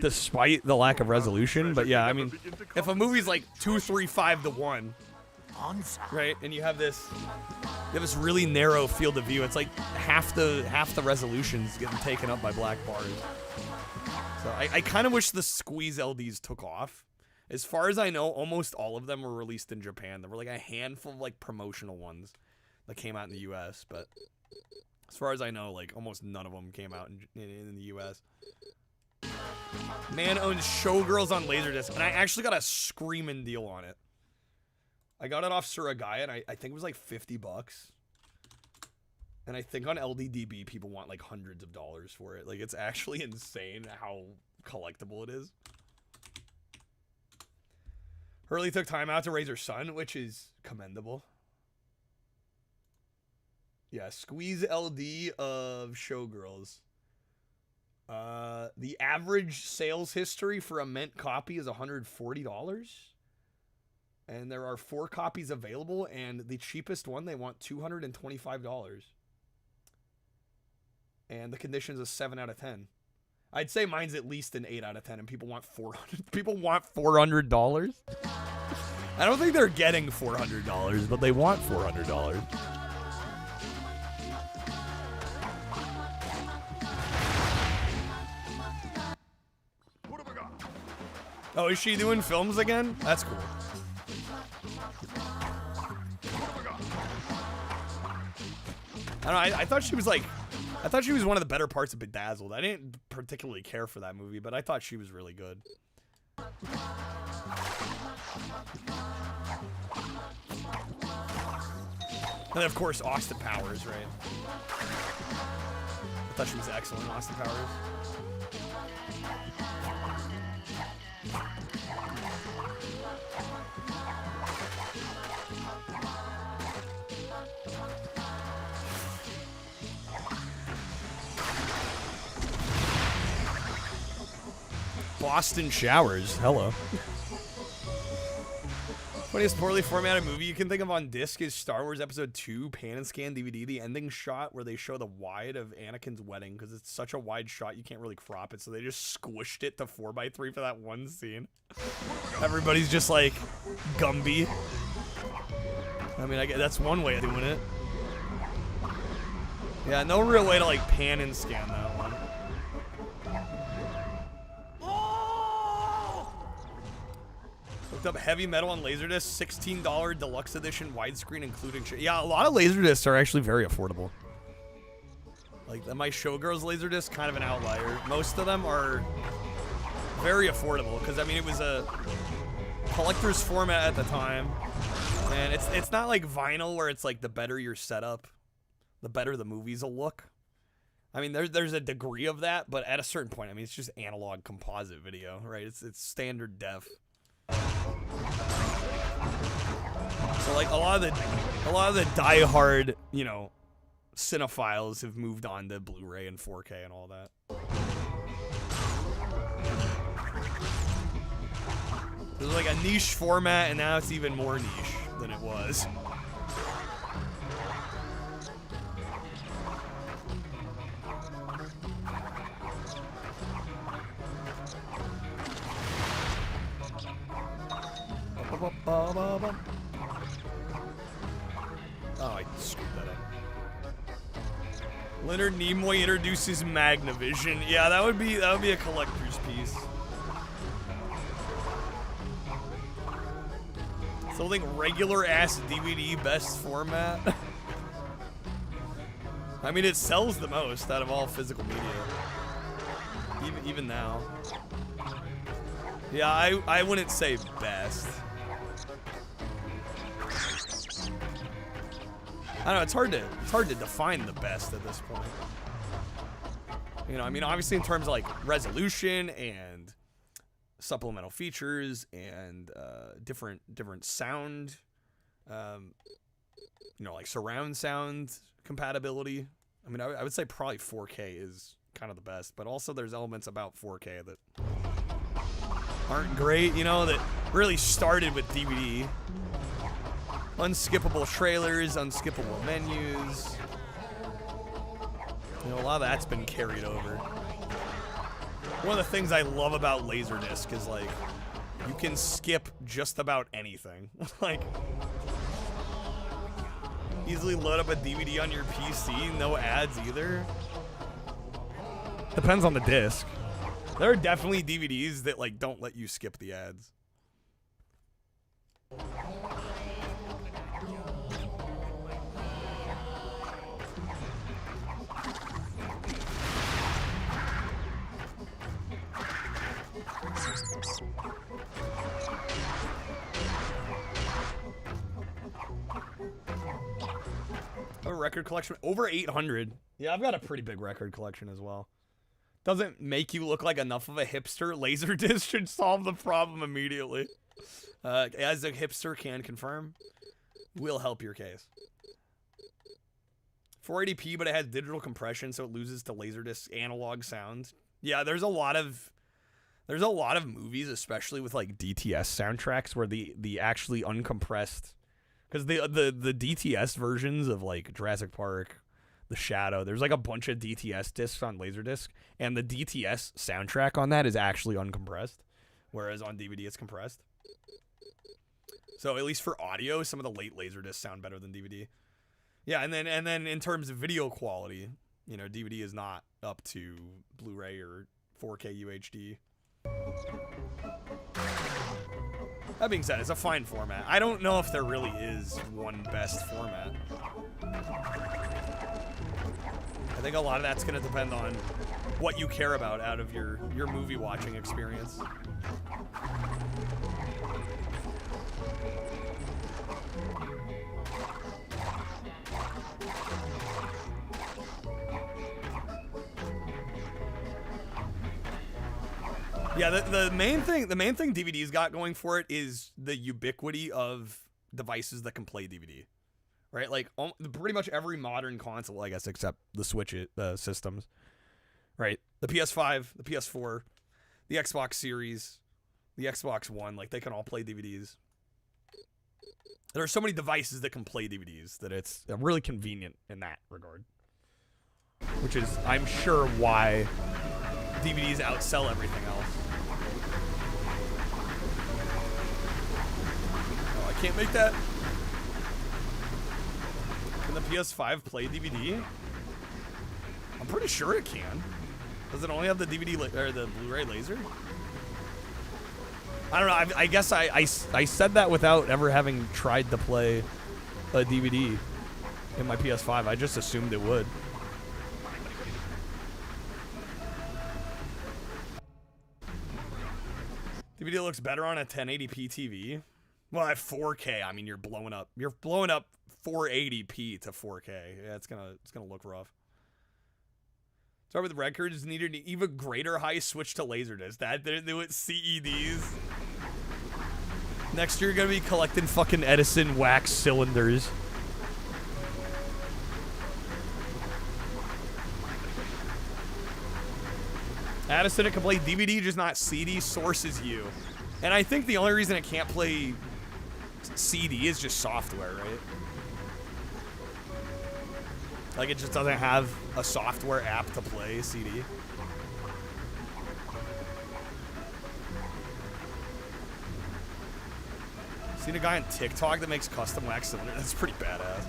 despite the lack of resolution. But yeah, I mean, if a movie's like 2, 3, 5 to 1, right, and you have this really narrow field of view, it's like half the resolution's getting taken up by black bars. So I kind of wish the Squeeze LDs took off. As far as I know, almost all of them were released in Japan. There were like a handful of like promotional ones that came out in the US, but as far as I know, like almost none of them came out in the US. Man owns Showgirls on Laserdisc, and I actually got a screaming deal on it. I got it off Suragaya, and I think it was like 50 bucks. And I think on LDDB, people want like hundreds of dollars for it. Like, it's actually insane how collectible it is. Hurley took time out to raise her son, which is commendable. Yeah, Squeeze LD of Showgirls. The average sales history for a mint copy is $140. And there are 4 copies available, and the cheapest one, they want $225. And the condition's a 7 out of 10. I'd say mine's at least an 8 out of 10, and people want $400. People want $400. I don't think they're getting $400, but they want $400. Oh, is she doing films again? That's cool. I don't know. I thought she was like. I thought she was one of the better parts of Bedazzled. I didn't particularly care for that movie, but I thought she was really good. And then, of course, Austin Powers, right? I thought she was excellent in Austin Powers. Boston Showers. Hello. Funniest poorly formatted movie you can think of on disc is Star Wars Episode 2 Pan and Scan DVD, the ending shot where they show the wide of Anakin's wedding, because it's such a wide shot you can't really crop it, so they just squished it to 4:3 for that one scene. Everybody's just like Gumby. I mean, I guess that's one way of doing it. Yeah, no real way to like pan and scan that one. Looked up Heavy Metal on Laserdisc, $16 deluxe edition widescreen including yeah, a lot of Laserdiscs are actually very affordable. Like my Showgirls Laserdisc, kind of an outlier. Most of them are very affordable because I mean it was a collector's format at the time, and it's not like vinyl where it's like the better your setup, the better the movies will look. I mean, there's a degree of that, but at a certain point, I mean, it's just analog composite video, right? It's standard def. So like a lot of the diehard, you know, cinephiles have moved on to Blu-ray and 4K and all that. It was like a niche format, and now it's even more niche than it was. Oh, I screwed that up. Leonard Nimoy introduces Magnavision. Yeah, that would be a collector's piece. Something regular ass DVD best format. I mean, it sells the most out of all physical media. Even now. Yeah, I wouldn't say best. I don't know, it's hard to define the best at this point. You know, I mean, obviously in terms of like resolution and supplemental features and different sound, you know, like surround sound compatibility. I mean, I would say probably 4K is kind of the best, but also there's elements about 4K that aren't great, you know, that really started with DVD. Unskippable trailers, unskippable menus. You know, a lot of that's been carried over. One of the things I love about Laserdisc is, like, you can skip just about anything. Like, easily load up a DVD on your PC, no ads either. Depends on the disc. There are definitely DVDs that, like, don't let you skip the ads. A record collection over 800. Yeah, I've got a pretty big record collection as well. Doesn't make you look like enough of a hipster. Laserdisc should solve the problem immediately. As a hipster can confirm, will help your case. 480p, but it has digital compression, so it loses to Laserdisc analog sound. Yeah, there's a lot of movies, especially with like DTS soundtracks, where the actually uncompressed, because the DTS versions of like Jurassic Park, The Shadow, there's like a bunch of DTS discs on Laserdisc, and the DTS soundtrack on that is actually uncompressed, whereas on DVD it's compressed. So at least for audio, some of the late Laserdiscs sound better than DVD. Yeah, and then in terms of video quality, you know, DVD is not up to Blu-ray or 4K UHD. That being said, it's a fine format. I don't know if there really is one best format. I think a lot of that's going to depend on what you care about out of your movie watching experience. Yeah, the main thing DVD's got going for it is the ubiquity of devices that can play DVD, right? Like pretty much every modern console, I guess, except the Switch systems, right? The PS5, the PS4, the Xbox Series, the Xbox One, like they can all play DVDs. There are so many devices that can play DVDs that it's really convenient in that regard, which is, I'm sure, why DVDs outsell everything else. Oh, I can't make that. Can the PS5 play DVD? I'm pretty sure it can. Does it only have the DVD or the Blu-ray laser? I don't know. I guess I said that without ever having tried to play a DVD in my PS5. I just assumed it would. DVD looks better on a 1080p TV. Well, at 4K, I mean, you're blowing up 480p to 4K. Yeah, it's gonna look rough. Start with records, needed an even greater high switch to Laserdisc. That they're doing CEDs. Next year, you're gonna be collecting fucking Edison wax cylinders. Addison, it can play DVD, just not CD. Sources you. And I think the only reason it can't play CD is just software, right? Like, it just doesn't have a software app to play CD. Seen a guy on TikTok that makes custom wax cylinders? That's pretty badass.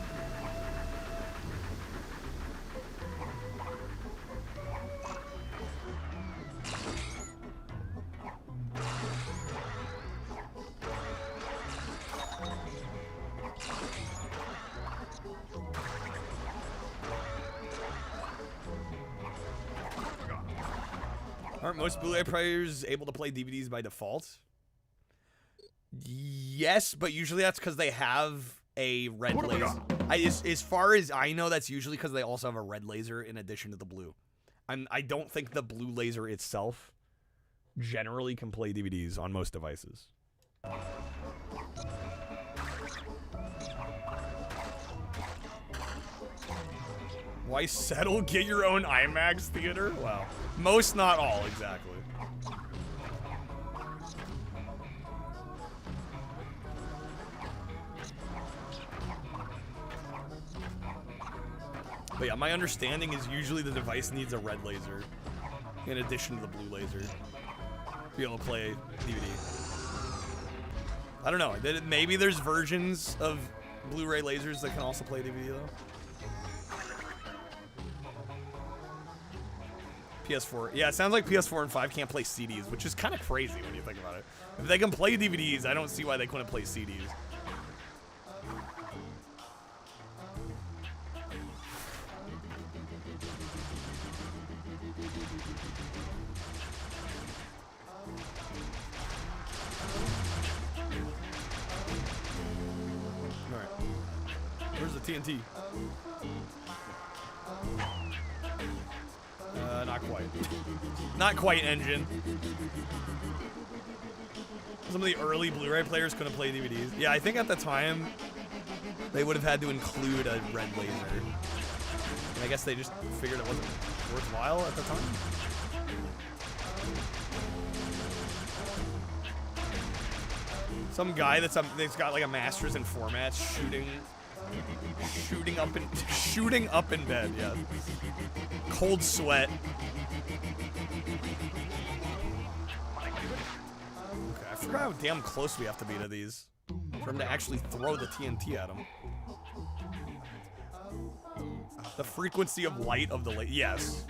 Aren't most Blu-ray players able to play DVDs by default? Yes, but usually that's because they have a red laser. As far as I know, that's usually because they also have a red laser in addition to the blue. I don't think the blue laser itself generally can play DVDs on most devices. Why settle? Get your own IMAX theater? Wow. Most, not all, exactly. But yeah, my understanding is usually the device needs a red laser in addition to the blue laser to be able to play DVD. I don't know. Maybe there's versions of Blu-ray lasers that can also play DVD though. PS4. Yeah, it sounds like PS4 and 5 can't play CDs, which is kind of crazy when you think about it. If they can play DVDs, I don't see why they couldn't play CDs. Alright. Where's the TNT? Not quite. Not quite, engine. Some of the early Blu-ray players couldn't play DVDs. Yeah, I think at the time, they would have had to include a red laser. And I guess they just figured it wasn't worthwhile at the time. Some guy that's got like a master's in formats shooting up in bed, yeah. Cold sweat. Okay, I forgot how damn close we have to be to these for him to actually throw the TNT at him. The frequency of light of the yes.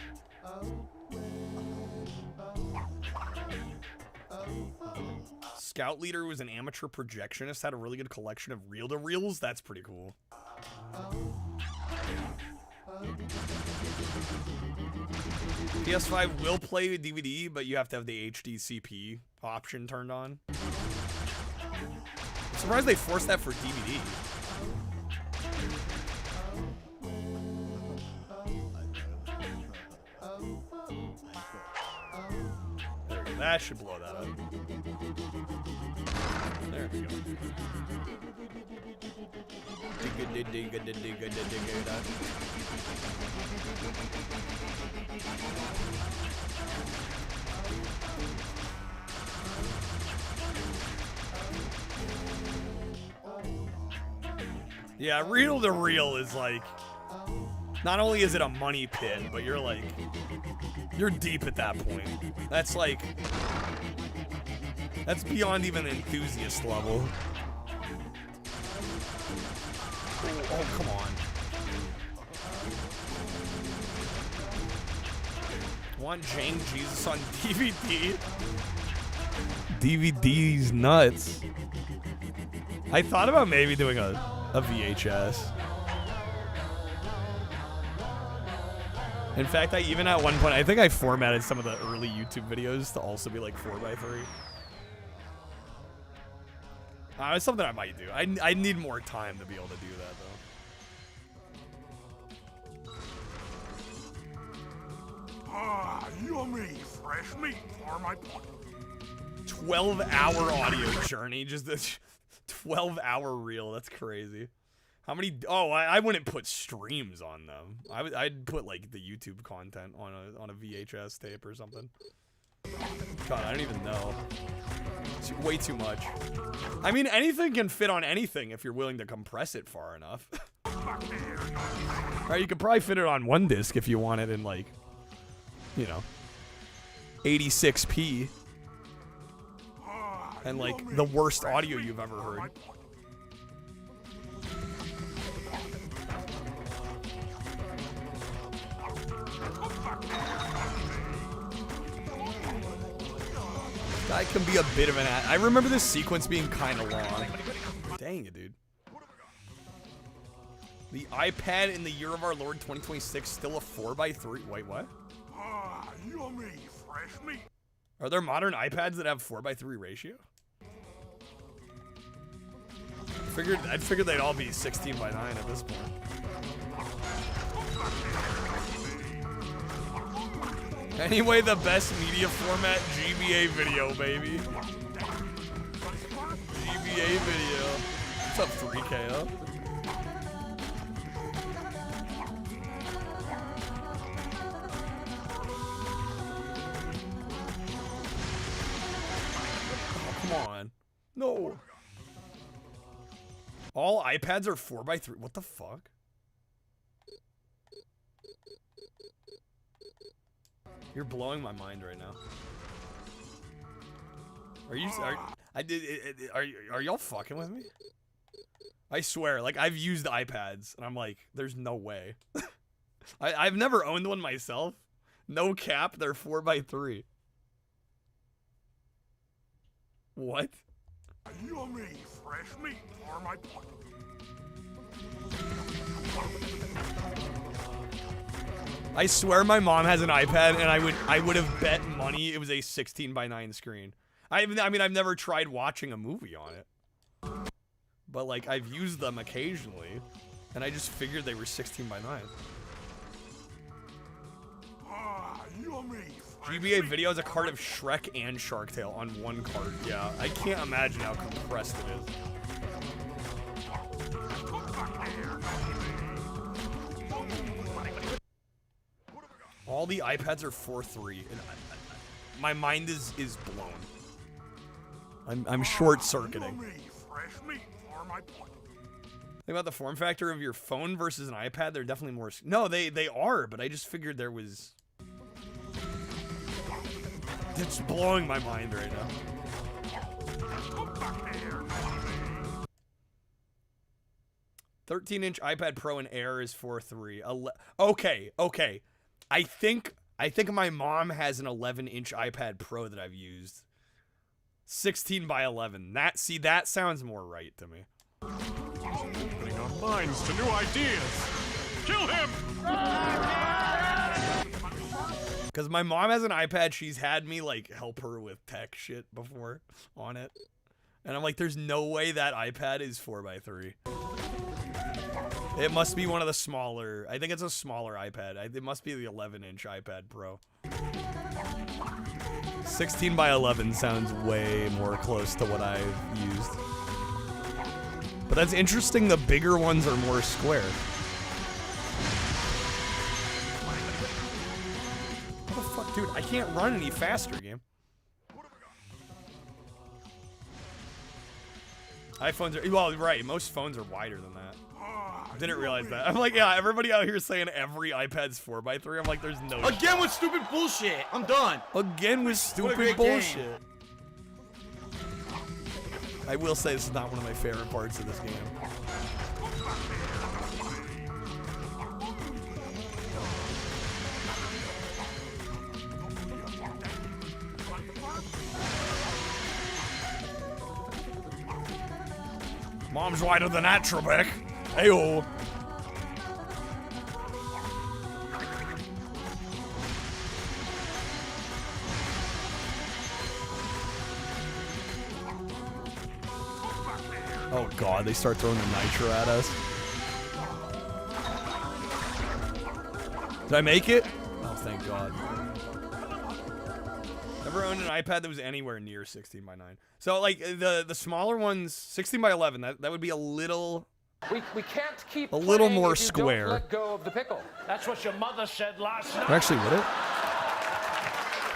Scout Leader was an amateur projectionist, had a really good collection of reel-to-reels. That's pretty cool. PS5 will play DVD, but you have to have the HDCP option turned on. I'm surprised they forced that for DVD. There we go. That should blow that up. There we go. Yeah, reel to reel is like, not only is it a money pit, but you're like, you're deep at that point. That's like, that's beyond even enthusiast level. Oh, come on. Want Jane Jesus on DVD? DVD's nuts. I thought about maybe doing a VHS. In fact, I even at one point, I think I formatted some of the early YouTube videos to also be like 4x3. It's something I might do. I need more time to be able to do that, though. Ah, yummy. Fresh meat for my pot. 12-hour audio journey. Just a 12-hour reel. That's crazy. How many? Oh, I wouldn't put streams on them. I'd put like the YouTube content on a VHS tape or something. God, I don't even know. It's way too much. I mean, anything can fit on anything if you're willing to compress it far enough. Alright, you could probably fit it on one disc if you want it in like, you know, 86p. And like the worst audio you've ever heard. That can be a bit of an I remember this sequence being kind of long. Dang it, dude. The iPad in the year of our Lord 2026 still a 4x3. Wait, what? Ah, yummy. Fresh meat. Are there modern iPads that have 4x3 ratio? I'd figured they'd all be 16:9 at this point. Anyway, the best media format, GBA video, baby. GBA video. What's up, 3KO? Oh, come on. No. All iPads are 4x3. What the fuck? You're blowing my mind right now. Are y'all fucking with me? I swear, like I've used iPads and I'm like, there's no way. I've never owned one myself. No cap, they're 4x3. What? Yummy. Fresh meat for my pot. I swear my mom has an iPad and I would have bet money it was a 16:9 screen. I mean I've never tried watching a movie on it. But like I've used them occasionally and I just figured they were 16:9. Ah, yummy. GBA video is a card of Shrek and Shark Tale on one card. Yeah, I can't imagine how compressed it is. All the iPads are 4.3, and my mind is blown. I'm short-circuiting. Think about the form factor of your phone versus an iPad. They're definitely more. No, they are, but I just figured there was. It's blowing my mind right now. "13-inch iPad Pro and Air is 4.3. Okay. I think my mom has an 11-inch iPad Pro that I've used. 16:11. That sounds more right to me. Opening our minds to new ideas. Kill him! Because my mom has an iPad, she's had me like help her with tech shit before on it. And I'm like, there's no way that iPad is 4x3. It must be one of the smaller, I think it's a smaller iPad. It must be the 11-inch iPad Pro. 16:11 sounds way more close to what I've used. But that's interesting, the bigger ones are more square. What the fuck, dude? I can't run any faster, game. iPhones are, well, right, most phones are wider than that. Didn't realize that. I'm like, yeah, everybody out here saying every iPad's 4x3. I'm like, there's no Again shot. with stupid bullshit. I'm done. Again with stupid bullshit. I will say this is not one of my favorite parts of this game. Mom's wider than that, Trebek. Ayo. Oh god, they start throwing the nitro at us. Did I make it? Oh, thank god. never owned an iPad that was anywhere near 16 by 9. So like the smaller ones, 16 by 11, that would be a little. We can't keep a little more if you square. Don't let go of the pickle. That's what your mother said last night. Actually, would it?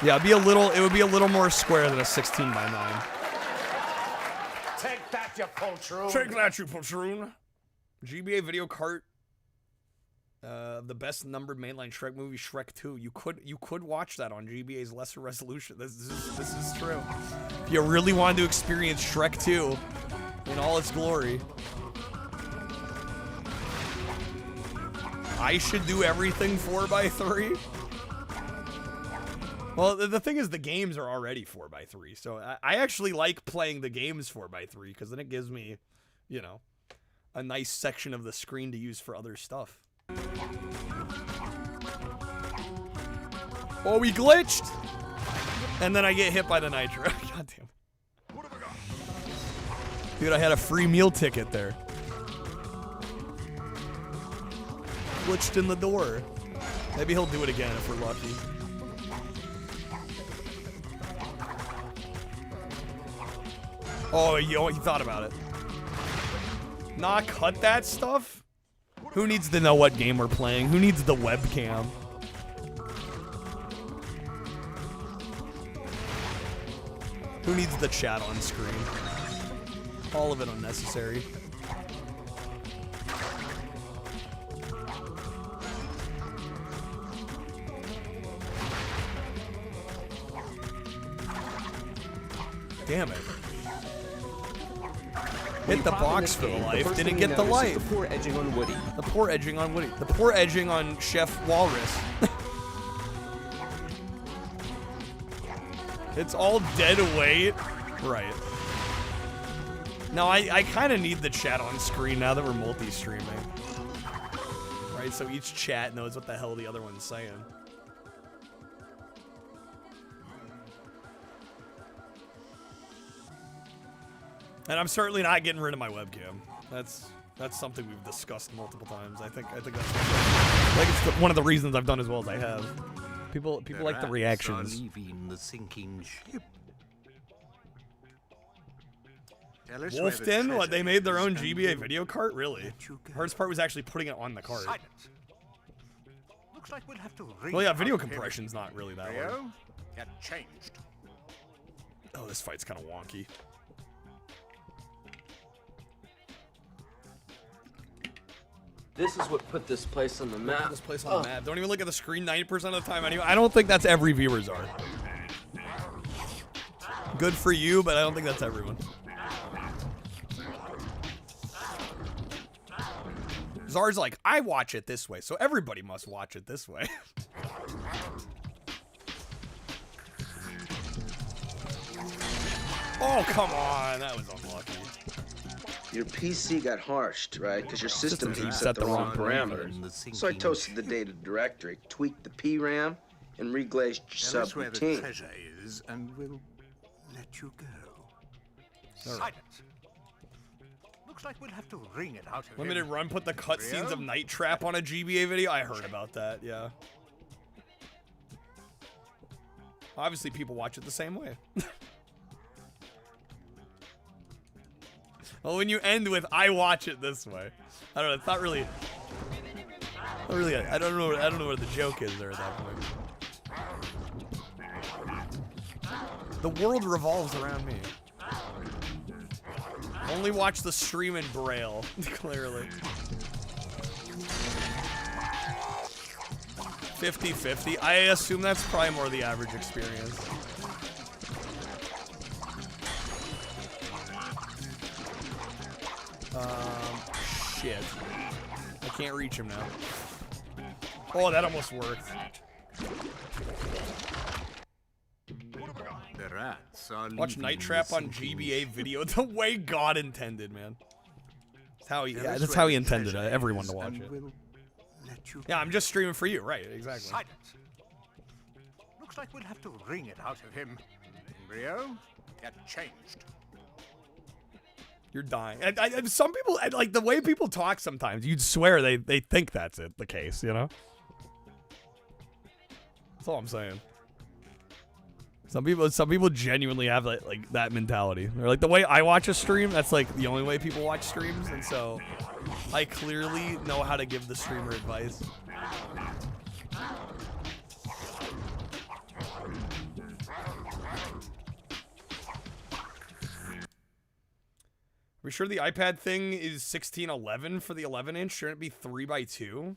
Yeah, it would be a little more square than a 16 by 9. Take that, you poltroon. Take that, you poltroon. GBA video cart. The best numbered mainline Shrek movie, Shrek 2. You could watch that on GBA's lesser resolution. This is true. If you really wanted to experience Shrek 2 in all its glory. I should do everything 4x3. Well, the thing is, the games are already 4x3, so I actually like playing the games 4x3 because then it gives me, you know, a nice section of the screen to use for other stuff. Oh, we glitched! And then I get hit by the nitro. God damn it. Dude, I had a free meal ticket there. Glitched in the door. Maybe he'll do it again if we're lucky. Oh, yo, he thought about it. Nah, cut that stuff? Who needs to know what game we're playing? Who needs the webcam? Who needs the chat on screen? All of it unnecessary. Damn it. Hit the box for the life, didn't get the life. The poor edging on Woody. The poor edging on Woody. The poor edging on Chef Walrus. It's all dead weight. Right. Now, I kind of need the chat on screen now that we're multi-streaming. Right, so each chat knows what the hell the other one's saying. And I'm certainly not getting rid of my webcam. That's something we've discussed multiple times. I think it's one of the reasons I've done as well as I have. People like the reactions. Leaving the sinking ship. Wolfden? What, they made their own GBA video cart? Really? Hardest part was actually putting it on the cart. Looks like we'll have to Well, yeah, video compression's not really that hard. Get changed. Oh, this fight's kind of wonky. This is what put this place on the map. This place on the map. Don't even look at the screen 90% of the time anyway. I don't think that's every viewer's art. Good for you, but I don't think that's everyone. Czar's like, I watch it this way, so everybody must watch it this way. Oh, come on. That was unlucky. Your PC got harshed, right? Because your system System set the wrong parameters. So I toasted the data directory, tweaked the PRAM, and reglazed your Tell us where the subroutine. treasure is, and we'll let you go. Silence. Looks like we'll have to wring it out of Limited run put the cutscenes of Night Trap on a GBA video? I heard about that, yeah. Obviously, people watch it the same way. Well, when you end with "I watch it this way," I don't know. It's not really. I don't know where the joke is there at that point. The world revolves around me. Only watch the stream in Braille, clearly. 50-50. I assume that's probably more the average experience. Shit. I can't reach him now. Oh, that almost worked. The rats are Watch Night Trap on GBA video the way God intended, man. That's how he intended everyone to watch it. Yeah, I'm just streaming for you, right? Exactly. Silence. Looks like we'll have to wring it out of him. Rio, get changed. You're dying. Some people, like the way people talk sometimes, you'd swear they think that's the case, you know? That's all I'm saying. Some people genuinely have like that mentality. They're like, the way I watch a stream, that's like the only way people watch streams, and so I clearly know how to give the streamer advice. Are we sure the iPad thing is 1611 for the 11-inch? Shouldn't it be 3x2?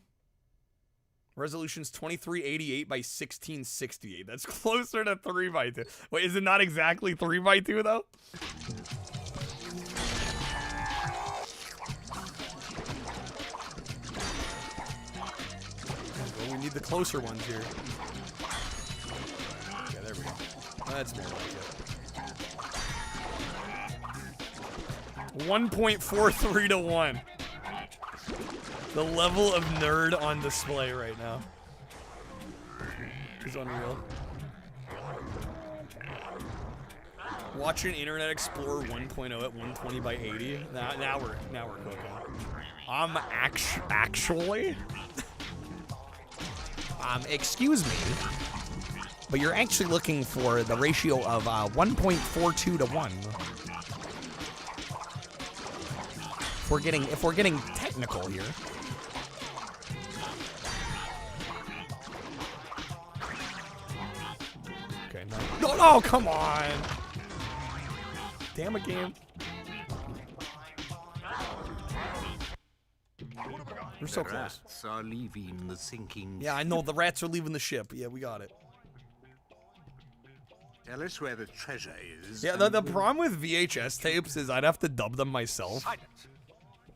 Resolution's 2388 by 1668. That's closer to 3x2. Wait, is it not exactly 3x2 though? Well, we need the closer ones here. Yeah, there we go. That's more like it. 1.43 to 1. The level of nerd on display right now is unreal. Watching Internet Explorer 1.0 at 120 by 80. Now we're cooking. Actually. Excuse me, but you're actually looking for the ratio of 1.42 to 1. If we're getting technical here. Okay, no, no, come on. Damn a game. We're so close. Rats are leaving the sinking Yeah, I know the rats are leaving the ship. Yeah, we got it. Tell us where the treasure is. Yeah, the problem with VHS tapes is I'd have to dub them myself.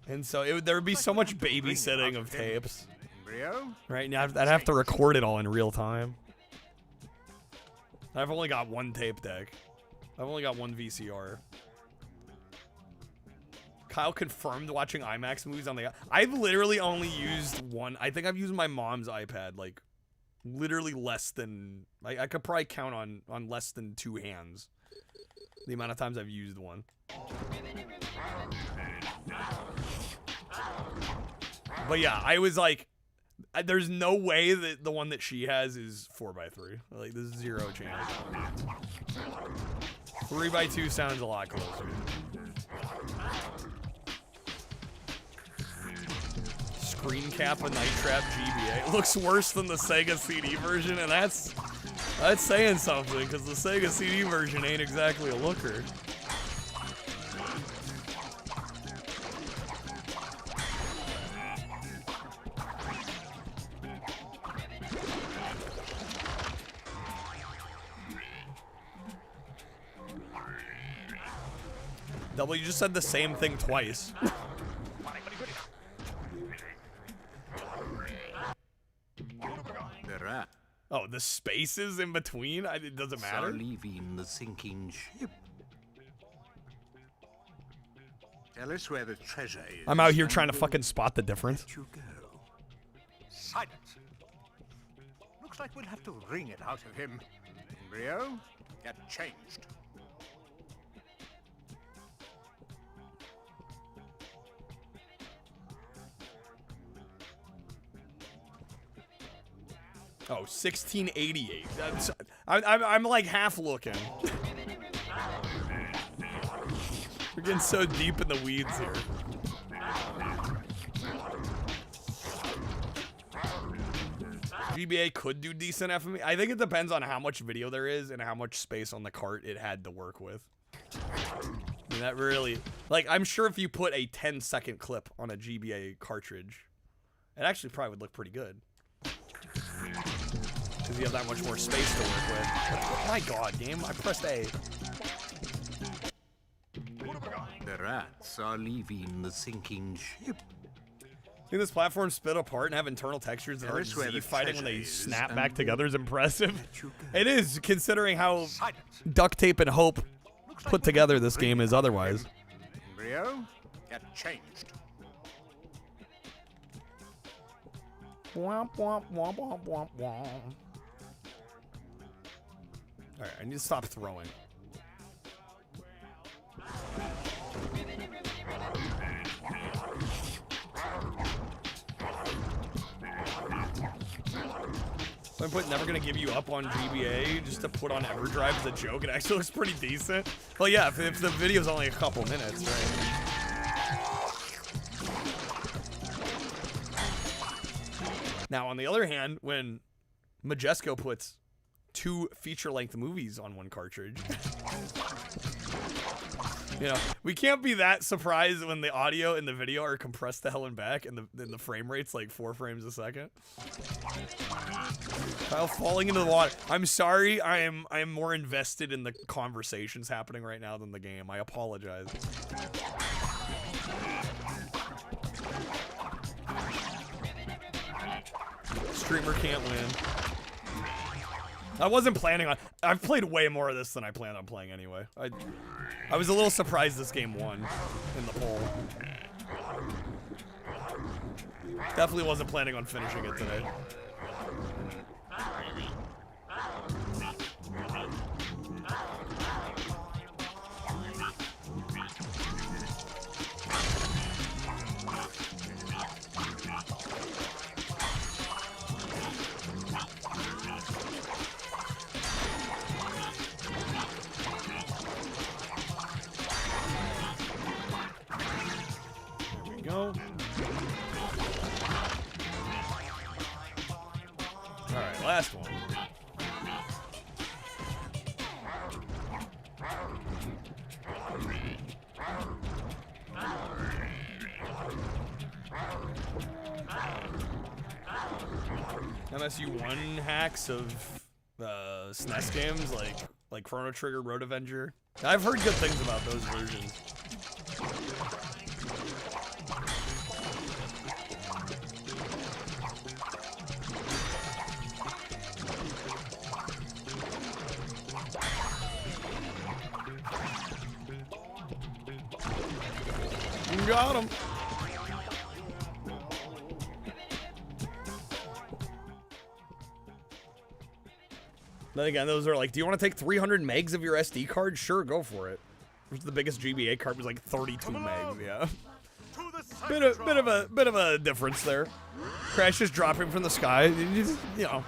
And so there would be so much babysitting of tapes. Right now, I'd have to record it all in real time. I've only got one tape deck. I've only got one VCR. Kyle confirmed watching IMAX movies on the... I've literally only used one. I think I've used my mom's iPad, like, literally less than... I could probably count on less than 2 hands the amount of times I've used one. But yeah, I was like, there's no way that the one that she has is 4x3. Like, there's 0 chance. 3x2 sounds a lot closer. Screen cap a Night Trap GBA. It looks worse than the Sega CD version, and that's saying something, because the Sega CD version ain't exactly a looker. Double, you just said the same thing twice. Oh, the spaces in between? It doesn't matter. Leaving the sinking ship. Tell us where the treasure is. I'm out here trying to fucking spot the difference. You go. Silence. Looks like we'll have to wring it out of him. Embryo, get changed. Oh, 1688. That's, I'm like half looking. We're getting so deep in the weeds here. GBA could do decent FMV. I think it depends on how much video there is and how much space on the cart it had to work with. I mean, that really, like, I'm sure if you put a 10-second clip on a GBA cartridge, it actually probably would look pretty good. Because you have that much more space to work with. Oh my god, game. I pressed A. The rats are leaving the sinking ship. I think this platform split apart and have internal textures that are Z fighting when they snap back together is impressive. It is, considering how duct tape and hope put together this game is otherwise. Embryo, get changed. Womp, womp, womp, womp, womp, womp. Alright, I need to stop throwing. I put never gonna give you up on GBA just to put on EverDrive as a joke. It actually looks pretty decent. Well, yeah, if the video's only a couple minutes, right? Now, on the other hand, when Majesco puts 2 feature-length movies on one cartridge, you know, we can't be that surprised when the audio and the video are compressed to hell and back, and the frame rate's like 4 frames a second. Kyle falling into the water. I'm sorry. I am more invested in the conversations happening right now than the game. I apologize. Streamer can't win. I wasn't planning on... I've played way more of this than I planned on playing anyway. I was a little surprised this game won in the poll. Definitely wasn't planning on finishing it today. Go. Alright, last one. MSU1 hacks of SNES games like Chrono Trigger, Road Avenger. I've heard good things about those versions. Got him. Then again, those are like, do you want to take 300 megs of your SD card? Sure, go for it. The biggest GBA card was like 32 megs. Yeah. Bit of a difference there. Crash is dropping from the sky. You know,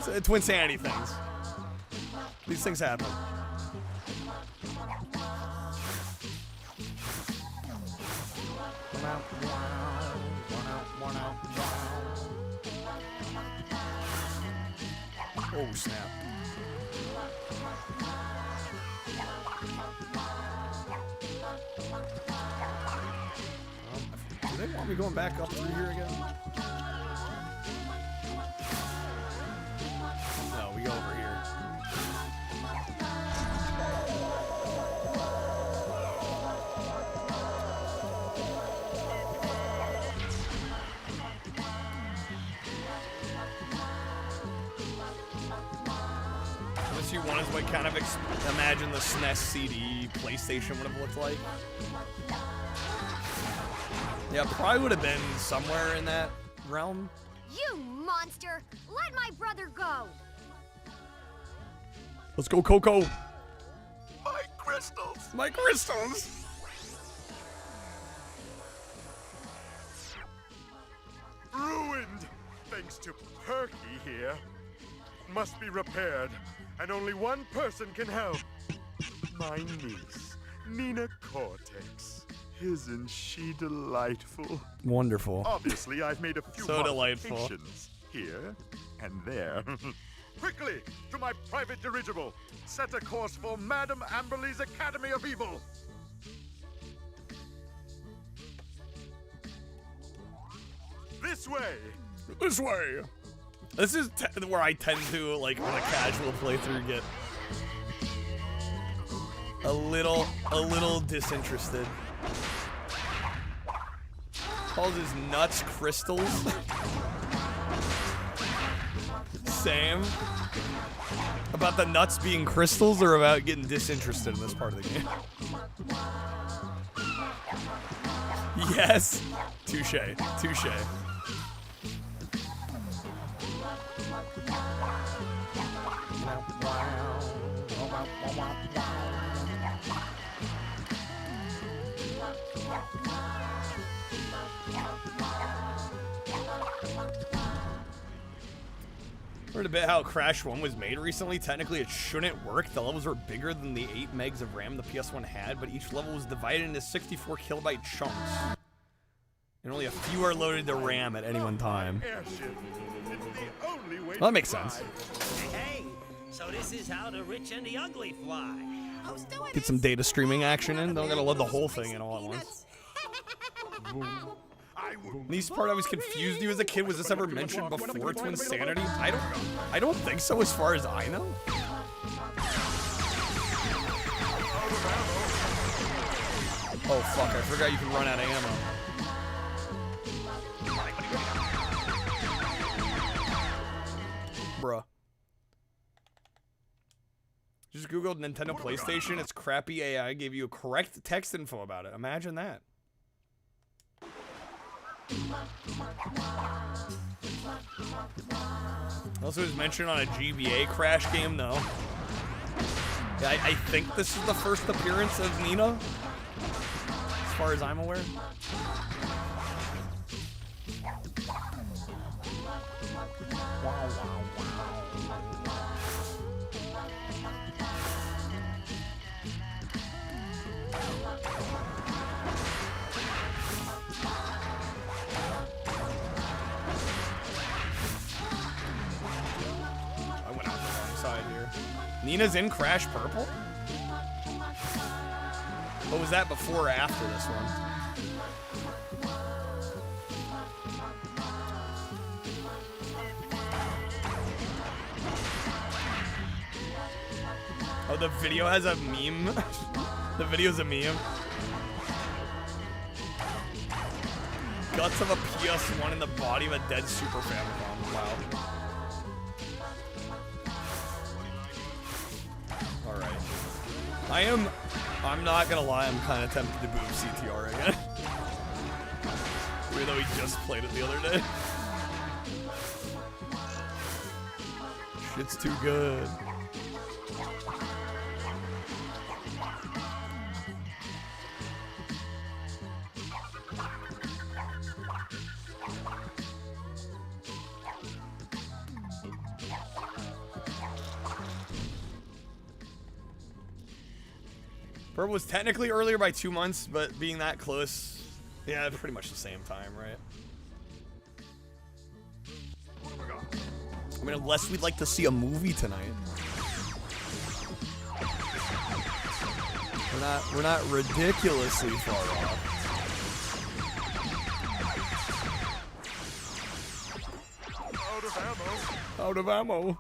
it's Twin Sanity things. These things happen. Oh, snap. Do they want me going back up through here again? No, we go over here. MSU1 is what kind of imagine the SNES CD PlayStation would have looked like. Yeah, probably would have been somewhere in that realm. You monster! Let my brother go! Let's go, Coco! My crystals! My crystals! Ruined! Thanks to Perky here. Must be repaired, and only one person can help. My niece, Nina Cortex. Isn't she delightful? Wonderful. Obviously, I've made a few So delightful. modifications here and there. Quickly, to my private dirigible. Set a course for Madame Amberley's Academy of Evil. This way. This way. This is where I tend to, like, on a casual playthrough, get a little disinterested. Calls his nuts crystals. Same. About the nuts being crystals or about getting disinterested in this part of the game? Yes. Touche. Touche. Heard a bit how Crash 1 was made recently. Technically, it shouldn't work. The levels were bigger than the 8 megs of RAM the PS1 had, but each level was divided into 64 kilobyte chunks. And only a few are loaded to RAM at any one time. Well, that makes sense. Hey, so this is how the rich and the ugly fly. Get some data streaming action in. Don't gotta load the whole thing in all at once. This part I was confused. You as a kid, was this ever mentioned before Twin Sanity? I don't know. I don't think so, as far as I know. Oh fuck! I forgot you can run out of ammo. Bruh. Just Googled Nintendo PlayStation. Its crappy AI gave you correct text info about it. Imagine that. Also was mentioned on a GBA Crash game, though. Yeah, I think this is the first appearance of Nina, as far as I'm aware. Nina's in Crash Purple? What was that before or after this one? Oh, the video has a meme? The video's a meme? Guts of a PS1 in the body of a dead Super Famicom. Wow. I'm not gonna lie, I'm kind of tempted to boot CTR again. Even though we just played it the other day. Shit's too good. Purple was technically earlier by 2 months, but being that close, yeah, pretty much the same time, right? I mean, unless we'd like to see a movie tonight. We're not ridiculously far off. Out of ammo. Out of ammo.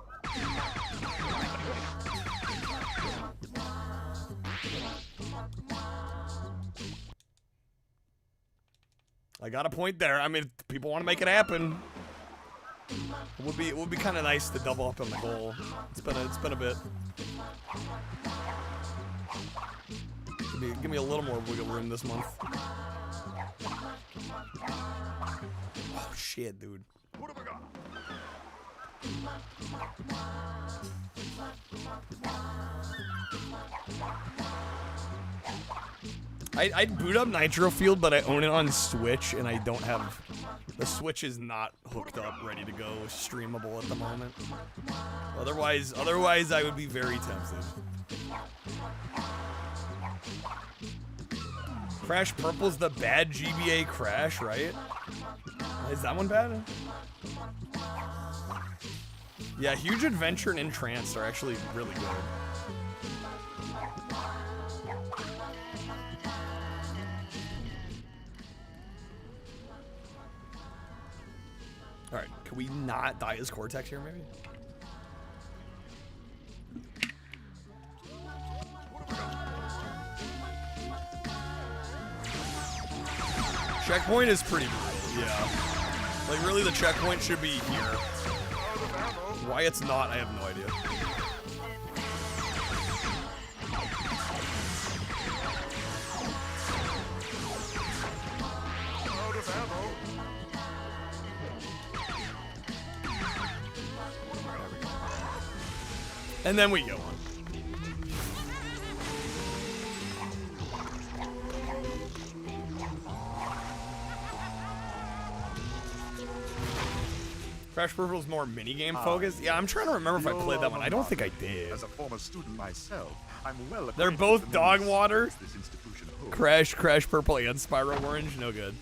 I got a point there. I mean, if people want to make it happen. It would be kind of nice to double up on the goal. It's been a bit. Give me a little more wiggle room this month. Oh shit, dude. What have I got? I'd boot up Nitro Field, but I own it on Switch, and I don't have... The Switch is not hooked up, ready to go, streamable at the moment. Otherwise I would be very tempted. Crash Purple's the bad GBA Crash, right? Is that one bad? Yeah, Huge Adventure and Entranced are actually really good. Alright, can we not die as Cortex here, maybe? Checkpoint is pretty brutal, yeah. Like, really, the checkpoint should be here. Why it's not, I have no idea. Out of ammo. And then we go on. Crash Purple is more minigame focused. Yeah, I'm trying to remember if I played that one. I don't think I did. As a former student myself, I'm well They're both dog water. This institution holds. Crash Purple and Spyro Orange, no good.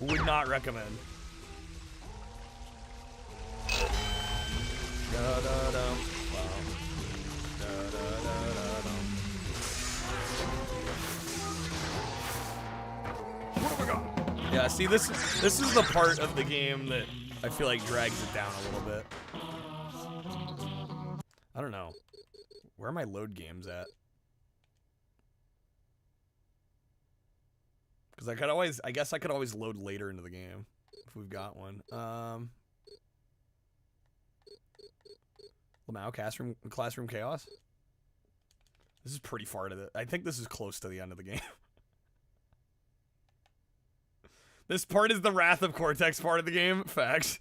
Would not recommend. Yeah, see, this is the part of the game that I feel like drags it down a little bit. I don't know. Where are my load games at? Because I guess I could always load later into the game if we've got one. Lamau Classroom Chaos. This is pretty far to the. I think this is close to the end of the game. This part is the Wrath of Cortex part of the game. Facts.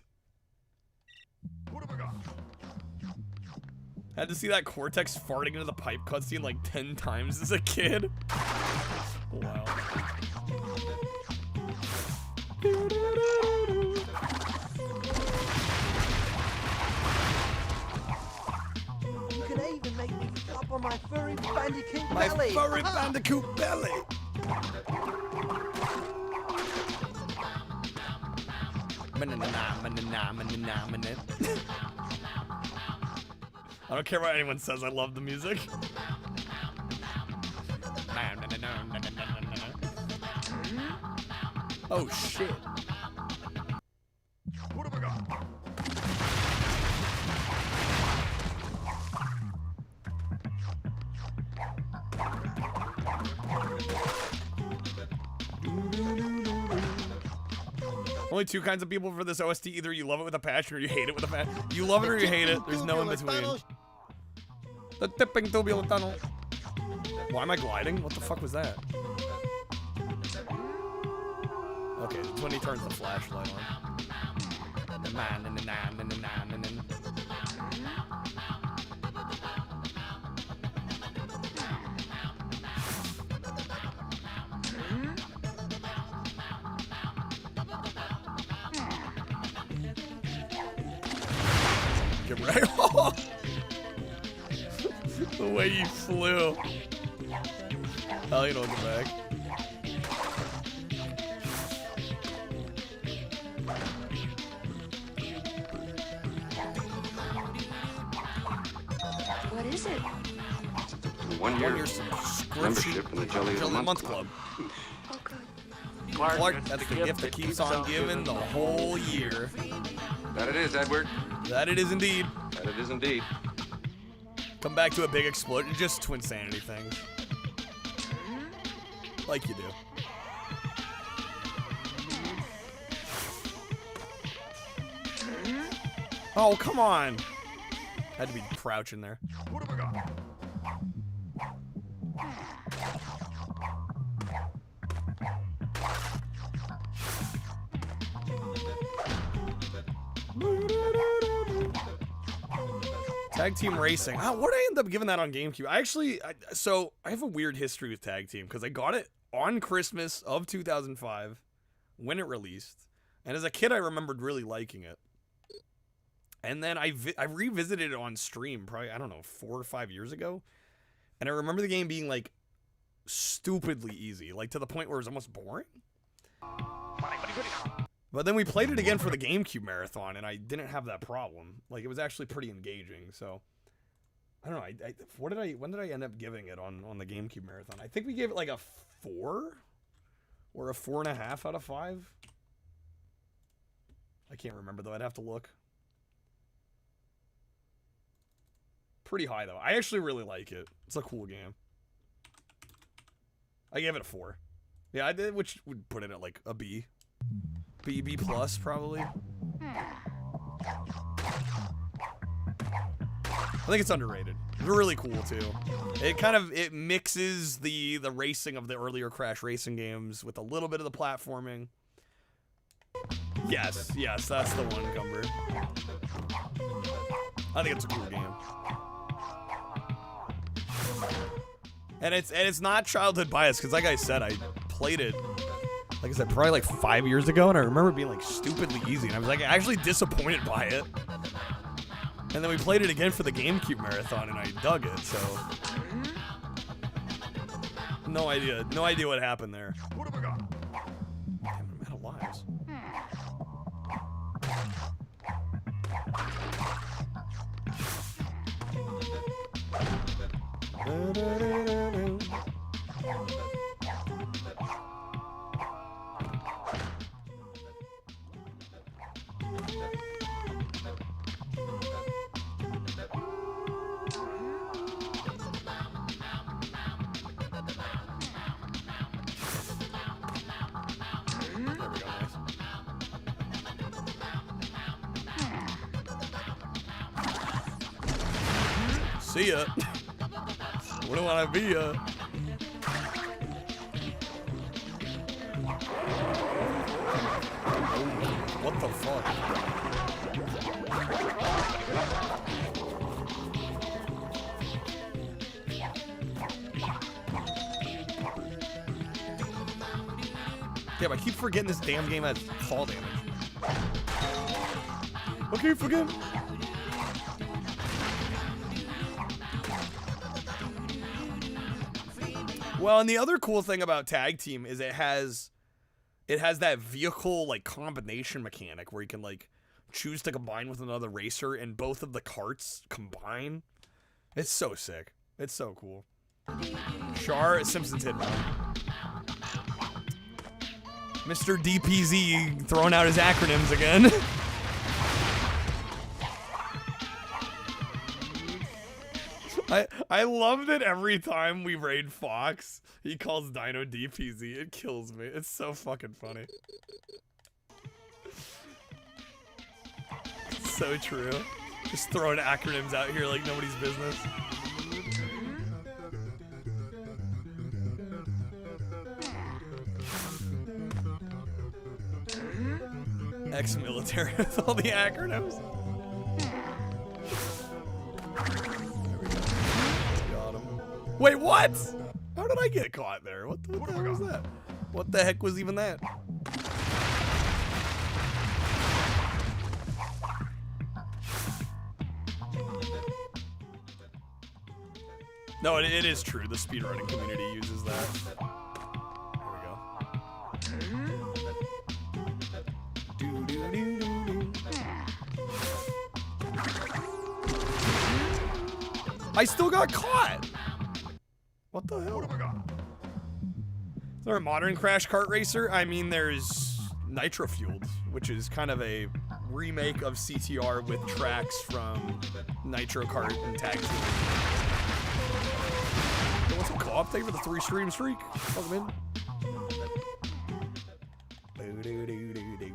Had to see that Cortex farting into the pipe cutscene like 10 times as a kid. Wow. You can even make me flop on my furry bandicoot My belly. furry bandicoot belly. I don't care what anyone says, I love the music. Oh shit. What have I got? Only two kinds of people for this OST. Either you love it with a passion or you hate it with a passion. You love it or you hate it. There's no in between. The tipping tubular tunnel. Why am I gliding? What the fuck was that? Okay, it's when he turns the flashlight on. Get right. The way you flew. Hell, you don't get back. What is it? 1 year subscription membership in the Jelly of the Month Club. Clark, that's the gift that keeps on giving the whole year. That it is, Edward. That it is indeed. That it is indeed. Come back to a big explosion. Just twin sanity things. Like you do. Oh, come on. Had to be crouching there. What have I got? Tag Team Racing. Oh, what did I end up giving that on GameCube? So I have a weird history with Tag Team because I got it on Christmas of 2005 when it released. And as a kid, I remembered really liking it. And then I revisited it on stream probably, I don't know, 4 or 5 years ago. And I remember the game being like stupidly easy, like to the point where it was almost boring. But then we played it again for the GameCube marathon, and I didn't have that problem. Like, it was actually pretty engaging. So, I don't know. When did I end up giving it on the GameCube marathon? I think we gave it like a 4 or a 4.5 out of 5. I can't remember though. I'd have to look. Pretty high though. I actually really like it. It's a cool game. I gave it a 4. Yeah, I did, which would put it at like a B. B plus probably. I think it's underrated. It's really cool too. It mixes the racing of the earlier Crash racing games with a little bit of the platforming. Yes, that's the one, Gumber. I think it's a cool game. And it's not childhood bias, because like I said, I played it like I said, probably like 5 years ago, and I remember it being like stupidly easy, and I was like actually disappointed by it. And then we played it again for the GameCube marathon, and I dug it. So no idea what happened there. What have I got? Damn, I'm out of lives. See ya. Wouldn't want to be ya. What the fuck? Yeah, but I keep forgetting this damn game has fall damage. I keep forgetting. Well, and the other cool thing about Tag Team is it has that vehicle like combination mechanic where you can like choose to combine with another racer and both of the carts combine. It's so sick. It's so cool. Char Simpsons hit me. Mr. DPZ throwing out his acronyms again. I love that every time we raid Fox, he calls Dino DPZ. It kills me. It's so fucking funny. It's so true. Just throwing acronyms out here like nobody's business. Ex-military with all the acronyms. Wait, what? How did I get caught there? What the hell was that? What the heck was even that? No, it is true. The speedrunning community uses that. There we go. I still got caught. What the hell? What have I got? Is there a modern Crash Kart Racer? I mean, there's Nitro Fueled, which is kind of a remake of CTR with tracks from Nitro Kart and Tag Team. Yo, what's a co-op? Thank you for the 3-stream streak. Welcome in. Boo-doo-doo-doo-doo.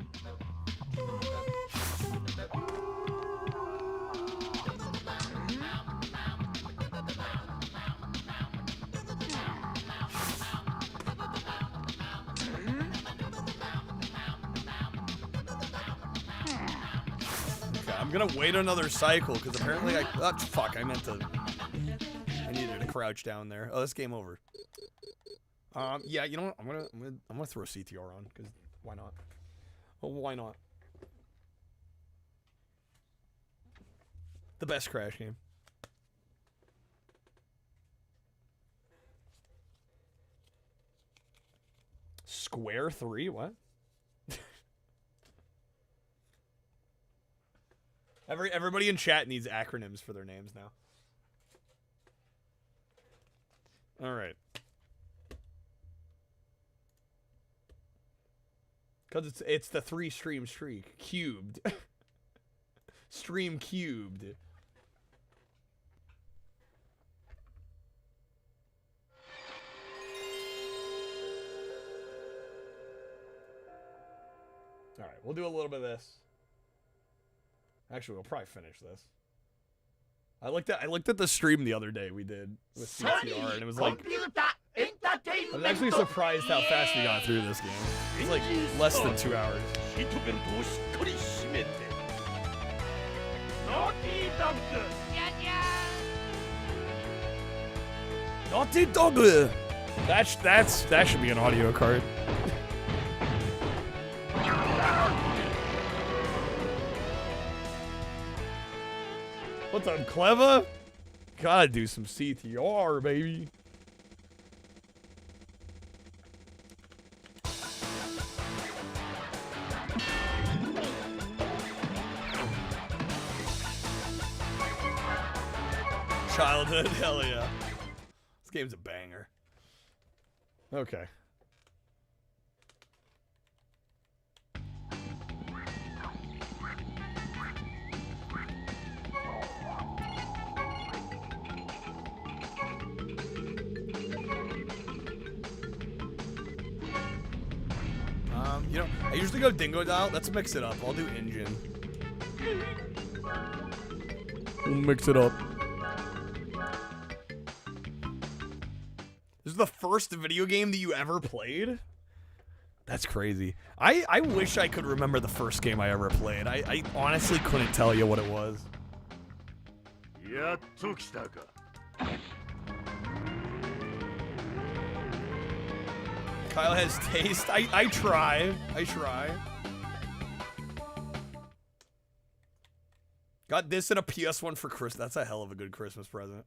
I'm gonna wait another cycle because apparently I needed to crouch down there. Oh, this game over. Yeah, you know what? I'm gonna throw CTR on because why not? Well, why not? The best Crash game. Square 3? What? Everybody in chat needs acronyms for their names now. All right. Because it's the 3-stream streak. Cubed. Stream cubed. All right, we'll do a little bit of this. Actually, we'll probably finish this. I looked at the stream the other day we did with CTR, and it was like I was actually surprised how fast we got through this game. It was like less than 2 hours. Naughty Dog. That should be an audio card. What's up, Cleva? Gotta do some CTR, baby. Childhood, hell yeah. This game's a banger. Okay. You know, I usually go Dingo Dial. Let's mix it up. I'll do Engine. We'll mix it up. This is the first video game that you ever played? That's crazy. I wish I could remember the first game I ever played. I honestly couldn't tell you what it was. Kyle has taste. I try. I try. Got this and a PS1 for Christmas. That's a hell of a good Christmas present.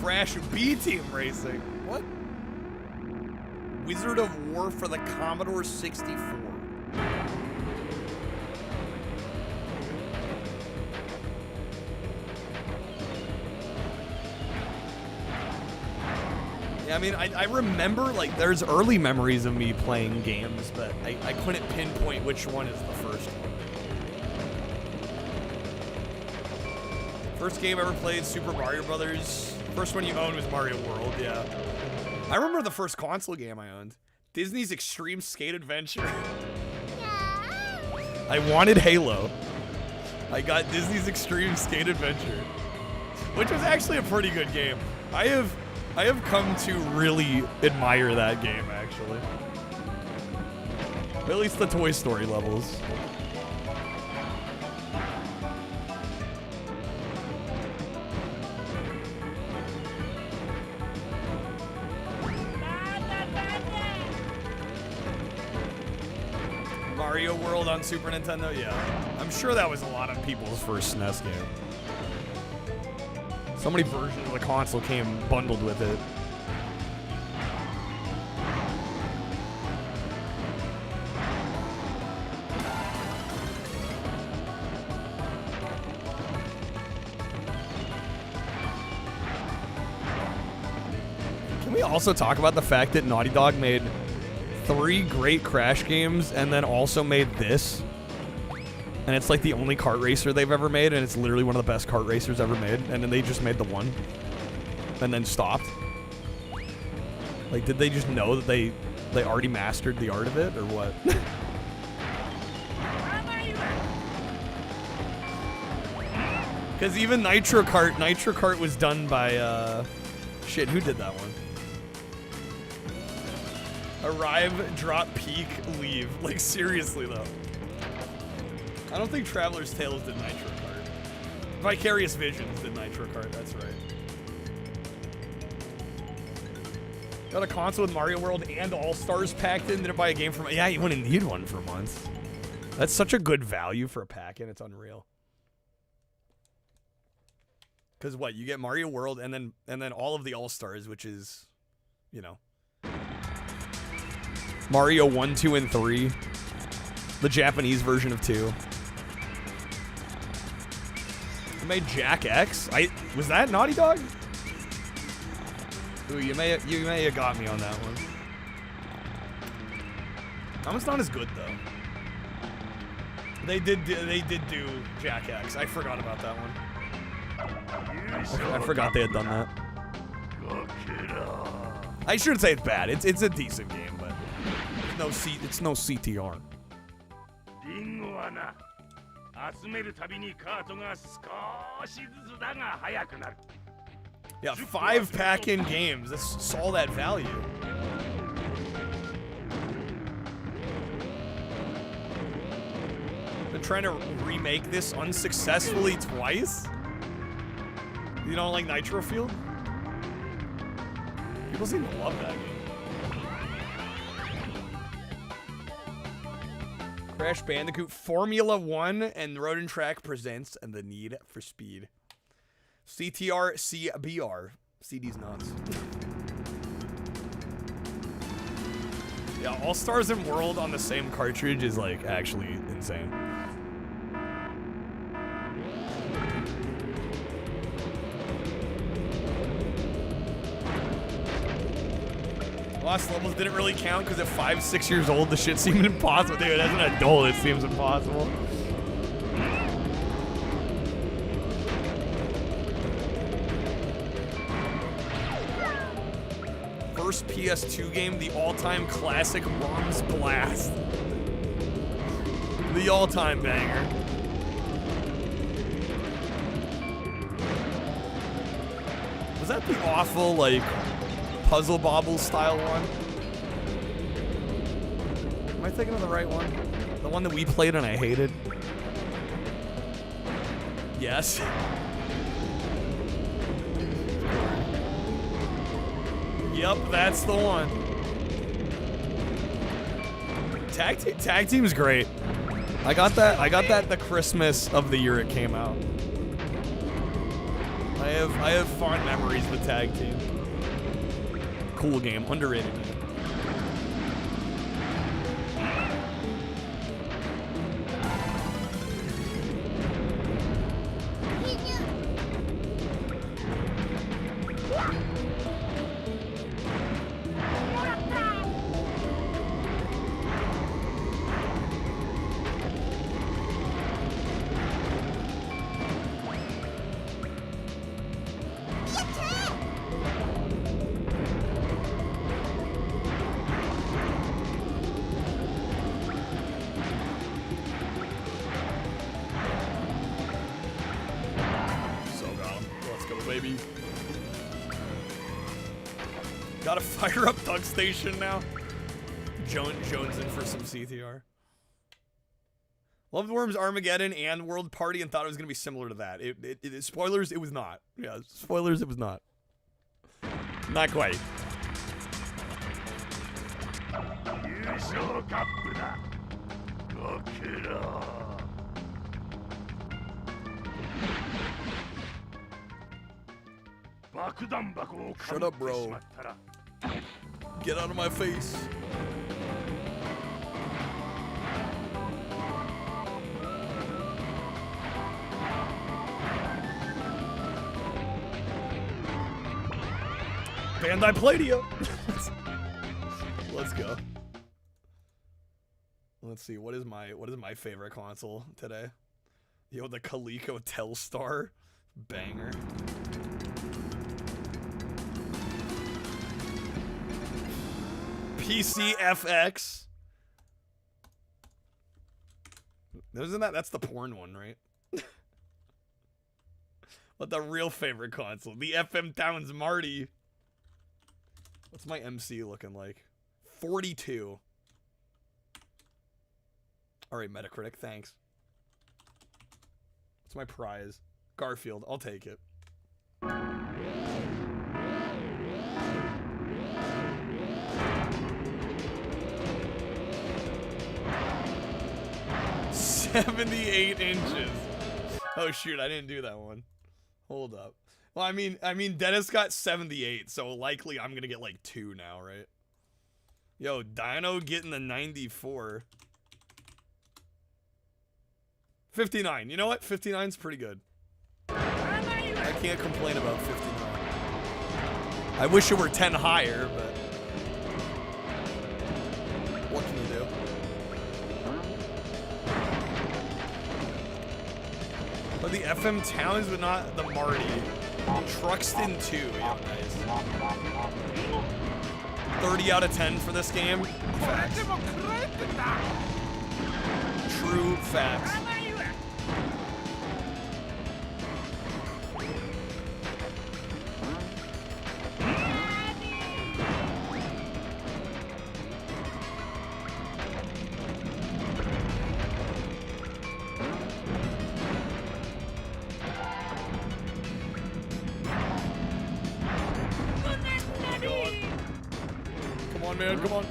Crash B-Team Racing. What? Wizard of War for the Commodore 64. Yeah, I mean, I remember, like, there's early memories of me playing games, but I couldn't pinpoint which one is the first one. First game I ever played, Super Mario Brothers. First one you owned was Mario World, yeah. I remember the first console game I owned. Disney's Extreme Skate Adventure. I wanted Halo. I got Disney's Extreme Skate Adventure, which was actually a pretty good game. I have come to really admire that game, actually. At least the Toy Story levels. Mario World on Super Nintendo? Yeah. I'm sure that was a lot of people's first SNES game. So many versions of the console came bundled with it. Can we also talk about the fact that Naughty Dog made 3 great Crash games and then also made this? And it's like the only kart racer they've ever made, and it's literally one of the best kart racers ever made, and then they just made the one and then stopped. Like, did they just know that they already mastered the art of it, or what? Because even Nitro Kart was done by shit, who did that one? Arrive, drop, peak, leave. Like, seriously though. I don't think Traveler's Tales did Nitro Kart. Vicarious Visions did Nitro Kart, that's right. Got a console with Mario World and All-Stars packed in. Didn't buy a game from... Yeah, you wouldn't need one for months. That's such a good value for a pack-in. It's unreal. Because what? You get Mario World and then all of the All-Stars, which is, you know, Mario 1, 2, and 3. The Japanese version of 2. I made Jack X. Was that Naughty Dog? Ooh, you may have got me on that one. That one's not as good though. They did do Jack X. I forgot about that one. I forgot they had done that. I shouldn't say it's bad. It's a decent game, but it's no CTR. Yeah, 5 pack-in games. That's all that value. Been trying to remake this unsuccessfully twice. You don't like Nitro Field? People seem to love that game. Crash Bandicoot, Formula 1, and Road and Track presents and the Need for Speed. CTR CBR. CD's nuts. Yeah, All Stars and World on the same cartridge is like actually insane. Lost Levels didn't really count because at 5, 6 years old, the shit seemed impossible. Dude, as an adult, it seems impossible. First PS2 game, the all-time classic Worms Blast. The all-time banger. Was that the awful, like, Puzzle Bobble style one? Am I thinking of the right one? The one that we played and I hated? Yes. Yep, that's the one. Tag Team's great. I got that the Christmas of the year it came out. I have fond memories with Tag Team. Cool game, underrated game. Gotta fire up Tug Station now. Jones in for some CTR. Loved Worms Armageddon and World Party and thought it was gonna be similar to that. Spoilers, it was not. Yeah, spoilers, it was not. Not quite. Shut up, bro. Get out of my face. Bandai Pladia. Let's go. Let's see, what is my favorite console today? Yo, the Coleco Telstar banger. PCFX. Isn't that's the porn one, right? But the real favorite console, the FM Towns Marty. What's my MC looking like? 42. All right, Metacritic, thanks. What's my prize? Garfield, I'll take it. $78 inches. Oh shoot, I didn't do that one. Hold up. Well, I mean, Dennis got 78, so likely I'm gonna get like 2 now, right? Yo, Dino getting the 94. 59. You know what? 59's pretty good. I can't complain about 59. I wish it were 10 higher, but what can you do? But the FM Towns, but not the Marty. Truxton 2. Yeah, nice. 30 out of 10 for this game. Facts. True facts. Man, come on.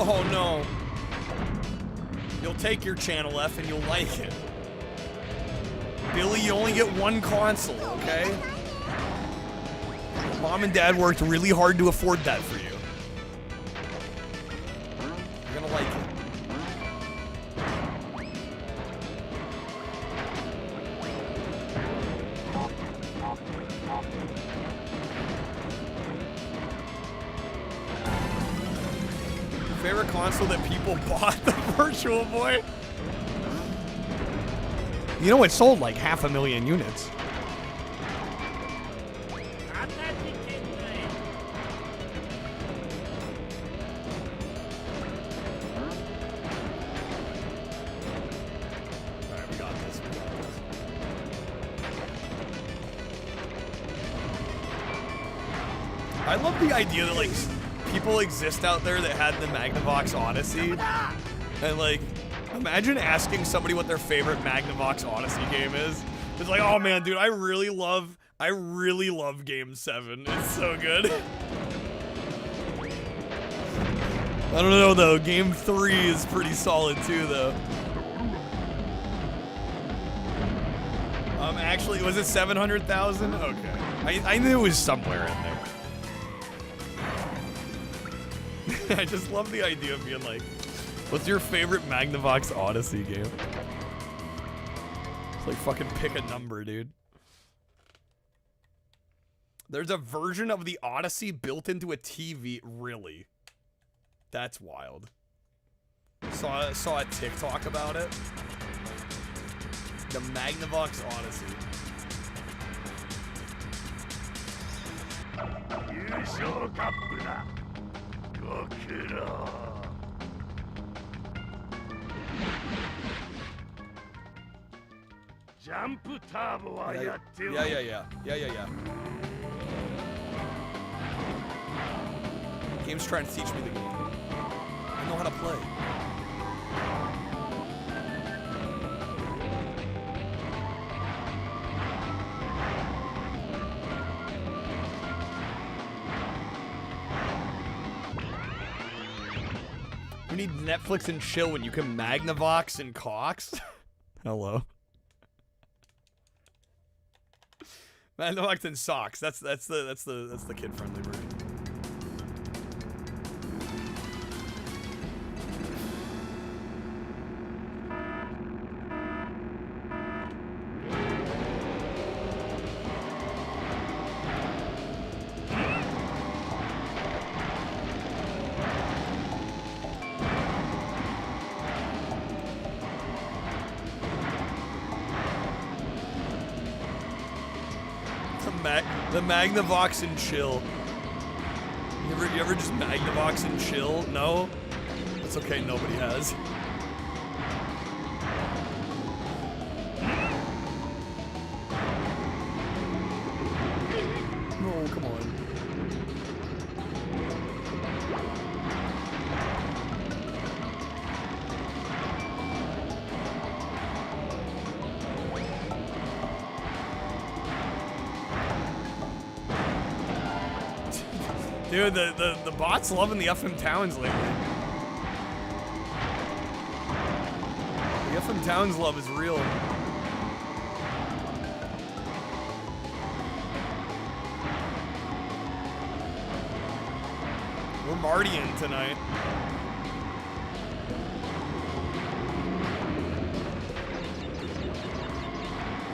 Oh no. You'll take your Channel F and you'll like it. Billy, you only get one console, okay? Mom and Dad worked really hard to afford that for you. You're gonna like it. Favorite console that people bought? The Virtual Boy? You know, it sold like 500,000 units. Alright, we got this. I love the idea that, like, people exist out there that had the Magnavox Odyssey. And, like, imagine asking somebody what their favorite Magnavox Odyssey game is. It's like, oh man, dude, I really love Game 7. It's so good. I don't know though, Game 3 is pretty solid too though. Actually, was it 700,000? Okay. I knew it was somewhere in there. I just love the idea of being like, what's your favorite Magnavox Odyssey game? It's like fucking pick a number, dude. There's a version of the Odyssey built into a TV. Really? That's wild. Saw a TikTok about it. The Magnavox Odyssey. Yeah. Game's trying to teach me the game. I know how to play. You need Netflix and chill when you can Magnavox and Cox. Hello. Magnavox and socks. That's the kid-friendly version. The Magnavox and chill. You ever just Magnavox and chill? No? That's okay, nobody has. No, come on. Dude, the bot's loving the FM Towns lately. The FM Towns love is real. We're Martying tonight.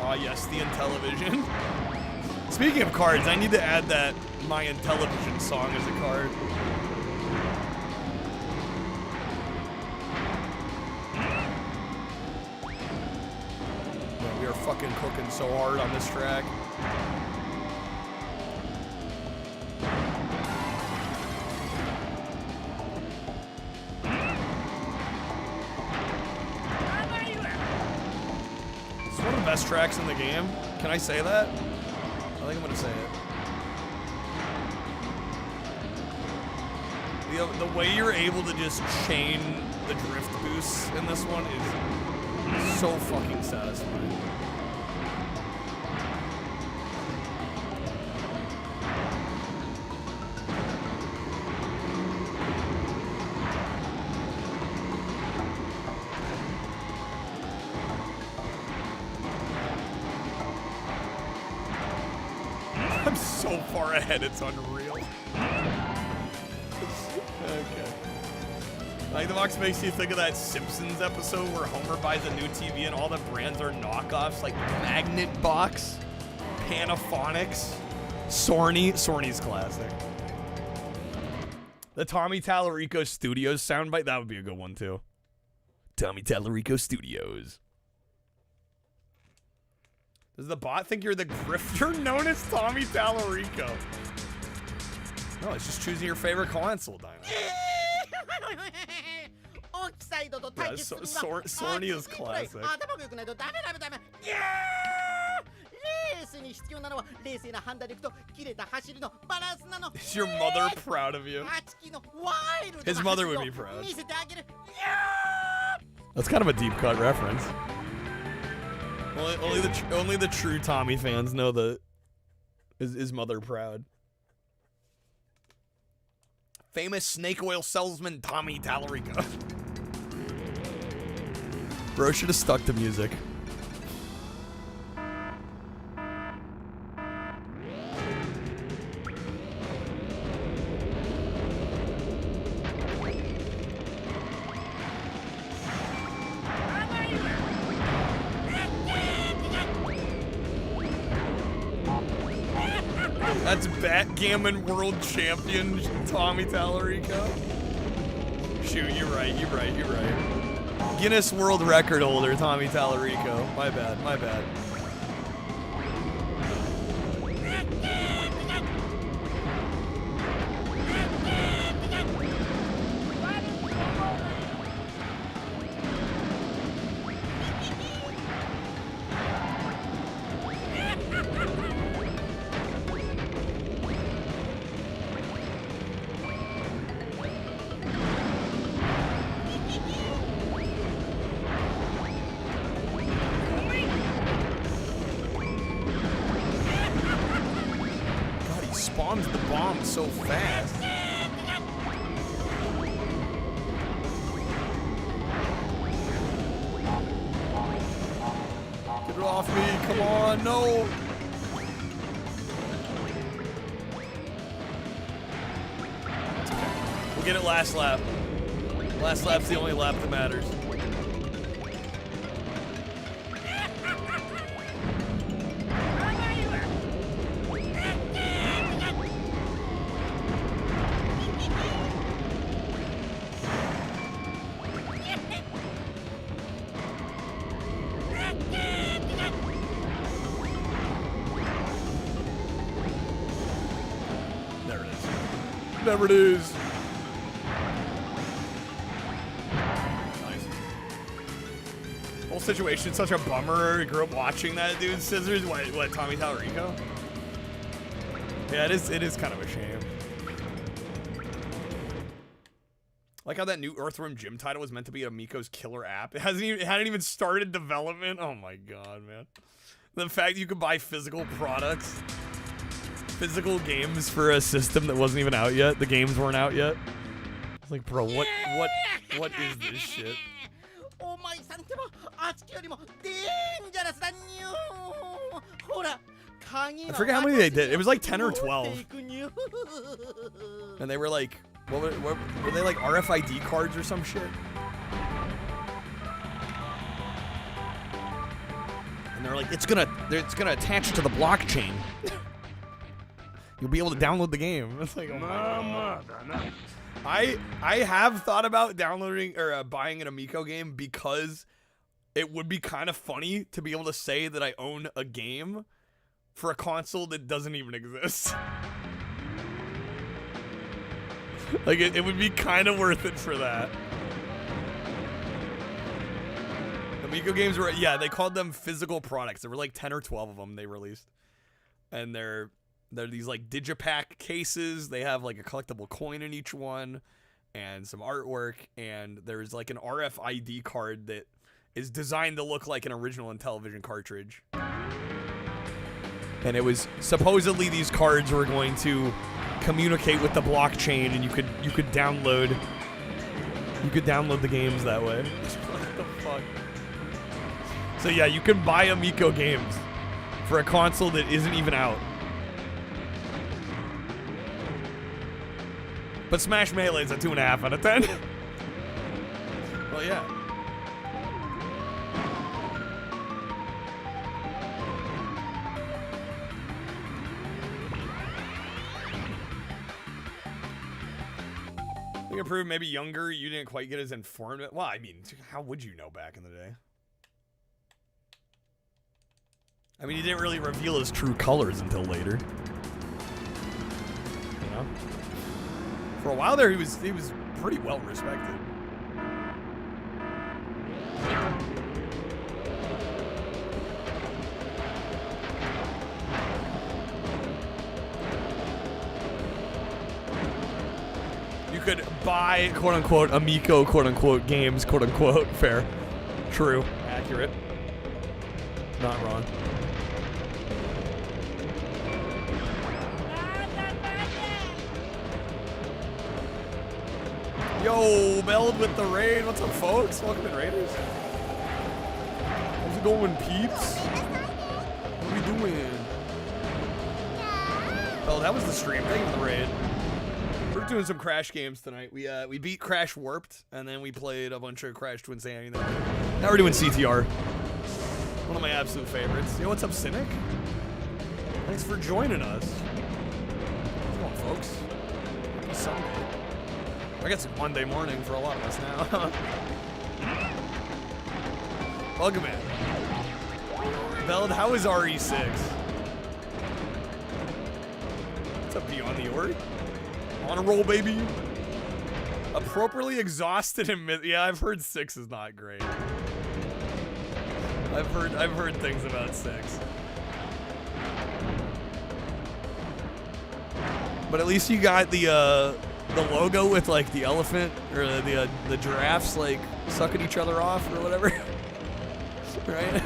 Ah, yes, the Intellivision. Speaking of cards, I need to add that My Intellivision song as a card. Yeah, we are fucking cooking so hard on this track. It's one of the best tracks in the game. Can I say that? I think I'm gonna say it. The way you're able to just chain the drift boosts in this one is so fucking satisfying. far ahead, it's unreal. Okay. Like the box makes you think of that Simpsons episode where Homer buys a new TV and all the brands are knockoffs, like Magnet Box, Panaphonics, Sony's classic. The Tommy Tallarico Studios soundbite, that would be a good one too. Tommy Tallarico Studios. Does the bot think you're the grifter known as Tommy Tallarico? No, it's just choosing your favorite console, Dino. Yeah, Sorny is classic. Is your mother proud of you? His mother would be proud. That's kind of a deep cut reference. Only the true Tommy fans know that is mother proud. Famous snake oil salesman Tommy Tallarico. Bro should have stuck to music. That's Backgammon World Champion Tommy Tallarico. Shoot, you're right. Guinness World Record holder Tommy Tallarico. My bad. Spawns the bomb so fast. Get it off me, come on, no. We'll get it last lap. Last lap's the only lap that matters. Whatever it is. Nice. Whole situation's such a bummer. I grew up watching that dude. Scissors. What? Tommy Tallarico? Yeah, it is kind of a shame. Like how that new Earthworm Jim title was meant to be a Miko's killer app. It hadn't even started development. Oh my god, man. The fact you could buy physical products. Physical games for a system that wasn't even out yet. The games weren't out yet. It's like, bro, what is this shit? I forget how many they did. It was like 10 or 12. And they were like, what were they like RFID cards or some shit? And they're like, it's gonna attach to the blockchain. You'll be able to download the game. It's like, oh my god. I have thought about downloading or buying an Amico game because it would be kind of funny to be able to say that I own a game for a console that doesn't even exist. Like, it would be kind of worth it for that. Amico games were, yeah, they called them physical products. There were like 10 or 12 of them they released. And they're these like digipack cases. They have like a collectible coin in each one and some artwork, and there's like an RFID card that is designed to look like an original Intellivision cartridge. And it was supposedly these cards were going to communicate with the blockchain, and you could download the games that way. What the fuck? So yeah, you can buy Amico games for a console that isn't even out. But Smash Melee is a 2.5 out of 10. Well, yeah. I think improved, maybe younger, you didn't quite get as informed. Well, I mean, how would you know back in the day? I mean, he didn't really reveal his true colors until later. You know? For a while there, he was pretty well respected. You could buy, quote-unquote, Amico, quote-unquote, games, quote-unquote, fair. True. Accurate. Not wrong. Yo, Meld with the raid. What's up, folks? Welcome in, Raiders. How's it going, peeps? What are we doing? Oh, that was the stream. Thank you for the raid. We're doing some Crash games tonight. We beat Crash Warped, and then we played a bunch of Crash Twin Sanity. Now we're doing CTR. One of my absolute favorites. Yo, what's up, Cynic? Thanks for joining us. Come on, folks. Happy Sunday. I guess it's Monday morning for a lot of us now. Welcome in. Veld, how is RE6? What's up, Beyond the Ori? On a roll, baby. Appropriately exhausted and yeah, I've heard 6 is not great. I've heard things about 6. But at least you got the logo with like the elephant or the giraffes like sucking each other off or whatever. Right?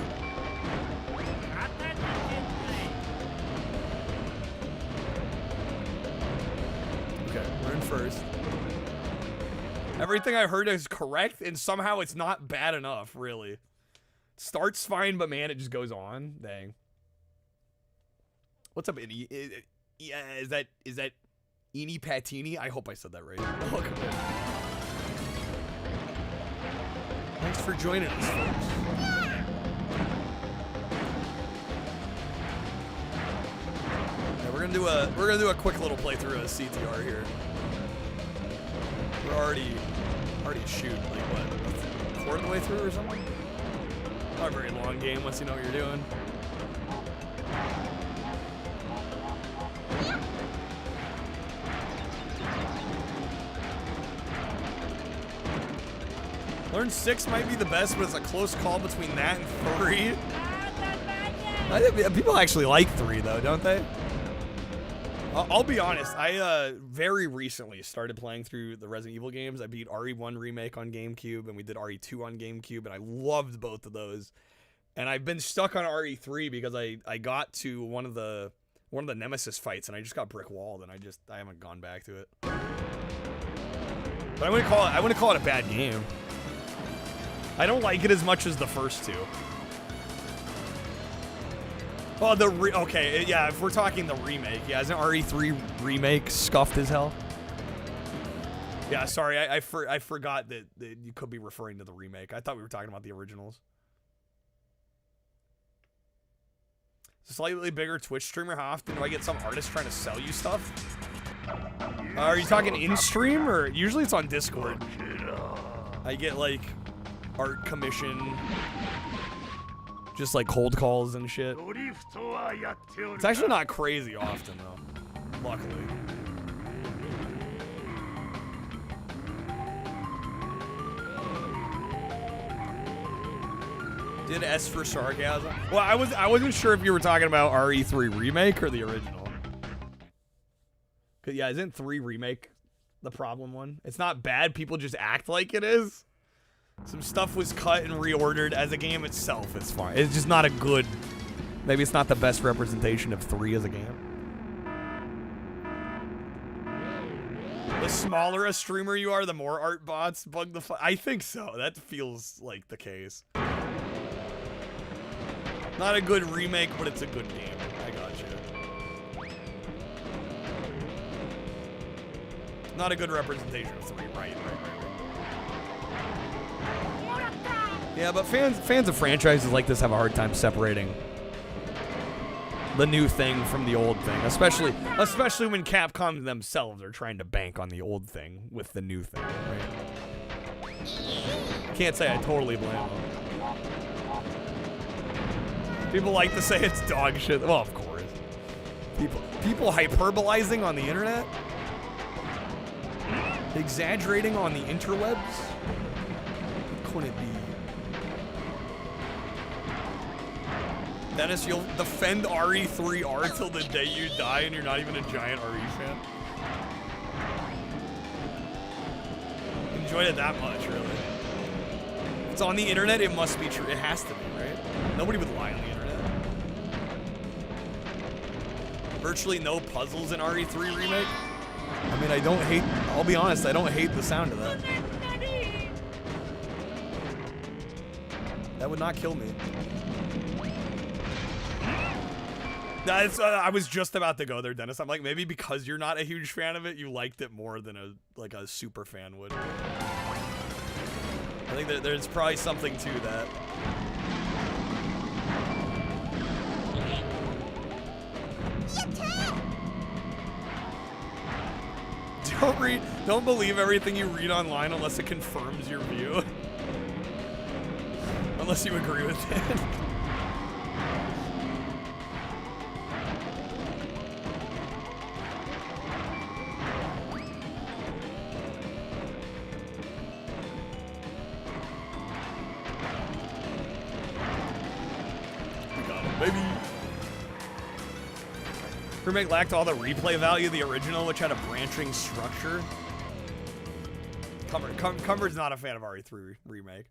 Okay, we're in first. Everything I heard is correct, and somehow it's not bad enough, really. Starts fine, but man, it just goes on. Dang. What's up, Indy? Yeah, is that Eni Patini? I hope I said that right. Welcome in. Thanks for joining us, folks. Yeah, we're gonna do a quick little playthrough of CTR here. We're already shooting like what, a quarter of the way through or something. Not a very long game once you know what you're doing. Learn 6 might be the best, but it's a close call between that and 3. People actually like 3 though, don't they? I'll be honest, I very recently started playing through the Resident Evil games. I beat RE1 Remake on GameCube, and we did RE2 on GameCube, and I loved both of those. And I've been stuck on RE3 because I got to one of the Nemesis fights, and I just got brick walled, and I haven't gone back to it. But I wouldn't call it a bad game. I don't like it as much as the first 2. Oh, okay, yeah, if we're talking the remake, yeah, isn't RE3 remake scuffed as hell? Yeah, sorry, I forgot that you could be referring to the remake. I thought we were talking about the originals. Slightly bigger Twitch streamer, how often do I get some artist trying to sell you stuff? Are you talking in-stream, or usually it's on Discord? I get, like, art commission, just like cold calls and shit. It's actually not crazy often though, luckily. Did S for sarcasm? Well, I wasn't sure if you were talking about RE3 remake or the original. 'Cause yeah, isn't 3 remake the problem one? It's not bad, people just act like it is. Some stuff was cut and reordered. As a game itself, it's fine. It's just not a good... Maybe it's not the best representation of 3 as a game. The smaller a streamer you are, the more art bots bug the fuck. I think so. That feels like the case. Not a good remake, but it's a good game. I got you. Not a good representation of 3. Right. Yeah, but fans of franchises like this have a hard time separating the new thing from the old thing, especially when Capcom themselves are trying to bank on the old thing with the new thing, right? Can't say I totally blame them. People like to say it's dog shit. Well, of course. People hyperbolizing on the internet? Exaggerating on the interwebs? What could it be? Dennis, you'll defend RE3R till the day you die and you're not even a giant RE fan? Enjoyed it that much, really. If it's on the internet, it must be true. It has to be, right? Nobody would lie on the internet. Virtually no puzzles in RE3 Remake. I mean, I'll be honest, I don't hate the sound of that. That would not kill me. I was just about to go there, Dennis. I'm like, maybe because you're not a huge fan of it, you liked it more than a super fan would. I think that there's probably something to that. Don't believe everything you read online unless it confirms your view. Unless you agree with it. Remake lacked all the replay value of the original, which had a branching structure. Cumber's not a fan of RE3 Remake.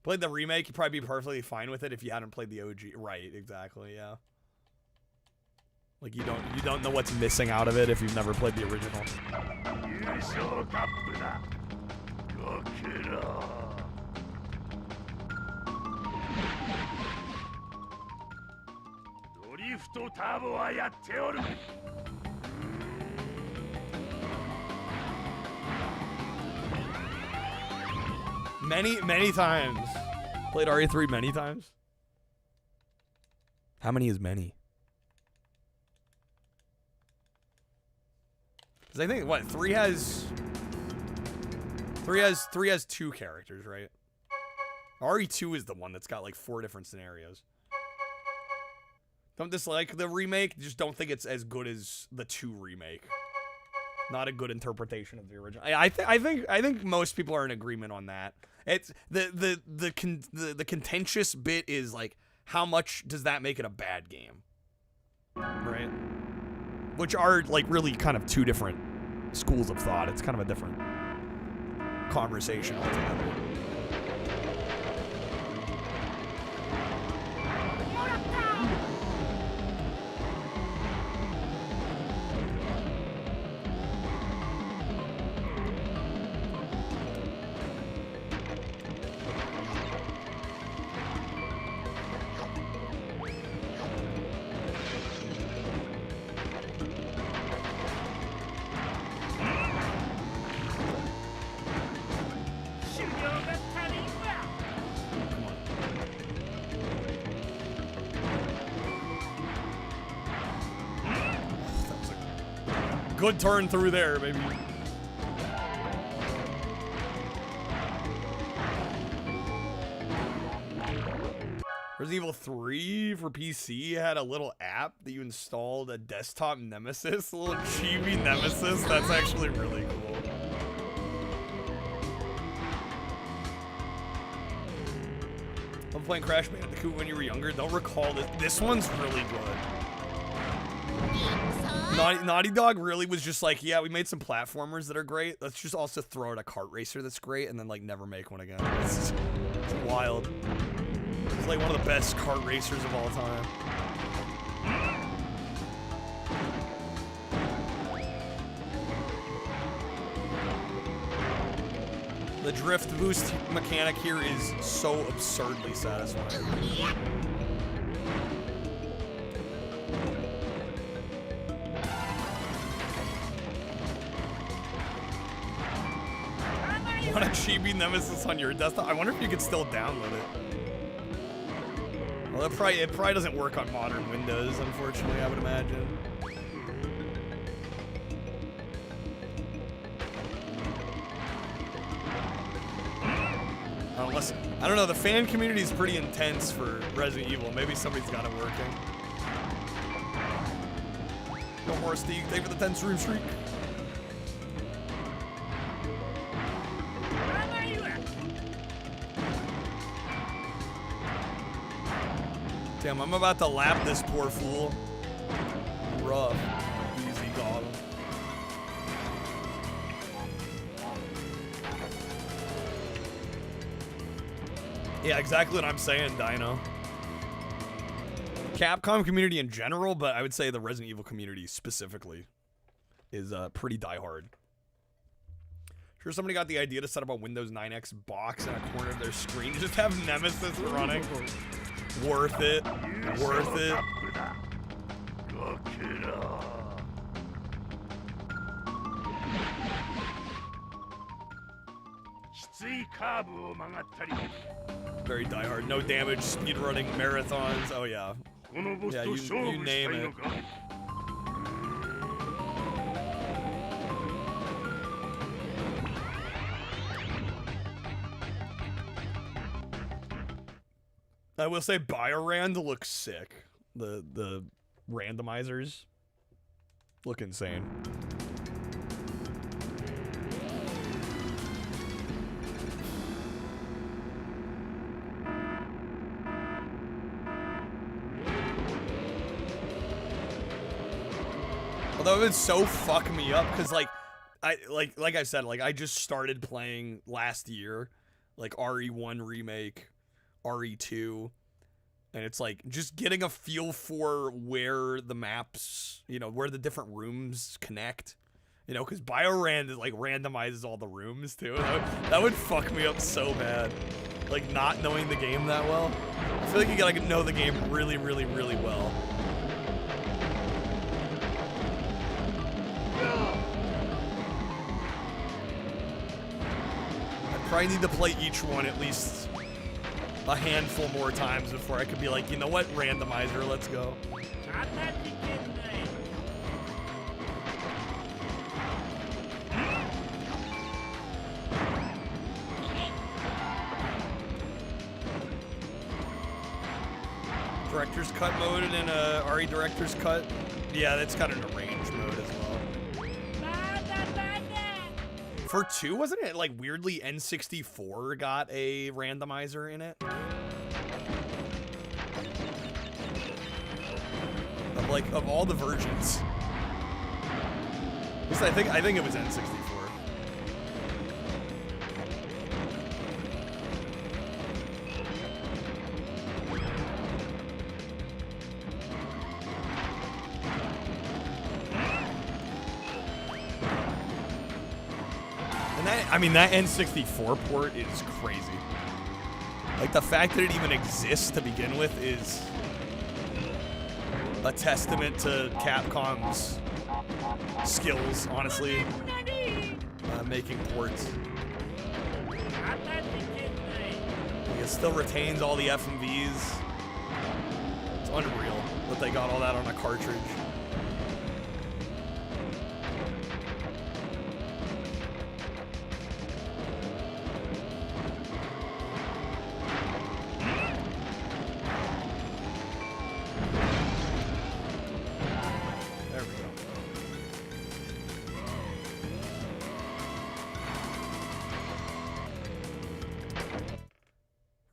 Played the remake, you'd probably be perfectly fine with it if you hadn't played the OG. Right, exactly, yeah. Like you don't know what's missing out of it if you've never played the original. Many times. Played RE3 many times. How many is many? Because I think what 3 has 2 characters, right? RE2 is the one that's got like 4 different scenarios. Don't dislike the remake, just don't think it's as good as the 2 remake. Not a good interpretation of the original. I think most people are in agreement on that. It's the contentious bit is like, how much does that make it a bad game? Right? Which are like really kind of 2 different schools of thought. It's kind of a different conversation altogether. Good turn through there, baby. Resident Evil 3 for PC had a little app that you installed, a desktop nemesis, a little chibi nemesis. That's actually really cool. I'm playing Crash Bandicoot when you were younger. Don't recall this. This one's really good. Naughty Dog really was just like, yeah, we made some platformers that are great. Let's just also throw out a kart racer that's great and then like never make one again. It's wild. It's like one of the best kart racers of all time. The drift boost mechanic here is so absurdly satisfying. want a chibi Nemesis on your desktop? I wonder if you could still download it. Well, it probably doesn't work on modern Windows, unfortunately, I would imagine. Unless, I don't know, the fan community is pretty intense for Resident Evil. Maybe somebody's got it working. No more Steve. Thank you for the 10 stream streak. Damn, I'm about to lap this poor fool. Rough. Easy, got him. Yeah, exactly what I'm saying, Dino. Capcom community in general, but I would say the Resident Evil community specifically is pretty diehard. Sure, somebody got the idea to set up a Windows 9X box in a corner of their screen. Just have Nemesis running. Worth it. Worth it. Very diehard. No damage, speedrunning, marathons. Oh, yeah. Yeah, you name it. I will say Biorand looks sick. The randomizers look insane. Although it would so fuck me up, because like I said, like I just started playing last year, like RE1 remake, RE2, and it's like just getting a feel for where the maps, you know, where the different rooms connect, you know, because Biorand is like randomizes all the rooms too. That would fuck me up so bad, like not knowing the game that well. I feel like you gotta know the game really, really, really well. I probably need to play each one at least a handful more times before I could be like, you know what, randomizer, let's go. Director's Cut mode and a RE Director's Cut. Yeah, that's kind of an arranged mode as well. For 2, wasn't it like weirdly N64 got a randomizer in it? Of all the versions. At least I think it was N64. I mean, that N64 port is crazy. Like, the fact that it even exists to begin with is a testament to Capcom's skills, honestly, making ports. It still retains all the FMVs. It's unreal that they got all that on a cartridge.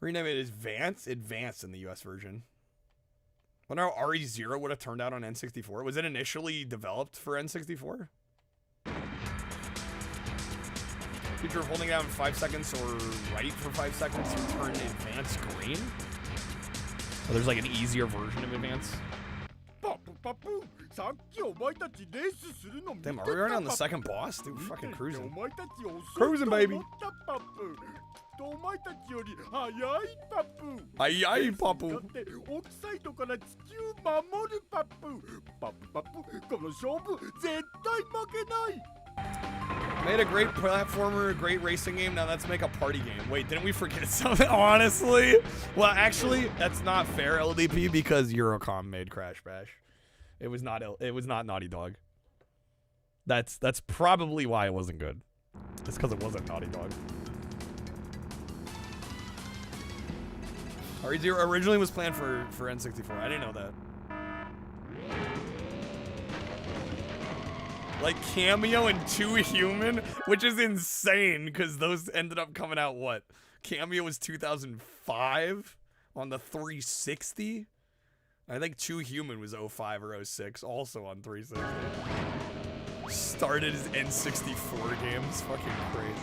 Rename it Advanced in the US version. I wonder how RE0 would have turned out on N64. Was it initially developed for N64? Feature of holding down 5 seconds or right for 5 seconds to turn Advanced green? Oh, there's like an easier version of Advanced. Damn, are we already on the second boss? Dude, fucking cruising. Cruising, baby. Aye, papu. Made a great platformer, a great racing game. Now let's make a party game. Wait, didn't we forget something? Honestly, well, actually, that's not fair, LDP, because Eurocom made Crash Bash. It was not Naughty Dog. That's probably why it wasn't good. It's because it wasn't Naughty Dog. RE0 originally was planned for N64. I didn't know that. Like Cameo and 2 Human, which is insane because those ended up coming out what? Cameo was 2005 on the 360. I think 2 Human was 05 or 06, also on 360. Started as N64 games, fucking crazy.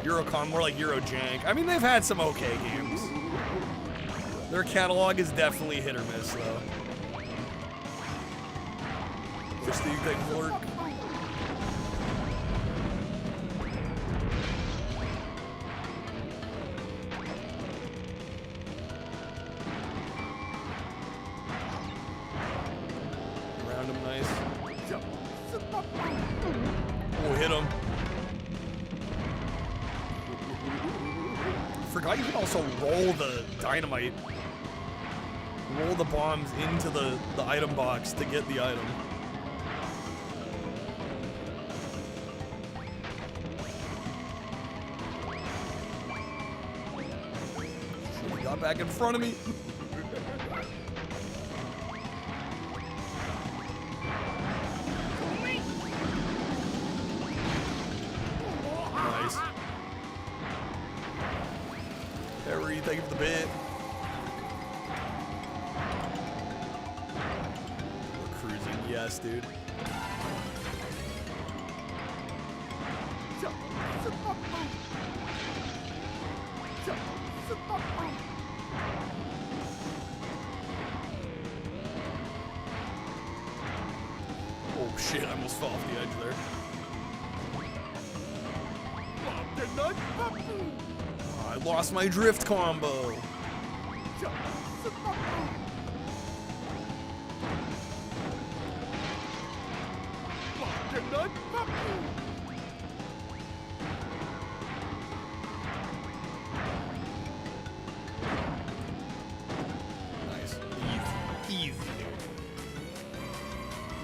Eurocom, more like Eurojank. I mean, they've had some okay games. Their catalog is definitely hit or miss, though. Just these things work. Around him nice. Oh, hit him. Forgot you can also roll the dynamite. Roll the bombs into the item box to get the item. He got back in front of me. Nice. Harry, thank you for the bit. Yes, dude. Oh shit, I almost fell off the edge there. Oh, I lost my drift combo. Nice. Easy. Easy.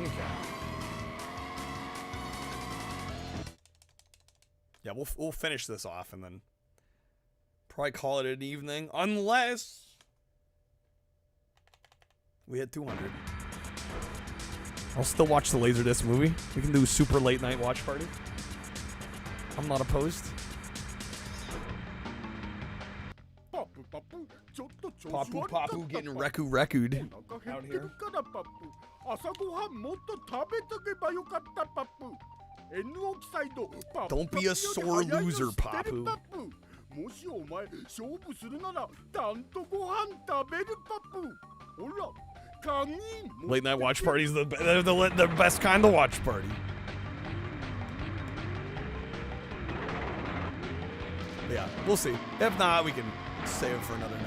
Okay. Yeah, we'll finish this off and then probably call it an evening, unless we hit 200. I'll still watch the Laserdisc movie. We can do a super late night watch party. I'm not opposed. Papu Papu getting Reku-Reku'd out here. Don't be a sore loser, Papu. Late night watch parties, they're the best kind of watch party. Yeah, we'll see. If not, we can save it for another night.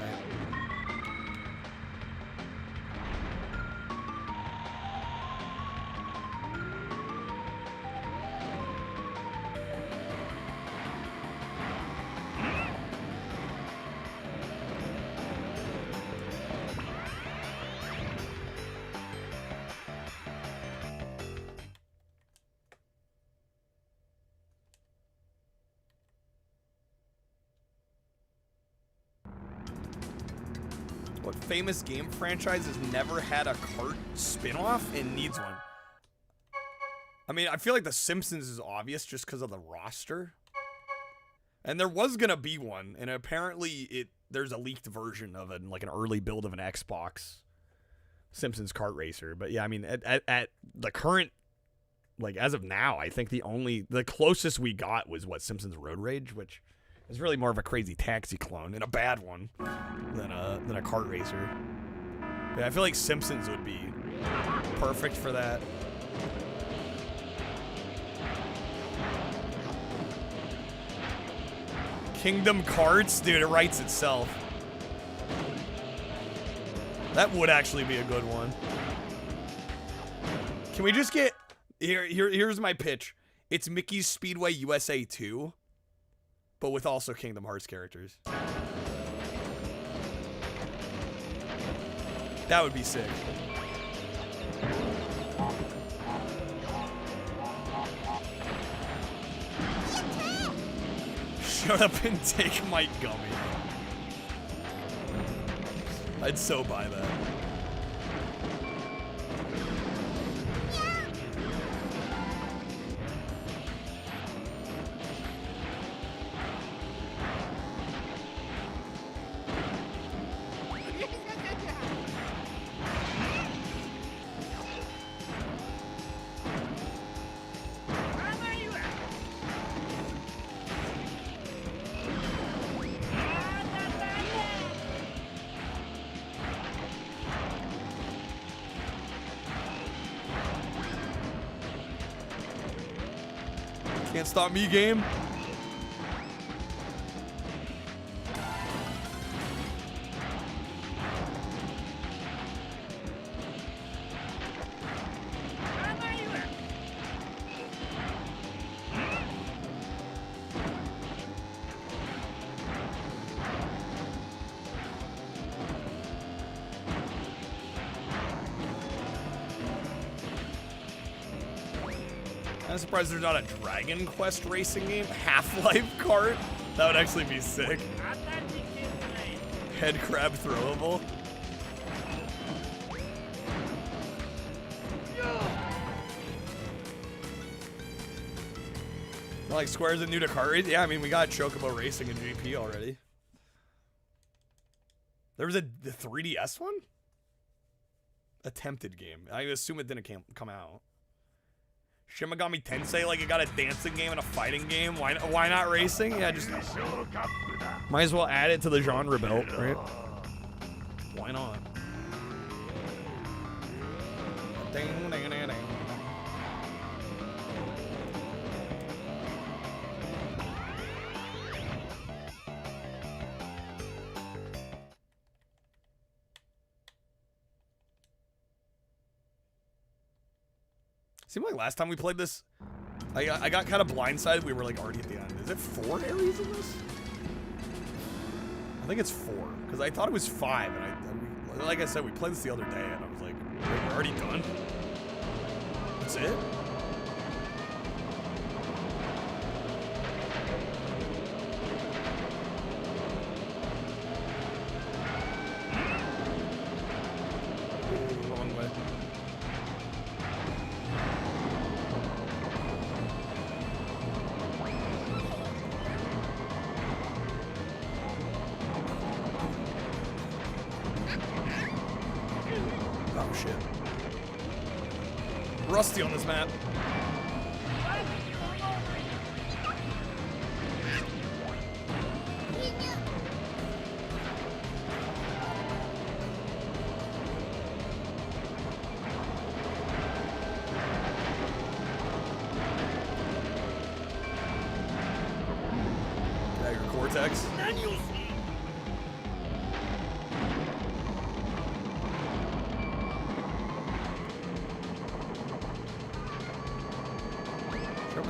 What famous game franchise has never had a kart spin-off and needs one? I mean, I feel like The Simpsons is obvious just because of the roster. And there was gonna be one, and apparently there's a leaked version of it, like an early build of an Xbox Simpsons kart racer. But yeah, I mean, at the current, like as of now, I think the closest we got was what, Simpsons Road Rage, which is really more of a Crazy Taxi clone and a bad one than a kart racer. But I feel like Simpsons would be perfect for that. Kingdom Carts, dude, it writes itself. That would actually be a good one. Can we just get... Here's my pitch. It's Mickey's Speedway USA 2, but with also Kingdom Hearts characters. That would be sick. Shut up and take my gummy. I'd so buy that. Can't stop me, game. I'm surprised there's not a Dragon Quest racing game. Half-Life Kart? That would actually be sick. Head crab throwable. Like Square's a new to kart race? Yeah, I mean, we got Chocobo Racing and GP already. There was the 3DS one? Attempted game. I assume it didn't come out. Shin Megami Tensei, like it got a dancing game and a fighting game. Why not racing? Yeah, just might as well add it to the genre belt, right? Why not? Seemed like last time we played this, I got kind of blindsided. We were like already at the end. Is it 4 areas in this? I think it's 4 because I thought it was 5. And like I said, we played this the other day, and I was like, wait, we're already done. That's it. Wrong way. Oh shit. Rusty on this map. Dagger Cortex.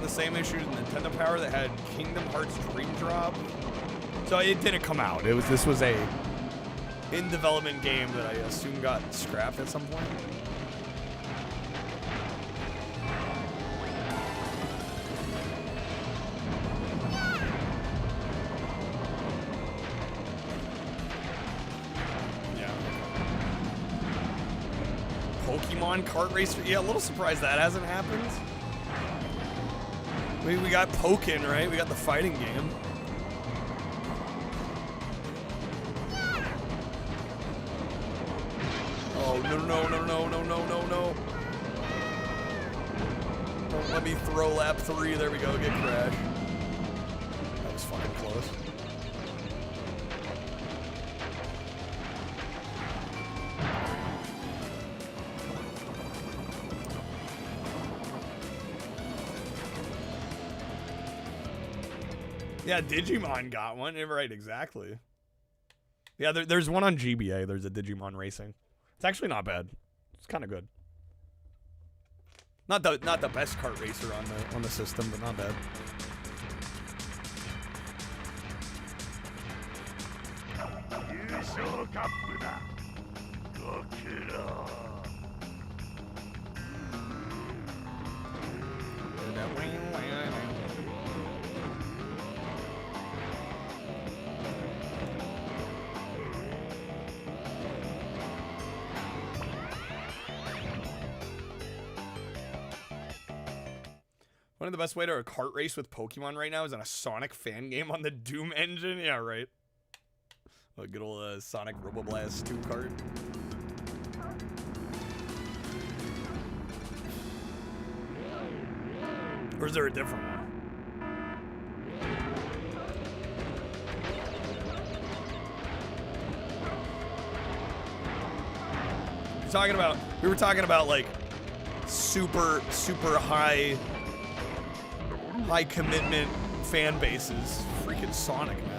The same issues in Nintendo Power that had Kingdom Hearts Dream Drop. So it didn't come out. This was a in development game that I assume got scrapped at some point. Yeah. Pokemon Kart Racer. Yeah, a little surprised that hasn't happened. We got Pokken, right? We got the fighting game. Oh, no. Don't let me throw lap 3. There we go, get crashed. That was fucking close. Yeah, Digimon got one. Right, exactly. Yeah, there's one on GBA. There's a Digimon Racing. It's actually not bad. It's kind of good. Not the best kart racer on the system, but not bad. One of the best way to a kart race with Pokemon right now is on a Sonic fan game on the Doom engine. Yeah, right. A good old Sonic Roboblast 2 kart. Or is there a different one? We were talking about like super high commitment fan bases. Freaking Sonic, man.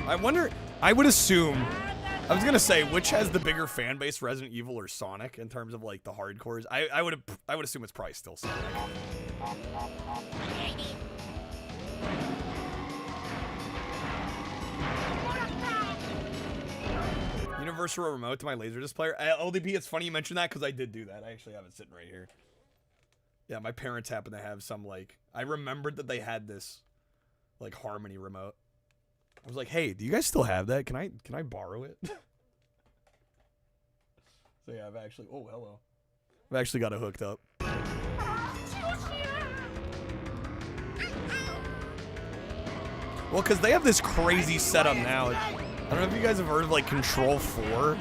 I wonder, I would assume, I was gonna say, which has the bigger fan base, Resident Evil or Sonic, in terms of like the hardcores? I would assume it's probably still Sonic. Universal remote to my Laserdisc player. LDP, it's funny you mentioned that because I did do that. I actually have it sitting right here. Yeah, my parents happen to have some like, I remembered that they had this like Harmony remote. I was like, hey, do you guys still have that? Can I borrow it? So yeah, I've actually, oh, hello. I've actually got it hooked up. Well, because they have this crazy setup now. I don't know if you guys have heard of like Control 4. Or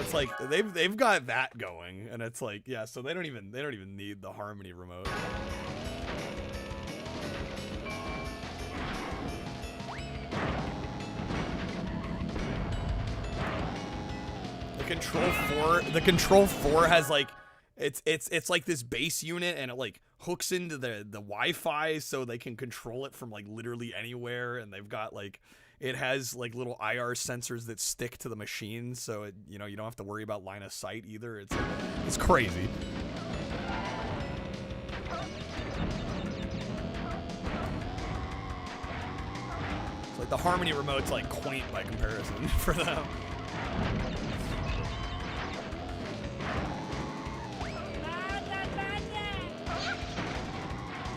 it's like they've got that going, and it's like, yeah, so they don't even need the Harmony remote. The Control 4 has like it's like this base unit, and it like hooks into the Wi-Fi so they can control it from like literally anywhere, and they've got like, it has like little IR sensors that stick to the machine, so it, you know, you don't have to worry about line of sight either. It's crazy. It's like the Harmony remote's like quaint by comparison for them.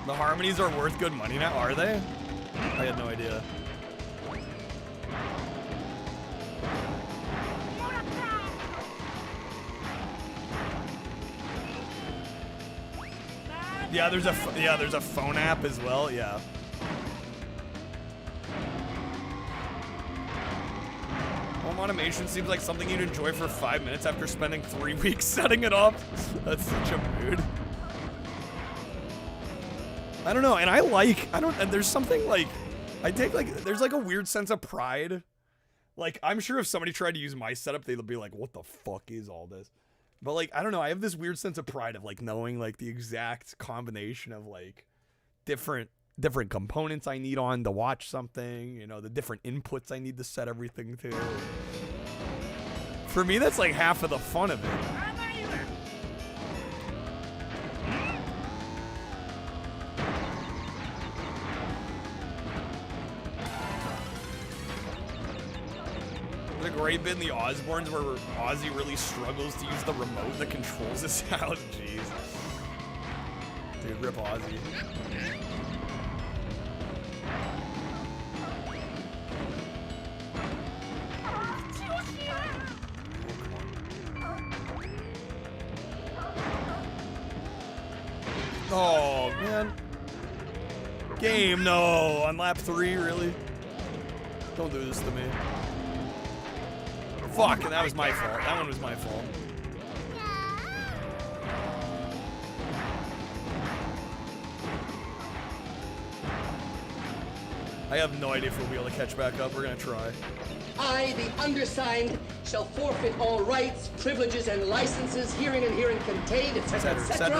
The Harmonies are worth good money now, are they? I had no idea. Yeah, there's a phone app as well. Yeah. Home automation seems like something you'd enjoy for 5 minutes after spending 3 weeks setting it up. That's such a mood. I don't know, and and there's something like, there's like a weird sense of pride. Like, I'm sure if somebody tried to use my setup, they'd be like, what the fuck is all this? But like, I don't know, I have this weird sense of pride of like knowing like the exact combination of like different components I need on to watch something, you know, the different inputs I need to set everything to. For me, that's like half of the fun of it. The great bit in the Osbournes where Ozzy really struggles to use the remote that controls his house. Jeez. Dude, rip Ozzy. Oh, man. Game, no. On lap 3, really? Don't do this to me. Fuck, and that was my fault. That one was my fault. I have no idea if we'll be able to catch back up. We're gonna try. I, the undersigned, shall forfeit all rights, privileges, and licenses herein and herein contained, etc., etc.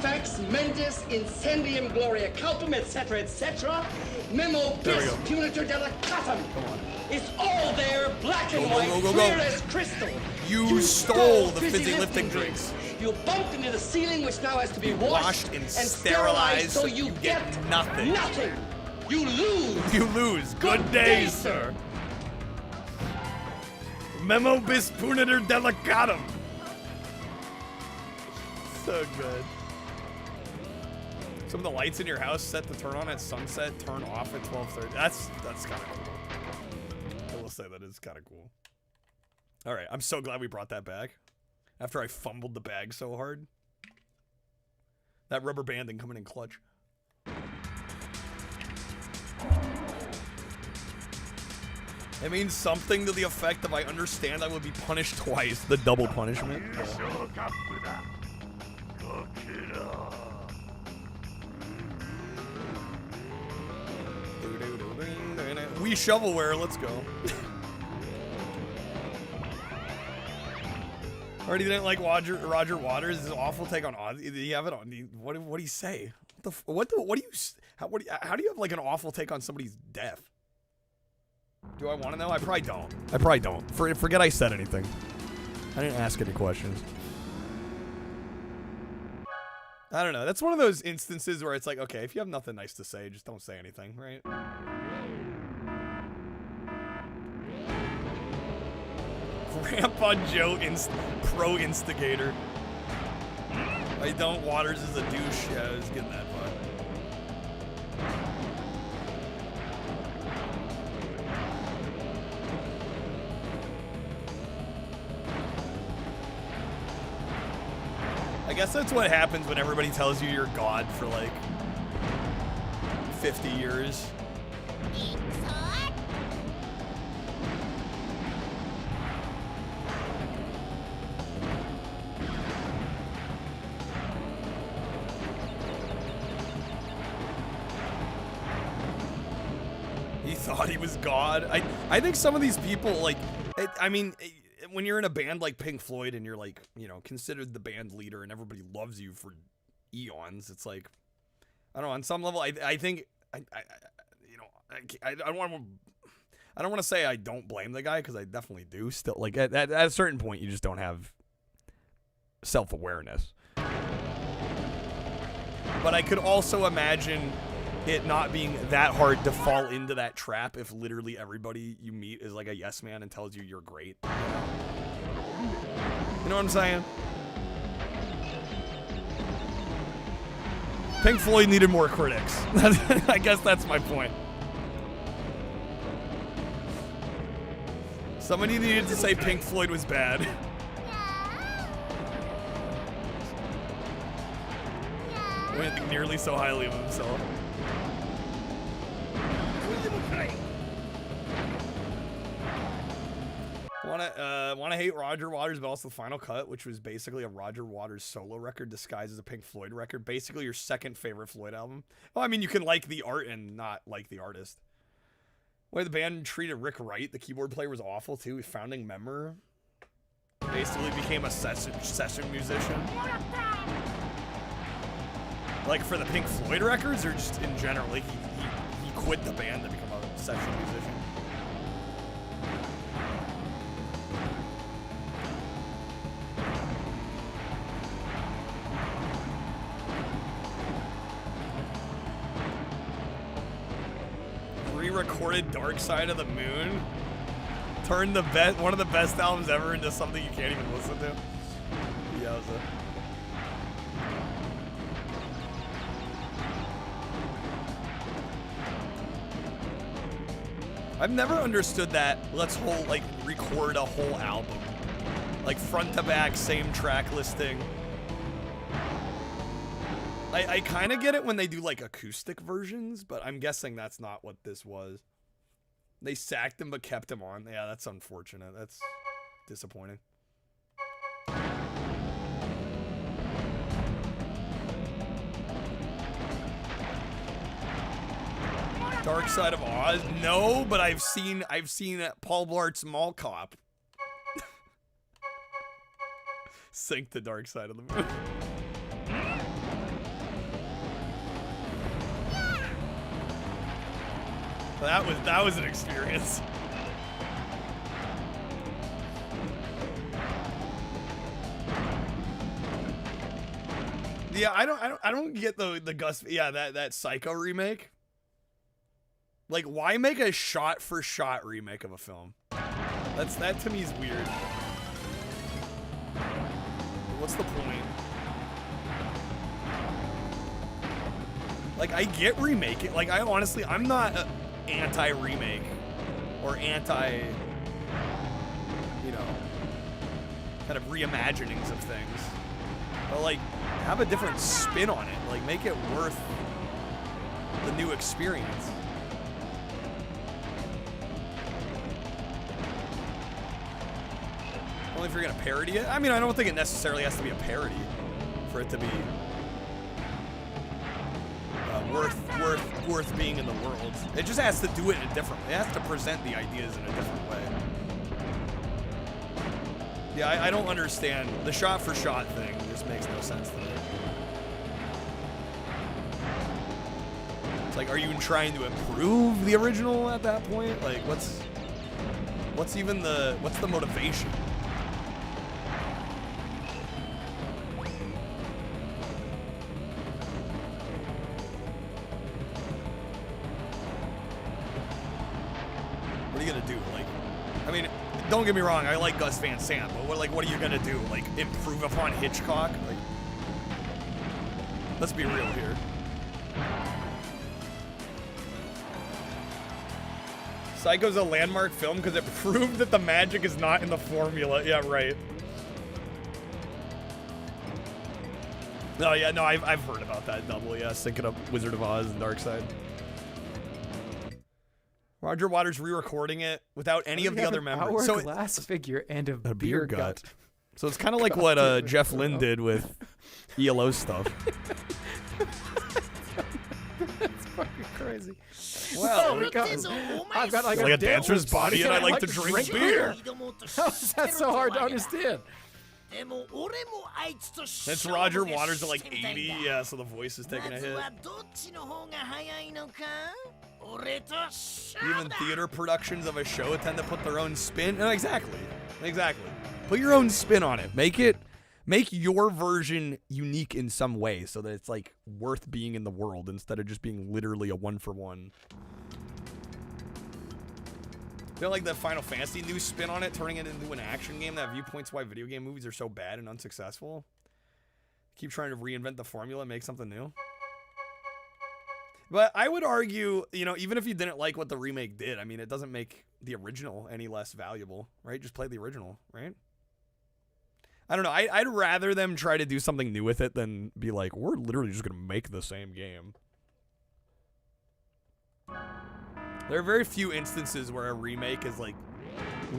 Fax mentis incendium gloria culpum, etc., etc. Memo bis punitor delicatum. It's all there, black and white, clear as crystal. You stole the fizzy lifting drinks. You bumped into the ceiling, which now has to be washed and sterilized, so you get nothing. Nothing. You lose. You lose. Good day, sir. Memo bis punitor delicatum. So good. Some of the lights in your house set to turn on at sunset, turn off at 12:30. That's kind of cool. I will say that is kind of cool. All right, I'm so glad we brought that back. After I fumbled the bag so hard. That rubber banding coming in clutch. It means something to the effect of I understand I would be punished twice. The double punishment. Yeah. We shovelware, let's go. Already didn't like Roger Waters. His awful take on Oz. Did he have it on? What do you say? What do you? How do you have like an awful take on somebody's death? Do I want to know? I probably don't. I probably don't. Forget I said anything. I didn't ask any questions. I don't know. That's one of those instances where it's like, okay, if you have nothing nice to say, just don't say anything, right? Grandpa Joe pro instigator. I don't. Waters is a douche. Yeah, I was getting that vibe. I guess that's what happens when everybody tells you you're God for like 50 years. He thought he was God. I think some of these people, like, I mean, when you're in a band like Pink Floyd and you're like, you know, considered the band leader and everybody loves you for eons, it's like, I don't know, on some level, I think, you know, I don't want to say I don't blame the guy, because I definitely do still. Like, at a certain point, you just don't have self-awareness. But I could also imagine it not being that hard to fall into that trap if literally everybody you meet is like a yes man and tells you you're great. You know what I'm saying? Pink Floyd needed more critics. I guess that's my point. Somebody needed to say Pink Floyd was bad. He didn't think nearly so highly of himself. Wanna hate Roger Waters, but also the Final Cut, which was basically a Roger Waters solo record disguised as a Pink Floyd record. Basically your second favorite Floyd album. Well, I mean, you can like the art and not like the artist. The way the band treated Rick Wright, the keyboard player, was awful too. His founding member basically became a session musician. Like for the Pink Floyd records, or just in general, like he quit the band to become a session musician. Re-recorded Dark Side of the Moon. Turned one of the best albums ever into something you can't even listen to. Yeah, I've never understood that. Let's record a whole album, like front to back, same track listing. I kind of get it when they do like acoustic versions, but I'm guessing that's not what this was. They sacked him but kept him on. Yeah, that's unfortunate. That's disappointing. Dark Side of Oz? No, but I've seen Paul Blart's Mall Cop. Sync the Dark Side of the Moon. That was an experience. Yeah, I don't get the Gus. Yeah, that Psycho remake. Like, why make a shot-for-shot remake of a film? That to me is weird. What's the point? Like, I get remaking. Like, I'm not anti-remake or anti, you know, kind of reimaginings of things. But like, have a different spin on it. Like, make it worth the new experience. Only if you're gonna parody it. I mean, I don't think it necessarily has to be a parody for it to be worth being in the world. It just has to do it in a different way. It has to present the ideas in a different way. Yeah, I don't understand. The shot-for-shot thing just makes no sense to me. It's like, are you trying to improve the original at that point? Like, what's the motivation? What are you gonna do? Like, I mean, don't get me wrong, I like Gus Van Sant, but what are you gonna do? Like, improve upon Hitchcock? Like, let's be real here. Psycho's a landmark film because it proved that the magic is not in the formula. Yeah, right. No, yeah, no, I've heard about that double. Yeah, syncing up Wizard of Oz and Dark Side. Roger Waters re-recording it without any of the other members. So glass figure and a beer gut. So it's kind of like what Jeff Lynne did with ELO stuff. That's fucking crazy. Well, I've got like a dancer's body and I like to drink beer. How is that so hard to understand? It's Roger Waters at like 80, yeah, so the voice is taking a hit. Even theater productions of a show tend to put their own spin. No, exactly. Put your own spin on it. Make your version unique in some way so that it's like worth being in the world instead of just being literally a one-for-one. Feel like the Final Fantasy new spin on it, turning it into an action game that viewpoints why video game movies are so bad and unsuccessful. Keep trying to reinvent the formula and make something new. But I would argue, you know, even if you didn't like what the remake did, I mean, it doesn't make the original any less valuable, right? Just play the original, right? I don't know. I'd rather them try to do something new with it than be like, we're literally just going to make the same game. There are very few instances where a remake is like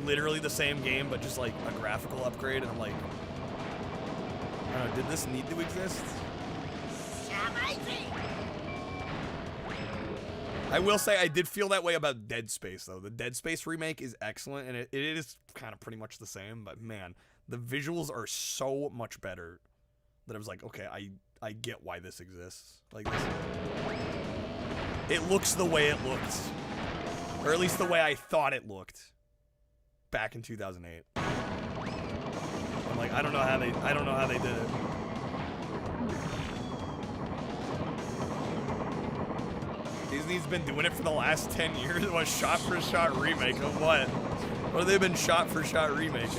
literally the same game, but just like a graphical upgrade. And I'm like, I don't know, did this need to exist? I will say I did feel that way about Dead Space, though. The Dead Space remake is excellent, and it is kind of pretty much the same, but man, the visuals are so much better that I was like, okay, I get why this exists. Like, this, it looks the way it looked. Or at least the way I thought it looked back in 2008. I'm like, I don't know how they did it. Disney's been doing it for the last 10 years. It was shot-for-shot remake of what? What have they been shot-for-shot remaking?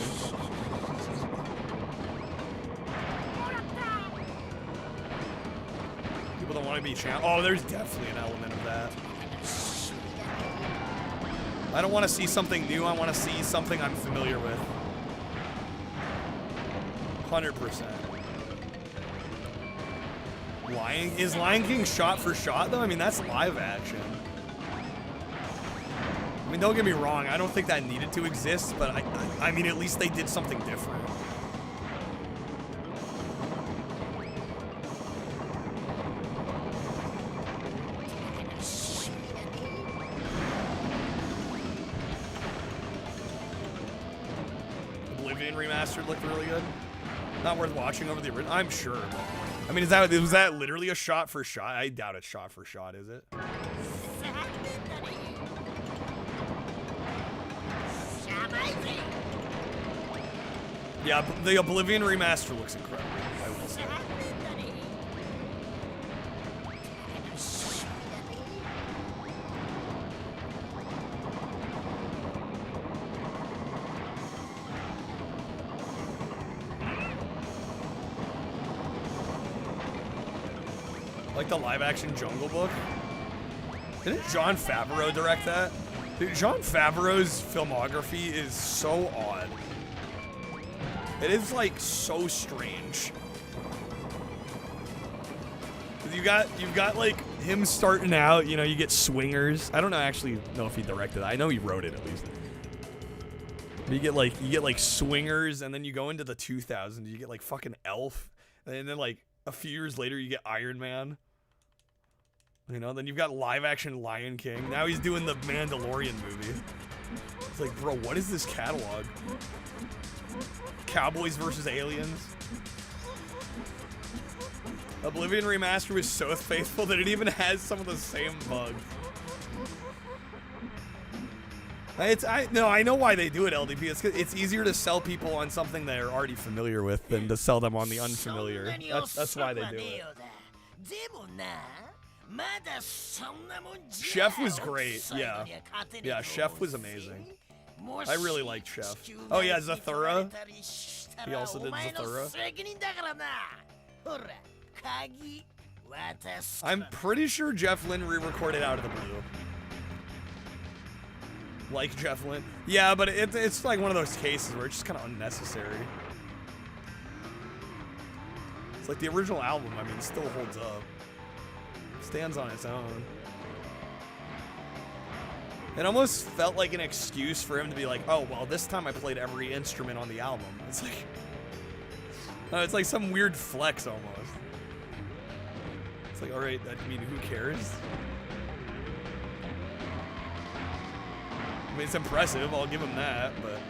People don't want to be challenged. Oh, there's definitely an element of that. I don't want to see something new. I want to see something I'm familiar with. 100%. Is Lion King shot for shot though? I mean, that's live action. I mean, don't get me wrong. I don't think that needed to exist, but I mean, at least they did something different. Oblivion remastered looked really good. Not worth watching over the original. I'm sure. I mean, was that literally a shot for shot? I doubt it's shot for shot, is it? Yeah, the Oblivion remaster looks incredible, I will say. Like the live-action Jungle Book. Didn't Jon Favreau direct that? Dude, Jon Favreau's filmography is so odd. It is like so strange. You've got like him starting out. You know, you get Swingers. I don't actually know if he directed it. I know he wrote it at least. But you get like Swingers, and then you go into the 2000s. You get like fucking Elf, and then like a few years later you get Iron Man. You know, then you've got live-action Lion King. Now he's doing the Mandalorian movie. It's like, bro, what is this catalog? Cowboys versus Aliens. Oblivion Remaster was so faithful that it even has some of the same bugs. I know why they do it, LDP. It's easier to sell people on something they're already familiar with than to sell them on the unfamiliar. That's why they do it. Chef was great, yeah. Yeah, Chef was amazing. I really liked Chef. Oh yeah, Zathura. He also did Zathura. I'm pretty sure Jeff Lynne re-recorded Out of the Blue. Like Jeff Lynne. Yeah, but it's like one of those cases where it's just kind of unnecessary. It's like the original album, I mean, still holds up. Stands on its own. It almost felt like an excuse for him to be like, oh, well, this time I played every instrument on the album. It's like some weird flex almost. It's like, all right, I mean, who cares? I mean, it's impressive, I'll give him that, but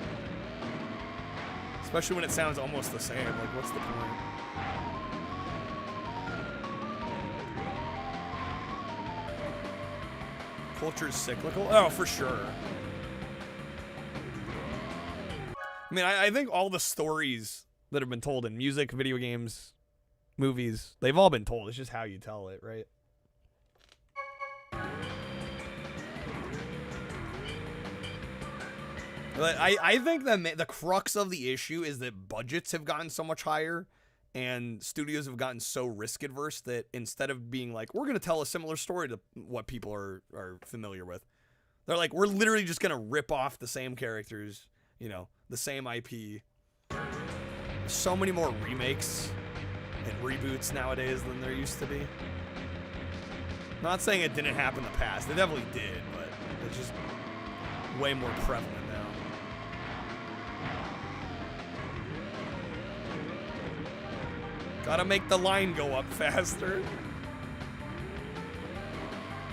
especially when it sounds almost the same, like, what's the point? Culture's cyclical? Oh, for sure. I mean, I think all the stories that have been told in music, video games, movies, they've all been told. It's just how you tell it, right? But I think that the crux of the issue is that budgets have gotten so much higher and studios have gotten so risk-adverse that instead of being like, we're going to tell a similar story to what people are familiar with, they're like, we're literally just going to rip off the same characters, you know, the same IP. So many more remakes and reboots nowadays than there used to be. Not saying it didn't happen in the past. It definitely did, but it's just way more prevalent now. Gotta make the line go up faster.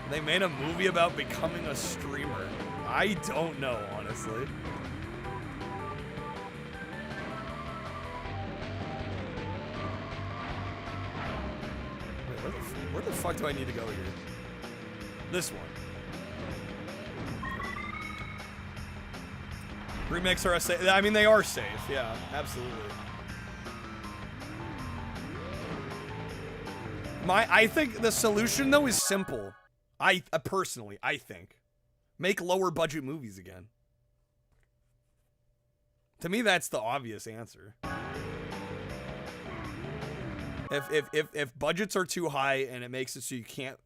They made a movie about becoming a streamer. I don't know, honestly. Wait, where the fuck do I need to go here? This one. Remakes are safe. I mean, they are safe. Yeah, absolutely. I think the solution, though, is simple. Personally, I think. Make lower budget movies again. To me, that's the obvious answer. If budgets are too high and it makes it so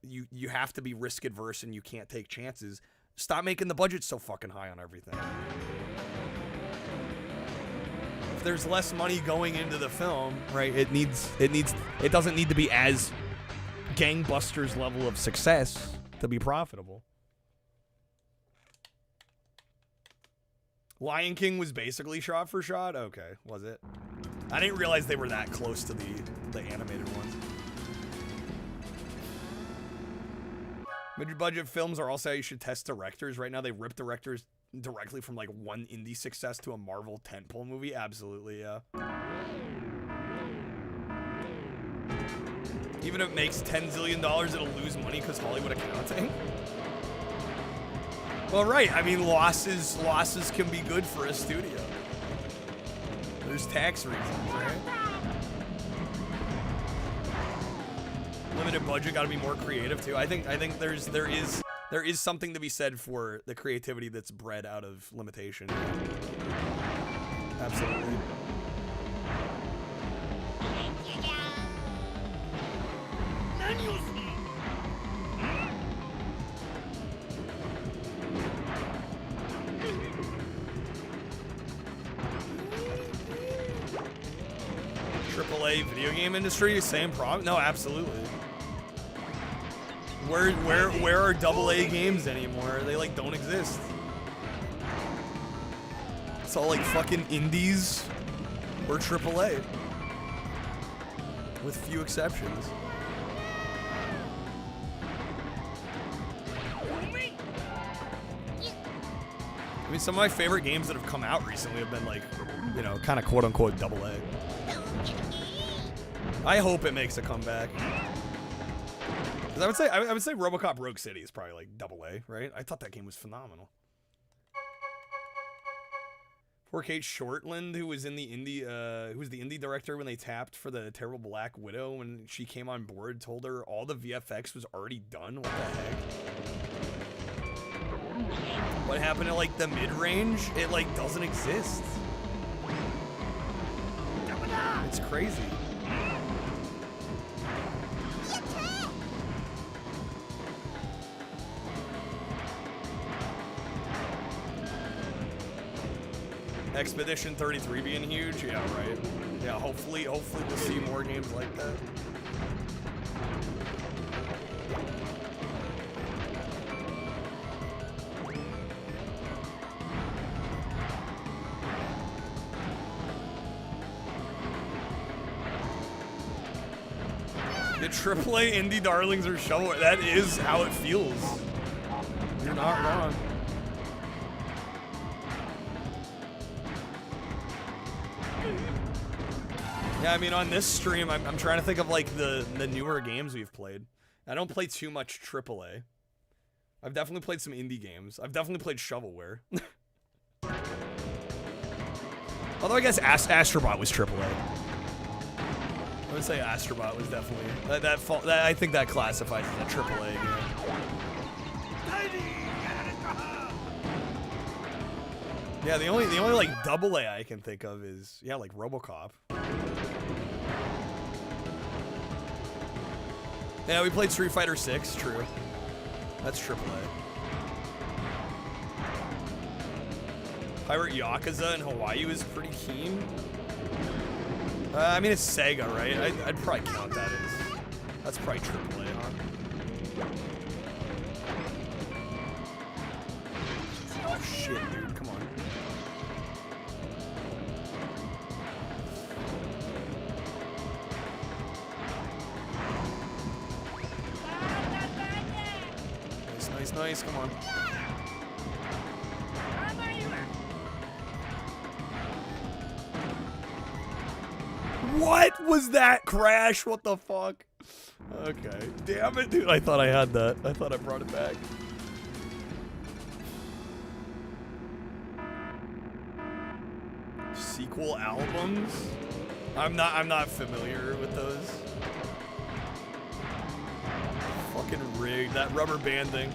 you have to be risk adverse and you can't take chances, stop making the budget so fucking high on everything. If there's less money going into the film, right, it doesn't need to be as gangbusters level of success to be profitable. Lion King was basically shot for shot? Okay, was it? I didn't realize they were that close to the animated ones. Mid-budget films are also how you should test directors. Right now they rip directors directly from like one indie success to a Marvel tentpole movie? Absolutely, yeah. Even if it makes $10 zillion, it'll lose money because Hollywood accounting. Well, right. I mean, losses can be good for a studio. There's tax reasons, right? Limited budget, got to be more creative too. I think there is something to be said for the creativity that's bred out of limitation. Absolutely. AAA video game industry, same problem? No, absolutely. Where are AA games anymore? They like don't exist. It's all like fucking indies or AAA, with few exceptions. I mean, some of my favorite games that have come out recently have been like, you know, kind of quote unquote AA. I hope it makes a comeback. I would say RoboCop Rogue City is probably like AA, right? I thought that game was phenomenal. 4K Shortland, who was in the indie, who was the indie director when they tapped for the terrible Black Widow, when she came on board, told her all the VFX was already done. What the heck? What happened to like the mid-range? It like doesn't exist. It's crazy. Expedition 33 being huge, yeah, right. Yeah, hopefully we'll see more games like that. The AAA indie darlings are shovelware. That is how it feels. You're not wrong. Yeah, I mean, on this stream, I'm trying to think of, like, the newer games we've played. I don't play too much AAA. I've definitely played some indie games. I've definitely played shovelware. Although I guess Astrobot was AAA. I would say Astrobot was definitely... I think that classifies as a AAA game. Yeah, the only like AA I can think of is, yeah, like RoboCop. Yeah, we played Street Fighter 6, true. That's AAA. Pirate Yakuza in Hawaii was pretty keen. I mean, it's Sega, right? I'd probably count that as... That's probably AAA, huh? Oh, shit, dude. Come on. Nice, come on. What was that crash? What the fuck? Okay. Damn it, dude. I thought I had that. I thought I brought it back. Sequel albums? I'm not familiar with those. Fucking rigged. That rubber banding.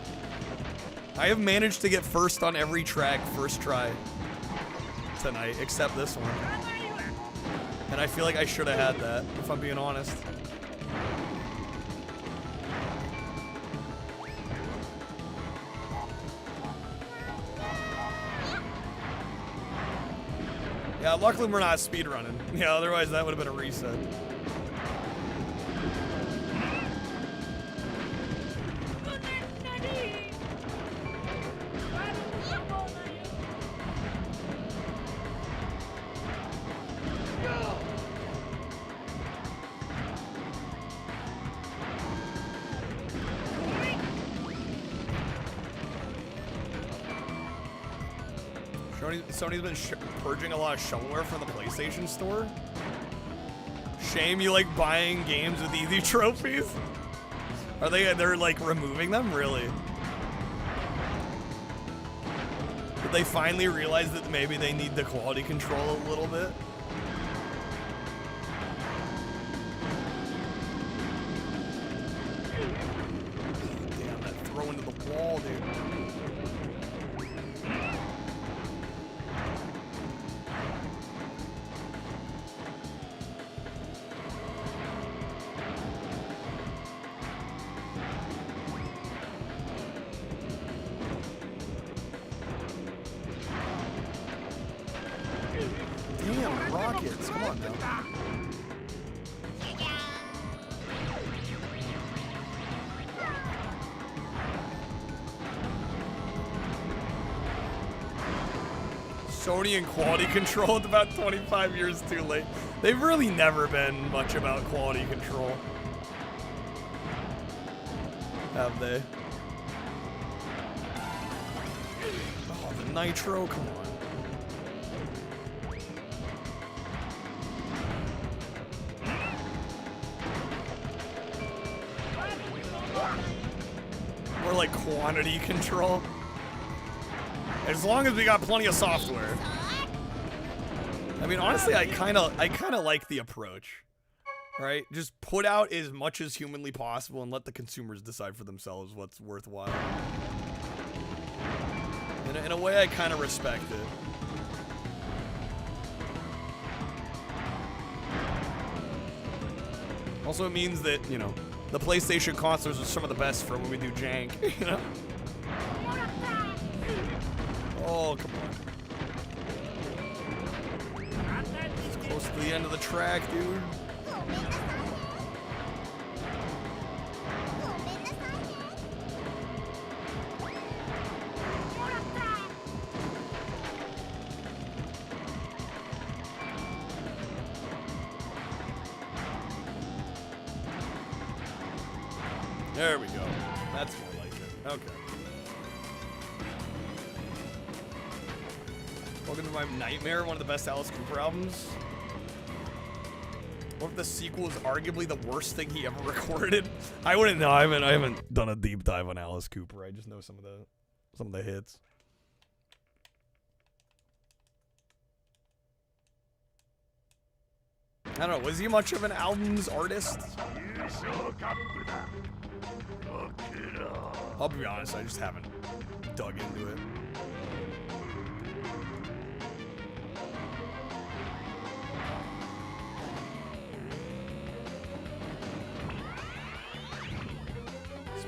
I have managed to get first on every track first try tonight, except this one. And I feel like I should have had that, if I'm being honest. Yeah, luckily we're not speedrunning. Yeah, otherwise that would have been a reset. Sony's been purging a lot of shovelware from the PlayStation Store. Shame you like buying games with easy trophies. They're like removing them? Really? Did they finally realize that maybe they need the quality control a little bit? Damn, that throw into the wall, dude. Damn, rockets. Come on now. Sony and quality control is about 25 years too late. They've really never been much about quality control. Have they? Oh, the nitro, come on. More like quantity control. As long as we got plenty of software. I mean, honestly, I kind of like the approach. Right? Just put out as much as humanly possible and let the consumers decide for themselves what's worthwhile. In a way, I kind of respect it. Also, it means that, you know, the PlayStation consoles are some of the best for when we do jank, you know? Oh, come on. It's close to the end of the track, dude. There we go. That's more like it. Okay. Welcome to my nightmare, one of the best Alice Cooper albums. What if the sequel is arguably the worst thing he ever recorded? I wouldn't know. I haven't done a deep dive on Alice Cooper. I just know some of the hits. I don't know. Was he much of an albums artist? I'll be honest, I just haven't dug into it.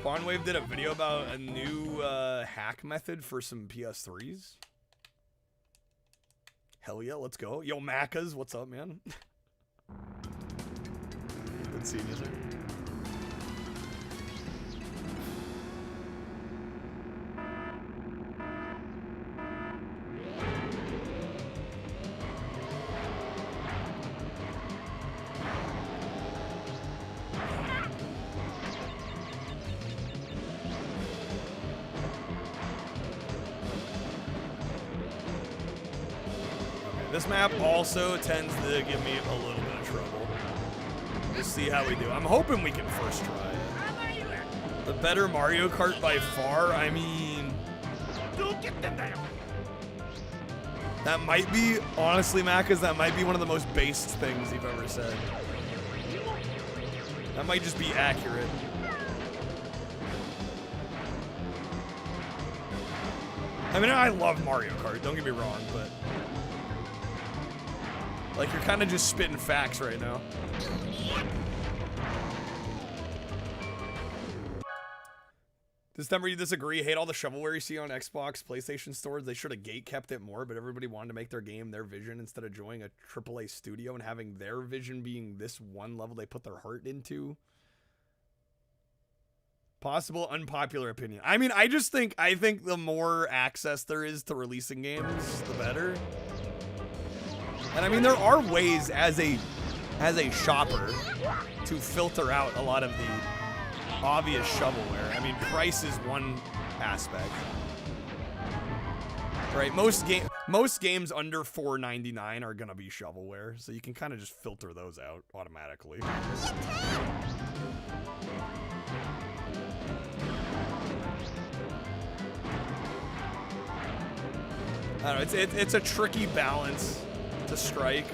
Spawnwave did a video about a new hack method for some PS3s. Hell yeah, let's go. Yo, Macas, what's up, man? Good seeing you, sir. This map also tends to give me a little bit of trouble. We'll see how we do. I'm hoping we can first try it. The better Mario Kart by far, I mean... That might be, honestly, Macas, that might be one of the most based things you've ever said. That might just be accurate. I mean, I love Mario Kart, don't get me wrong, but... Like, you're kind of just spitting facts right now. December, you disagree? Hate all the shovelware you see on Xbox, PlayStation stores. They should have gate-kept it more, but everybody wanted to make their game their vision instead of joining a AAA studio and having their vision being this one level they put their heart into. Possible unpopular opinion. I mean, I think the more access there is to releasing games, the better. And I mean, there are ways as a shopper to filter out a lot of the obvious shovelware. I mean, price is one aspect. Right, most games under $4.99 are gonna be shovelware, so you can kind of just filter those out automatically. I don't know, it's a tricky balance to strike.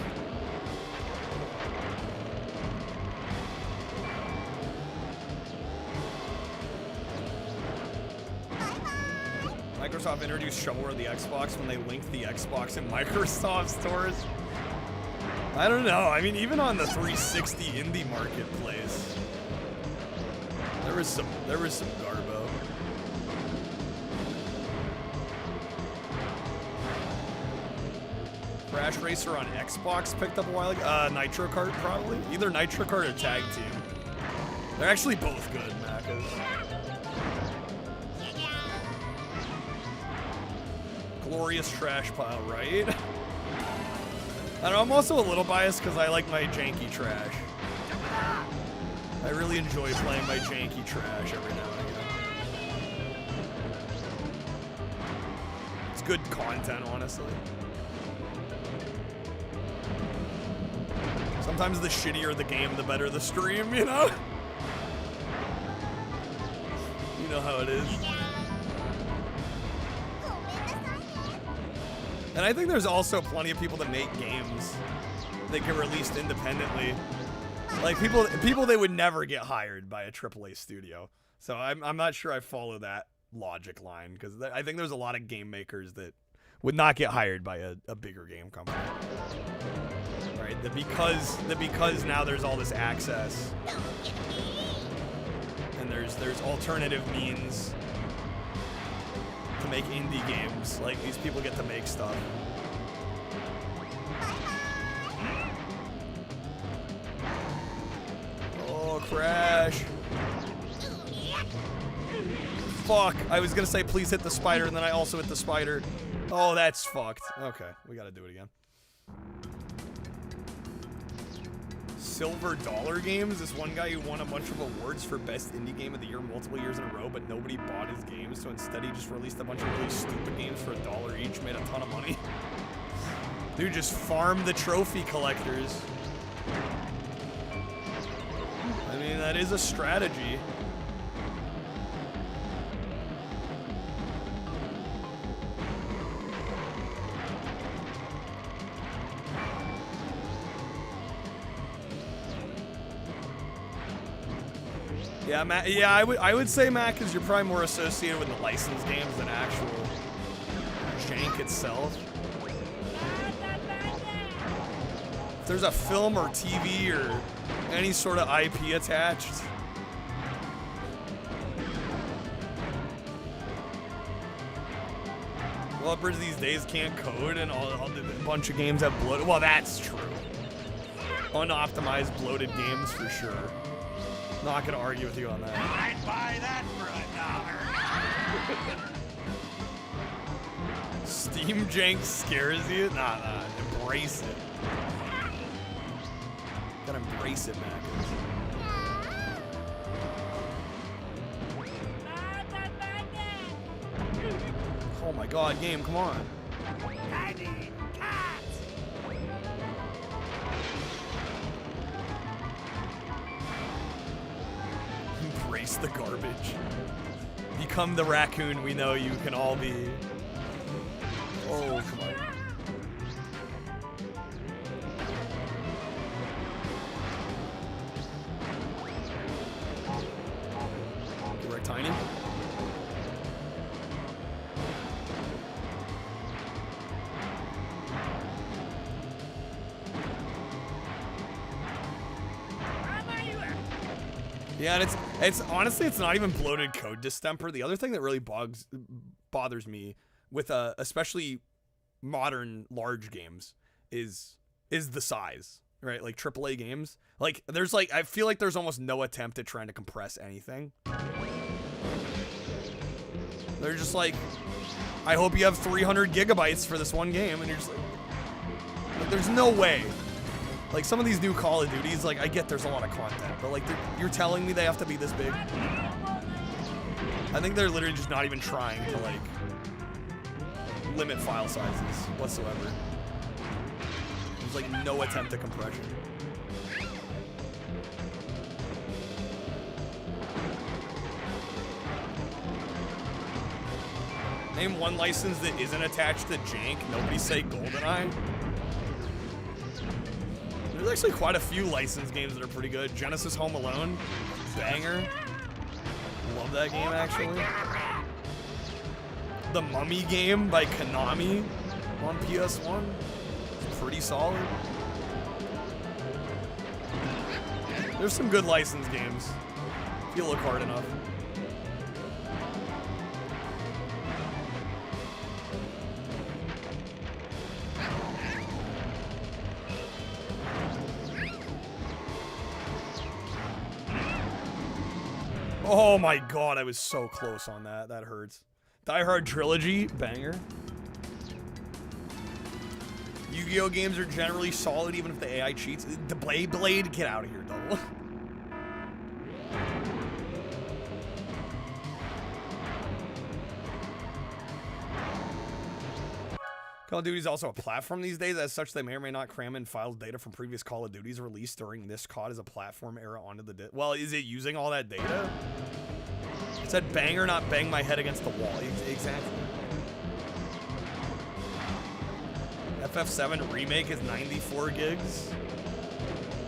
Microsoft introduced shovelware to the Xbox when they linked the Xbox in Microsoft stores. I don't know. I mean, even on the 360 indie marketplace, there was some garbo. Crash Racer on Xbox picked up a while ago. Nitro Kart probably. Either Nitro Kart or Tag Team. They're actually both good, Macas. Glorious trash pile, right? I don't know, I'm also a little biased because I like my janky trash. I really enjoy playing my janky trash every now and again. It's good content, honestly. Sometimes the shittier the game, the better the stream, you know? You know how it is. And I think there's also plenty of people that make games that get released independently. Like people they would never get hired by a AAA studio. So I'm not sure I follow that logic line, because I think there's a lot of game makers that would not get hired by a bigger game company. Right? Because now there's all this access and there's alternative means to make indie games. Like, these people get to make stuff. Oh, crash. Fuck. I was gonna say please hit the spider, and then I also hit the spider. Oh, that's fucked. Okay, we gotta do it again. Silver Dollar Games, this one guy who won a bunch of awards for Best Indie Game of the Year multiple years in a row, but nobody bought his games, so instead he just released a bunch of really stupid games for $1 each, made a ton of money. Dude, just farm the trophy collectors. I mean, that is a strategy. Yeah, I would say, Mac, because you're probably more associated with the licensed games than actual jank itself. If there's a film or TV or any sort of IP attached, developers these days can't code, and a bunch of games have bloated. Well, that's true. Unoptimized, bloated games for sure. Not gonna argue with you on that. I'd buy that for $1. Steam jank scares you? Nah, embrace it. Gotta embrace it, man. Oh my god, game, come on. Embrace the garbage. Become the raccoon we know you can all be. Oh, come on. Direct tiny. Yeah, and it's honestly, it's not even bloated code distemper. The other thing that really bothers me with especially modern large games is the size, right? Like AAA games. Like there's like, I feel like there's almost no attempt at trying to compress anything. They're just like, I hope you have 300 gigabytes for this one game, and you're just like there's no way. Like, some of these new Call of Duties, like, I get there's a lot of content, but, like, you're telling me they have to be this big? I think they're literally just not even trying to, like, limit file sizes whatsoever. There's like no attempt at compression. Name one license that isn't attached to jank. Nobody say GoldenEye. There's actually quite a few licensed games that are pretty good. Genesis Home Alone, banger. Love that game actually. The Mummy game by Konami on PS1. It's pretty solid. There's some good licensed games if you look hard enough. Oh my god, I was so close on that. That hurts. Die Hard Trilogy, banger. Yu-Gi-Oh games are generally solid even if the AI cheats. The Blade, get out of here, though. Call of Duty is also a platform these days. As such, they may or may not cram in files data from previous Call of Duties released during this COD as a platform era onto the disc. Well, is it using all that data? It said banger, not bang my head against the wall. Exactly. FF7 Remake is 94 gigs.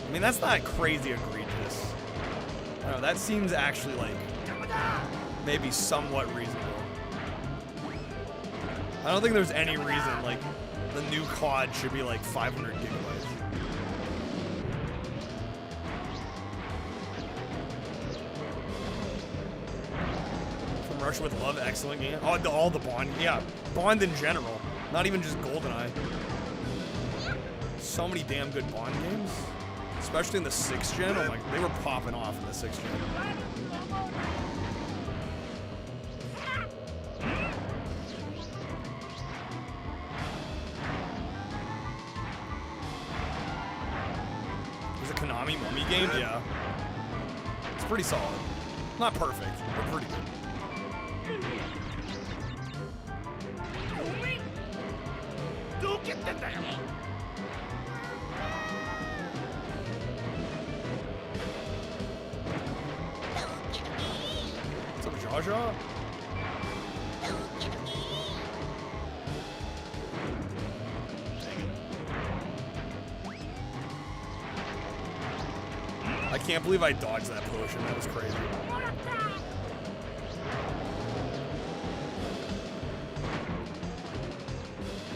I mean, that's not crazy egregious. I don't know, that seems actually like maybe somewhat reasonable. I don't think there's any reason like the new COD should be like 500 gigabytes. From Russia with Love, excellent game. Oh, all the Bond, yeah, Bond in general, not even just GoldenEye. So many damn good Bond games, especially in the 6th gen. Oh my, they were popping off in the 6th gen. Konami Mummy game? Yeah. It's pretty solid. Not perfect, but pretty good. Do get the damn. What's up, Jaja? I can't believe I dodged that potion. That was crazy.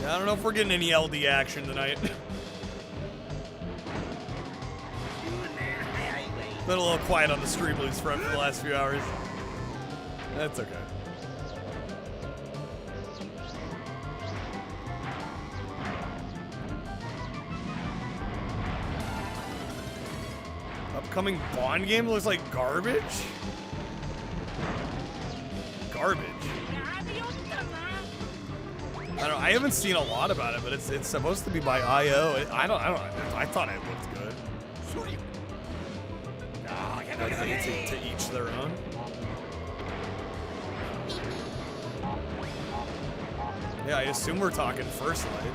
Yeah, I don't know if we're getting any LD action tonight. Been a little quiet on the Streamloots front for the last few hours. That's okay. Upcoming Bond game looks like garbage? Garbage. I don't know, I haven't seen a lot about it, but it's supposed to be by IO. I thought it looked good. To each their own. Yeah, I assume we're talking First Light.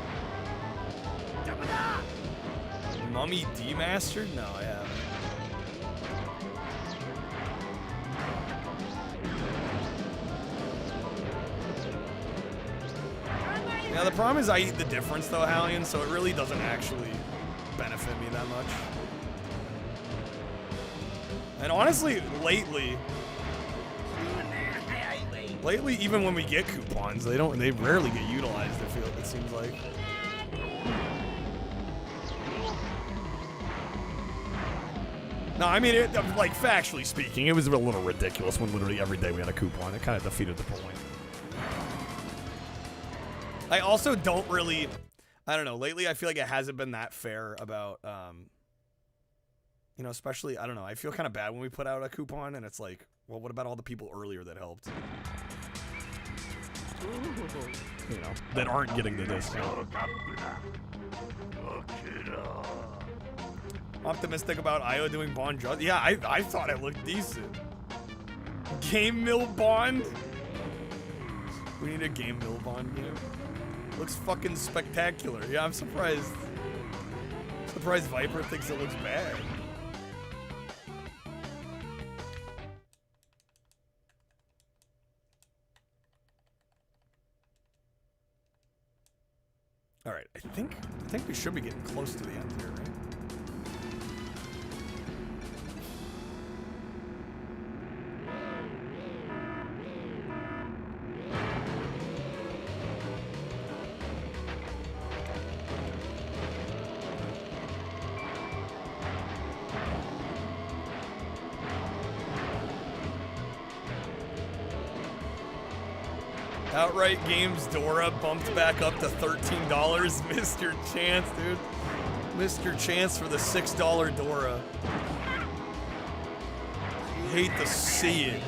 Mummy Demastered? No, I haven't. Yeah, the problem is I eat the difference though, Hallian, so it really doesn't actually benefit me that much. And honestly, lately, even when we get coupons, they rarely get utilized, it seems like. No, I mean, like, factually speaking, it was a little ridiculous when literally every day we had a coupon. It kind of defeated the point. I also don't really, I don't know, lately I feel like it hasn't been that fair about, you know, especially, I don't know, I feel kind of bad when we put out a coupon and it's like, well, what about all the people earlier that helped? You know, that aren't getting the discount. Optimistic about IO doing Bond Just. Yeah, I thought it looked decent. Game Mill Bond? We need a Game Mill Bond game. Looks fucking spectacular. Yeah, I'm surprised. Surprised Viper thinks it looks bad. All right, I think we should be getting close to the end here, right? Outright Games Dora bumped back up to $13. Missed your chance, dude. Missed your chance for the $6 Dora. Hate to see it.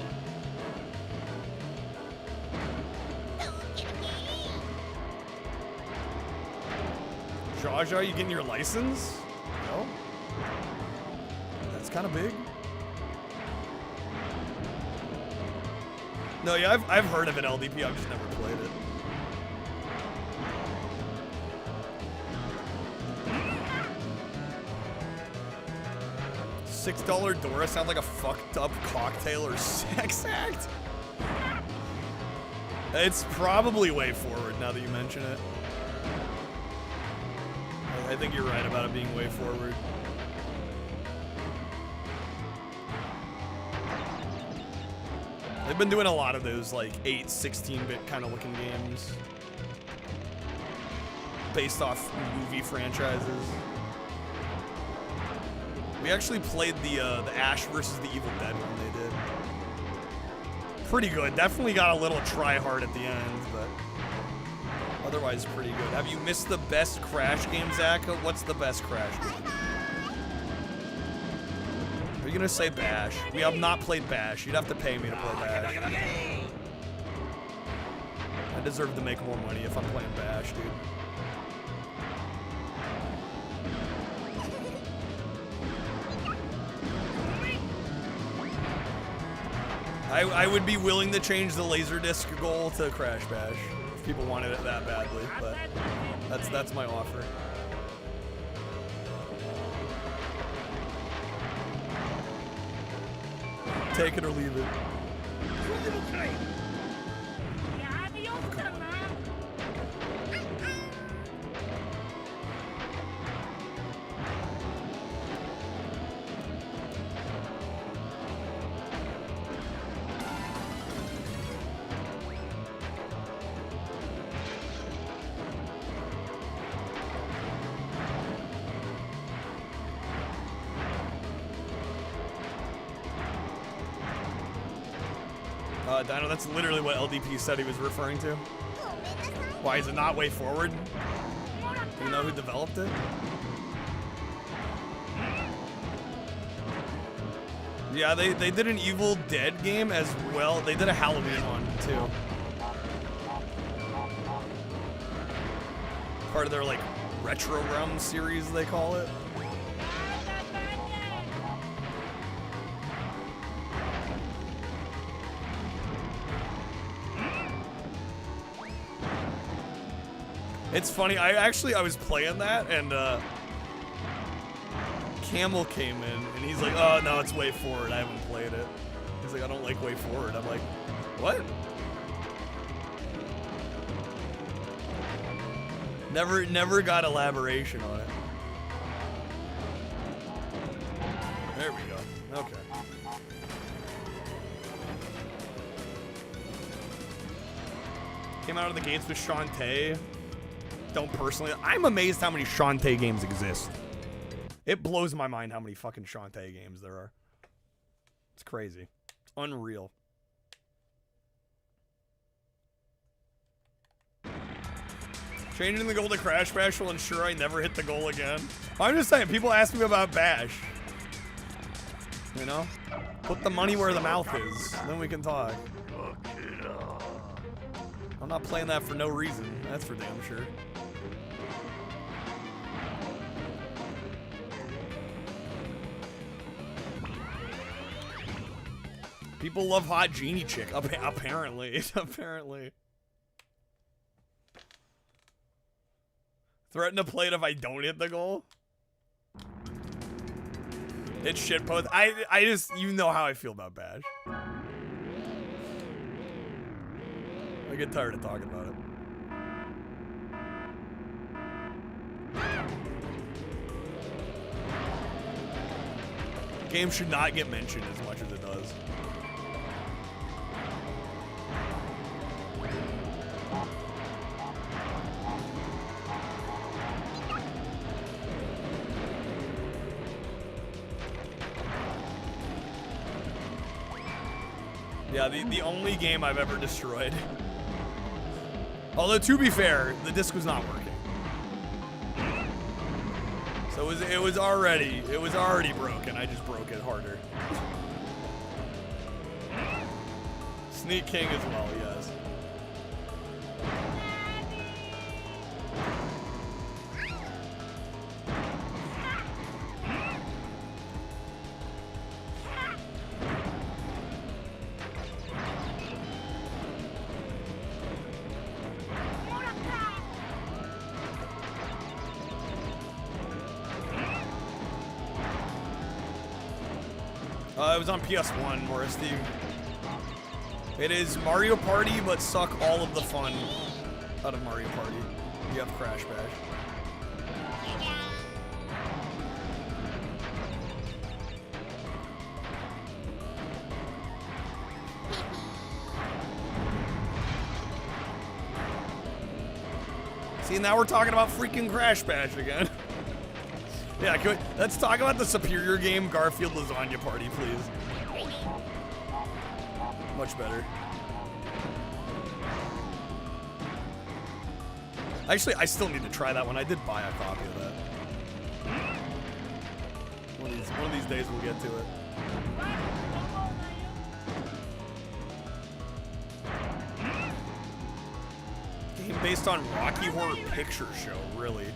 Jaja, you getting your license? No. That's kind of big. No, yeah, I've heard of it, LDP. I've just never played it. $6 Dora sounds like a fucked up cocktail or sex act. It's probably way forward now that you mention it. I think you're right about it being way forward. They've been doing a lot of those like 8, 16-bit kind of looking games based off movie franchises. We actually played the Ash versus the Evil Dead one they did. Pretty good. Definitely got a little try hard at the end, but otherwise pretty good. Have you missed the best Crash game, Zach? What's the best Crash game? Are you gonna say Bash? We have not played Bash. You'd have to pay me to play Bash. I deserve to make more money if I'm playing Bash, dude. I would be willing to change the Laserdisc goal to Crash Bash if people wanted it that badly, but that's my offer. Take it or leave it. Dino, that's literally what LDP said he was referring to. Why is it not way forward? Do you know who developed it? Yeah, they did an Evil Dead game as well. They did a Halloween one too. Part of their like Retro Realm series, they call it. It's funny, I was playing that and Camel came in and he's like, oh no, it's way forward, I haven't played it. He's like, I don't like way forward. I'm like, what? Never got elaboration on it. There we go, okay. Came out of the gates with Shantae. Don't personally. I'm amazed how many Shantae games exist. It blows my mind how many fucking Shantae games there are. It's crazy. It's unreal. Changing the goal to Crash Bash will ensure I never hit the goal again. I'm just saying, people ask me about Bash. You know? Put the money where the mouth is. Then we can talk. I'm not playing that for no reason. That's for damn sure. People love Hot Genie Chick, apparently. Apparently. Threaten to play it if I don't hit the goal. It's shitpost. I just, you know how I feel about Bash. I get tired of talking about it. Game should not get mentioned as much as it does. Yeah, the only game I've ever destroyed. Although, to be fair, the disc was not working. So it was already broken. I just broke it harder. Sneak King as well, yes. It was on PS1, Morris Steve. It is Mario Party, but suck all of the fun out of Mario Party. You have Crash Bash. See, now we're talking about freaking Crash Bash again. Yeah, let's talk about the superior game, Garfield Lasagna Party, please. Much better. Actually, I still need to try that one. I did buy a copy of that. One of these days we'll get to it. Game based on Rocky Horror Picture Show, really.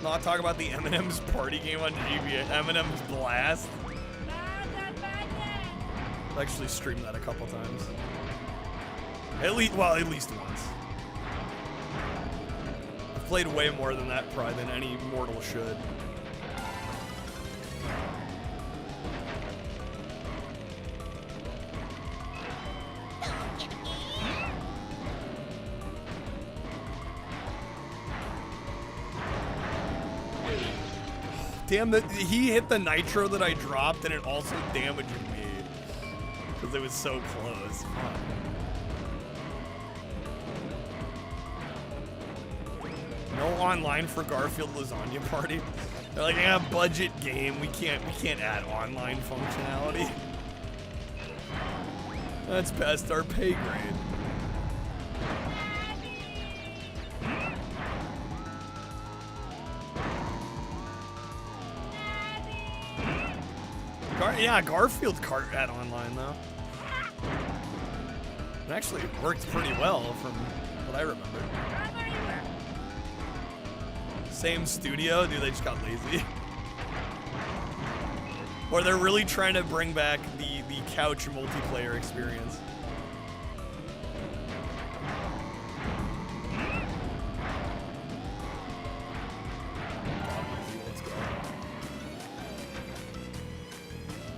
Not talk about the M&M's party game on GBA. M&M's Blast. I've actually streamed that a couple times. At least once. I've played way more than that probably than any mortal should. Damn, he hit the nitro that I dropped, and it also damaged me because it was so close. Fuck. No online for Garfield Lasagna Party. They're like, yeah, budget game. We can't add online functionality. That's past our pay grade. Yeah, Garfield Kart had online though. It actually worked pretty well from what I remember. Same studio, dude, they just got lazy. Or they're really trying to bring back the couch multiplayer experience.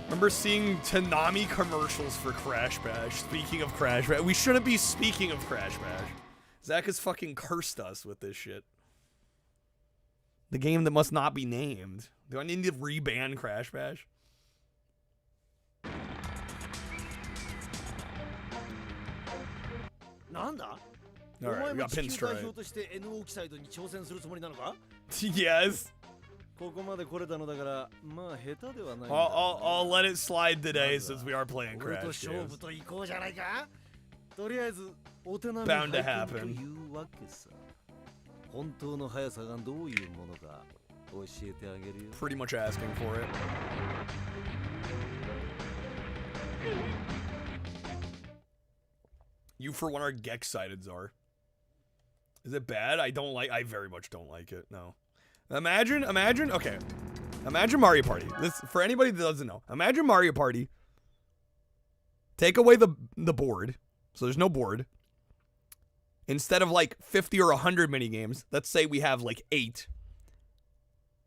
Remember seeing Tanami commercials for Crash Bash. Speaking of Crash Bash, we shouldn't be speaking of Crash Bash. Zach has fucking cursed us with this shit. The game that must not be named. Do I need to reban Crash Bash? Alright, we got Pinstripe. Yes. I'll let it slide today since we are playing Crash games. Bound to happen. Pretty much asking for it. You for one are Gex-sided, Czar. Is it bad? I very much don't like it, no. Imagine, okay. Imagine Mario Party. This, for anybody that doesn't know, imagine Mario Party. Take away the board, so there's no board. Instead of like 50 or 100 mini games, let's say we have like 8.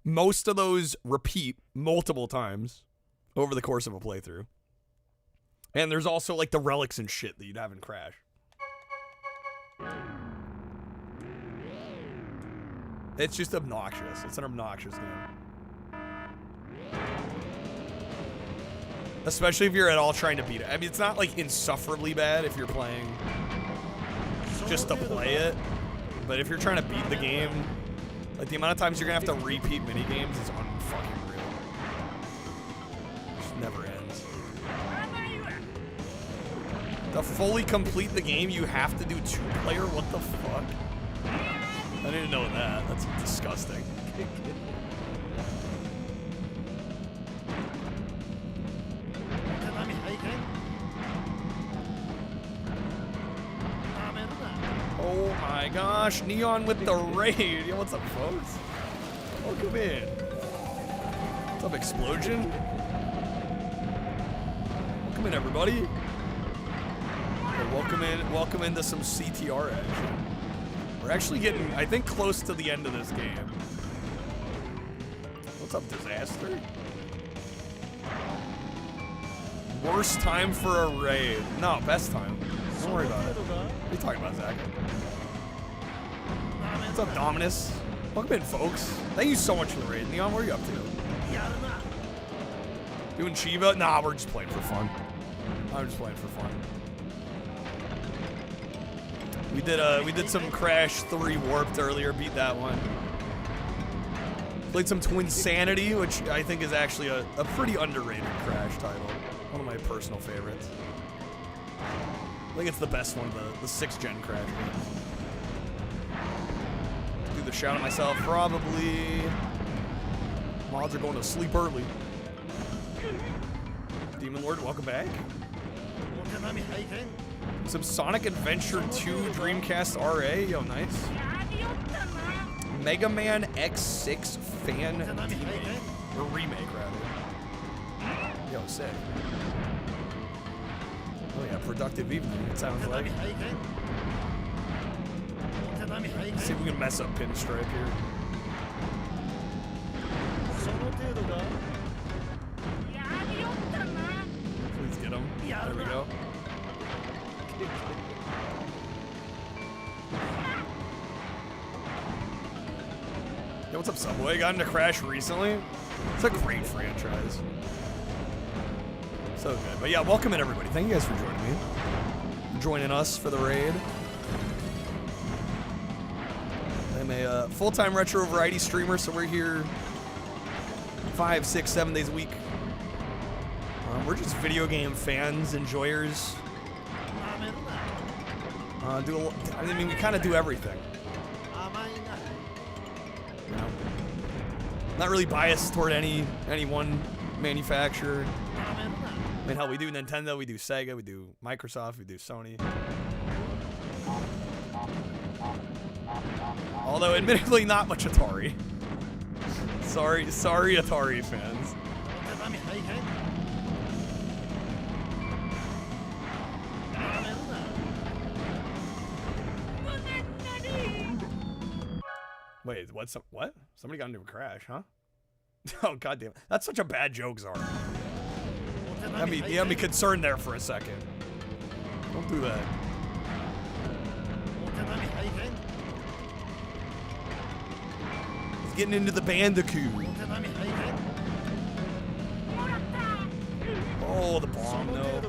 Most of those repeat multiple times over the course of a playthrough. And there's also like the relics and shit that you'd have in Crash. It's just obnoxious. It's an obnoxious game. Especially if you're at all trying to beat it. I mean, it's not like insufferably bad if you're playing just to play it. But if you're trying to beat the game, like the amount of times you're gonna have to repeat mini games is unfucking real. It just never ends. To fully complete the game, you have to do 2-player? What the fuck? I didn't know that. That's disgusting. Oh my gosh, Neon with the raid. Yo, what's up, folks? Welcome in. What's up, Explosion? Welcome in, everybody. Okay, welcome into some CTR action. We're actually getting, I think, close to the end of this game. What's up, Disaster? Worst time for a raid. No, best time. Don't worry about it. What are you talking about, Zach? What's up, Dominus? Welcome in, folks. Thank you so much for the raid. Neon, what are you up to? Doing Chiva? Nah, we're just playing for fun. I'm just playing for fun. We did some Crash 3 Warped earlier, beat that one. Played some Twinsanity, which I think is actually a pretty underrated Crash title. One of my personal favorites. I think it's the best one, the 6th gen Crash game. Do the shout at myself, probably. Mods are going to sleep early. Demon Lord, welcome back. Some Sonic Adventure 2 Dreamcast RA, yo, nice. Mega Man X6 fan or remake rather. Yo, sick. Oh yeah, productive evening. It sounds like. Let's see if we can mess up Pinstripe here. Please get him. There we go. Yo, what's up, Subway? Got into Crash recently. It's a great franchise. So good. But yeah, welcome in, everybody. Thank you guys for joining me. Joining us for the raid. I'm a full-time retro variety streamer, so we're here 5, 6, 7 days a week. We're just video game fans, enjoyers. I mean, we kind of do everything. You know, not really biased toward any one manufacturer. I mean, hell, we do Nintendo, we do Sega, we do Microsoft, we do Sony. Although, admittedly, not much Atari. Sorry, Atari fans. Wait, what? Somebody got into a Crash, huh? Oh, goddamn. That's such a bad joke, Zara. You had me concerned there for a second. Don't do that. He's getting into the Bandicoot. Oh, the bomb, no.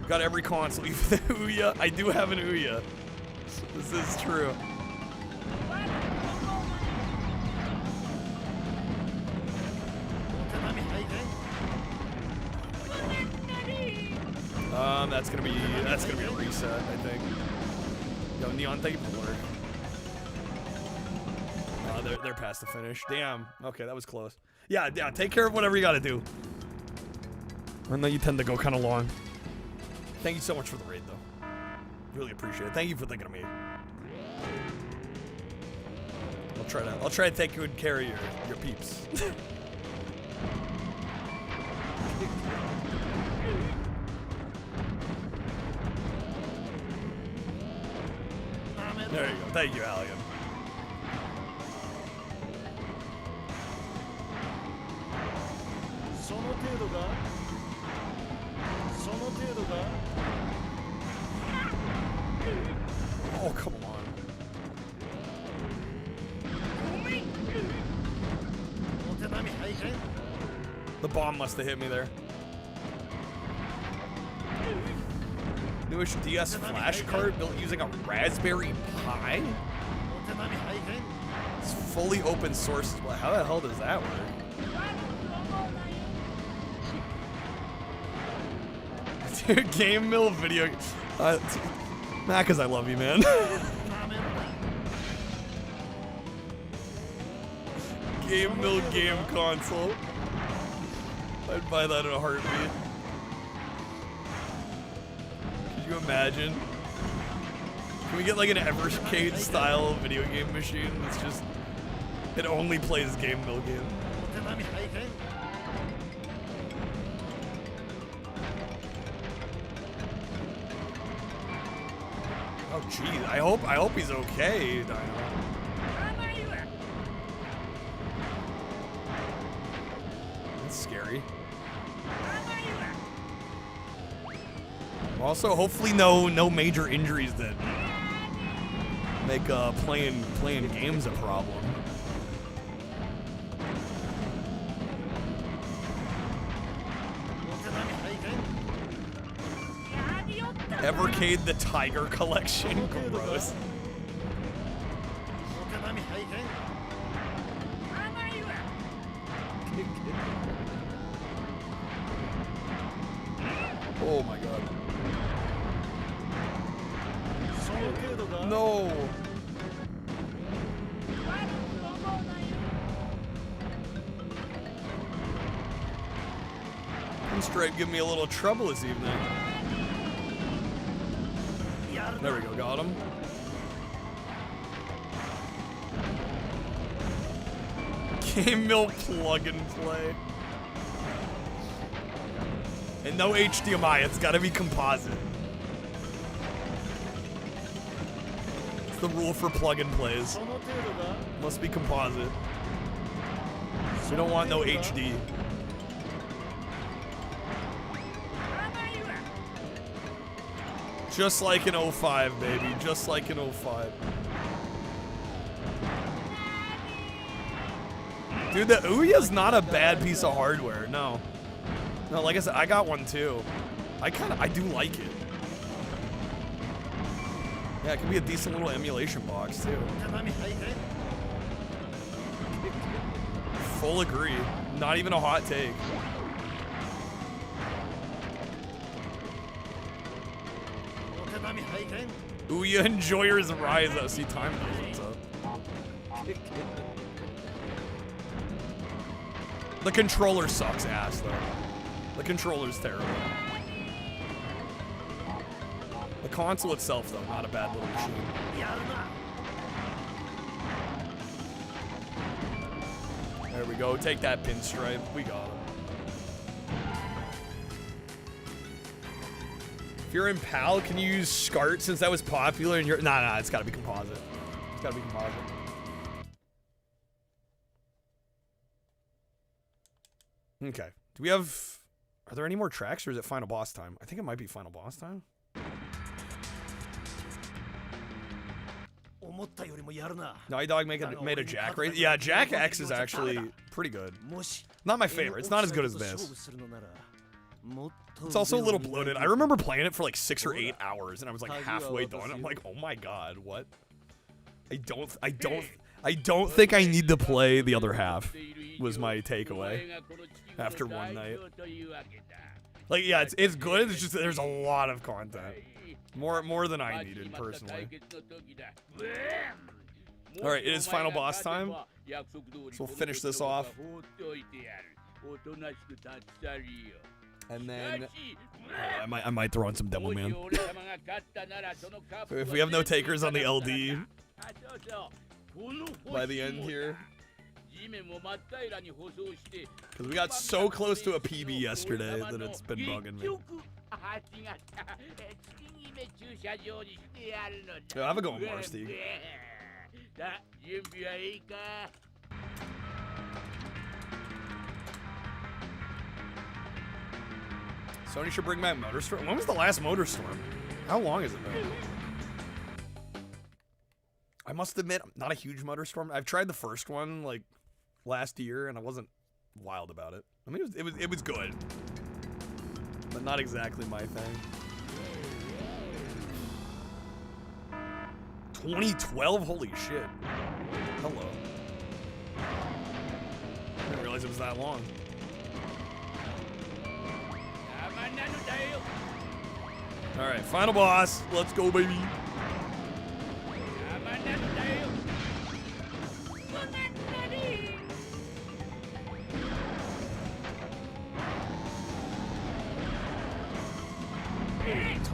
Got every console. Even the Ouya. I do have an Ouya. This is true. That's gonna be a reset, I think. Yo, Neon, thank you for the lurk. They're past the finish. Damn. Okay, that was close. Yeah. Take care of whatever you gotta do. I know you tend to go kind of long. Thank you so much for the raid, though. Really appreciate it. Thank you for thinking of me. I'll try to take good care of your peeps. There you go. Thank you, Allian. Oh, come on. The bomb must have hit me there. Newish DS flash card built using a Raspberry Pi? It's fully open source. How the hell does that work? Dude, Game Mill video. Not because I love you, man. Game Mill game console. I'd buy that in a heartbeat. Could you imagine? Can we get like an Evercade style video game machine that's just, it only plays Game Mill game? Oh geez, I hope he's okay, Dino. That's scary. Also, hopefully no major injuries that make playing games a problem. Evercade the Tiger Collection. Gross. Oh my god. No. Pinstripe give me a little trouble this evening. There we go, got him. Game Mill plug and play. And no HDMI, it's gotta be composite. It's the rule for plug and plays. Must be composite. We don't want no HD. Just like in 05, baby. Just like in 05. Dude, the Ouya's not a bad piece of hardware. No. No, like I said, I got one too. I do like it. Yeah, it could be a decent little emulation box too. Full agree. Not even a hot take. Ouya enjoyers rise up. See, time goes up. The controller sucks ass though. The controller's terrible. The console itself though, not a bad little machine. There we go. Take that Pinstripe. We got him. If you're in PAL, can you use SCART since that was popular and you're... Nah, it's gotta be composite. It's gotta be composite. Okay. Do we have... Are there any more tracks or is it final boss time? I think it might be final boss time. Naughty Dog made a Jack race. Yeah, Jack X is actually pretty good. Not my favorite. It's not as good as this. It's also a little bloated. I remember playing it for like 6 or 8 hours, and I was like halfway done. I'm like, oh my god, what? I don't think I need to play the other half. Was my takeaway after one night. Like, yeah, it's good. It's just that there's a lot of content, more than I needed personally. All right, it is final boss time. So we'll finish this off. And then I might throw in some Devil Man. If we have no takers on the LD, by the end here. Because we got so close to a PB yesterday that it's been bugging me. Yo, have a go, Marsty. Sony should bring back MotorStorm. When was the last MotorStorm? How long has it been? I must admit, I'm not a huge MotorStorm. I've tried the first one like last year, and I wasn't wild about it. I mean, it was good, but not exactly my thing. 2012, holy shit! Hello. I didn't realize it was that long. All right, final boss. Let's go, baby.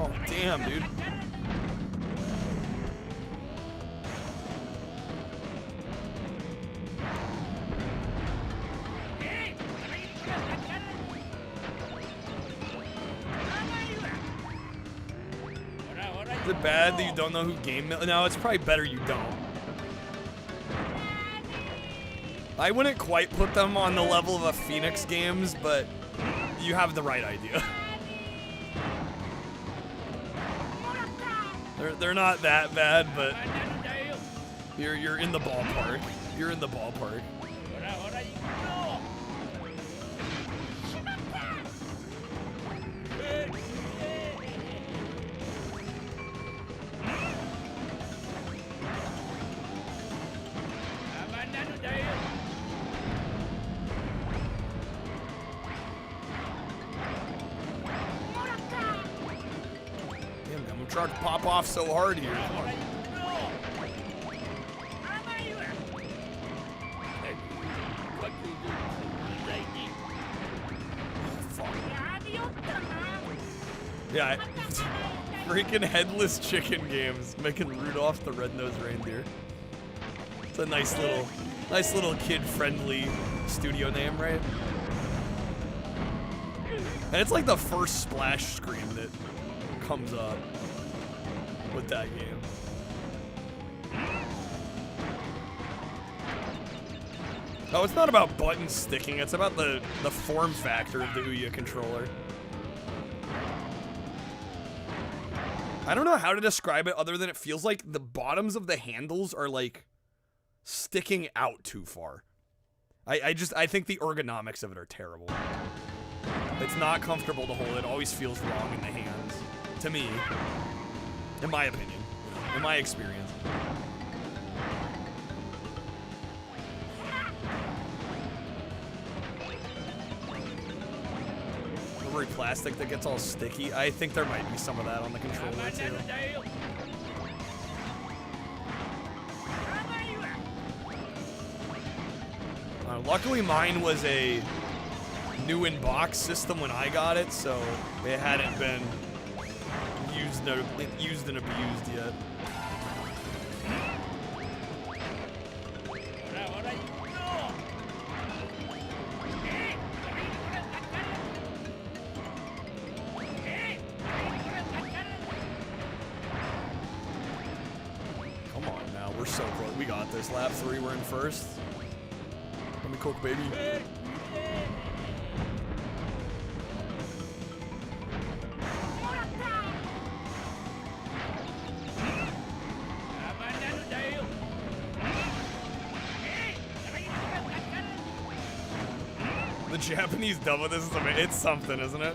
Oh, damn, dude. Is it bad that you don't know who Game Mill? No, it's probably better you don't. I wouldn't quite put them on the level of a Phoenix Games, but you have the right idea. They're not that bad, but you're in the ballpark. You're in the ballpark. Trying to pop off so hard here. Come on. Yeah, freaking headless chicken games making Rudolph the red-nosed reindeer. It's a nice little kid-friendly studio name, right? And it's like the first splash screen that comes up with that game. Oh, it's not about buttons sticking, it's about the form factor of the Ouya controller. I don't know how to describe it other than it feels like the bottoms of the handles are like sticking out too far. I think the ergonomics of it are terrible. It's not comfortable to hold. It always feels wrong in the hands. To me. In my opinion. In my experience. Rubbery plastic that gets all sticky. I think there might be some of that on the controller too. Luckily mine was a new in box system when I got it, so it hadn't been used and abused yet. Come on now, we're so close. We got this. Lap 3, we're in first. Let me cook, baby. The Japanese dub of this is amazing. It's something, isn't it?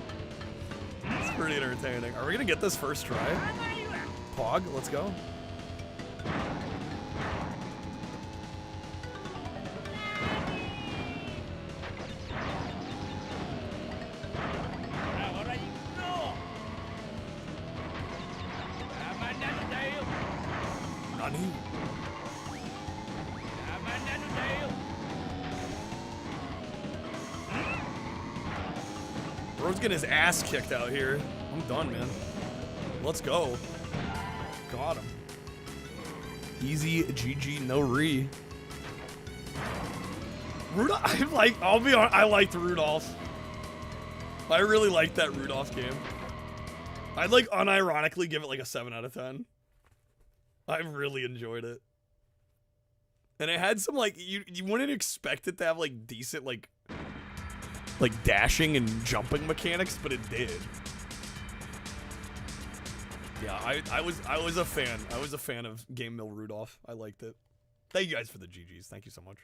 It's pretty entertaining. Are we gonna get this first try? Pog, let's go. Nani? Bro's getting his ass kicked out here. I'm done, man. Let's go. Got him. Easy GG, no re. Rudolph, I'll be honest, I liked Rudolph. I really liked that Rudolph game. I'd like unironically give it like a 7 out of 10. I really enjoyed it. And it had some like, you wouldn't expect it to have like decent like dashing and jumping mechanics, but it did. Yeah, I was a fan. I was a fan of Game Mill Rudolph. I liked it. Thank you guys for the GGs. Thank you so much.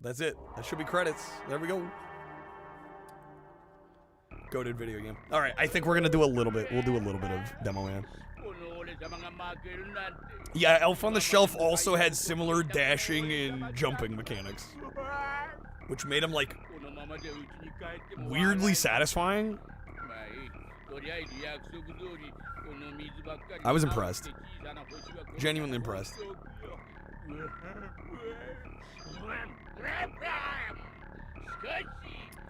That's it. That should be credits. There we go. Goated video game. All right, I think we're gonna do a little bit. We'll do a little bit of Demo Man. Yeah, Elf on the Shelf also had similar dashing and jumping mechanics, which made him like weirdly satisfying. I was impressed. Genuinely impressed.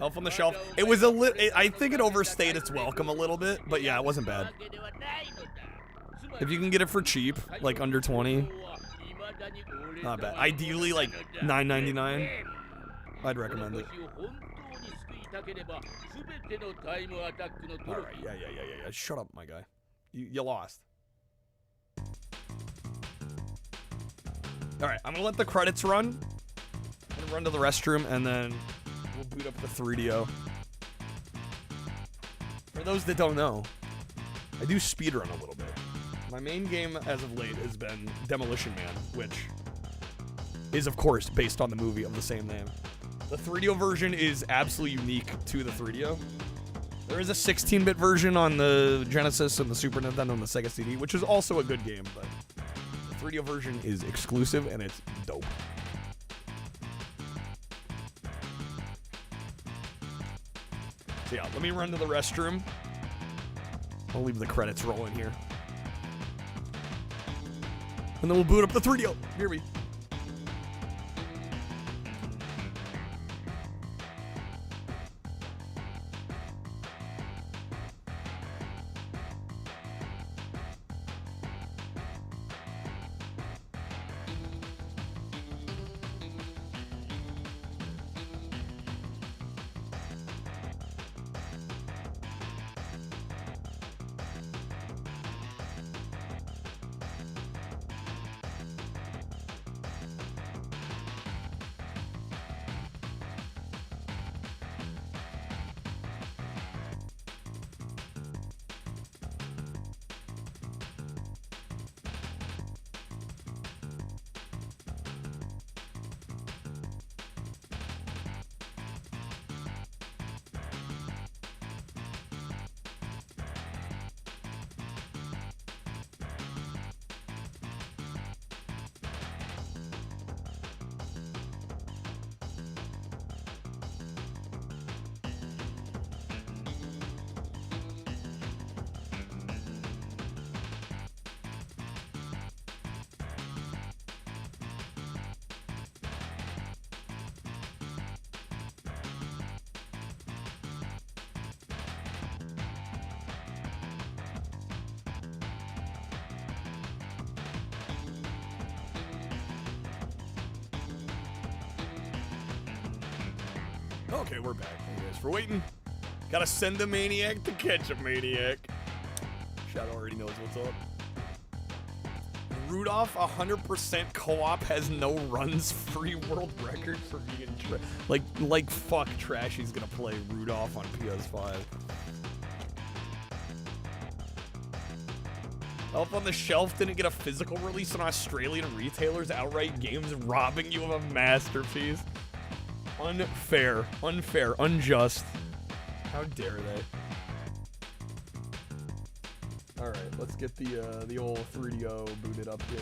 Elf on the Shelf. It was I think it overstayed its welcome a little bit, but yeah, it wasn't bad. If you can get it for cheap, like under 20, not bad. Ideally, like $9.99. I'd recommend it. All right, yeah. Shut up, my guy. You lost. All right, I'm gonna let the credits run. I'm gonna run to the restroom, and then we'll boot up the 3DO. For those that don't know, I do speedrun a little bit. My main game as of late has been Demolition Man, which is, of course, based on the movie of the same name. The 3DO version is absolutely unique to the 3DO. There is a 16-bit version on the Genesis and the Super Nintendo and the Sega CD, which is also a good game, but the 3DO version is exclusive and it's dope. So yeah, let me run to the restroom. I'll leave the credits rolling here. And then we'll boot up the 3DO. Hear me. Okay, we're back. Thank you guys for waiting. Gotta send a maniac to catch a maniac. Shadow already knows what's up. Rudolph 100% co-op has no runs, free world record for being like fuck Trashy's gonna play Rudolph on PS5. Elf on the Shelf didn't get a physical release on Australian retailers. Outright Games robbing you of a masterpiece. Unfair, unjust. How dare they? All right, let's get the old 3DO booted up here.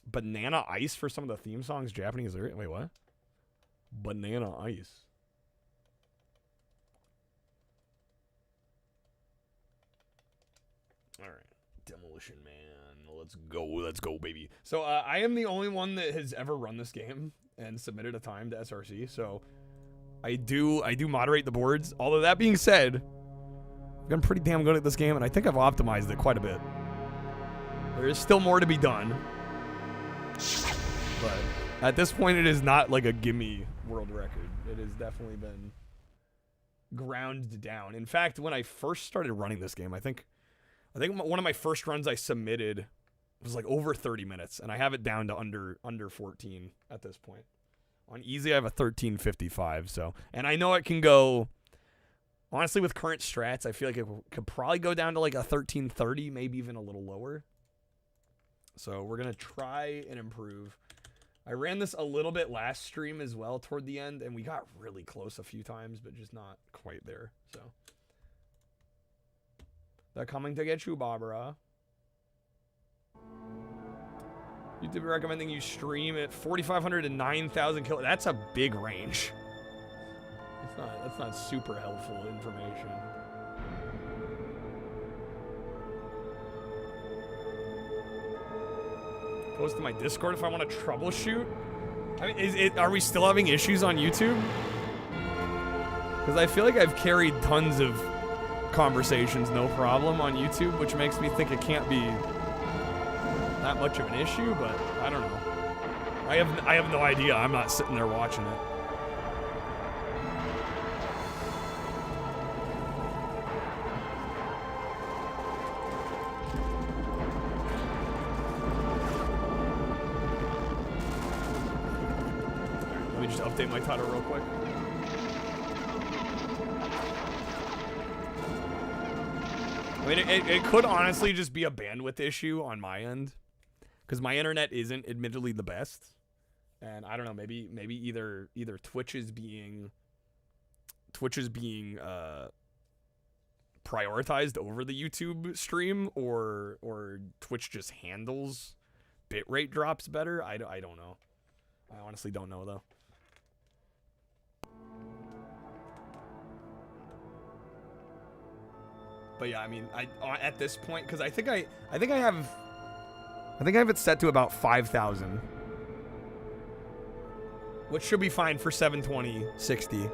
Banana Ice for some of the theme songs. Japanese. Wait, what? Banana Ice. All right, Demolition Man. Let's go, baby. So I am the only one that has ever run this game and submitted a time to SRC. So I do moderate the boards. Although that being said, I've gotten pretty damn good at this game, and I think I've optimized it quite a bit. There is still more to be done. But at this point, it is not like a gimme world record. It has definitely been ground down. In fact, when I first started running this game, I think one of my first runs I submitted was like over 30 minutes, and I have it down to under 14 at this point. On easy, I have a 1355. So, and I know it can go. Honestly, with current strats, I feel like it could probably go down to like a 1330, maybe even a little lower. So we're gonna try and improve. I ran this a little bit last stream as well toward the end, and we got really close a few times, but just not quite there. So they're coming to get you, Barbara. YouTube recommending you stream at 4,500 to 9,000 kilohertz. That's a big range. That's not super helpful information. Post to my Discord if I want to troubleshoot. I mean, are we still having issues on YouTube? Because I feel like I've carried tons of conversations, no problem, on YouTube, which makes me think it can't be that much of an issue, but I don't know. I have no idea. I'm not sitting there watching it. Let me just update my title real quick. I mean, it could honestly just be a bandwidth issue on my end, because my internet isn't admittedly the best, and I don't know, maybe either Twitch is being prioritized over the YouTube stream, or Twitch just handles bitrate drops better. I don't know. I honestly don't know though. But yeah, I mean, at this point, because I think I have it set to about 5,000, which should be fine for 720 60.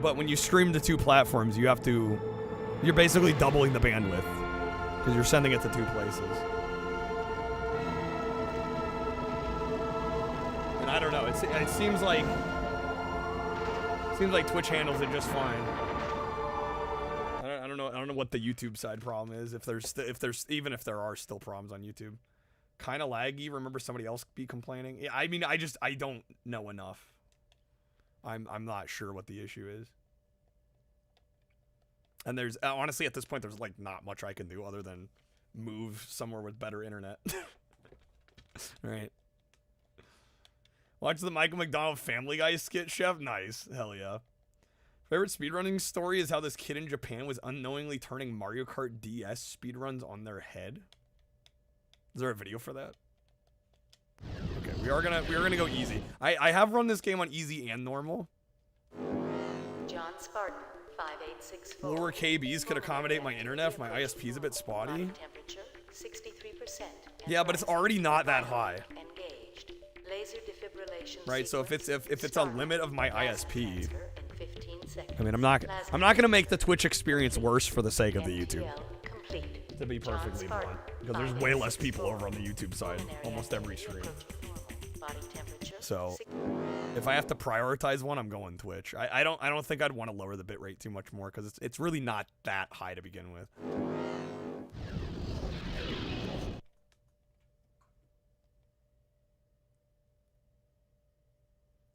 But when you stream to two platforms, you're basically doubling the bandwidth because you're sending it to two places. And I don't know, it seems like Twitch handles it just fine. I don't know what the YouTube side problem is. If there are still problems on YouTube, kind of laggy. Remember somebody else be complaining? Yeah, I mean, I don't know enough. I'm not sure what the issue is. And there's honestly at this point there's like not much I can do other than move somewhere with better internet. Right. Watch the Michael McDonald Family Guy skit, Chef. Nice. Hell yeah. Favorite speedrunning story is how this kid in Japan was unknowingly turning Mario Kart DS speedruns on their head. Is there a video for that? Okay, we are gonna go easy. I have run this game on easy and normal. John Spartan, 5864. Lower KBs could accommodate my internet if my ISP is a bit spotty. Temperature 63%. Yeah, but it's already not that high. Engaged. Laser defibrillation. Right, so if it's a limit of my ISP. I mean, I'm not gonna make the Twitch experience worse for the sake of the YouTube. To be perfectly blunt, because there's way less people over on the YouTube side, almost every stream. So, if I have to prioritize one, I'm going Twitch. I don't think I'd want to lower the bitrate too much more, because it's really not that high to begin with.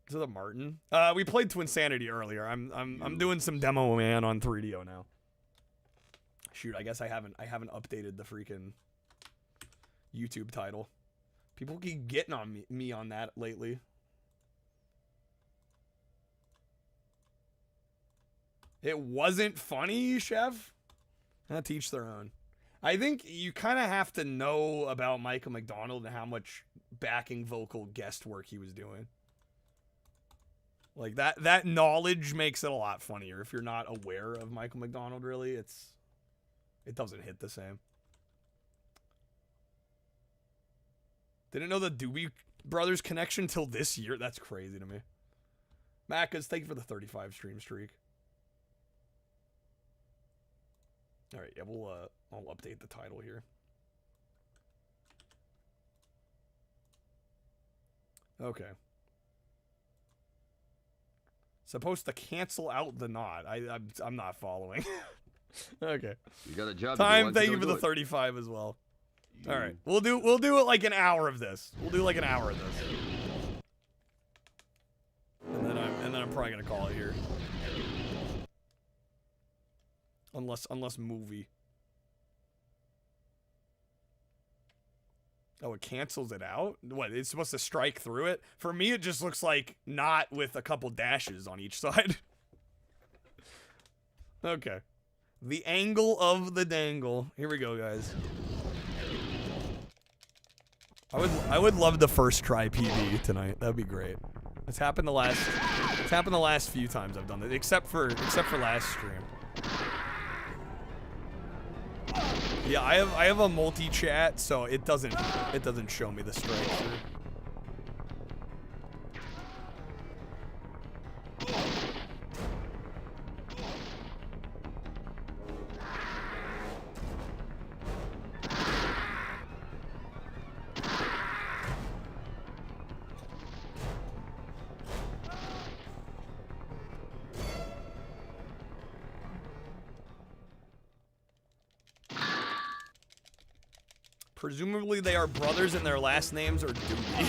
Is it a Martin? We played Twinsanity earlier. I'm doing some demo man on 3DO now. Shoot, I guess I haven't updated the freaking YouTube title. People keep getting on me on that lately. It wasn't funny, Chef? Teach their own. I think you kind of have to know about Michael McDonald and how much backing vocal guest work he was doing. Like, that knowledge makes it a lot funnier. If you're not aware of Michael McDonald, really, it doesn't hit the same. Didn't know the Doobie Brothers connection till this year. That's crazy to me. Macca's, thank you for the 35 stream streak. All right, yeah, I'll update the title here. Okay. Supposed to cancel out the knot. I'm not following. Okay. You got a job. Time. Thank you for the 35 as well. All right, we'll do it like an hour of this. We'll do like an hour of this, and then I'm probably gonna call it here. Unless movie. Oh, it cancels it out? What, it's supposed to strike through it? For me, it just looks like not with a couple dashes on each side. Okay. The angle of the dangle. Here we go, guys. I would love the first try PB tonight. That'd be great. It's happened the last few times I've done it, except for last stream. Yeah, I have a multi-chat, so it doesn't show me the strike through. Presumably they are brothers and their last names are Doobie.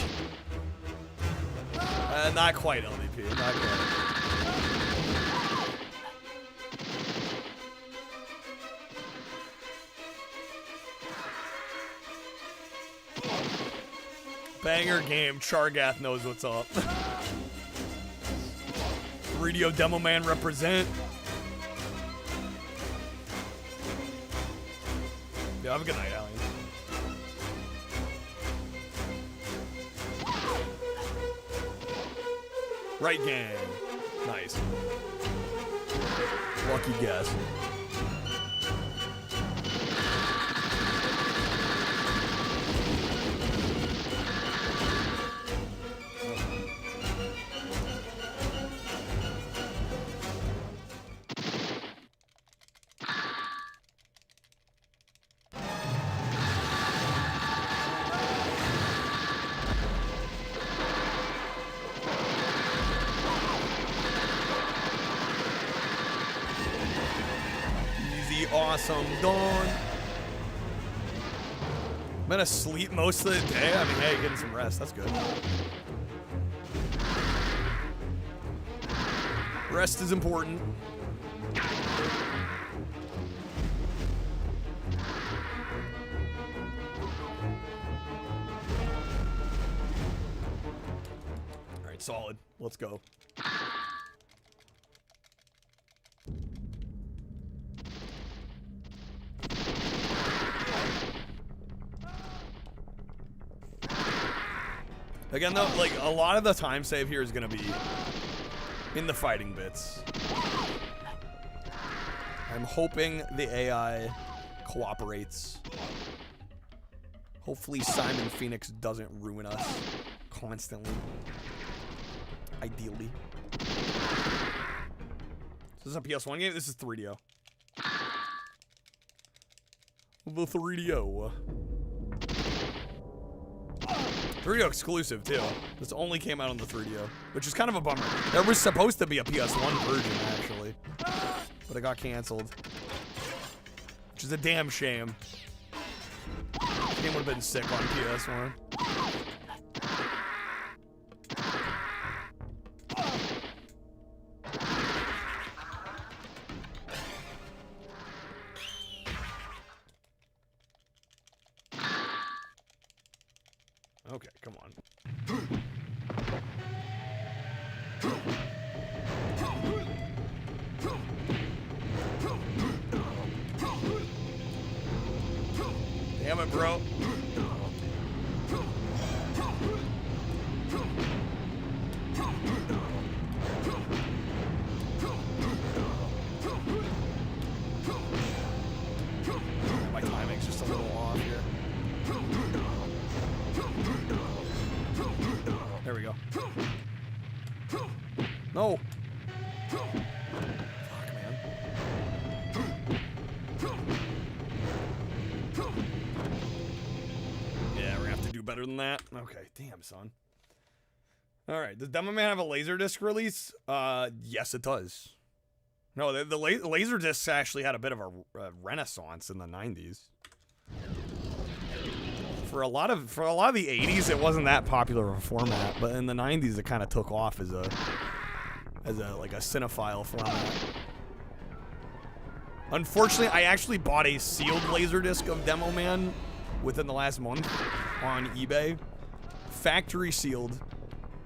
Not quite, LDP. Not quite. Banger game. Chargath knows what's up. 3DO Demo Man represent. Yeah, have a good night, Allie. Right gang. Nice. Lucky guess. Awesome dawn. I'm gonna sleep most of the day. I mean, hey, getting some rest. That's good. Rest is important. All right, solid. Let's go. Again, though, like, a lot of the time save here is going to be in the fighting bits. I'm hoping the AI cooperates. Hopefully Simon Phoenix doesn't ruin us constantly. Ideally. Is this a PS1 game? This is 3DO. The 3DO. 3DO exclusive, too. This only came out on the 3DO, which is kind of a bummer. There was supposed to be a PS1 version, actually, but it got canceled, which is a damn shame. This game would have been sick on PS1. Okay, come on. Damn it, bro. My timing's just a little off here. There we go. No. Fuck, man. Yeah, we're gonna have to do better than that. Okay, damn, son. All right, does Demo Man have a Laserdisc release? Yes, it does. No, the Laserdiscs actually had a bit of a renaissance in the 90s. For a lot of the 80s, it wasn't that popular of a format, but in the 90s, it kind of took off as a like a cinephile format. Unfortunately, I actually bought a sealed Laserdisc of Demo Man within the last month on eBay, factory sealed,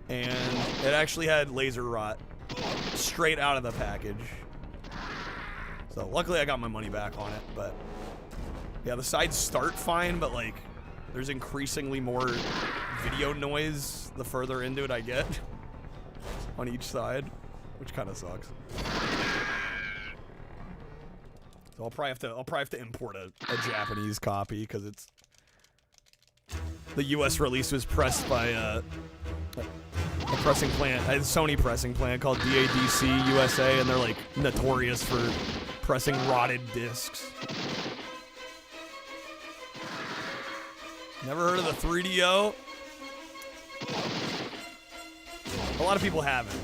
and it actually had laser rot straight out of the package. So luckily I got my money back on it, but yeah, the sides start fine, but like there's increasingly more video noise the further into it I get on each side, which kind of sucks. So I'll probably have to import a Japanese copy because it's the US release was pressed by a pressing plant, a Sony pressing plant called DADC USA, and they're like notorious for pressing rotted discs. Never heard of the 3DO? A lot of people haven't.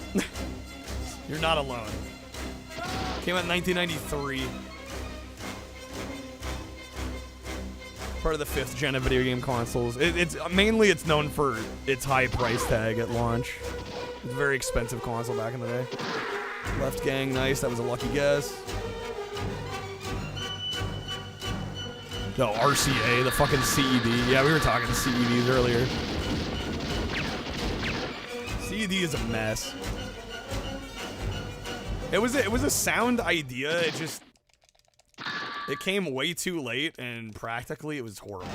You're not alone. Came out in 1993. Part of the 5th gen of video game consoles. It's known for its high price tag at launch. It's a very expensive console back in the day. Left Gang, nice. That was a lucky guess. No, RCA, the fucking CED. Yeah, we were talking CEDs earlier. CED is a mess. It was a sound idea. It came way too late, and practically it was horrible.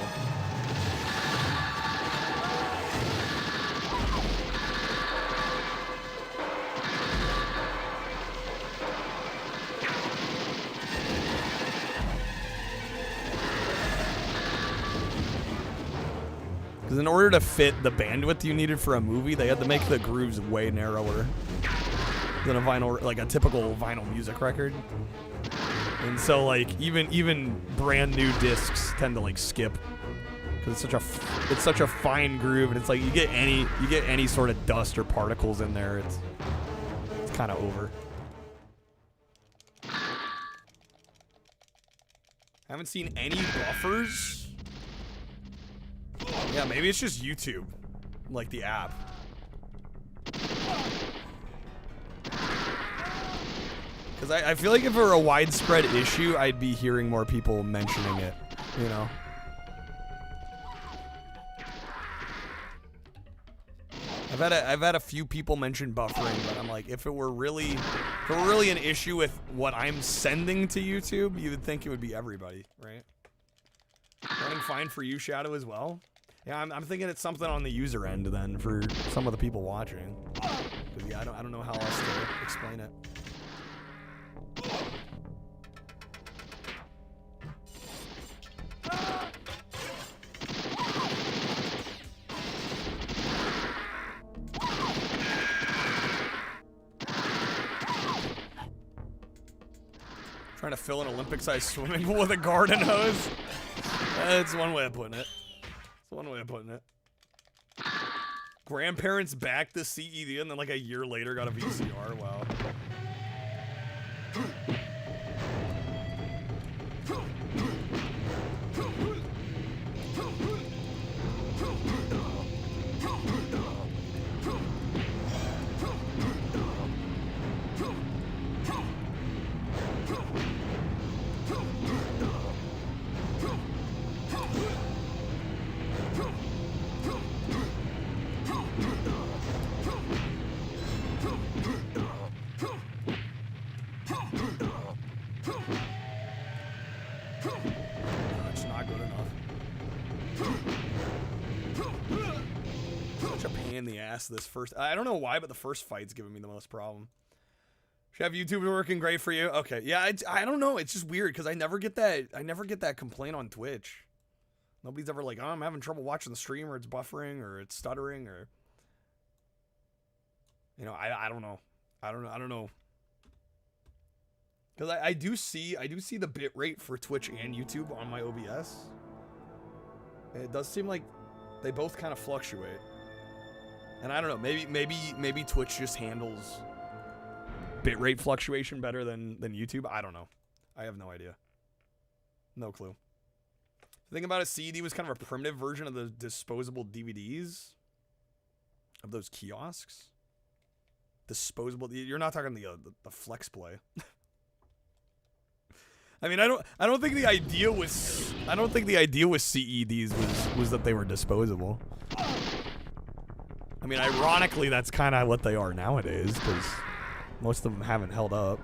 Because in order to fit the bandwidth you needed for a movie, they had to make the grooves way narrower than a typical vinyl music record. And so like even brand new discs tend to like skip because it's such a fine groove, and it's like you get any sort of dust or particles in there, it's kind of over. Haven't seen any buffers. Yeah, maybe it's just YouTube, like the app. Because I feel like if it were a widespread issue, I'd be hearing more people mentioning it, you know? I've had a few people mention buffering, but I'm like, if it were really an issue with what I'm sending to YouTube, you would think it would be everybody, right? Running fine for you, Shadow, as well? Yeah, I'm thinking it's something on the user end then for some of the people watching. Because yeah, I don't know how else to explain it. Trying to fill an Olympic-sized swimming pool with a garden hose. That's one way of putting it. That's one way of putting it. Grandparents backed the CED and then like a year later got a VCR. Wow. It's not good enough. Such a pain in the ass this first. I don't know why, but the first fight's giving me the most problem. Should have YouTube working great for you? Okay, yeah, I don't know. It's just weird because I never get that complaint on Twitch. Nobody's ever like, oh, I'm having trouble watching the stream, or it's buffering, or it's stuttering, or you know, I don't know. I don't know. Because I do see the bit rate for Twitch and YouTube on my OBS. And it does seem like they both kind of fluctuate. And I don't know, maybe Twitch just handles bitrate fluctuation better than YouTube. I don't know. I have no idea. No clue. The thing about it, CED was kind of a primitive version of the disposable DVDs. Of those kiosks. Disposable. You're not talking the Flex Play. I mean, I don't think the idea with CEDs was that they were disposable. I mean, ironically, that's kind of what they are nowadays, because most of them haven't held up.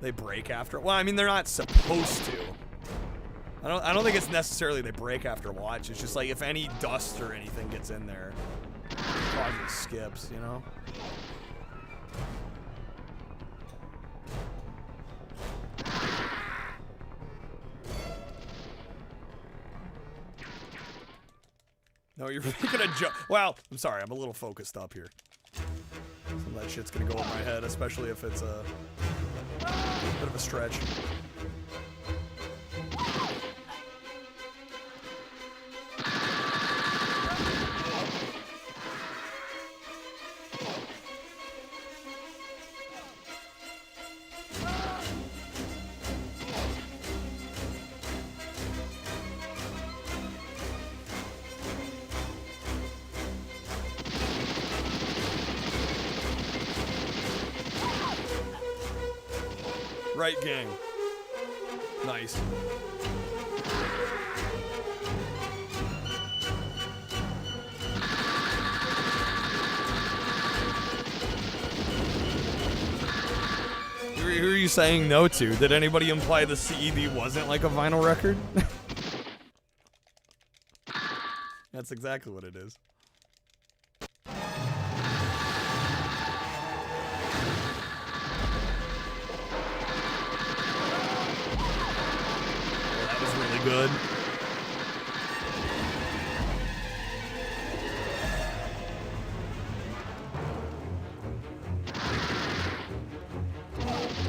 They break after. Well, I mean, they're not supposed to. I don't think it's necessarily they break after watch. It's just like if any dust or anything gets in there, it causes skips, you know? No, you're making a joke. Wow, I'm sorry. I'm a little focused up here. Some of that shit's gonna go over my head, especially if it's a bit of a stretch. Right, gang. Nice. Who are you saying no to? Did anybody imply the CED wasn't like a vinyl record? That's exactly what it is. Good.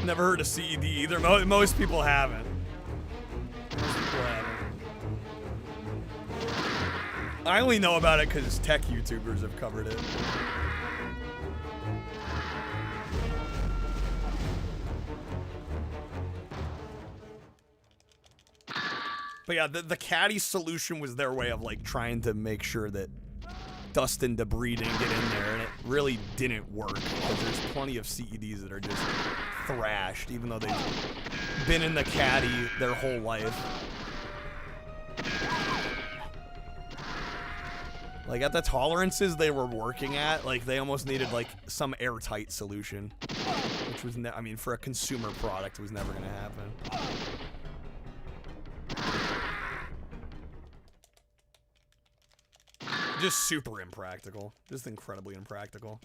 Never heard of CED either. Most people haven't. I only know about it because tech YouTubers have covered it. But yeah, the caddy solution was their way of like trying to make sure that dust and debris didn't get in there, and it really didn't work because there's plenty of CEDs that are just thrashed, even though they've been in the caddy their whole life. Like at the tolerances they were working at, like they almost needed like some airtight solution, which was, I mean, for a consumer product, was never gonna happen. Just super impractical. Just incredibly impractical.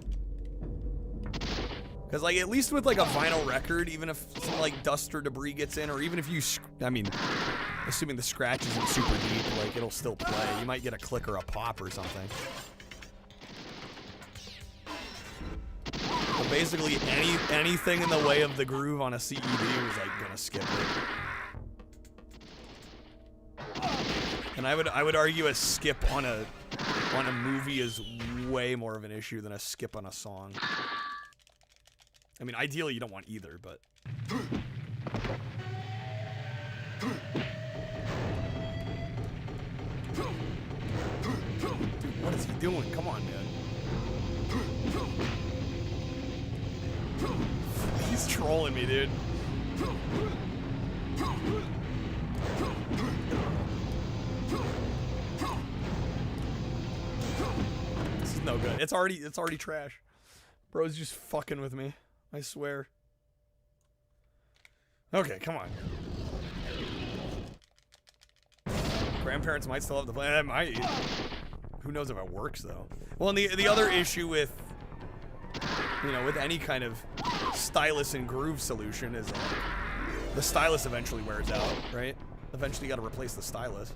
Because, like, at least with, like, a vinyl record, even if some, like, dust or debris gets in, or even if you, I mean, assuming the scratch isn't super deep, like, it'll still play. You might get a click or a pop or something. But basically, anything in the way of the groove on a CED was, like, gonna skip it. And I would argue a skip on a movie is way more of an issue than a skip on a song. I mean, ideally you don't want either, but dude, what is he doing? Come on, man. He's trolling me, dude. This is no good. It's already trash. Bro's just fucking with me. I swear. Okay, come on. Grandparents might still have to play. That might. Who knows if it works though? Well, and the other issue with, you know, with any kind of stylus and groove solution is the stylus eventually wears out, right? eventually got to replace the stylus.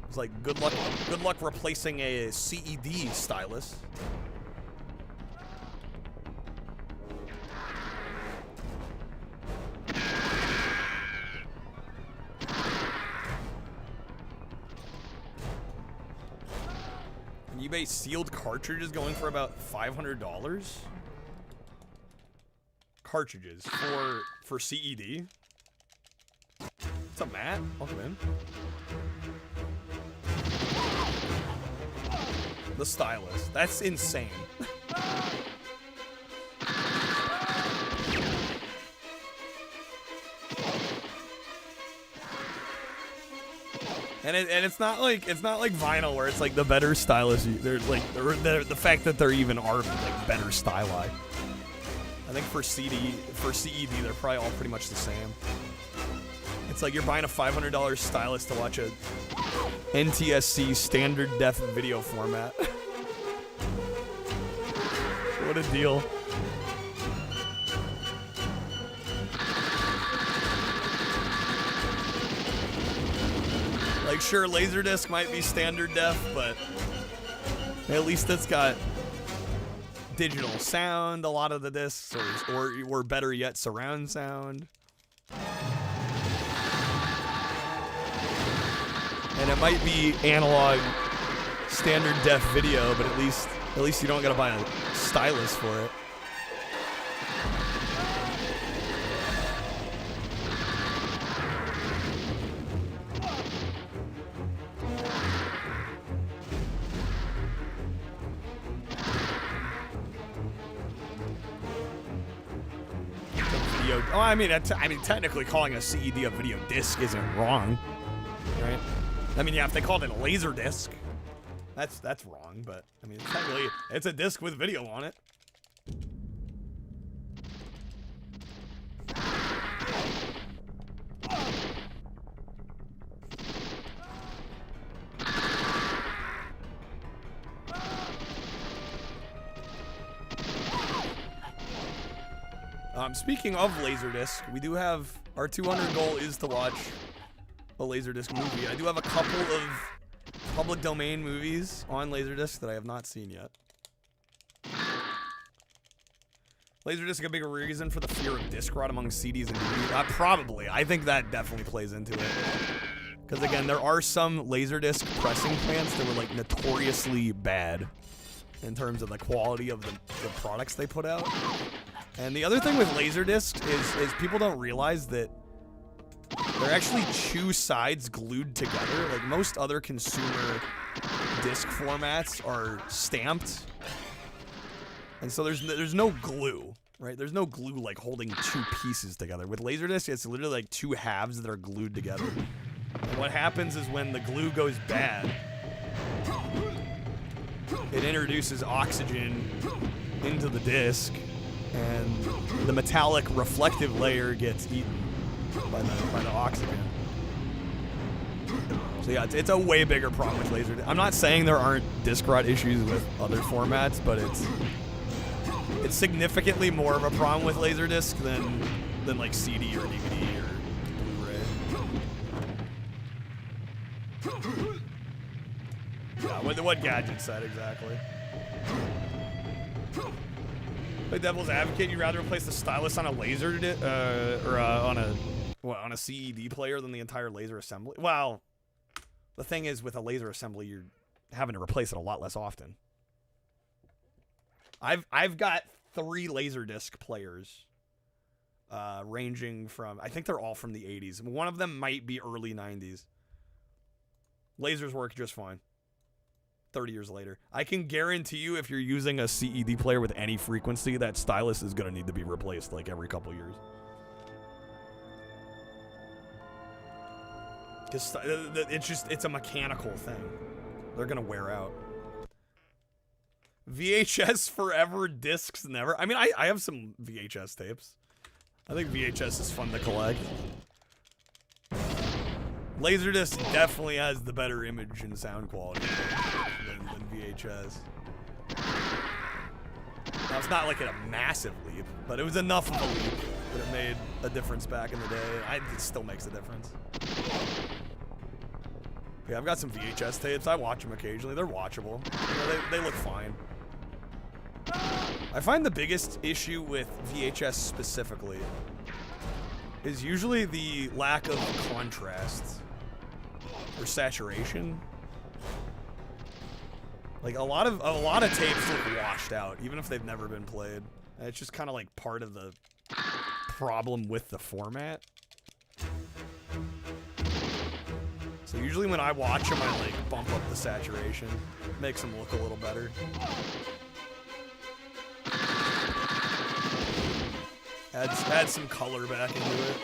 It's like good luck replacing a CED stylus. eBay sealed cartridges going for about $500. Cartridges for CED. What's up, Matt? Welcome in. The stylus. That's insane. And it's not like vinyl where it's like the better stylus. They're like the fact that there even are like better styli. I think for CED they're probably all pretty much the same. It's like you're buying a $500 stylus to watch a NTSC standard def video format. What a deal. Like, sure, Laserdisc might be standard def, but at least it's got digital sound, a lot of the discs, or better yet, surround sound. And it might be analog standard def video, but at least you don't gotta buy a stylus for it. Oh, I mean, technically calling a CED a video disc isn't wrong, right? I mean, yeah, if they called it a laser disc, that's wrong. But I mean, technically, it's a disc with video on it. Speaking of Laserdisc, we do have our 200 goal is to watch a Laserdisc movie. I do have a couple of public domain movies on Laserdisc that I have not seen yet. Laserdisc a big reason for the fear of disc rot among CDs and DVDs? Probably. I think that definitely plays into it. Because again, there are some Laserdisc pressing plants that were like notoriously bad in terms of the quality of the products they put out. And the other thing with Laserdisc is people don't realize that they're actually two sides glued together. Like most other consumer disc formats are stamped. And so there's no glue, right? There's no glue like holding two pieces together. With Laserdisc, it's literally like two halves that are glued together. And what happens is when the glue goes bad, it introduces oxygen into the disc, and the metallic reflective layer gets eaten by the oxygen. So yeah, it's a way bigger problem with Laserdisc. I'm not saying there aren't disc rot issues with other formats, but it's significantly more of a problem with Laserdisc than like CD or DVD or Blu-ray. Yeah, what Gadget said exactly. Play devil's advocate, you'd rather replace the stylus on a laser or on a CED player than the entire laser assembly? Well, the thing is, with a laser assembly, you're having to replace it a lot less often. I've got 3 Laserdisc players, ranging from, I think they're all from the 80s. One of them might be early 90s. Lasers work just fine. 30 years later. I can guarantee you if you're using a CED player with any frequency, that stylus is going to need to be replaced like every couple years. Because it's a mechanical thing. They're going to wear out. VHS forever, discs never. I mean, I have some VHS tapes. I think VHS is fun to collect. Laserdisc definitely has the better image and sound quality than VHS. Now, it's not like a massive leap, but it was enough of a leap but it made a difference back in the day. It still makes a difference. Yeah, I've got some VHS tapes. I watch them occasionally. They're watchable. You know, they look fine. I find the biggest issue with VHS specifically is usually the lack of contrast or saturation. Like a lot of tapes look washed out, even if they've never been played. And it's just kind of like part of the problem with the format. So usually when I watch them, I like bump up the saturation, makes them look a little better. Add some color back into it.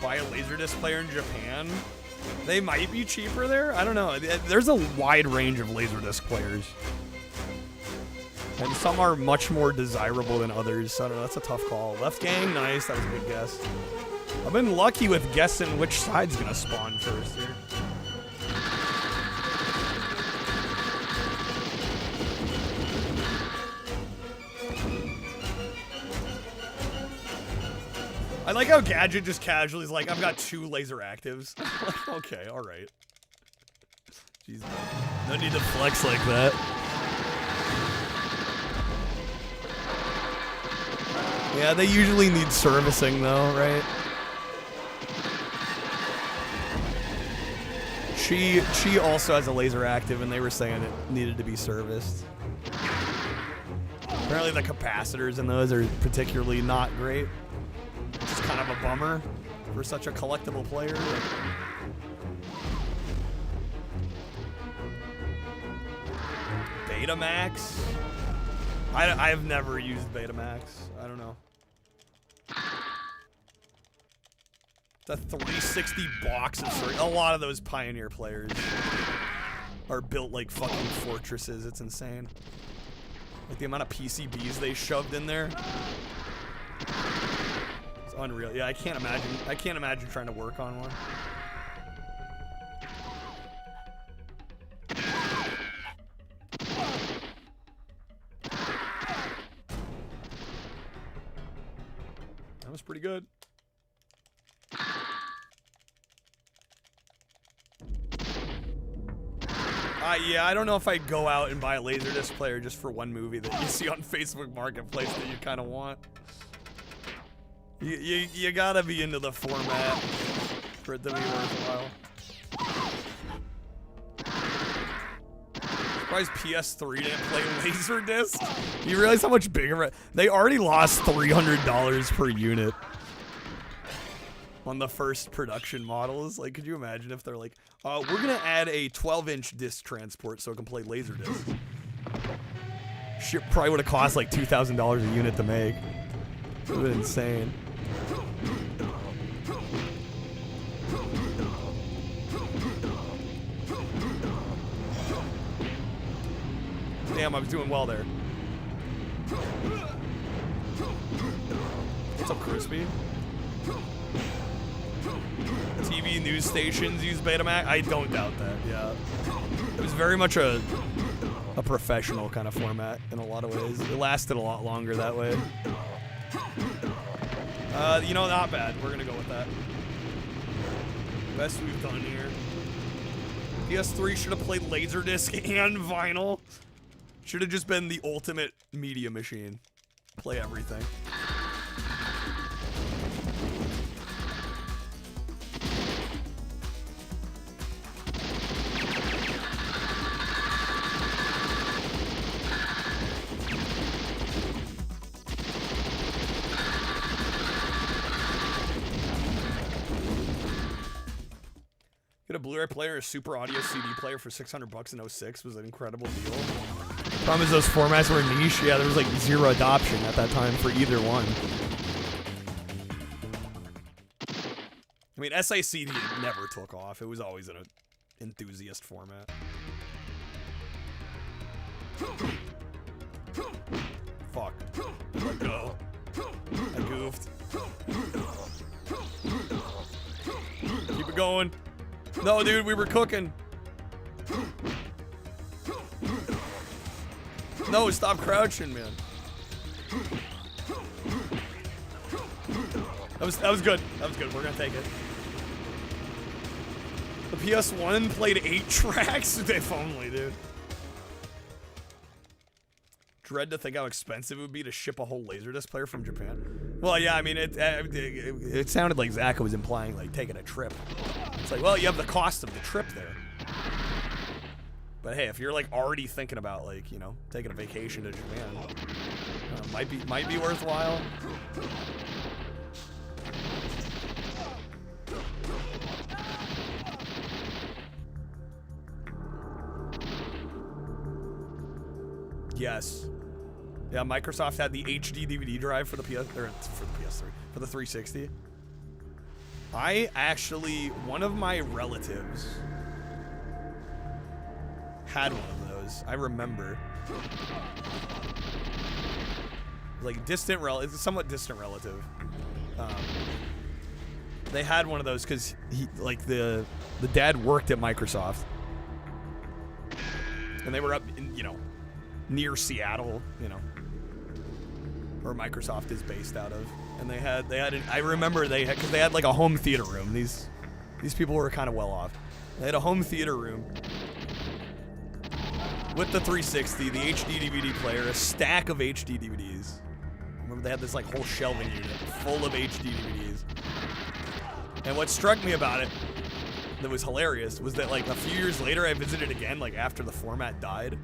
Buy a Laserdisc player in Japan. They might be cheaper there. I don't know. There's a wide range of Laserdisc players. And some are much more desirable than others. So I don't know. That's a tough call. Left Gang, nice. That was a good guess. I've been lucky with guessing which side's going to spawn first here. I like how Gadget just casually is like, I've got 2 laser actives. Like, okay, alright. Jeez, no need to flex like that. Yeah, they usually need servicing though, right? She also has a laser active and they were saying it needed to be serviced. Apparently the capacitors in those are particularly not great. Which is kind of a bummer for such a collectible player. Betamax? I've never used Betamax. I don't know. The 360 box of a lot of those Pioneer players are built like fucking fortresses. It's insane. Like the amount of PCBs they shoved in there. It's unreal. Yeah, I can't imagine trying to work on one. That was pretty good. Yeah, I don't know if I'd go out and buy a Laserdisc player just for one movie that you see on Facebook Marketplace that you kind of want. You gotta be into the format for it to be worthwhile. Surprised PS3 didn't play Laserdisc. You realize how much bigger they already lost $300 per unit on the first production models. Like, could you imagine if they're like, we're gonna add a 12-inch disc transport so it can play Laserdisc. Shit probably would have cost like $2,000 a unit to make. It would have been insane. Damn, I was doing well there. What's up, Crispy? TV news stations use Betamax? I don't doubt that, yeah. It was very much a professional kind of format in a lot of ways. It lasted a lot longer that way. You know, not bad. We're gonna go with that. Best we've done here. PS3 should have played Laserdisc and vinyl. Should have just been the ultimate media machine. Play everything. Get a Blu-ray player, a Super Audio CD player for $600 in 06 was an incredible deal. Problem is those formats were niche. Yeah, there was like zero adoption at that time for either one. I mean, SICD never took off. It was always an enthusiast format. Fuck. Let go. I goofed. Keep it going. No, dude, we were cooking. No, stop crouching, man. That was good. That was good. We're gonna take it. The PS1 played 8 tracks. If only, dude. Dread to think how expensive it would be to ship a whole Laserdisc player from Japan. Well, yeah, I mean, it sounded like Zach was implying like taking a trip. It's like, well, you have the cost of the trip there. But hey, if you're like already thinking about like, you know, taking a vacation to Japan, might be worthwhile. Yes. Yeah, Microsoft had the HD DVD drive for the PS3, for the 360. I actually, one of my relatives had one of those. I remember. Like it's a somewhat distant relative. They had one of those because he, like the dad worked at Microsoft, and they were up in, you know, near Seattle, you know, where Microsoft is based out of, and they had I remember because they had like a home theater room. These people were kind of well off. They had a home theater room with the 360, the HD DVD player, a stack of HD DVDs. I remember they had this like whole shelving unit full of HD DVDs. And what struck me about it that was hilarious was that like a few years later I visited again, like after the format died,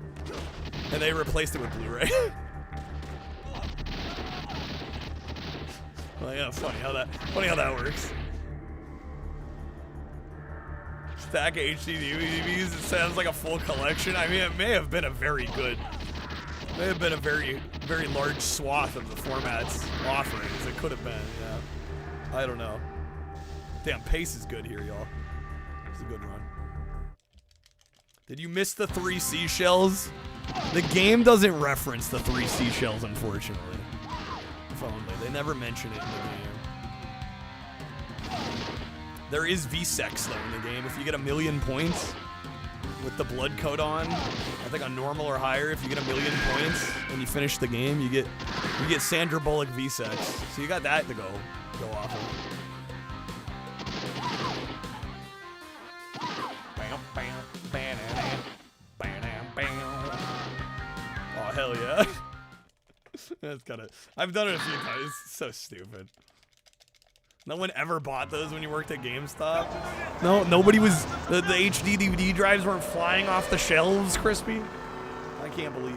and they replaced it with Blu-ray. Well, yeah, funny how that works. Stack of HD DVDs, it sounds like a full collection. I mean, it may have been a very very large swath of the format's offerings. It could have been, yeah. I don't know. Damn, pace is good here, y'all. It's a good run. Did you miss the 3 seashells? The game doesn't reference the 3 seashells, unfortunately. If only. They never mention it in the game. There is V-Sex, though, in the game. If you get 1,000,000 points with the blood coat on, I think on normal or higher, if you get 1,000,000 points and you finish the game, you get Sandra Bullock V-Sex. So you got that to go off of. Oh, hell yeah. That's kind of... I've done it a few times. It's so stupid. No one ever bought those when you worked at GameStop? No, nobody was... The HD DVD drives weren't flying off the shelves, Crispy? I can't believe.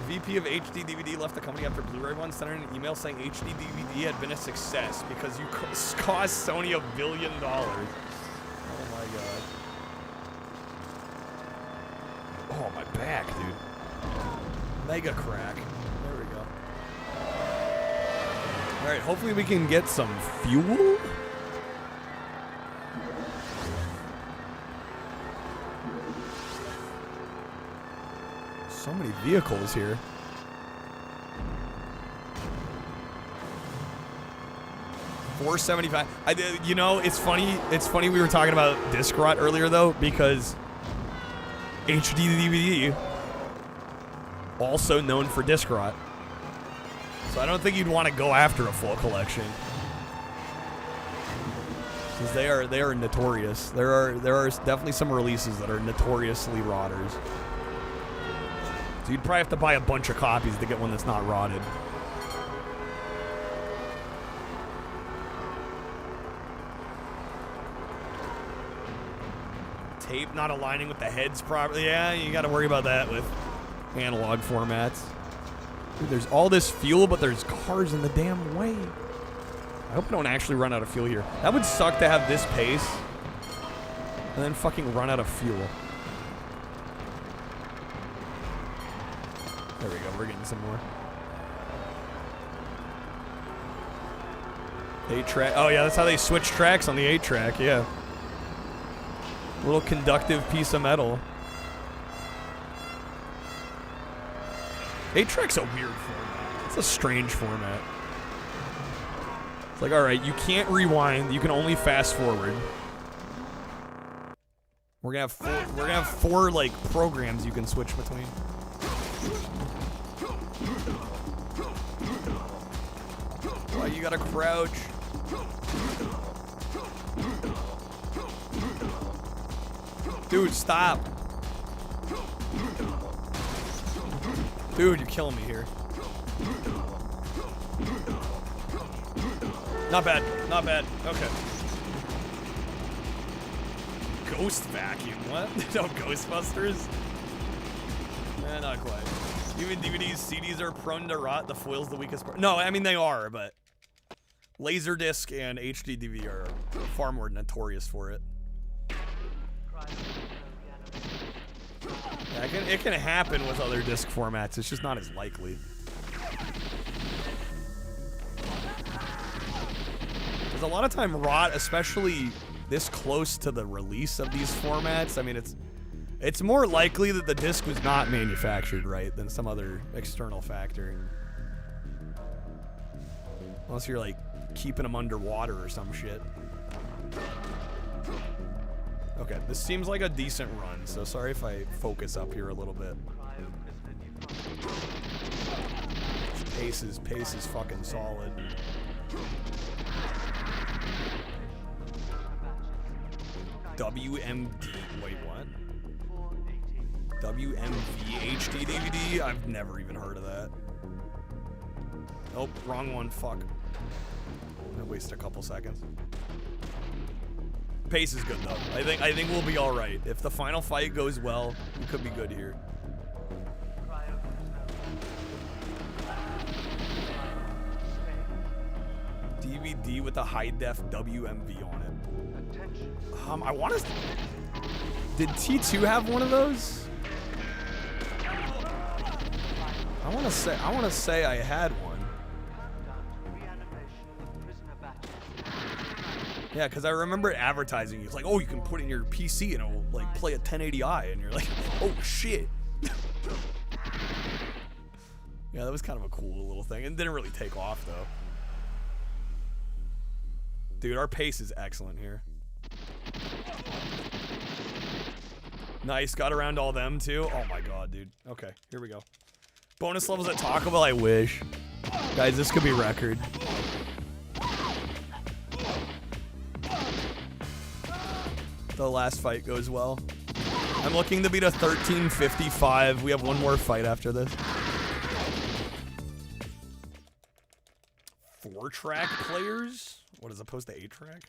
VP of HD DVD left the company after Blu-ray One, sent an email saying HD DVD had been a success because you cost Sony $1 billion. Oh my god. Oh, my back, dude. Mega crack. There we go. Alright, hopefully we can get some fuel? So many vehicles here. $475. You know, it's funny. It's funny we were talking about disc rot earlier though, because HD DVD, also known for disc rot. So I don't think you'd want to go after a full collection, because they are notorious. There are definitely some releases that are notoriously rotters. So you'd probably have to buy a bunch of copies to get one that's not rotted. Tape not aligning with the heads properly. Yeah, you got to worry about that with analog formats. Dude, there's all this fuel, but there's cars in the damn way. I hope we don't actually run out of fuel here. That would suck to have this pace and then fucking run out of fuel. There we go, we're getting some more. 8-track. Oh yeah, that's how they switch tracks on the 8-track, yeah. Little conductive piece of metal. 8-track's a weird format. It's a strange format. It's like, alright, you can't rewind, you can only fast forward. We're gonna have four like programs you can switch between. Why you gotta crouch? Dude, stop. Dude, you're killing me here. Not bad. Not bad. Okay. Ghost vacuum. What? No Ghostbusters? Eh, not quite. Even DVDs, CDs are prone to rot. The foil's the weakest part. No, I mean they are, but Laserdisc and HD DVD are far more notorious for it. Yeah, it can happen with other disc formats. It's just not as likely. There's a lot of time rot, especially this close to the release of these formats. I mean, it's more likely that the disc was not manufactured right than some other external factor. Unless you're like keeping them underwater or some shit. Okay, this seems like a decent run, so sorry if I focus up here a little bit. Pace is fucking solid. WMD, wait, what? WMV HD DVD? I've never even heard of that. Oh, wrong one, fuck. I'm gonna waste a couple seconds. Pace is good though. I think we'll be all right. If the final fight goes well, we could be good here. DVD with a high def WMV on it. I want to. Did T2 have one of those? I want to say I had one. Yeah, because I remember advertising. It's like, oh, you can put it in your PC and it'll like play at 1080i, and you're like, oh shit. Yeah, that was kind of a cool little thing. It didn't really take off though. Dude, our pace is excellent here. Nice, got around all them too. Oh my god, dude. Okay, here we go. Bonus levels at Taco Bell, I wish. Guys, this could be record. The last fight goes well. I'm looking to beat a 13:55. We have one more fight after this. 4-track players? What, as opposed to 8-track?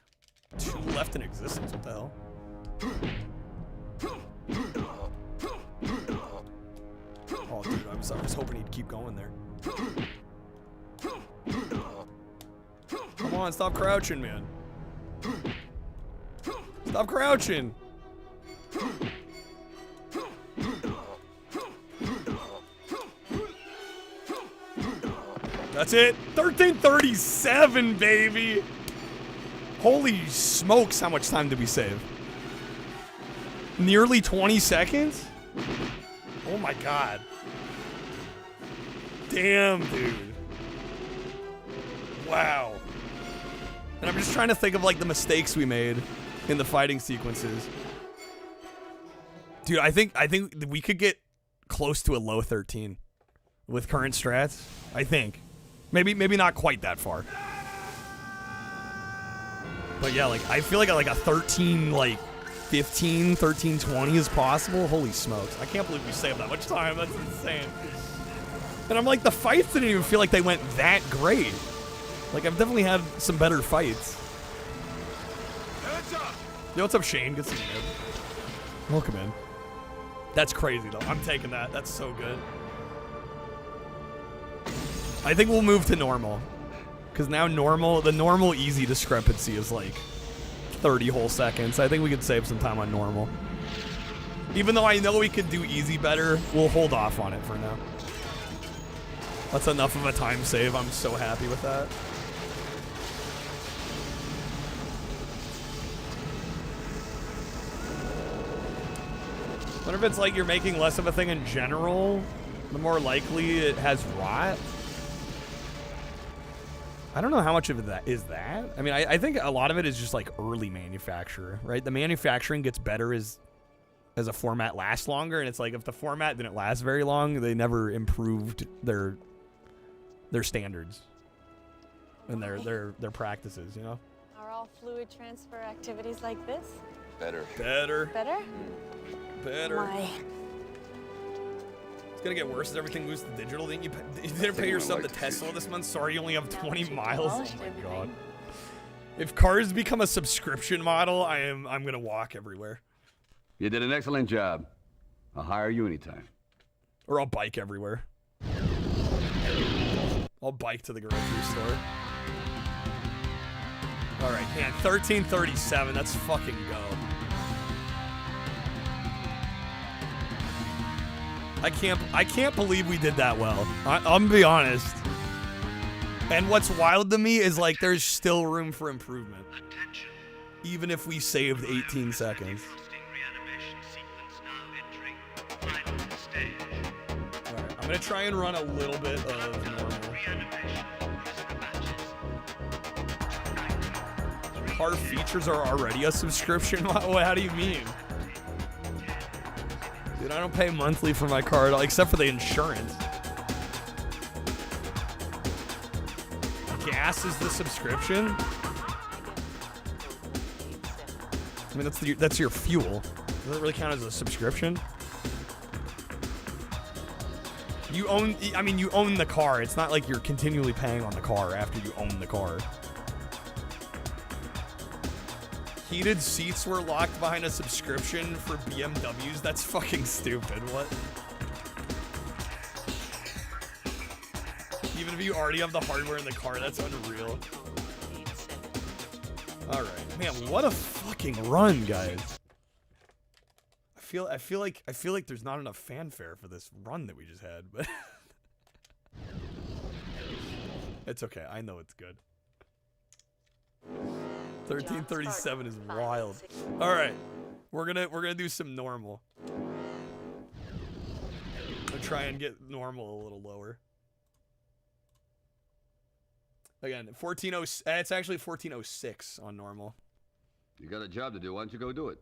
2 left in existence, what the hell? Oh, dude, I was hoping he'd keep going there. Come on, stop crouching, man. Stop crouching. That's it. 13:37, baby. Holy smokes, how much time did we save? Nearly 20 seconds? Oh my god. Damn, dude. Wow. And I'm just trying to think of like the mistakes we made in the fighting sequences. Dude, I think we could get close to a low 13 with current strats. I think. Maybe not quite that far. But yeah, like I feel like a 13 like 15, 13, 20 is possible. Holy smokes. I can't believe we saved that much time. That's insane. And I'm like, the fights didn't even feel like they went that great. Like, I've definitely had some better fights. Yo, what's up, Shane? Good seeing you. Welcome in. That's crazy, though. I'm taking that. That's so good. I think we'll move to normal. Because now the normal easy discrepancy is like 30 whole seconds. I think we could save some time on normal. Even though I know we could do easy better, we'll hold off on it for now. That's enough of a time save. I'm so happy with that. I wonder if it's like you're making less of a thing in general, the more likely it has rot. I don't know how much of that is that. I mean, I think a lot of it is just like early manufacturer, right? The manufacturing gets better as as a format last longer, and it's like if the format didn't last very long, they never improved their standards and their practices, you know? Are all fluid transfer activities like this? Better. Better? Better. My. It's gonna get worse as everything moves to digital. You didn't pay your sub to Tesla this month. Sorry, you only have 20 miles. Oh my god. If cars become a subscription model, I'm gonna walk everywhere. You did an excellent job. I'll hire you anytime. Or I'll bike everywhere. I'll bike to the grocery store. All right, man. 1337. Let's fucking go. I can't believe we did that well. I'm gonna be honest. And what's wild to me is like there's still room for improvement. Even if we saved 18 seconds. Alright, I'm gonna try and run a little bit of normal. Car features are already a subscription. How do you mean? Dude, I don't pay monthly for my car, except for the insurance. Gas is the subscription? I mean, that's your fuel. Does that really count as a subscription? You own the car. It's not like you're continually paying on the car after you own the car. Heated seats were locked behind a subscription for BMWs. That's fucking stupid. What? Even if you already have the hardware in the car, that's unreal. All right, man. What a fucking run, guys. I feel like there's not enough fanfare for this run that we just had, but it's okay. I know it's good. 1337 is wild. All right, we're gonna do some normal. I'll try and get normal a little lower. Again, 1406. It's actually 1406 on normal. You got a job to do. Why don't you go do it?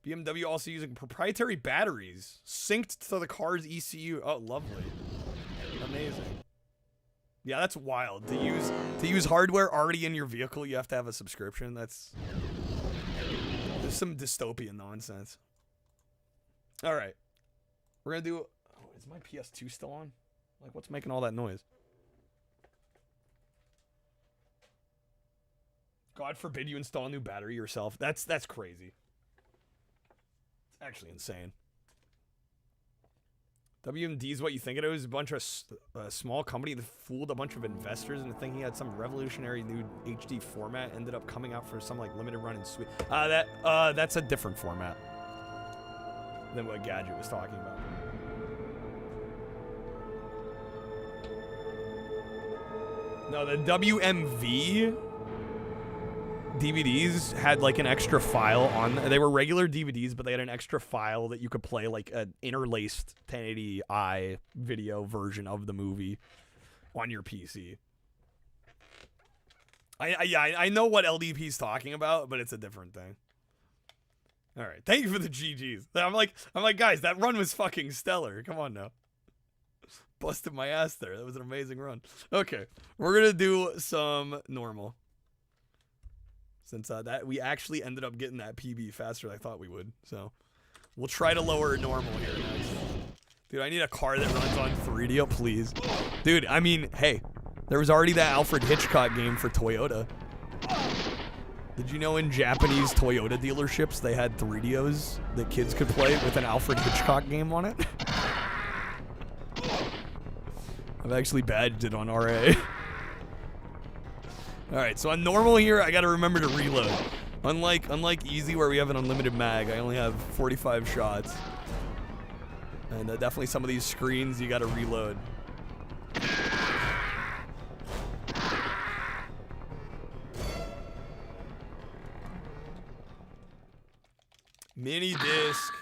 BMW also using proprietary batteries synced to the car's ECU. Oh, lovely. Amazing. Yeah, that's wild. To use hardware already in your vehicle, you have to have a subscription. There's some dystopian nonsense. All right. We're going to do... Oh, is my PS2 still on? Like, what's making all that noise? God forbid you install a new battery yourself. That's crazy. It's actually insane. WMD is what you think it is. A bunch of small company that fooled a bunch of investors into thinking it had some revolutionary new HD format. Ended up coming out for some like limited run in Sweden. That's a different format than what Gadget was talking about. No, the WMV DVDs had like an extra file on. They were regular DVDs, but they had an extra file that you could play like an interlaced 1080i video version of the movie on your PC. I know what LDP is talking about, but it's a different thing. All right, thank you for the GGs. I'm like, guys, that run was fucking stellar. Come on now. Busted my ass there. That was an amazing run. Okay, we're gonna do some normal. Since that we actually ended up getting that PB faster than I thought we would. So we'll try to lower normal here next. Dude, I need a car that runs on 3DO, please. Dude, I mean, hey, there was already that Alfred Hitchcock game for Toyota. Did you know in Japanese Toyota dealerships they had 3DOs that kids could play with an Alfred Hitchcock game on it? I've actually badged it on RA. Alright, so on normal here, I gotta remember to reload. Unlike easy where we have an unlimited mag, I only have 45 shots. And definitely some of these screens, you gotta reload. Mini disc.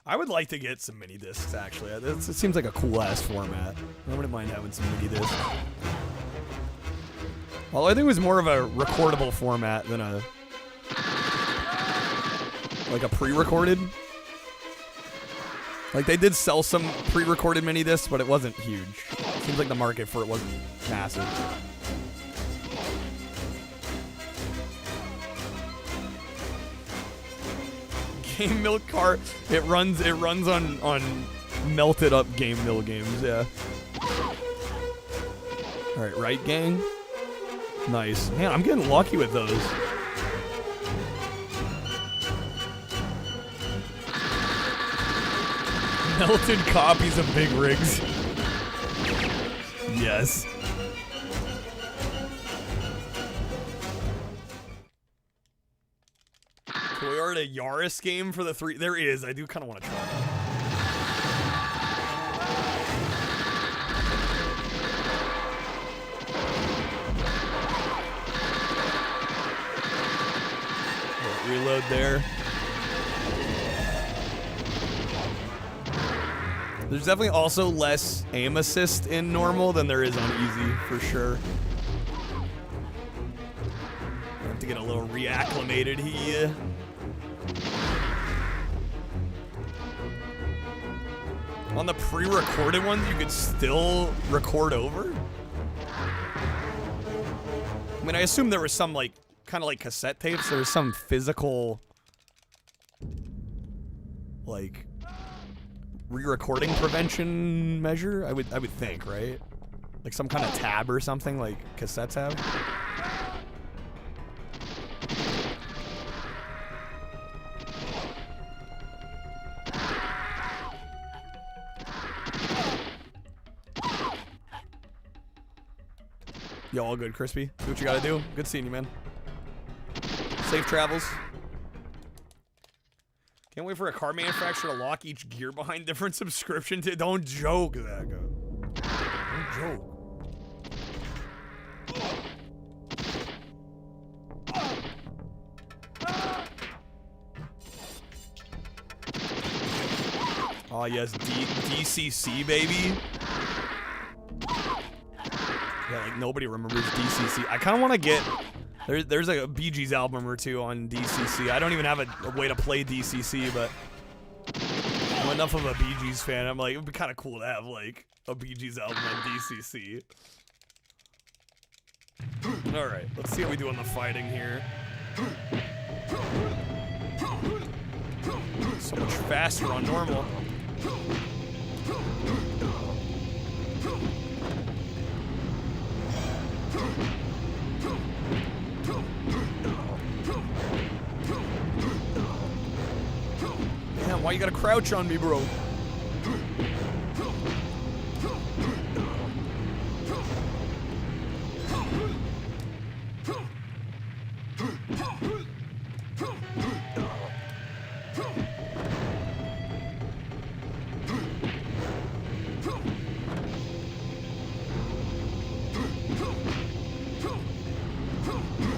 I would like to get some mini discs, actually. It seems like a cool-ass format. I wouldn't mind having some mini discs. Well, I think it was more of a recordable format than a... Like a pre-recorded. Like they did sell some pre-recorded mini discs, but it wasn't huge. Seems like the market for it wasn't massive. Game Milk Car, it runs on melted up Game Mill games, yeah. Alright, right gang? Nice. Man, I'm getting lucky with those. Melted copies of Big Rigs. Yes. Toyota Yaris game for the 3. There is. I do kind of want to try that. Reload there. There's definitely also less aim assist in normal than there is on easy, for sure. I have to get a little reacclimated here. On the pre-recorded ones, you could still record over? I mean, I assume there was some, like, kind of like cassette tapes. There was some physical, like, re-recording prevention measure. I would think, right? Like some kind of tab or something, like cassettes have. Yo, all good, Crispy. Do what you gotta do. Good seeing you, man. Safe travels. Can't wait for a car manufacturer to lock each gear behind different subscription to. Don't joke, Zach. Don't joke. Oh yes, DCC baby. Yeah, like nobody remembers DCC. I kind of want to get. There's like a Bee Gees album or two on DCC. I don't even have a way to play DCC, but I'm enough of a Bee Gees fan. I'm like, it would be kind of cool to have like a Bee Gees album on DCC. All right, let's see how we do on the fighting here. So much faster on normal. Damn, why you gotta crouch on me, bro?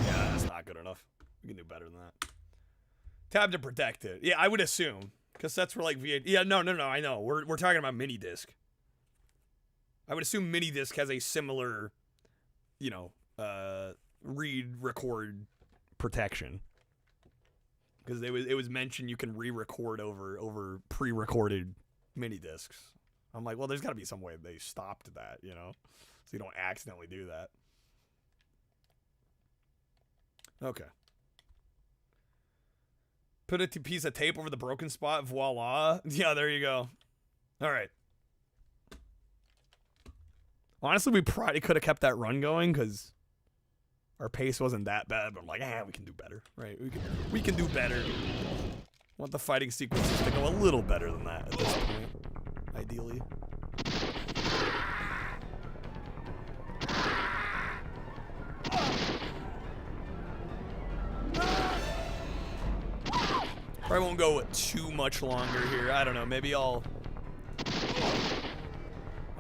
Yeah, that's not good enough. We can do better than that. Tab to protect it. Yeah, I would assume. Because that's for like VA. Yeah, no, I know. We're talking about mini disc. I would assume mini disc has a similar, you know, read record protection. Because it was mentioned you can re-record over pre-recorded mini discs. I'm like, well, there's got to be some way they stopped that, you know, so you don't accidentally do that. Okay. Put a piece of tape over the broken spot. Voila. Yeah, there you go. All right. Honestly, we probably could have kept that run going because our pace wasn't that bad. But I'm like, we can do better, right? We can do better. I want the fighting sequences to go a little better than that at this point, ideally. Probably won't go too much longer here. I don't know. Maybe I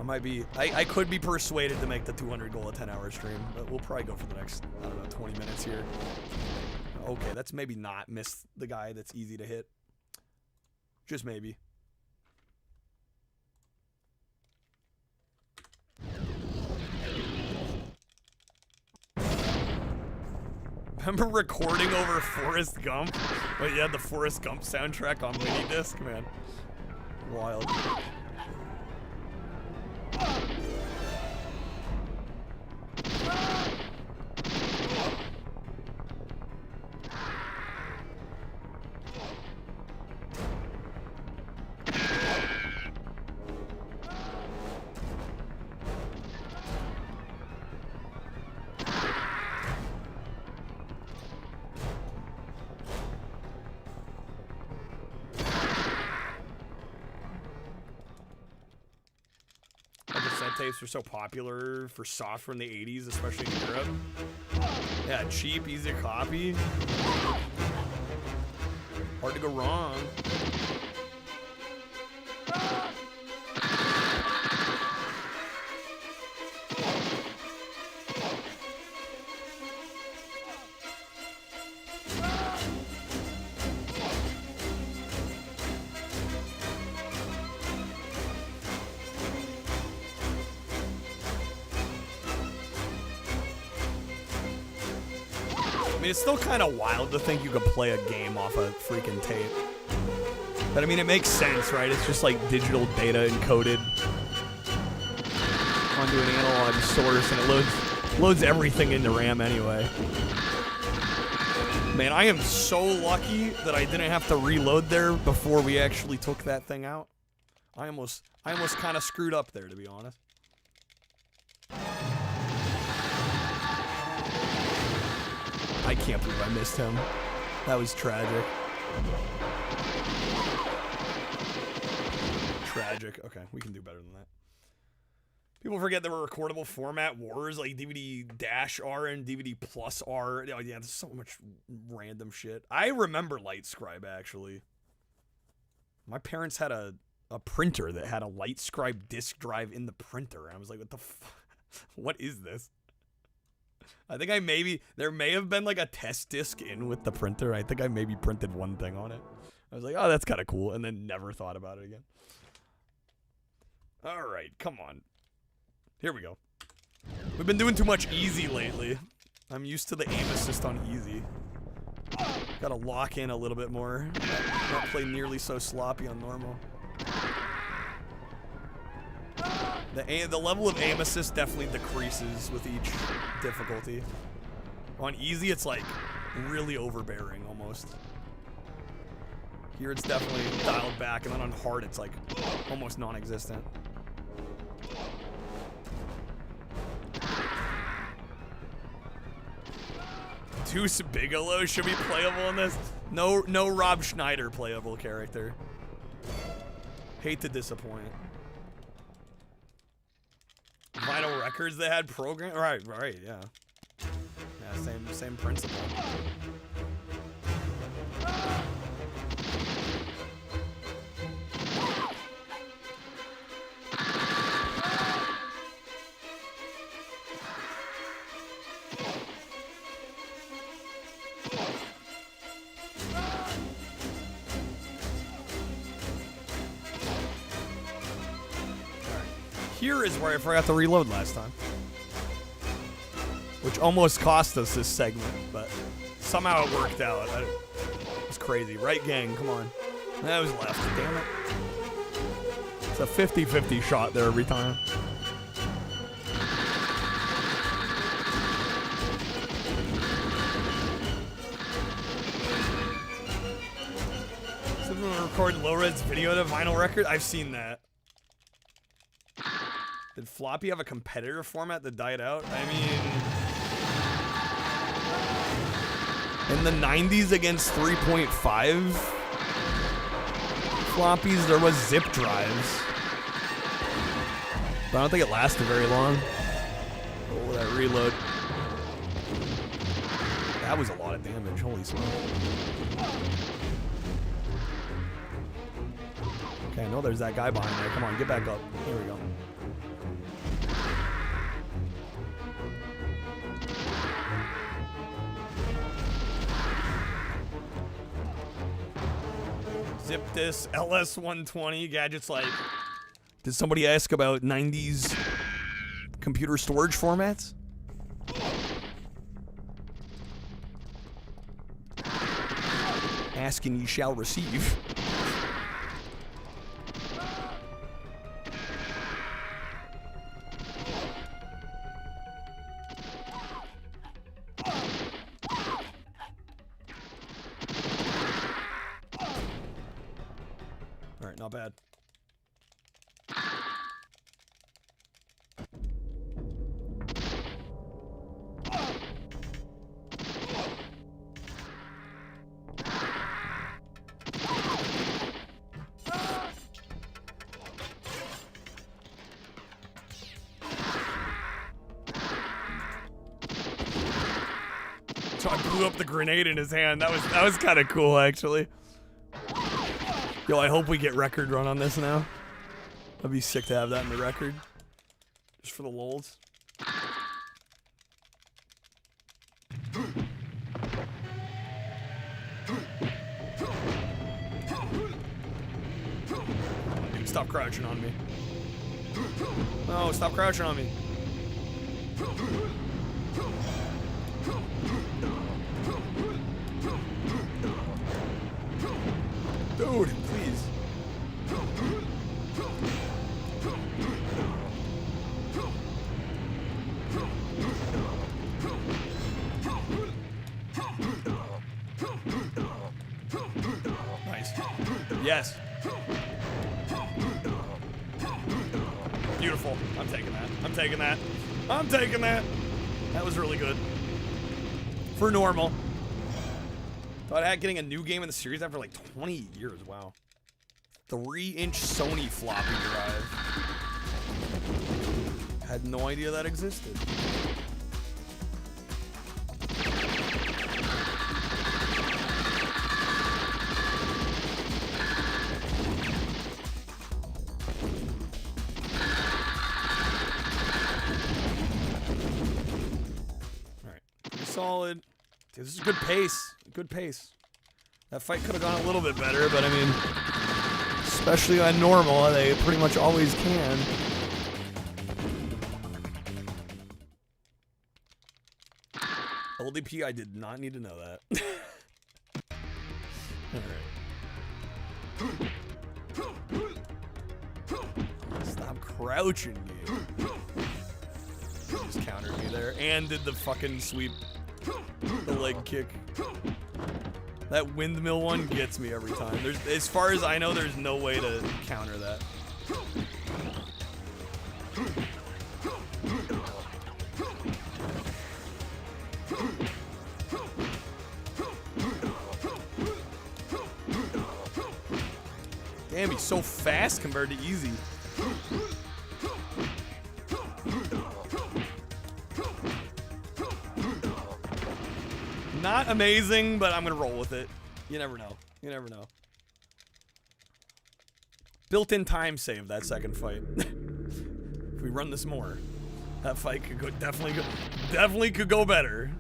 might be. I could be persuaded to make the 200 goal a 10-hour stream, but we'll probably go for the next, I don't know, 20 minutes here. Okay, that's maybe not miss the guy that's easy to hit. Just maybe. remember recording over Forrest Gump? But you had the Forrest Gump soundtrack on mini disc, man. Wild. Tapes were so popular for software in the 80s, especially in Europe. Yeah, cheap, easy to copy. Hard to go wrong. It's still kind of wild to think you could play a game off a freaking tape. But I mean, it makes sense, right? It's just like digital data encoded onto an analog source, and it loads everything into RAM anyway. Man, I am so lucky that I didn't have to reload there before we actually took that thing out. I almost kind of screwed up there, to be honest. I can't believe I missed him. That was tragic. Tragic. Okay, we can do better than that. People forget there were recordable format wars like DVD-R and DVD+R. Oh, yeah, there's so much random shit. I remember LightScribe, actually. My parents had a printer that had a LightScribe disk drive in the printer. And I was like, what the what is this? I think there may have been like a test disc in with the printer. I think I maybe printed one thing on it. I was like, oh, that's kind of cool. And then never thought about it again. All right, come on. Here we go. We've been doing too much easy lately. I'm used to the aim assist on easy. Gotta lock in a little bit more. Not play nearly so sloppy on normal. The level of aim assist definitely decreases with each difficulty. On easy, it's like really overbearing almost. Here it's definitely dialed back, and then on hard, it's like almost non-existent. Deuce Bigelow should be playable in this. No Rob Schneider playable character. Hate to disappoint. Vinyl records they had program. Right, yeah. Yeah, same principle. Here is where I forgot to reload last time. Which almost cost us this segment, but somehow it worked out. It's crazy. Right, gang, come on. That was left, damn it. It's a 50-50 shot there every time. Someone record low-res video to vinyl record? I've seen that. Did floppy have a competitor format that died out? I mean, in the 90s against 3.5 floppies, there was zip drives. But I don't think it lasted very long. Oh, that reload. That was a lot of damage, holy smoke. Okay, I know there's that guy behind there. Come on, get back up. Here we go. Zip this LS120 gadgets like. Did somebody ask about 90s computer storage formats? ask and ye shall receive. Alright, not bad. So I blew up the grenade in his hand. That was kind of cool, actually. Yo, I hope we get record run on this now. That'd be sick to have that in the record. Just for the lulz. Dude, stop crouching on me. No, stop crouching on me. Dude, please. Nice. Yes. Beautiful. I'm taking that. I'm taking that. I'm taking that. That was really good. For normal. Thought I had getting a new game in the series after like 20 years. Wow. 3-inch Sony floppy drive. Had no idea that existed. Alright. Solid. Dude, this is good pace. Good pace. That fight could have gone a little bit better, but I mean, especially on normal, they pretty much always can. LDP, I did not need to know that. Alright. Stop crouching, dude. Just countered me there and did the fucking sweep. The leg kick. That windmill one gets me every time. As far as I know, there's no way to counter that. Damn, he's so fast compared to easy. Not amazing, but I'm gonna roll with it. You never know. You never know. Built-in time save that second fight. If we run this more, that fight could go definitely could go better.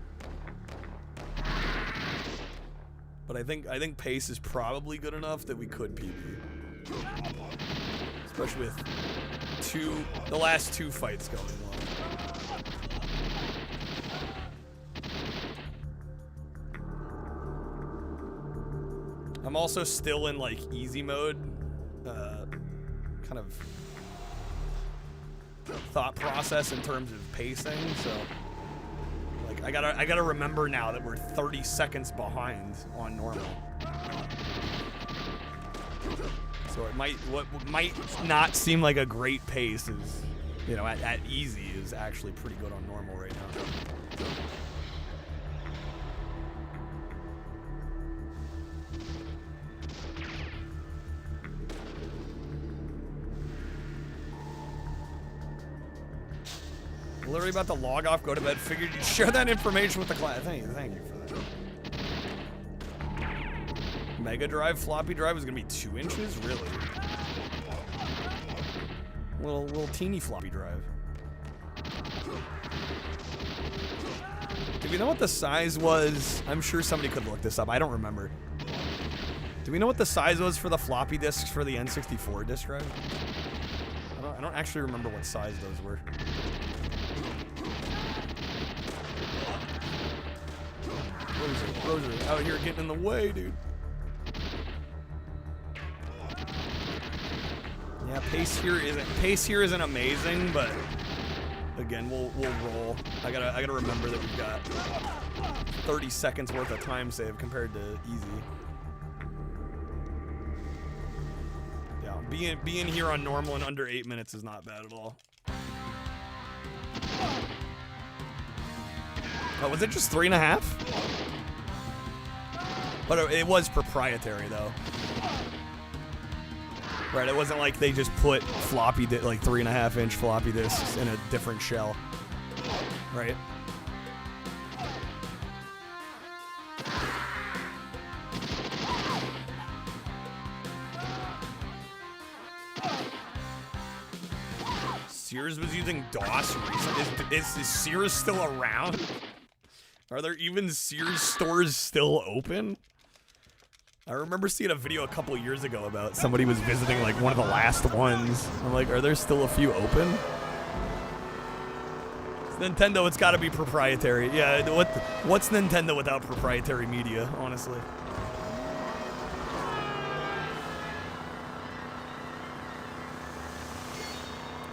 But I think pace is probably good enough that we could PB. Especially with the last two fights going on. I'm also still in like easy mode, kind of thought process in terms of pacing. So, like, I gotta remember now that we're 30 seconds behind on normal. So what might not seem like a great pace is, you know, at easy is actually pretty good on normal right now. Literally about to log off, go to bed, figured you'd share that information with the class. Thank you for that. Mega drive, floppy drive is gonna be 2 inches? Really? Little teeny floppy drive. Do we know what the size was? I'm sure somebody could look this up. I don't remember. Do we know what the size was for the floppy disks for the N64 disk drive? I don't actually remember what size those were. Roser out here getting in the way, dude. Yeah, pace here isn't amazing, but again, we'll roll. I gotta remember that we've got 30 seconds worth of time save compared to easy. Yeah, being here on normal in under 8 minutes is not bad at all. Oh, was it just 3.5? But it was proprietary though. Right, it wasn't like they just put floppy, like 3.5-inch floppy disks in a different shell. Right? Sears was using DOS recently. Is Sears still around? Are there even Sears stores still open? I remember seeing a video a couple years ago about somebody was visiting like one of the last ones. I'm like, are there still a few open? It's Nintendo, it's gotta be proprietary. Yeah, what's Nintendo without proprietary media, honestly?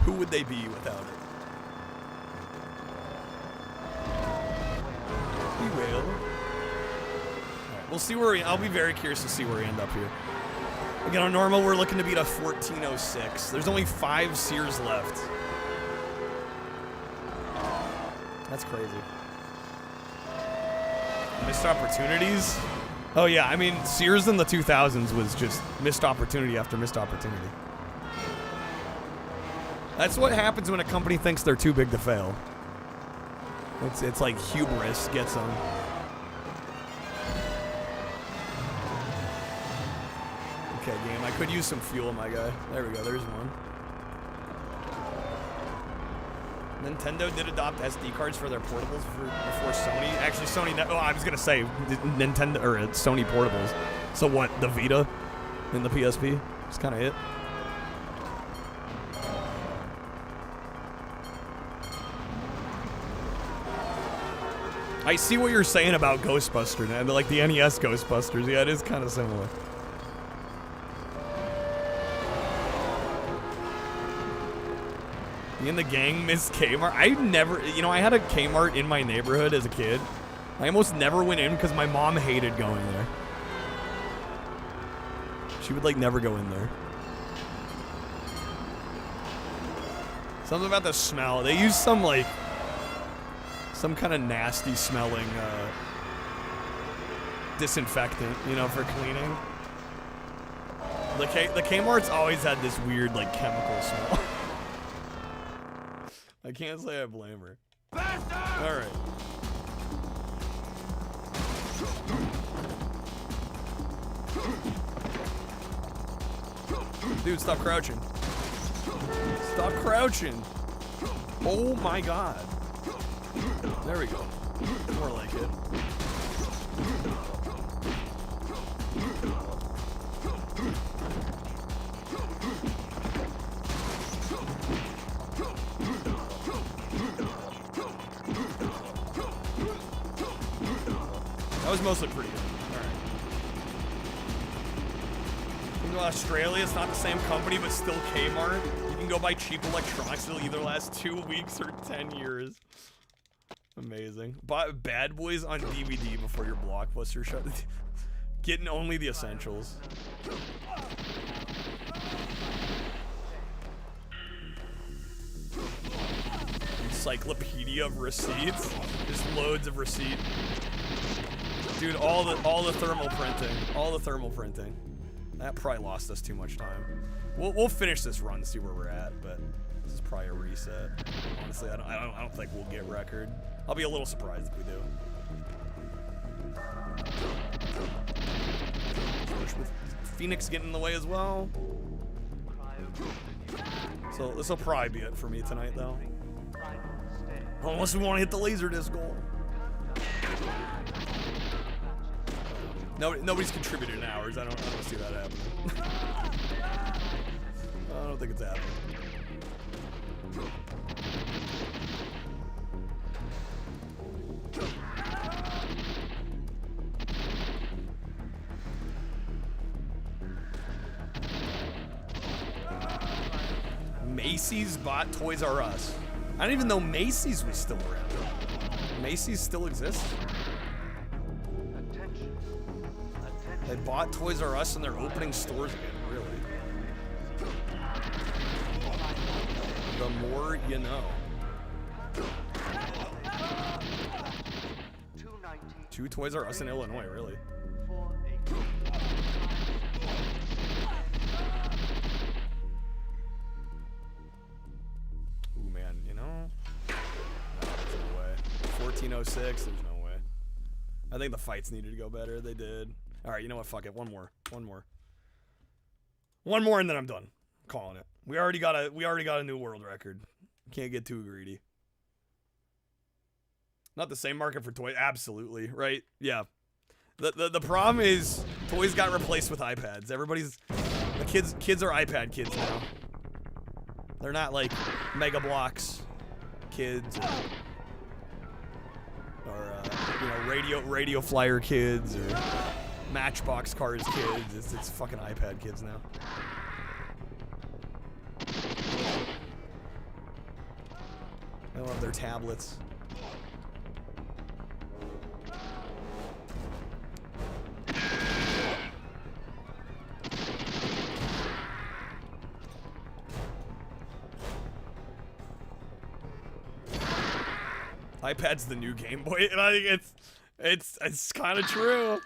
Who would they be without it? We will. We'll see where I'll be very curious to see where we end up here. Again, on normal, we're looking to beat a 1406. There's only 5 Sears left. That's crazy. Missed opportunities? Oh yeah, I mean, Sears in the 2000s was just missed opportunity after missed opportunity. That's what happens when a company thinks they're too big to fail. It's like hubris gets them. Okay, game. I could use some fuel, my guy. There we go. There's one. Nintendo did adopt SD cards for their portables before Sony. Actually, Sony. Oh, I was gonna say Nintendo or Sony portables. So what? The Vita and the PSP. That's kind of it. I see what you're saying about Ghostbusters, man. Like the NES Ghostbusters. Yeah, it is kind of similar. Me and the gang miss Kmart. I never, you know, I had a Kmart in my neighborhood as a kid. I almost never went in because my mom hated going there. She would like never go in there. Something about the smell. They use some like, some kind of nasty smelling disinfectant, you know, for cleaning. The Kmart's always had this weird like chemical smell. I can't say I blame her. All right. Dude, stop crouching. Stop crouching. Oh my god. There we go. More like it. That was mostly pretty good. Alright. You can go to Australia, it's not the same company, but still Kmart. You can go buy cheap electronics, it'll either last 2 weeks or 10 years. Amazing. Buy Bad Boys on DVD before your Blockbuster shut. Getting only the essentials. Encyclopedia of receipts. Just loads of receipts. Dude, all the thermal printing. All the thermal printing. That probably lost us too much time. We'll finish this run, see where we're at, but this is probably a reset. Honestly, I don't think we'll get record. I'll be a little surprised if we do. With Phoenix getting in the way as well. So this will probably be it for me tonight, though. Unless we want to hit the Laserdisc goal. Nobody's contributed in hours. I don't see that happening. I don't think it's happening. Macy's bought Toys R Us. I didn't even know Macy's was still around. Macy's still exists? They bought Toys R Us and they're opening stores again, really. The more you know. 2 Toys R Us in Illinois, really. Ooh, man, you know? No, there's no way. 1406, there's no way. I think the fights needed to go better. They did. All right, you know what? Fuck it. One more, and then I'm done. I'm calling it. We already got a new world record. Can't get too greedy. Not the same market for toys. Absolutely, right? Yeah. The problem is toys got replaced with iPads. The kids are iPad kids now. They're not like Mega Bloks kids or you know, radio flyer kids or Matchbox Cars kids. It's fucking iPad kids now. They love their tablets. iPad's the new Game Boy, and I think it's kind of true.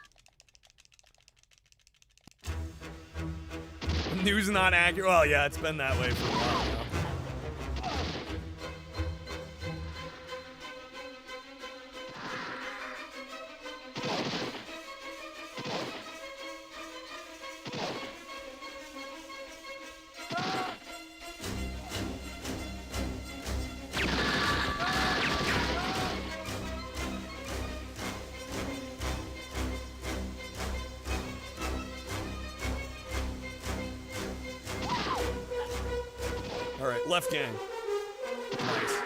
News not accurate. Well, yeah, it's been that way for a while now. Left gang. Nice.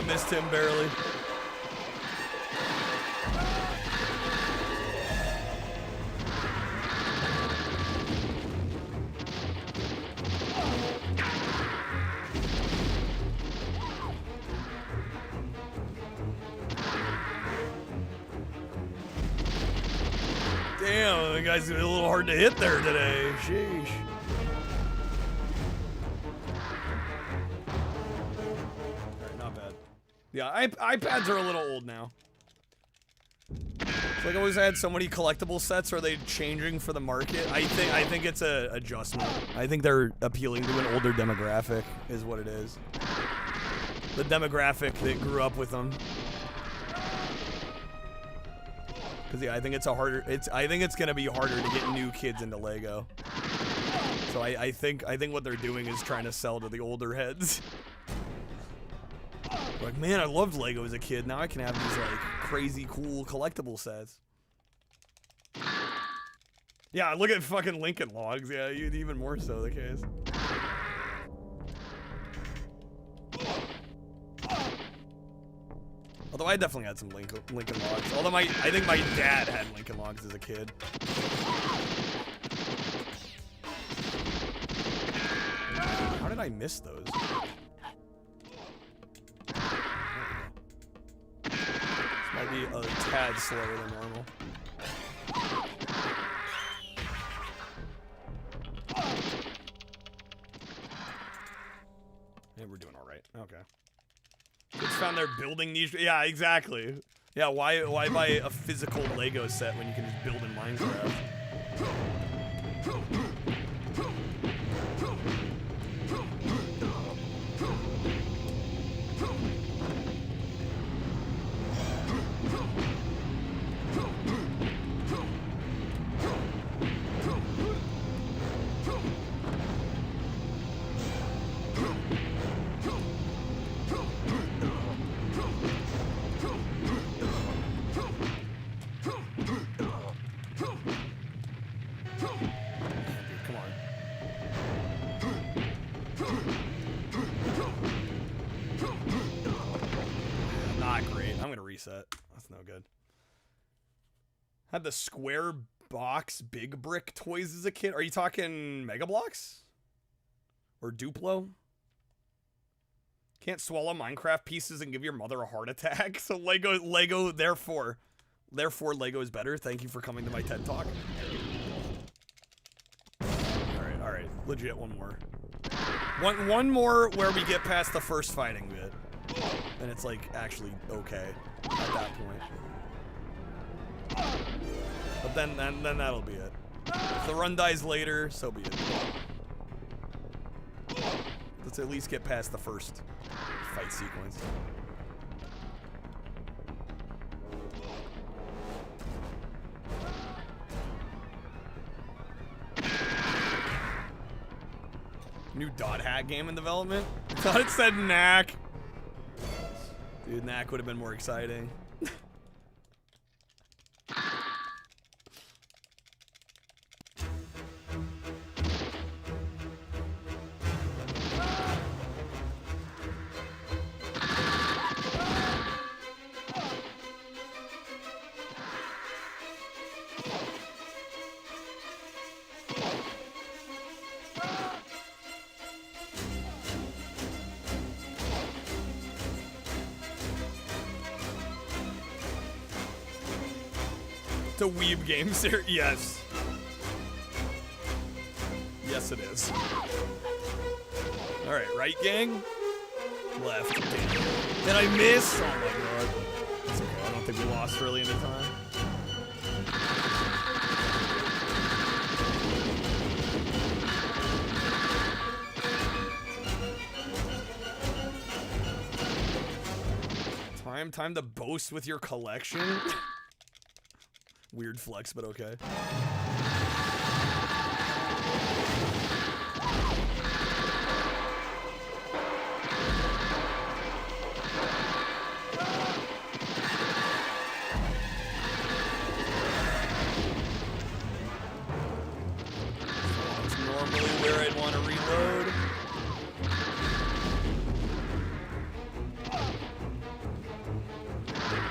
Missed him barely. Damn, the guy's a little hard to hit there today. Sheesh. Yeah, iPads are a little old now. It's like I always had so many collectible sets. Are they changing for the market? I think it's a adjustment. I think they're appealing to an older demographic, is what it is. The demographic that grew up with them. Cause yeah, I think it's gonna be harder to get new kids into Lego. So I think what they're doing is trying to sell to the older heads. Like, man, I loved Lego as a kid. Now I can have these, like, crazy cool collectible sets. Yeah, look at fucking Lincoln Logs. Yeah, even more so the case. Although I definitely had some Lincoln Logs. Although I think my dad had Lincoln Logs as a kid. How did I miss those? Might be a tad slower than normal. Yeah, we're doing all right. Okay. Kids found their building niche. Yeah, exactly. Yeah, why buy a physical Lego set when you can just build in Minecraft? Not great. I'm gonna reset. That's no good. Had the square box big brick toys as a kid. Are you talking Mega Bloks? Or Duplo? Can't swallow Minecraft pieces and give your mother a heart attack. So Lego, therefore Lego is better. Thank you for coming to my TED Talk. All right. Legit, one more. One more where we get past the first fighting bit. And it's like actually okay at that point. But then that'll be it. If the run dies later, so be it. Let's at least get past the first fight sequence. New dot hack game in development? I thought it said Knack. Dude, Knack would have been more exciting. It's a weeb game series. Yes. Yes, it is. Alright, right, gang? Left. Did I miss? Oh my god. It's okay. I don't think we lost really any time. Time to boast with your collection? Weird flex, but okay. That's normally where I'd want to reload.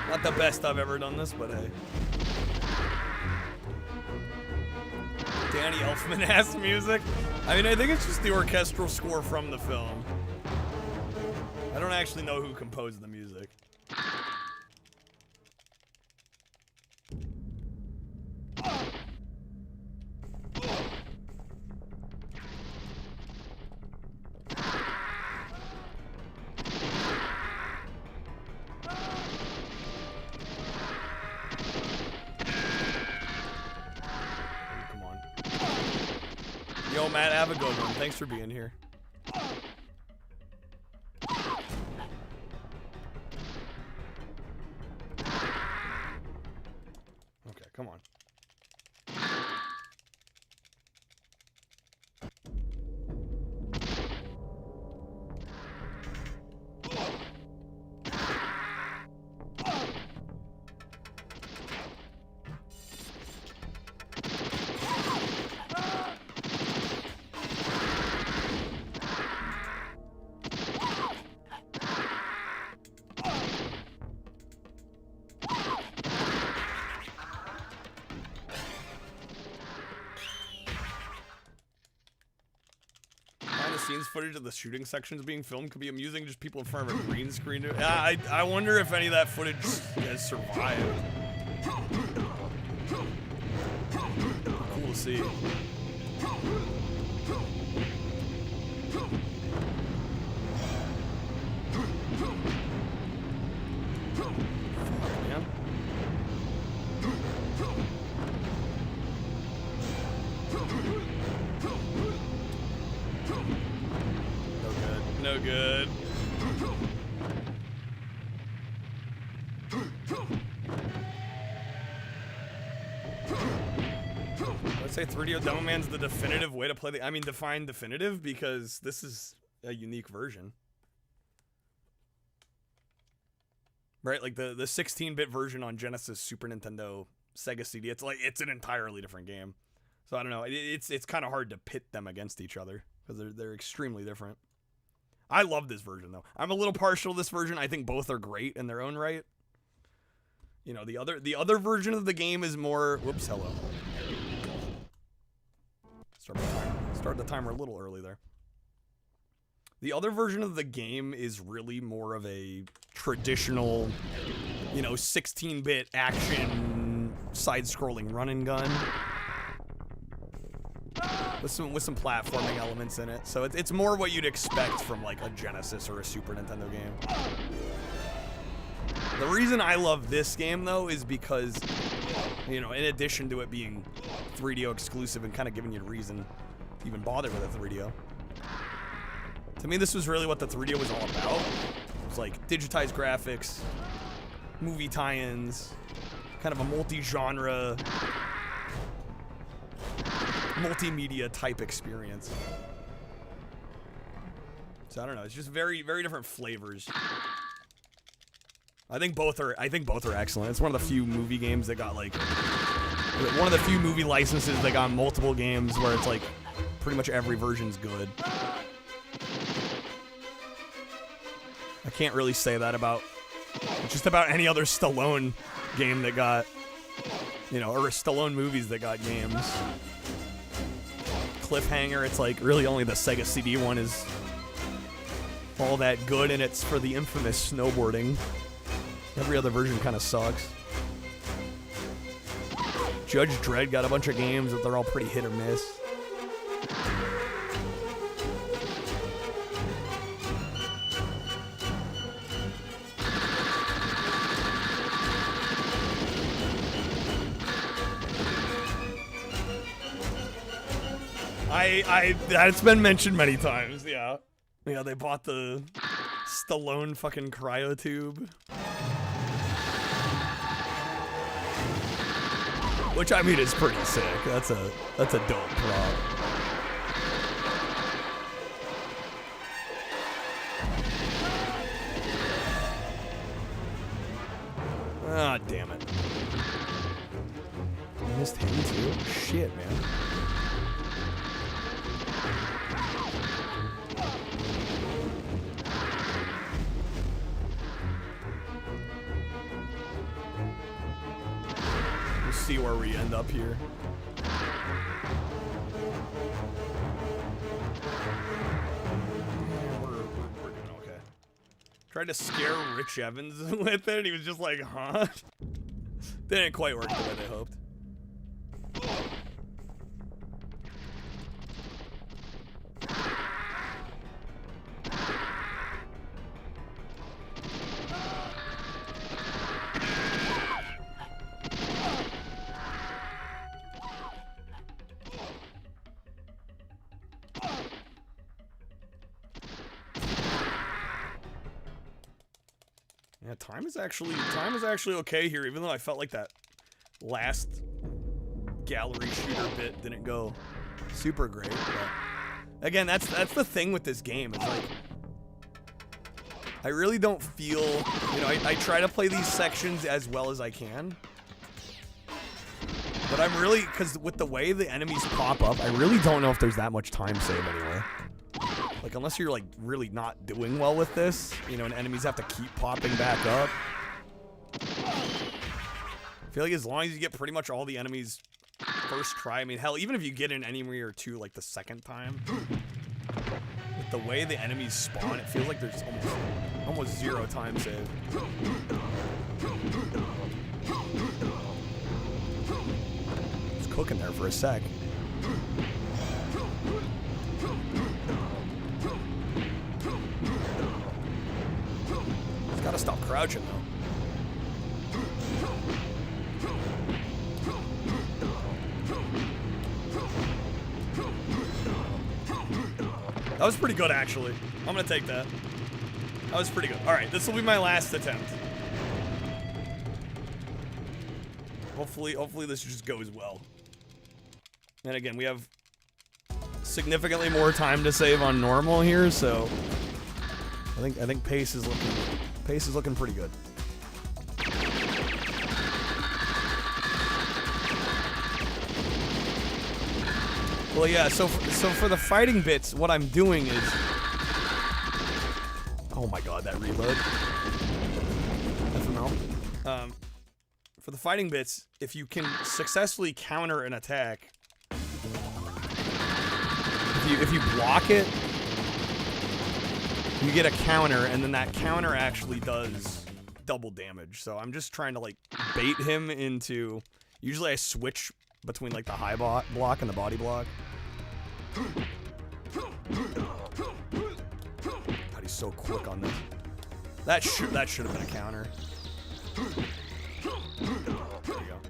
Not the best I've ever done this, but hey. Danny Elfman-ass music. I mean, I think it's just the orchestral score from the film. I don't actually know who composed the music. Yo, Matt, have a good one. Thanks for being here. Okay, come on. Scenes footage of the shooting sections being filmed could be amusing. Just people in front of a green screen. I wonder if any of that footage has survived. Cool to see. No good. Let's say 3DO Demo Man's the definitive way to play the... I mean, define definitive, because this is a unique version. Right? Like, the 16-bit version on Genesis, Super Nintendo, Sega CD, it's an entirely different game. So, I don't know. It's kind of hard to pit them against each other, because they're extremely different. I love this version, though. I'm a little partial to this version. I think both are great in their own right. You know, the other version of the game is more... Whoops, hello. Start the timer a little early there. The other version of the game is really more of a traditional, you know, 16-bit action, side-scrolling run and gun. With some platforming elements in it. So it's more what you'd expect from like a Genesis or a Super Nintendo game. The reason I love this game though is because, you know, in addition to it being 3DO exclusive and kind of giving you a reason to even bother with a 3DO. To me, this was really what the 3DO was all about. It was like digitized graphics, movie tie-ins, kind of a multi-genre, multimedia type experience. So I don't know, it's just very, very different flavors. I think both are excellent. It's one of the few movie games that got like one of the few movie licenses that got multiple games where it's like pretty much every version's good. I can't really say that about just about any other Stallone game that got, you know, or Stallone movies that got games. Cliffhanger, it's like really only the Sega CD one is all that good, and it's for the infamous snowboarding. Every other version kind of sucks. Judge Dredd got a bunch of games that they're all pretty hit or miss. That's been mentioned many times, yeah. Yeah, they bought the Stallone fucking cryotube. Which, I mean, is pretty sick. That's a dope prop. Ah, damn it. I missed him too? Shit, man. See where we end up here. We're doing okay. Tried to scare Rich Evans with it, and he was just like, huh? Didn't quite work the way they hoped. Yeah, time is actually okay here, even though I felt like that last gallery shooter bit didn't go super great. But again, that's the thing with this game. It's like I really don't feel, you know, I try to play these sections as well as I can. But I'm really, because with the way the enemies pop up, I really don't know if there's that much time save anywhere. Like, unless you're, like, really not doing well with this, you know, and enemies have to keep popping back up. I feel like as long as you get pretty much all the enemies first try, I mean, hell, even if you get an enemy or two, like, the second time, with the way the enemies spawn, it feels like there's almost zero time save. Just cooking there for a sec. Gotta stop crouching though. That was pretty good actually. I'm gonna take that. That was pretty good. Alright, this will be my last attempt. Hopefully this just goes well. And again, we have significantly more time to save on normal here, so I think pace is looking pretty good. Well, yeah, so for the fighting bits, what I'm doing is Oh my god, that reload. FML. For the fighting bits, if you can successfully counter an attack, if you block it, you get a counter, and then that counter actually does double damage. So I'm just trying to like bait him into. Usually I switch between like the high block and the body block. God, he's so quick on this. That should have been a counter. There you go.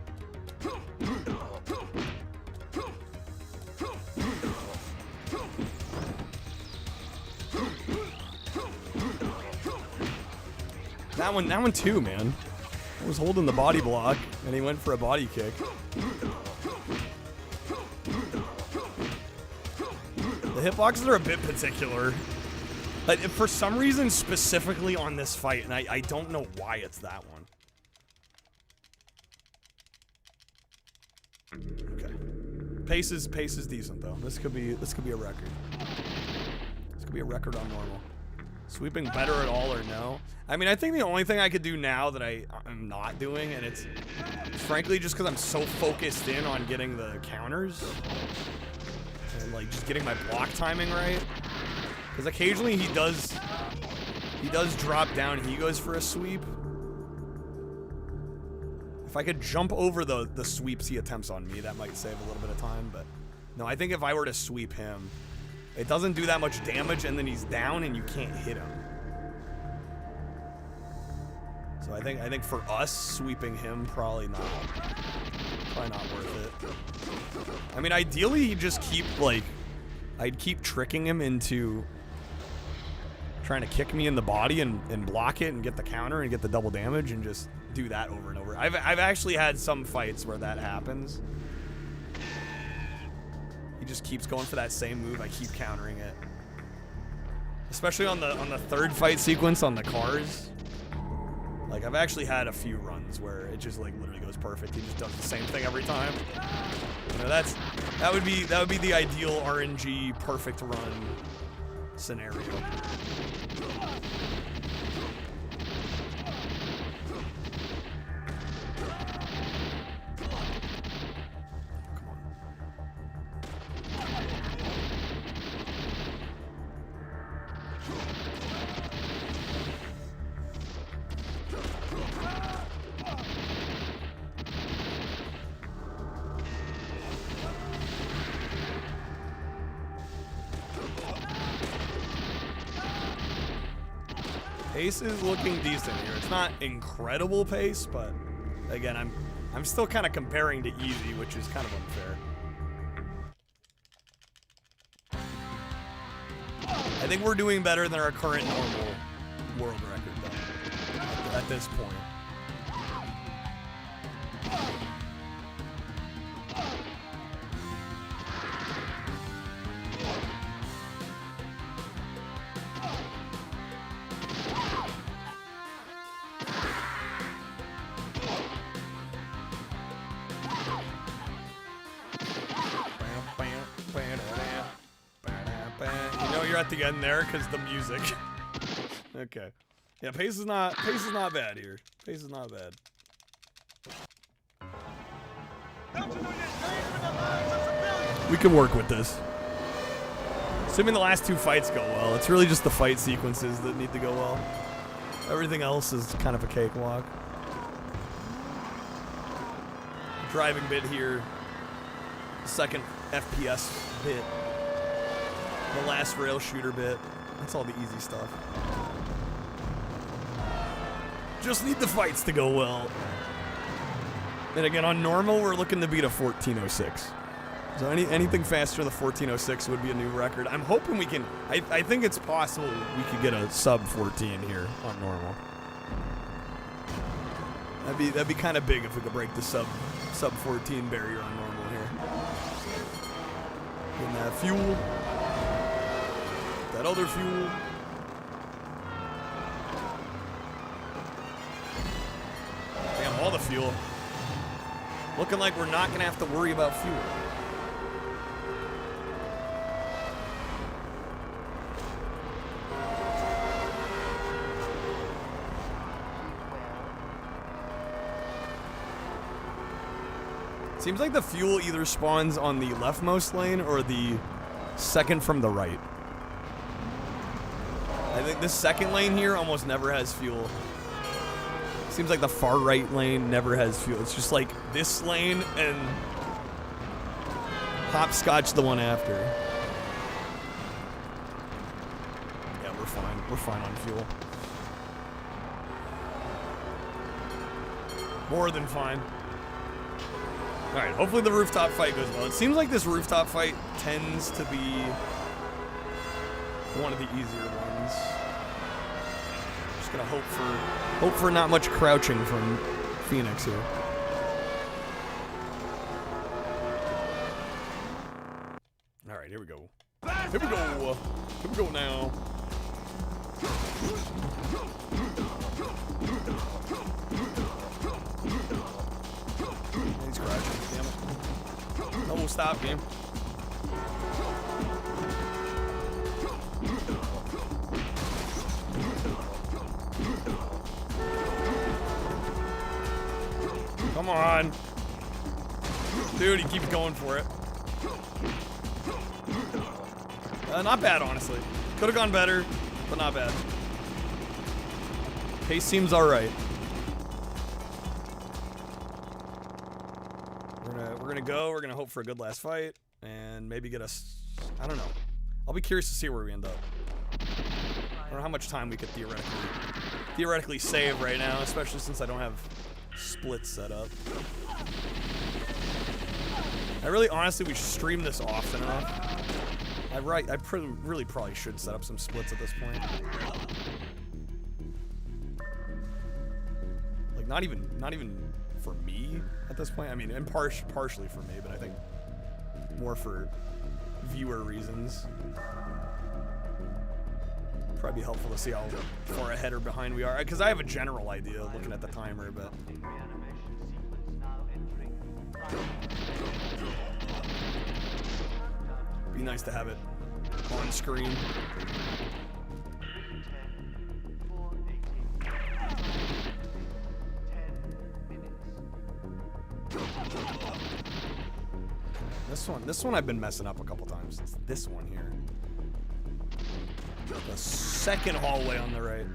That one too, man. I was holding the body block, and he went for a body kick. The hitboxes are a bit particular. Like, for some reason, specifically on this fight, and I don't know why it's that one. Okay. Pace is decent though. This could be a record. This could be a record on normal. Sweeping better at all or no? I mean, I think the only thing I could do now that I'm not doing, and it's frankly just because I'm so focused in on getting the counters and like just getting my block timing right. Because occasionally he does drop down. He goes for a sweep. If I could jump over the sweeps he attempts on me, that might save a little bit of time. But no, I think if I were to sweep him, it doesn't do that much damage, and then he's down and you can't hit him. So I think for us, sweeping him probably not worth it. I mean, ideally he'd just keep like, I'd keep tricking him into trying to kick me in the body and block it and get the counter and get the double damage and just do that over and over. I've actually had some fights where that happens. He just keeps going for that same move. I keep countering it. Especially on the third fight sequence on the cars. Like, I've actually had a few runs where it just like literally goes perfect. He just does the same thing every time. You know, that would be the ideal RNG perfect run scenario. Pace is looking decent here. It's not incredible pace, but again, I'm still kind of comparing to easy, which is kind of unfair. I think we're doing better than our current normal world record, though, at this point. At the end there because the music. Okay. Yeah, pace is not bad here. Pace is not bad. We can work with this. Assuming the last two fights go well. It's really just the fight sequences that need to go well. Everything else is kind of a cakewalk. Driving bit here. Second FPS bit. The last rail shooter bit. That's all the easy stuff. Just need the fights to go well. And again, on normal, we're looking to beat a 1406. So anything faster than the 1406 would be a new record. I'm hoping we can. I think it's possible we could get a sub 14 here on normal. That'd be kind of big if we could break the sub 14 barrier on normal here. Getting that fuel. That other fuel. Damn, all the fuel. Looking like we're not going to have to worry about fuel. Seems like the fuel either spawns on the leftmost lane or the second from the right. I think this second lane here almost never has fuel. Seems like the far right lane never has fuel. It's just like this lane and hopscotch the one after. Yeah, we're fine. We're fine on fuel. More than fine. Alright, hopefully the rooftop fight goes well. It seems like this rooftop fight tends to be one of the easier ones. Just gonna hope for not much crouching from Phoenix here. Alright, here we go. Here we go. Here we go now. He's crouching, damn it. No, we'll stop game. Come on. Dude, he keeps going for it. Not bad, honestly. Could have gone better, but not bad. Pace seems alright. We're gonna hope for a good last fight, and maybe get us, I don't know. I'll be curious to see where we end up. I don't know how much time we could theoretically save right now, especially since I don't have splits set up. I really, honestly, we should stream this often enough. I really probably should set up some splits at this point. Like, not even for me at this point. I mean, and partially for me, but I think more for viewer reasons. Probably be helpful to see how far ahead or behind we are, because I have a general idea looking at the timer, but be nice to have it on screen. This one I've been messing up a couple times. It's this one here. The second hallway on the right.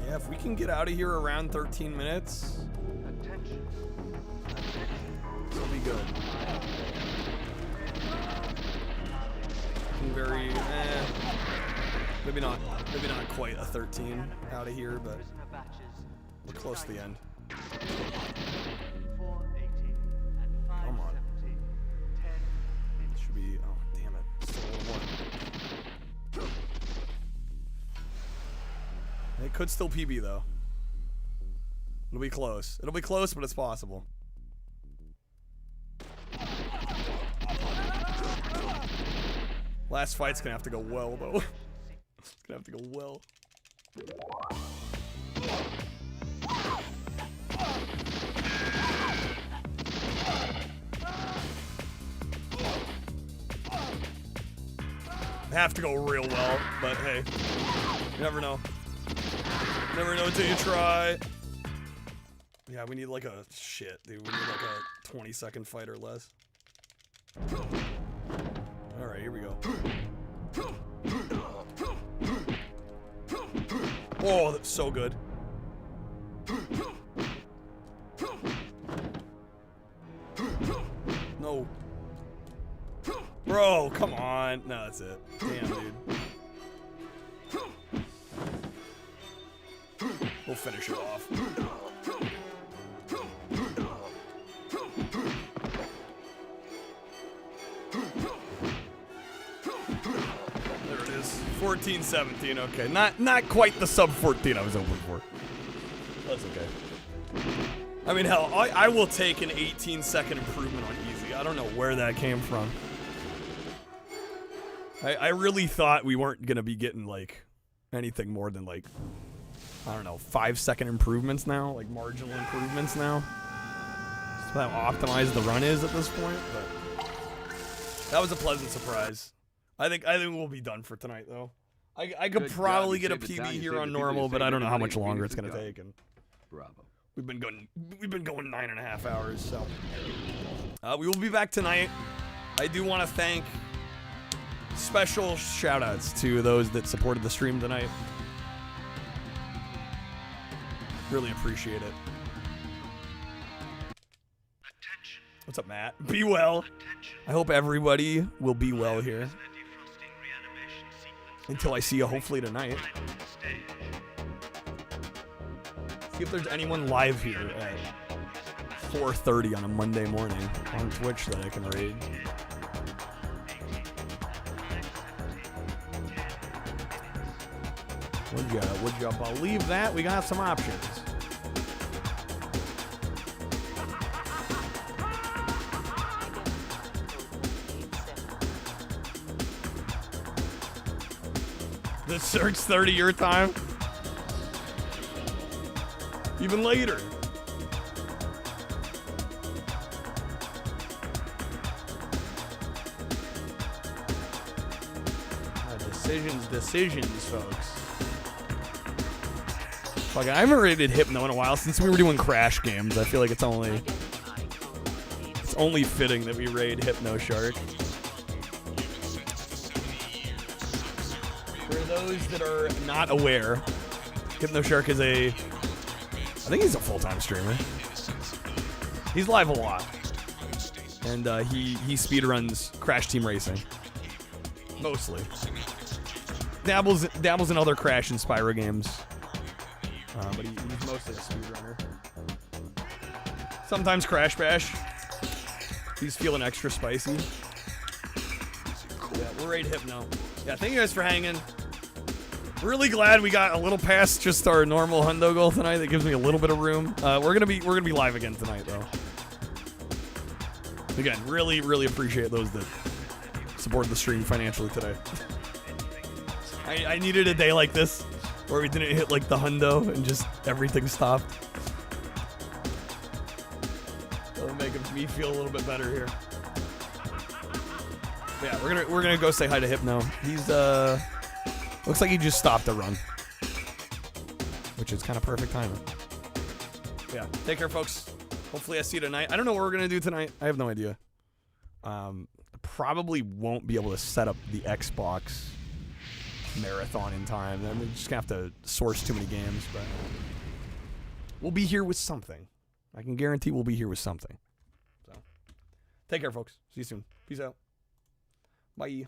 Yeah, if we can get out of here around 13 minutes, it'll be good. Very, maybe not quite a 13 out of here, but we're close to the end. Come on. Should be, oh, damn it. Still a little more. It could still PB, though. It'll be close. It'll be close, but it's possible. Last fight's gonna have to go well, though. It's gonna have to go well. Have to go real well, but hey, you never know. Never know until you try. Yeah, we need like a shit, dude. We need like a 20-second fight or less. All right, here we go. Oh, that's so good. No. Bro, come on. No, that's it. Damn, dude. We'll finish it off. There it is. 14-17. Okay, not quite the sub 14 I was hoping for. That's okay. I mean, hell, I will take an 18-second improvement on easy. I don't know where that came from. I really thought we weren't gonna be getting like anything more than like, I don't know, 5-second improvements now, like marginal improvements now. That's how optimized the run is at this point, but that was a pleasant surprise. I think we'll be done for tonight though. I could probably get a PB here on normal, but I don't know how much longer it's gonna take. And Bravo. We've been going 9.5 hours, so we will be back tonight. I do want to thank special shout outs to those that supported the stream tonight. Really appreciate it. What's up, Matt? Be well. I hope everybody will be well here. Until I see you hopefully tonight. See if there's anyone live here at 4:30 on a Monday morning on Twitch that I can raid. Would you believe that? We got some options. The Cirque's 30 your time? Even later. Decisions, folks. Fuck, I haven't rated Hypno in a while since we were doing Crash games. I feel like it's only fitting that we raid Hypno Shark. For those that are not aware, Hypno Shark is I think he's a full-time streamer. He's live a lot. And he speedruns Crash Team Racing. Mostly. Dabbles in other Crash and Spyro games. But he's mostly a speedrunner. Sometimes Crash Bash. He's feeling extra spicy. Yeah, we'll raid Hypno. Yeah, thank you guys for hanging. Really glad we got a little past just our normal hundo goal tonight. That gives me a little bit of room. We're gonna be live again tonight though. Again, really appreciate those that supported the stream financially today. I needed a day like this where we didn't hit like the hundo and just everything stopped. That'll make me feel a little bit better here. But yeah, we're gonna go say hi to Hypno. He's looks like he just stopped a run, which is kind of perfect timing. Yeah, take care, folks. Hopefully I see you tonight. I don't know what we're gonna do tonight. I have no idea. Probably won't be able to set up the Xbox marathon in time. I'm just gonna have to source too many games, but we'll be here with something. I can guarantee we'll be here with something. So, take care, folks. See you soon. Peace out. Bye.